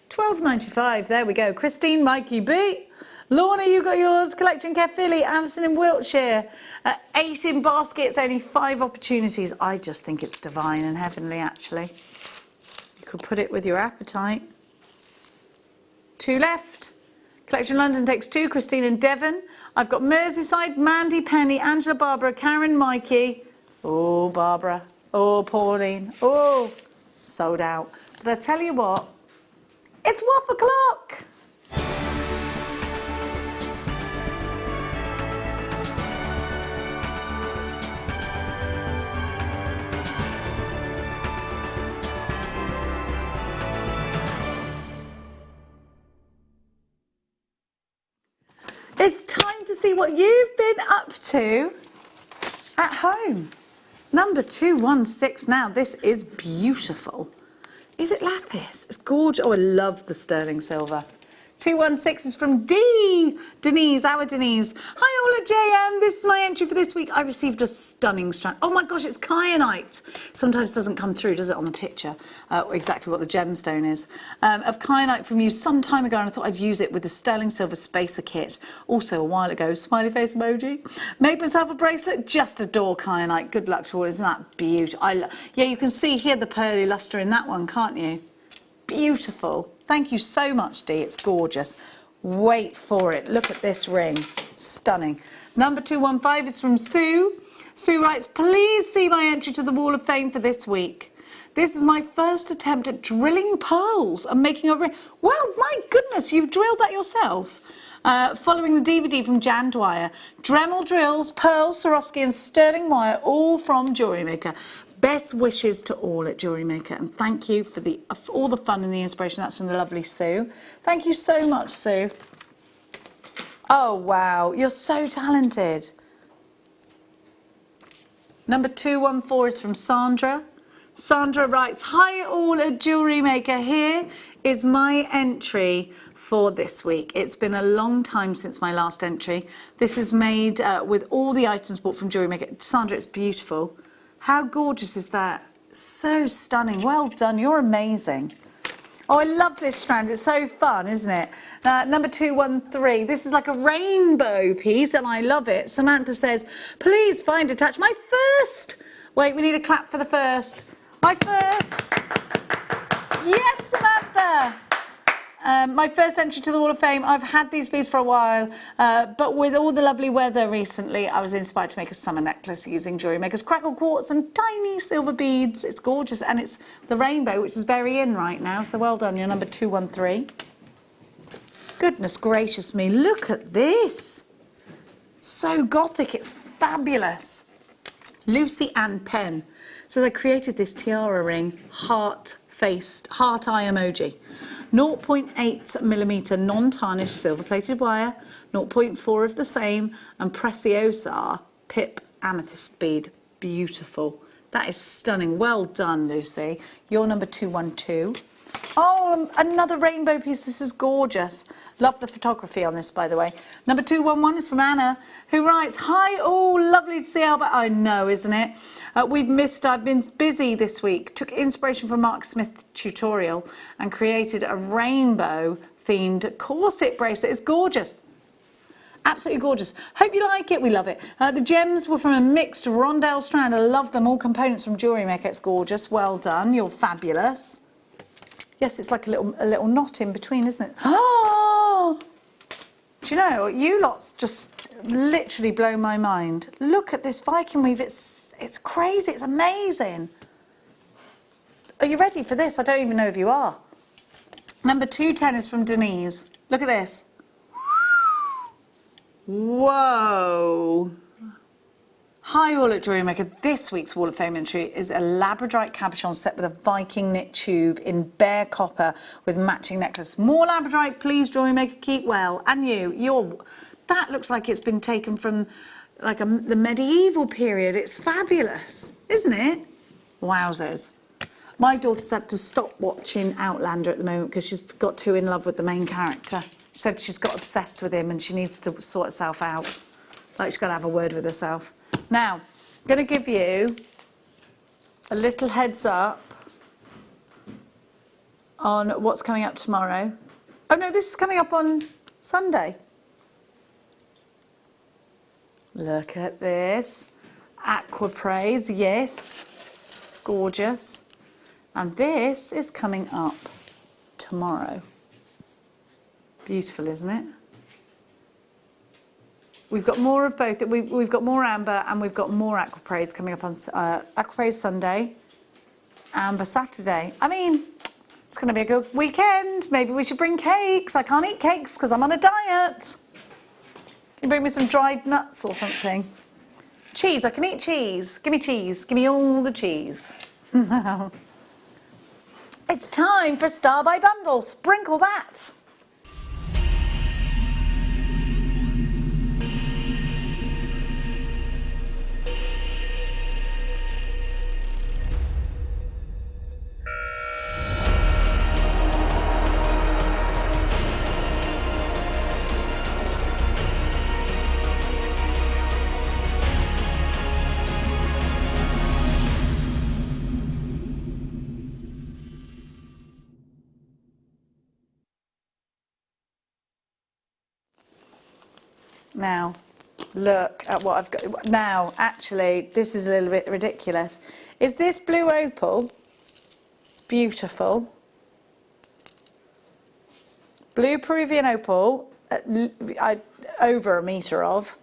$12.95. There we go. Christine, Mikey B. Lorna, you got yours. Collection Kefili, Anderson in Wiltshire. 8 in baskets, only 5 opportunities. I just think it's divine and heavenly, actually. You could put it with your appetite. 2 left. Collection London takes 2. Christine and Devon. I've got Merseyside, Mandy, Penny, Angela, Barbara, Karen, Mikey. Oh, Barbara. Oh, Pauline. Oh, sold out. But I tell you what, it's WAF o'clock. It's time to see what you've been up to at home. Number 216 now. This is beautiful. Is it lapis? It's gorgeous. Oh, I love the sterling silver. 216 is from Denise, our Denise. Hi all at JM, this is my entry for this week. I received a stunning strand. Oh my gosh, it's kyanite. Sometimes doesn't come through, does it, on the picture? Exactly what the gemstone is. Of kyanite from you some time ago, and I thought I'd use it with the sterling silver spacer kit. Also a while ago, smiley face emoji. Made myself a bracelet, just adore kyanite. Good luck to all, isn't that beautiful? Yeah, you can see here the pearly luster in that one, can't you? Beautiful. Thank you so much, Dee. It's gorgeous. Wait for it. Look at this ring. Stunning. Number 215 is from Sue. Sue writes, please see my entry to the Wall of Fame for this week. This is my first attempt at drilling pearls and making a ring. Well, my goodness, you've drilled that yourself. Following the DVD from Jan Dwyer. Dremel drills, pearls, Swarovski and sterling wire, all from Jewellery Maker. Best wishes to all at Jewellery Maker, and thank you for all the fun and the inspiration. That's from the lovely Sue. Thank you so much, Sue. Oh, wow. You're so talented. Number 214 is from Sandra. Sandra writes, hi all at Jewellery Maker. Here is my entry for this week. It's been a long time since my last entry. This is made with all the items bought from Jewellery Maker. Sandra, it's beautiful. How gorgeous is that? So stunning. Well done. You're amazing. Oh, I love this strand. It's so fun, isn't it? Number 213. This is like a rainbow piece, and I love it. Samantha says, please find attached my first. Wait, we need a clap for the first. My first. Yes, Samantha. My first entry to the Wall of Fame. I've had these beads for a while, but with all the lovely weather recently, I was inspired to make a summer necklace using Jewellery Maker's crackle quartz and tiny silver beads. It's gorgeous, and it's the rainbow, which is very in right now, so well done. You're number 213. Goodness gracious me, look at this. So gothic, it's fabulous. Lucy Ann Penn says, I created this tiara ring, heart-faced, heart eye emoji. 0.8mm non-tarnished silver-plated wire, 0.4 of the same, and Preciosa pip amethyst bead. Beautiful. That is stunning. Well done, Lucy. You're number 212. Oh, another rainbow piece. This is gorgeous. Love the photography on this, by the way. Number 211 is from Anna, who writes, hi all, lovely to see Albert. I know, isn't it? I've been busy this week. Took inspiration from Mark Smith's tutorial and created a rainbow themed corset bracelet. It's gorgeous. Absolutely gorgeous. Hope you like it. We love it. The gems were from a mixed rondelle strand. I love them. All components from Jewellery Maker. It's gorgeous. Well done. You're fabulous. Yes, it's like a little knot in between, isn't it? Oh! Do you know, you lots just literally blow my mind. Look at this Viking weave. It's crazy. It's amazing. Are you ready for this? I don't even know if you are. Number 210 is from Denise. Look at this. Whoa. Hi all at Jewellery Maker. This week's Wall of Fame entry is a labradorite cabochon set with a Viking knit tube in bare copper with matching necklace. More labradorite, please, Jewellery Maker. Keep well. And that looks like it's been taken from like the medieval period. It's fabulous, isn't it? Wowzers. My daughter's had to stop watching Outlander at the moment because she's got too in love with the main character. She said she's got obsessed with him and she needs to sort herself out. Like she's got to have a word with herself. Now, I'm going to give you a little heads up on what's coming up tomorrow. Oh no, this is coming up on Sunday. Look at this. Aqua Praise, yes. Gorgeous. And this is coming up tomorrow. Beautiful, isn't it? We've got more of both. We've got more amber and we've got more Aqua Praise coming up on Aqua Praise Sunday, amber Saturday. I mean, it's going to be a good weekend. Maybe we should bring cakes. I can't eat cakes because I'm on a diet. Can you bring me some dried nuts or something? Cheese. I can eat cheese. Give me cheese. Give me all the cheese. It's time for Star by Bundle. Sprinkle that. Now, look at what I've got. Now, actually, this is a little bit ridiculous. Is this blue opal? It's beautiful. Blue Peruvian opal, over a metre of.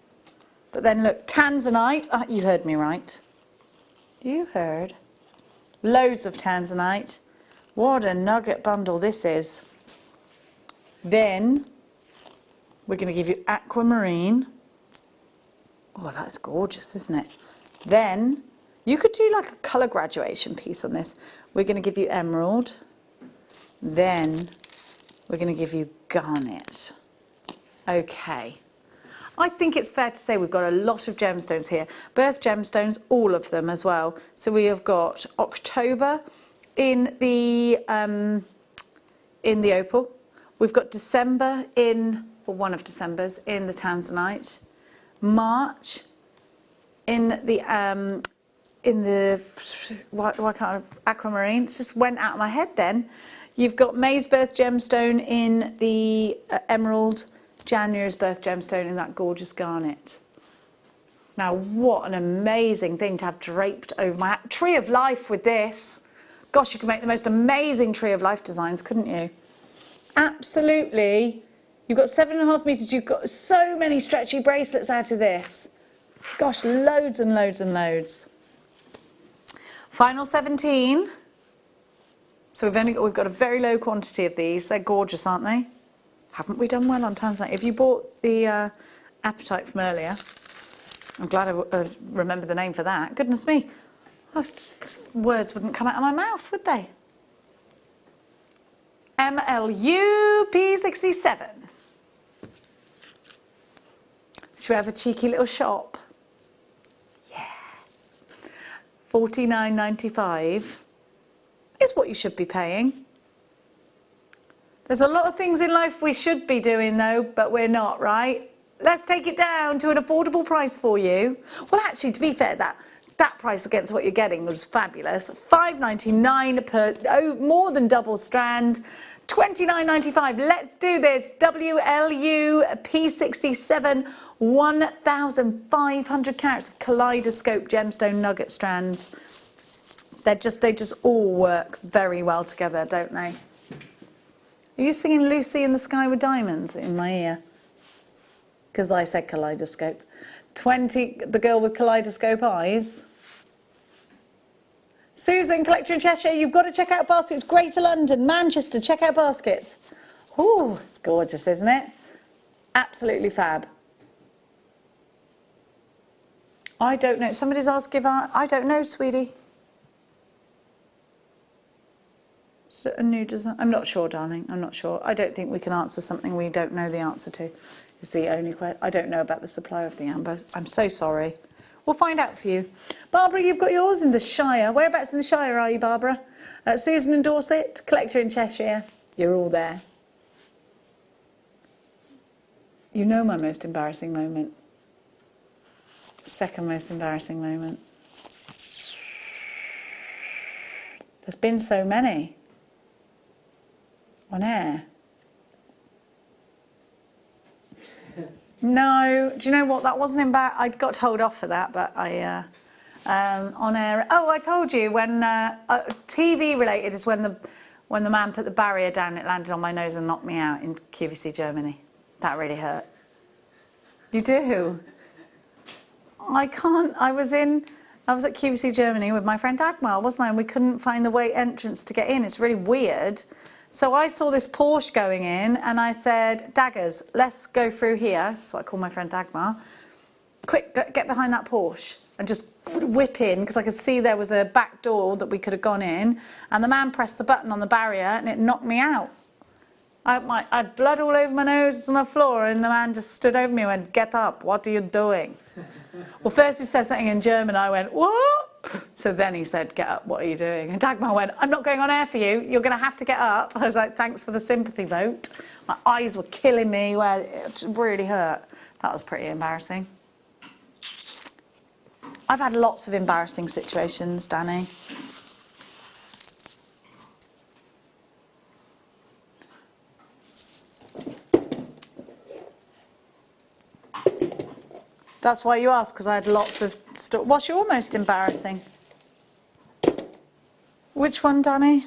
But then look, tanzanite. Oh, you heard me right. You heard. Loads of tanzanite. What a nugget bundle this is. Then we're going to give you aquamarine. Oh, that's gorgeous, isn't it? Then you could do like a colour graduation piece on this. We're going to give you emerald. Then we're going to give you garnet. Okay. I think it's fair to say we've got a lot of gemstones here. Birth gemstones, all of them as well. So we have got October in the opal. We've got December or one of December's in the tanzanite, March in the why can't aquamarine? It just went out of my head then. You've got May's birth gemstone in the emerald, January's birth gemstone in that gorgeous garnet. Now, what an amazing thing to have draped over my tree of life with this. Gosh, you could make the most amazing tree of life designs, couldn't you? Absolutely. You've got 7.5 metres, you've got so many stretchy bracelets out of this. Gosh, loads and loads and loads. Final 17. So we've got a very low quantity of these. They're gorgeous, aren't they? Haven't we done well on tanzanite? If you bought the apatite from earlier, I'm glad I remember the name for that. Goodness me, words wouldn't come out of my mouth, would they? MLU P67. Should we have a cheeky little shop? Yeah. $49.95 is what you should be paying. There's a lot of things in life we should be doing though, but we're not, right? Let's take it down to an affordable price for you. Well, actually, to be fair, that price against what you're getting was fabulous. $5.99 per, more than double strand. $29.95. Let's do this. WLU P67, 1,500 carats of kaleidoscope gemstone nugget strands. They just all work very well together, don't they? Are you singing Lucy in the Sky with Diamonds in my ear? Because I said kaleidoscope. 20, the girl with kaleidoscope eyes. Susan, collector in Cheshire, you've got to check out baskets. Greater London, Manchester, check out baskets. Ooh, it's gorgeous, isn't it? Absolutely fab. I don't know. Somebody's asked if I don't know, sweetie. Is it a new design? I'm not sure, darling. I'm not sure. I don't think we can answer something we don't know the answer to. Is the only question. I don't know about the supply of the ambers. I'm so sorry. We'll find out for you. Barbara, you've got yours in the Shire. Whereabouts in the Shire are you, Barbara? Susan in Dorset, collector in Cheshire. You're all there. You know my most embarrassing moment. Second most embarrassing moment. There's been so many on air. No, do you know what? That wasn't embarrassing. I got told off for that, but I on air. Oh, I told you when TV related is when the man put the barrier down. It landed on my nose and knocked me out in QVC Germany. That really hurt. You do. I can't. I was at QVC Germany with my friend Dagmar, wasn't I? And we couldn't find the way entrance to get in. It's really weird. So I saw this Porsche going in and I said, Daggers, let's go through here. So I called my friend Dagmar. Quick, get behind that Porsche and just whip in, because I could see there was a back door that we could have gone in. And the man pressed the button on the barrier and it knocked me out. I had blood all over my nose on the floor, and the man just stood over me and went, get up, what are you doing? Well, first he said something in German. I went, what? So then he said, get up, what are you doing? And Dagmar went, I'm not going on air for you. You're going to have to get up. I was like, thanks for the sympathy vote. My eyes were killing me. Well, it really hurt. That was pretty embarrassing. I've had lots of embarrassing situations, Danny. That's why you asked, because I had lots of stuff. What's your most embarrassing? Which one, Danny?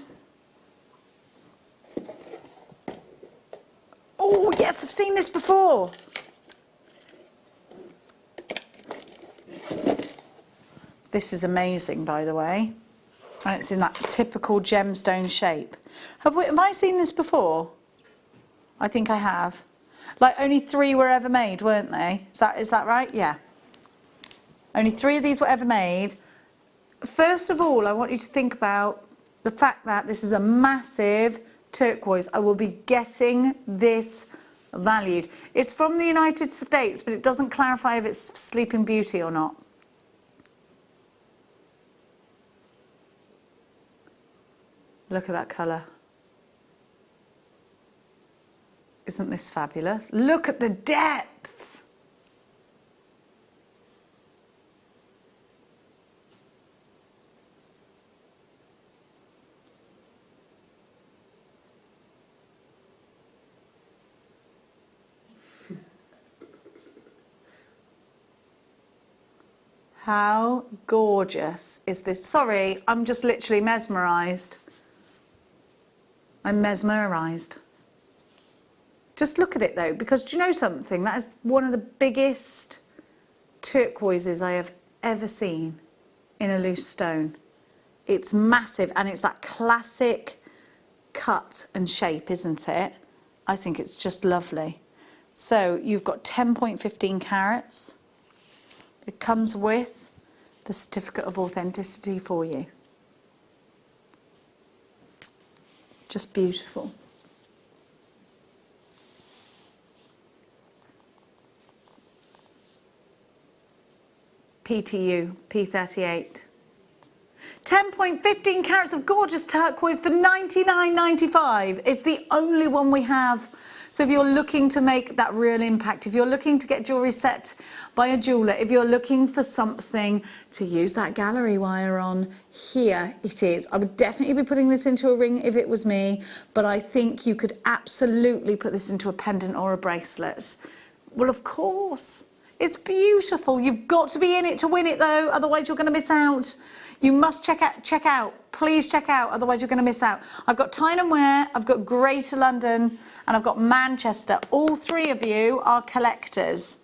Oh, yes, I've seen this before. This is amazing, by the way. And it's in that typical gemstone shape. Have I seen this before? I think I have. Like, only 3 were ever made, weren't they? Is that right? Yeah. Only 3 of these were ever made. First of all, I want you to think about the fact that this is a massive turquoise. I will be getting this valued. It's from the United States, but it doesn't clarify if it's Sleeping Beauty or not. Look at that colour. Isn't this fabulous? Look at the depth. How gorgeous is this? Sorry, I'm just literally mesmerised. I'm mesmerised. Just look at it though, because do you know something? That is one of the biggest turquoises I have ever seen in a loose stone. It's massive, and it's that classic cut and shape, isn't it? I think it's just lovely. So you've got 10.15 carats. It comes with the certificate of authenticity for you. Just beautiful. PTU, P38. 10.15 carats of gorgeous turquoise for $99.95. It's the only one we have. So if you're looking to make that real impact, if you're looking to get jewellery set by a jeweller, if you're looking for something to use that gallery wire on, here it is. I would definitely be putting this into a ring if it was me, but I think you could absolutely put this into a pendant or a bracelet. Well, of course. It's beautiful. You've got to be in it to win it, though. Otherwise, you're going to miss out. You must check out, please check out, otherwise you're going to miss out. I've got Tyne and Wear, I've got Greater London, and I've got Manchester. All three of you are collectors.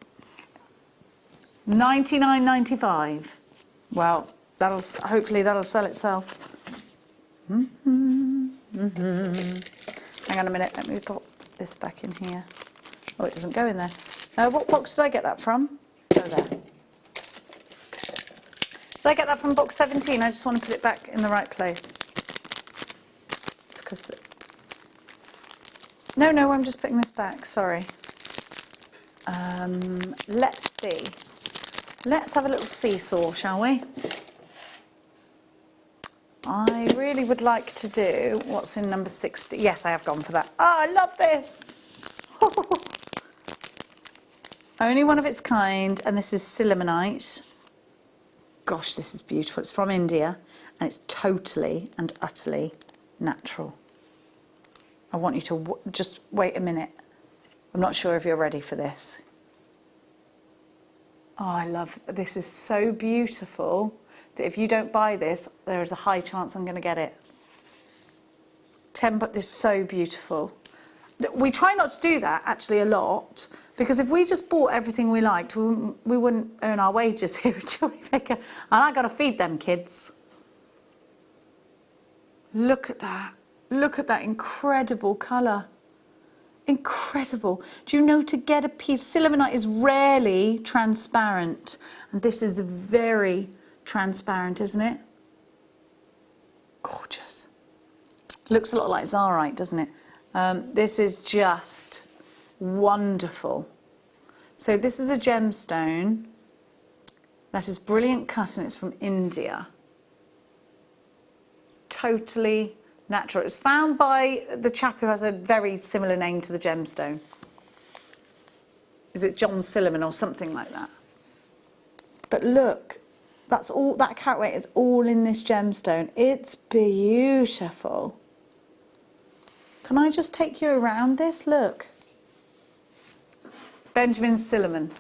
£99.95. Well, hopefully that'll sell itself. Hang on a minute, let me put this back in here. Oh, it doesn't go in there. What box did I get that from? Oh, there. Did I get that from box 17? I just want to put it back in the right place. It's because No, I'm just putting this back, sorry. Let's see. Let's have a little seesaw, shall we? I really would like to do what's in number 60. Yes, I have gone for that. Oh, I love this. Only one of its kind, and this is Sillimanite. Gosh, this is beautiful. It's from India, and it's totally and utterly natural. I want you to just wait a minute. I'm not sure if you're ready for this. Oh, I love, this is so beautiful that if you don't buy this, there is a high chance I'm going to get it. But this is so beautiful. We try not to do that actually a lot, because if we just bought everything we liked, we wouldn't earn our wages here at Jewellery Maker. And I got to feed them kids. Look at that. Look at that incredible colour. Incredible. Do you know, to get a piece, Sillimanite is rarely transparent, and this is very transparent, isn't it? Gorgeous. Looks a lot like Zarite, doesn't it? This is just wonderful. So this is a gemstone that is brilliant cut, and it's from India. It's totally natural. It was found by the chap who has a very similar name to the gemstone. Is it John Silliman or something like that? But look, that's all, that carat weight is all in this gemstone. It's beautiful. Can I just take you around this? Look. Benjamin Silliman.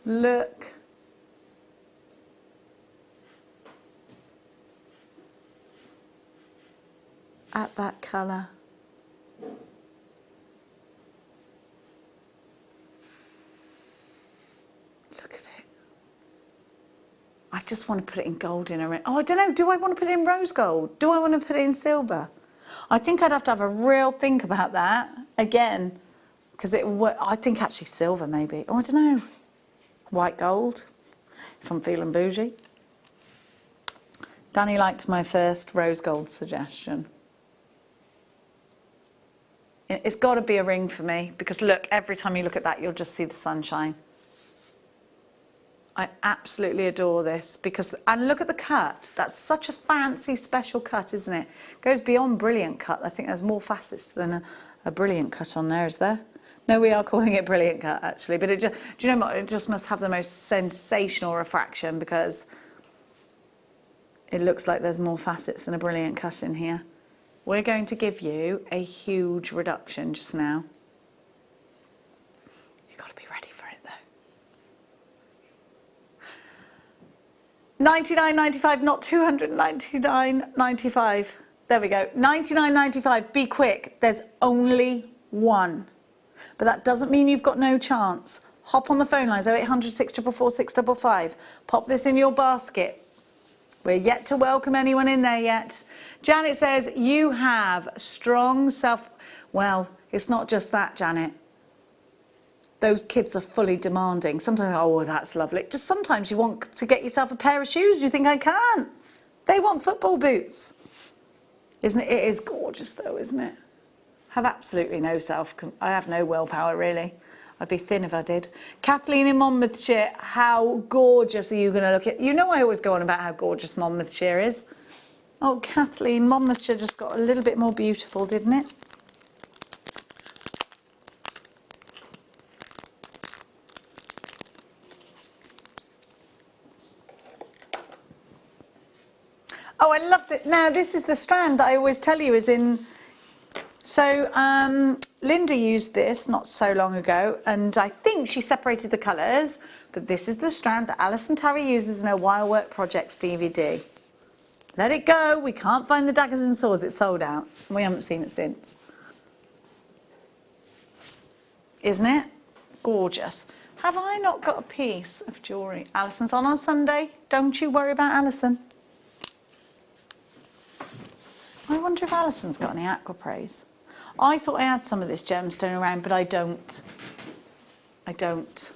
Look. At that colour. Look at it. I just want to put it in gold in a ring. Oh, I don't know, do I want to put it in rose gold? Do I want to put it in silver? I think I'd have to have a real think about that again, because I think actually silver maybe. Oh, I don't know. White gold, if I'm feeling bougie. Danny liked my first rose gold suggestion. It's got to be a ring for me, because look, every time you look at that, you'll just see the sunshine. I absolutely adore this, and look at the cut. That's such a fancy, special cut, isn't it? Goes beyond brilliant cut. I think there's more facets than a brilliant cut on there, is there? No, we are calling it brilliant cut, actually. But do you know what? It just must have the most sensational refraction, because it looks like there's more facets than a brilliant cut in here. We're going to give you a huge reduction just now. You've got to be ready for it though. £99.95, not £299.95. There we go. £99.95. Be quick. There's only one. But that doesn't mean you've got no chance. Hop on the phone lines 0800 644 655. Pop this in your basket. We're yet to welcome anyone in there yet. Janet says, you have strong self... Well, it's not just that, Janet. Those kids are fully demanding. Sometimes, oh, that's lovely. Just sometimes you want to get yourself a pair of shoes. You think, I can't. They want football boots. Isn't it? It is gorgeous, though, isn't it? I have absolutely no I have no willpower, really. I'd be thin if I did. Kathleen in Monmouthshire, how gorgeous are you going to look at? You know I always go on about how gorgeous Monmouthshire is. Oh, Kathleen, Monmouthshire just got a little bit more beautiful, didn't it? Oh, I love that. Now, this is the strand that I always tell you is in... So, Linda used this not so long ago, and I think she separated the colours, but this is the strand that Alison Tarry uses in her Wire Work Projects DVD. Let it go, we can't find the daggers and swords, it's sold out. We haven't seen it since. Isn't it? Gorgeous. Have I not got a piece of jewellery? Alison's on Sunday, don't you worry about Alison. I wonder if Alison's got any aquapraise. I thought I had some of this gemstone around, but I don't. I don't.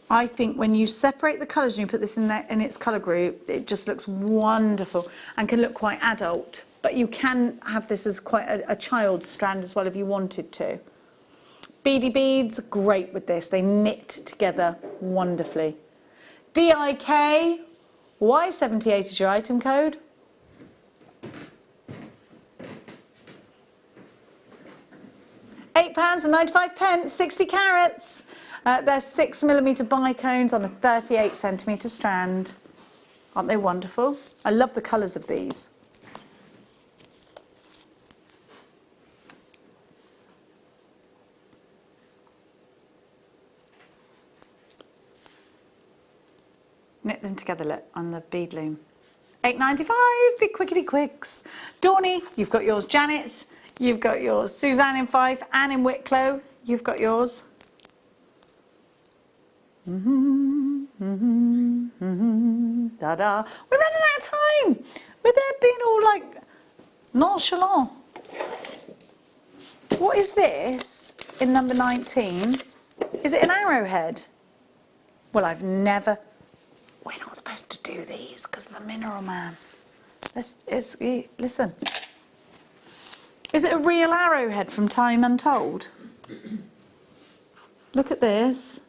I think when you separate the colours and you put this in there in its colour group, it just looks wonderful and can look quite adult. But you can have this as quite a child strand as well if you wanted to. Beady beads, great with this. They knit together wonderfully. DIK, Y78 is your item code. £8.95, 60 carats. They're 6mm bicones on a 38cm strand. Aren't they wonderful? I love the colours of these. Knit them together, look, on the bead loom. £8.95, big quickety quicks. Dawny, you've got yours. Janet, you've got yours. Suzanne in Fife, Anne in Wicklow, you've got yours. Da-da. We're running out of time. With it being all like nonchalant. What is this in number 19? Is it an arrowhead? Well, I've never... We're not supposed to do these because of the mineral man. Listen. Is it a real arrowhead from Time Untold? Look at this.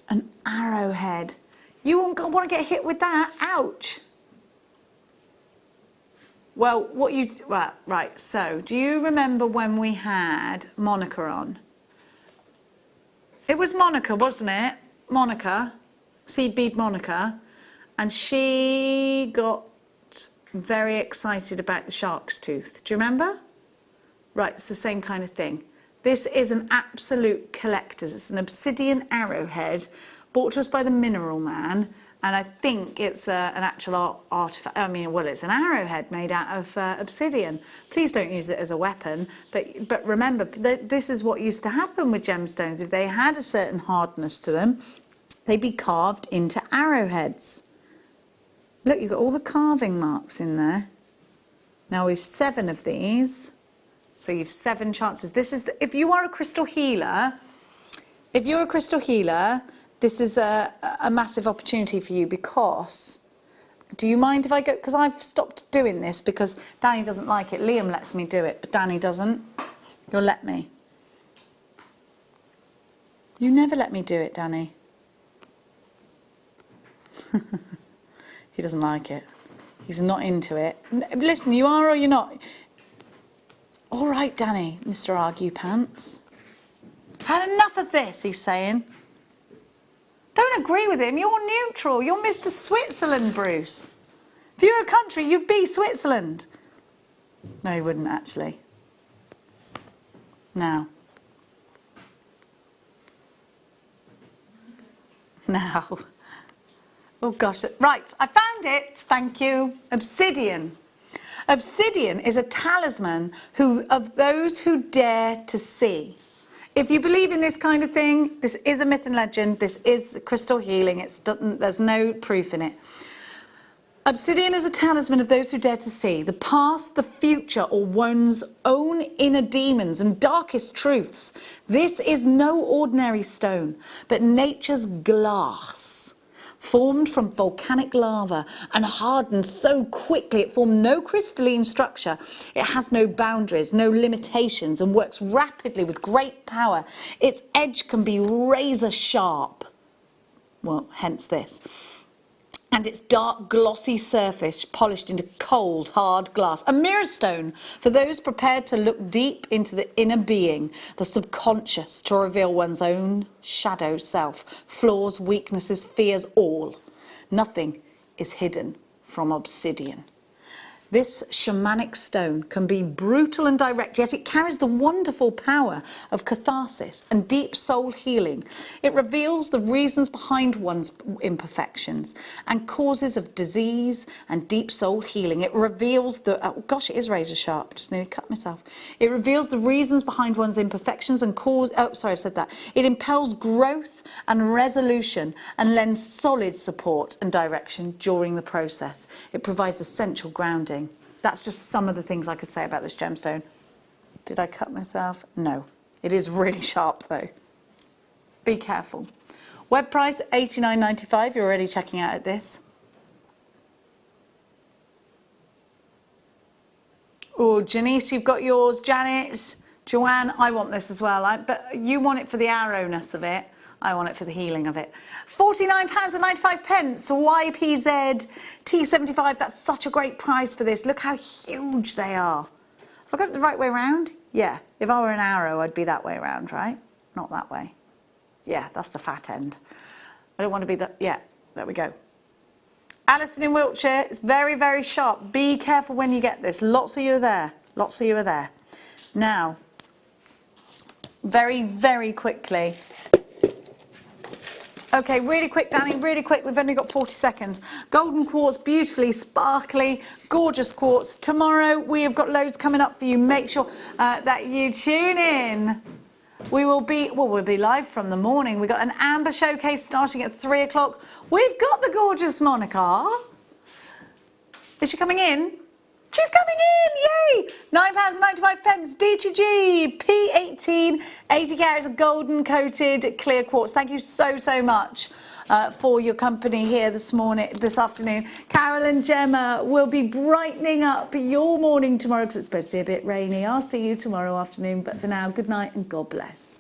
An arrowhead. You won't want to get hit with that. Ouch. Well, right, so do you remember when we had Monica on? It was Monica, wasn't it? Monica, Seed Bead Monica, and she got very excited about the shark's tooth. Do you remember? Right, it's the same kind of thing. This is an absolute collector's. It's an obsidian arrowhead brought to us by the Mineral Man, and I think it's an actual artifact. I mean, well, it's an arrowhead made out of obsidian. Please don't use it as a weapon, but remember, this is what used to happen with gemstones. If they had a certain hardness to them, they'd be carved into arrowheads. Look, you've got all the carving marks in there. Now we've 7 of these, so you've 7 chances. This is if you are a crystal healer. If you're a crystal healer, this is a massive opportunity for you because. Do you mind if I go? Because I've stopped doing this because Danny doesn't like it. Liam lets me do it, but Danny doesn't. You'll let me. You never let me do it, Danny. He doesn't like it. He's not into it. Listen, you are or you're not. All right, Danny, Mr. Argue Pants. Had enough of this, he's saying. Don't agree with him. You're neutral. You're Mr. Switzerland, Bruce. If you were a country, you'd be Switzerland. No, you wouldn't, actually. Now. Oh gosh, right, I found it, thank you. Obsidian. Obsidian is a talisman of those who dare to see. If you believe in this kind of thing, this is a myth and legend, this is crystal healing, there's no proof in it. Obsidian is a talisman of those who dare to see the past, the future, or one's own inner demons and darkest truths. This is no ordinary stone, but nature's glass. Formed from volcanic lava and hardened so quickly it formed no crystalline structure. It has no boundaries, no limitations, and works rapidly with great power. Its edge can be razor sharp. Well, hence this. And its dark, glossy surface polished into cold, hard glass. A mirror stone for those prepared to look deep into the inner being, the subconscious, to reveal one's own shadow self, flaws, weaknesses, fears, all. Nothing is hidden from obsidian. This shamanic stone can be brutal and direct, yet it carries the wonderful power of catharsis and deep soul healing. It reveals the reasons behind one's imperfections and causes of disease and deep soul healing. It reveals the, oh gosh, it is razor sharp, just nearly cut myself. It reveals the reasons behind one's imperfections and I've said that. It impels growth and resolution and lends solid support and direction during the process. It provides essential grounding. That's just some of the things I could say about this gemstone. Did I cut myself? No. It is really sharp though. Be careful. Web price $89.95. You're already checking out at this. Oh, Janice, you've got yours. Janet, Joanne, I want this as well. But you want it for the arrowness of it. I want it for the healing of it. £49.95. YPZ T75. That's such a great price for this. Look how huge they are. Have I got it the right way around? Yeah. If I were an arrow, I'd be that way around, right? Not that way. Yeah, that's the fat end. I don't want to be that. Yeah, there we go. Alison in Wiltshire. It's very, very sharp. Be careful when you get this. Lots of you are there. Lots of you are there. Now, very, very quickly. Okay, really quick, Danny, really quick. We've only got 40 seconds. Golden quartz, beautifully sparkly, gorgeous quartz. Tomorrow, we have got loads coming up for you. Make sure that you tune in. We'll be live from the morning. We've got an amber showcase starting at 3 o'clock. We've got the gorgeous Monica. Is she coming in? She's coming in, yay! £9.95, DTG, P18, 80 carats of golden coated clear quartz. Thank you so, so much for your company here this afternoon. Carol and Gemma will be brightening up your morning tomorrow because it's supposed to be a bit rainy. I'll see you tomorrow afternoon, but for now, good night and God bless.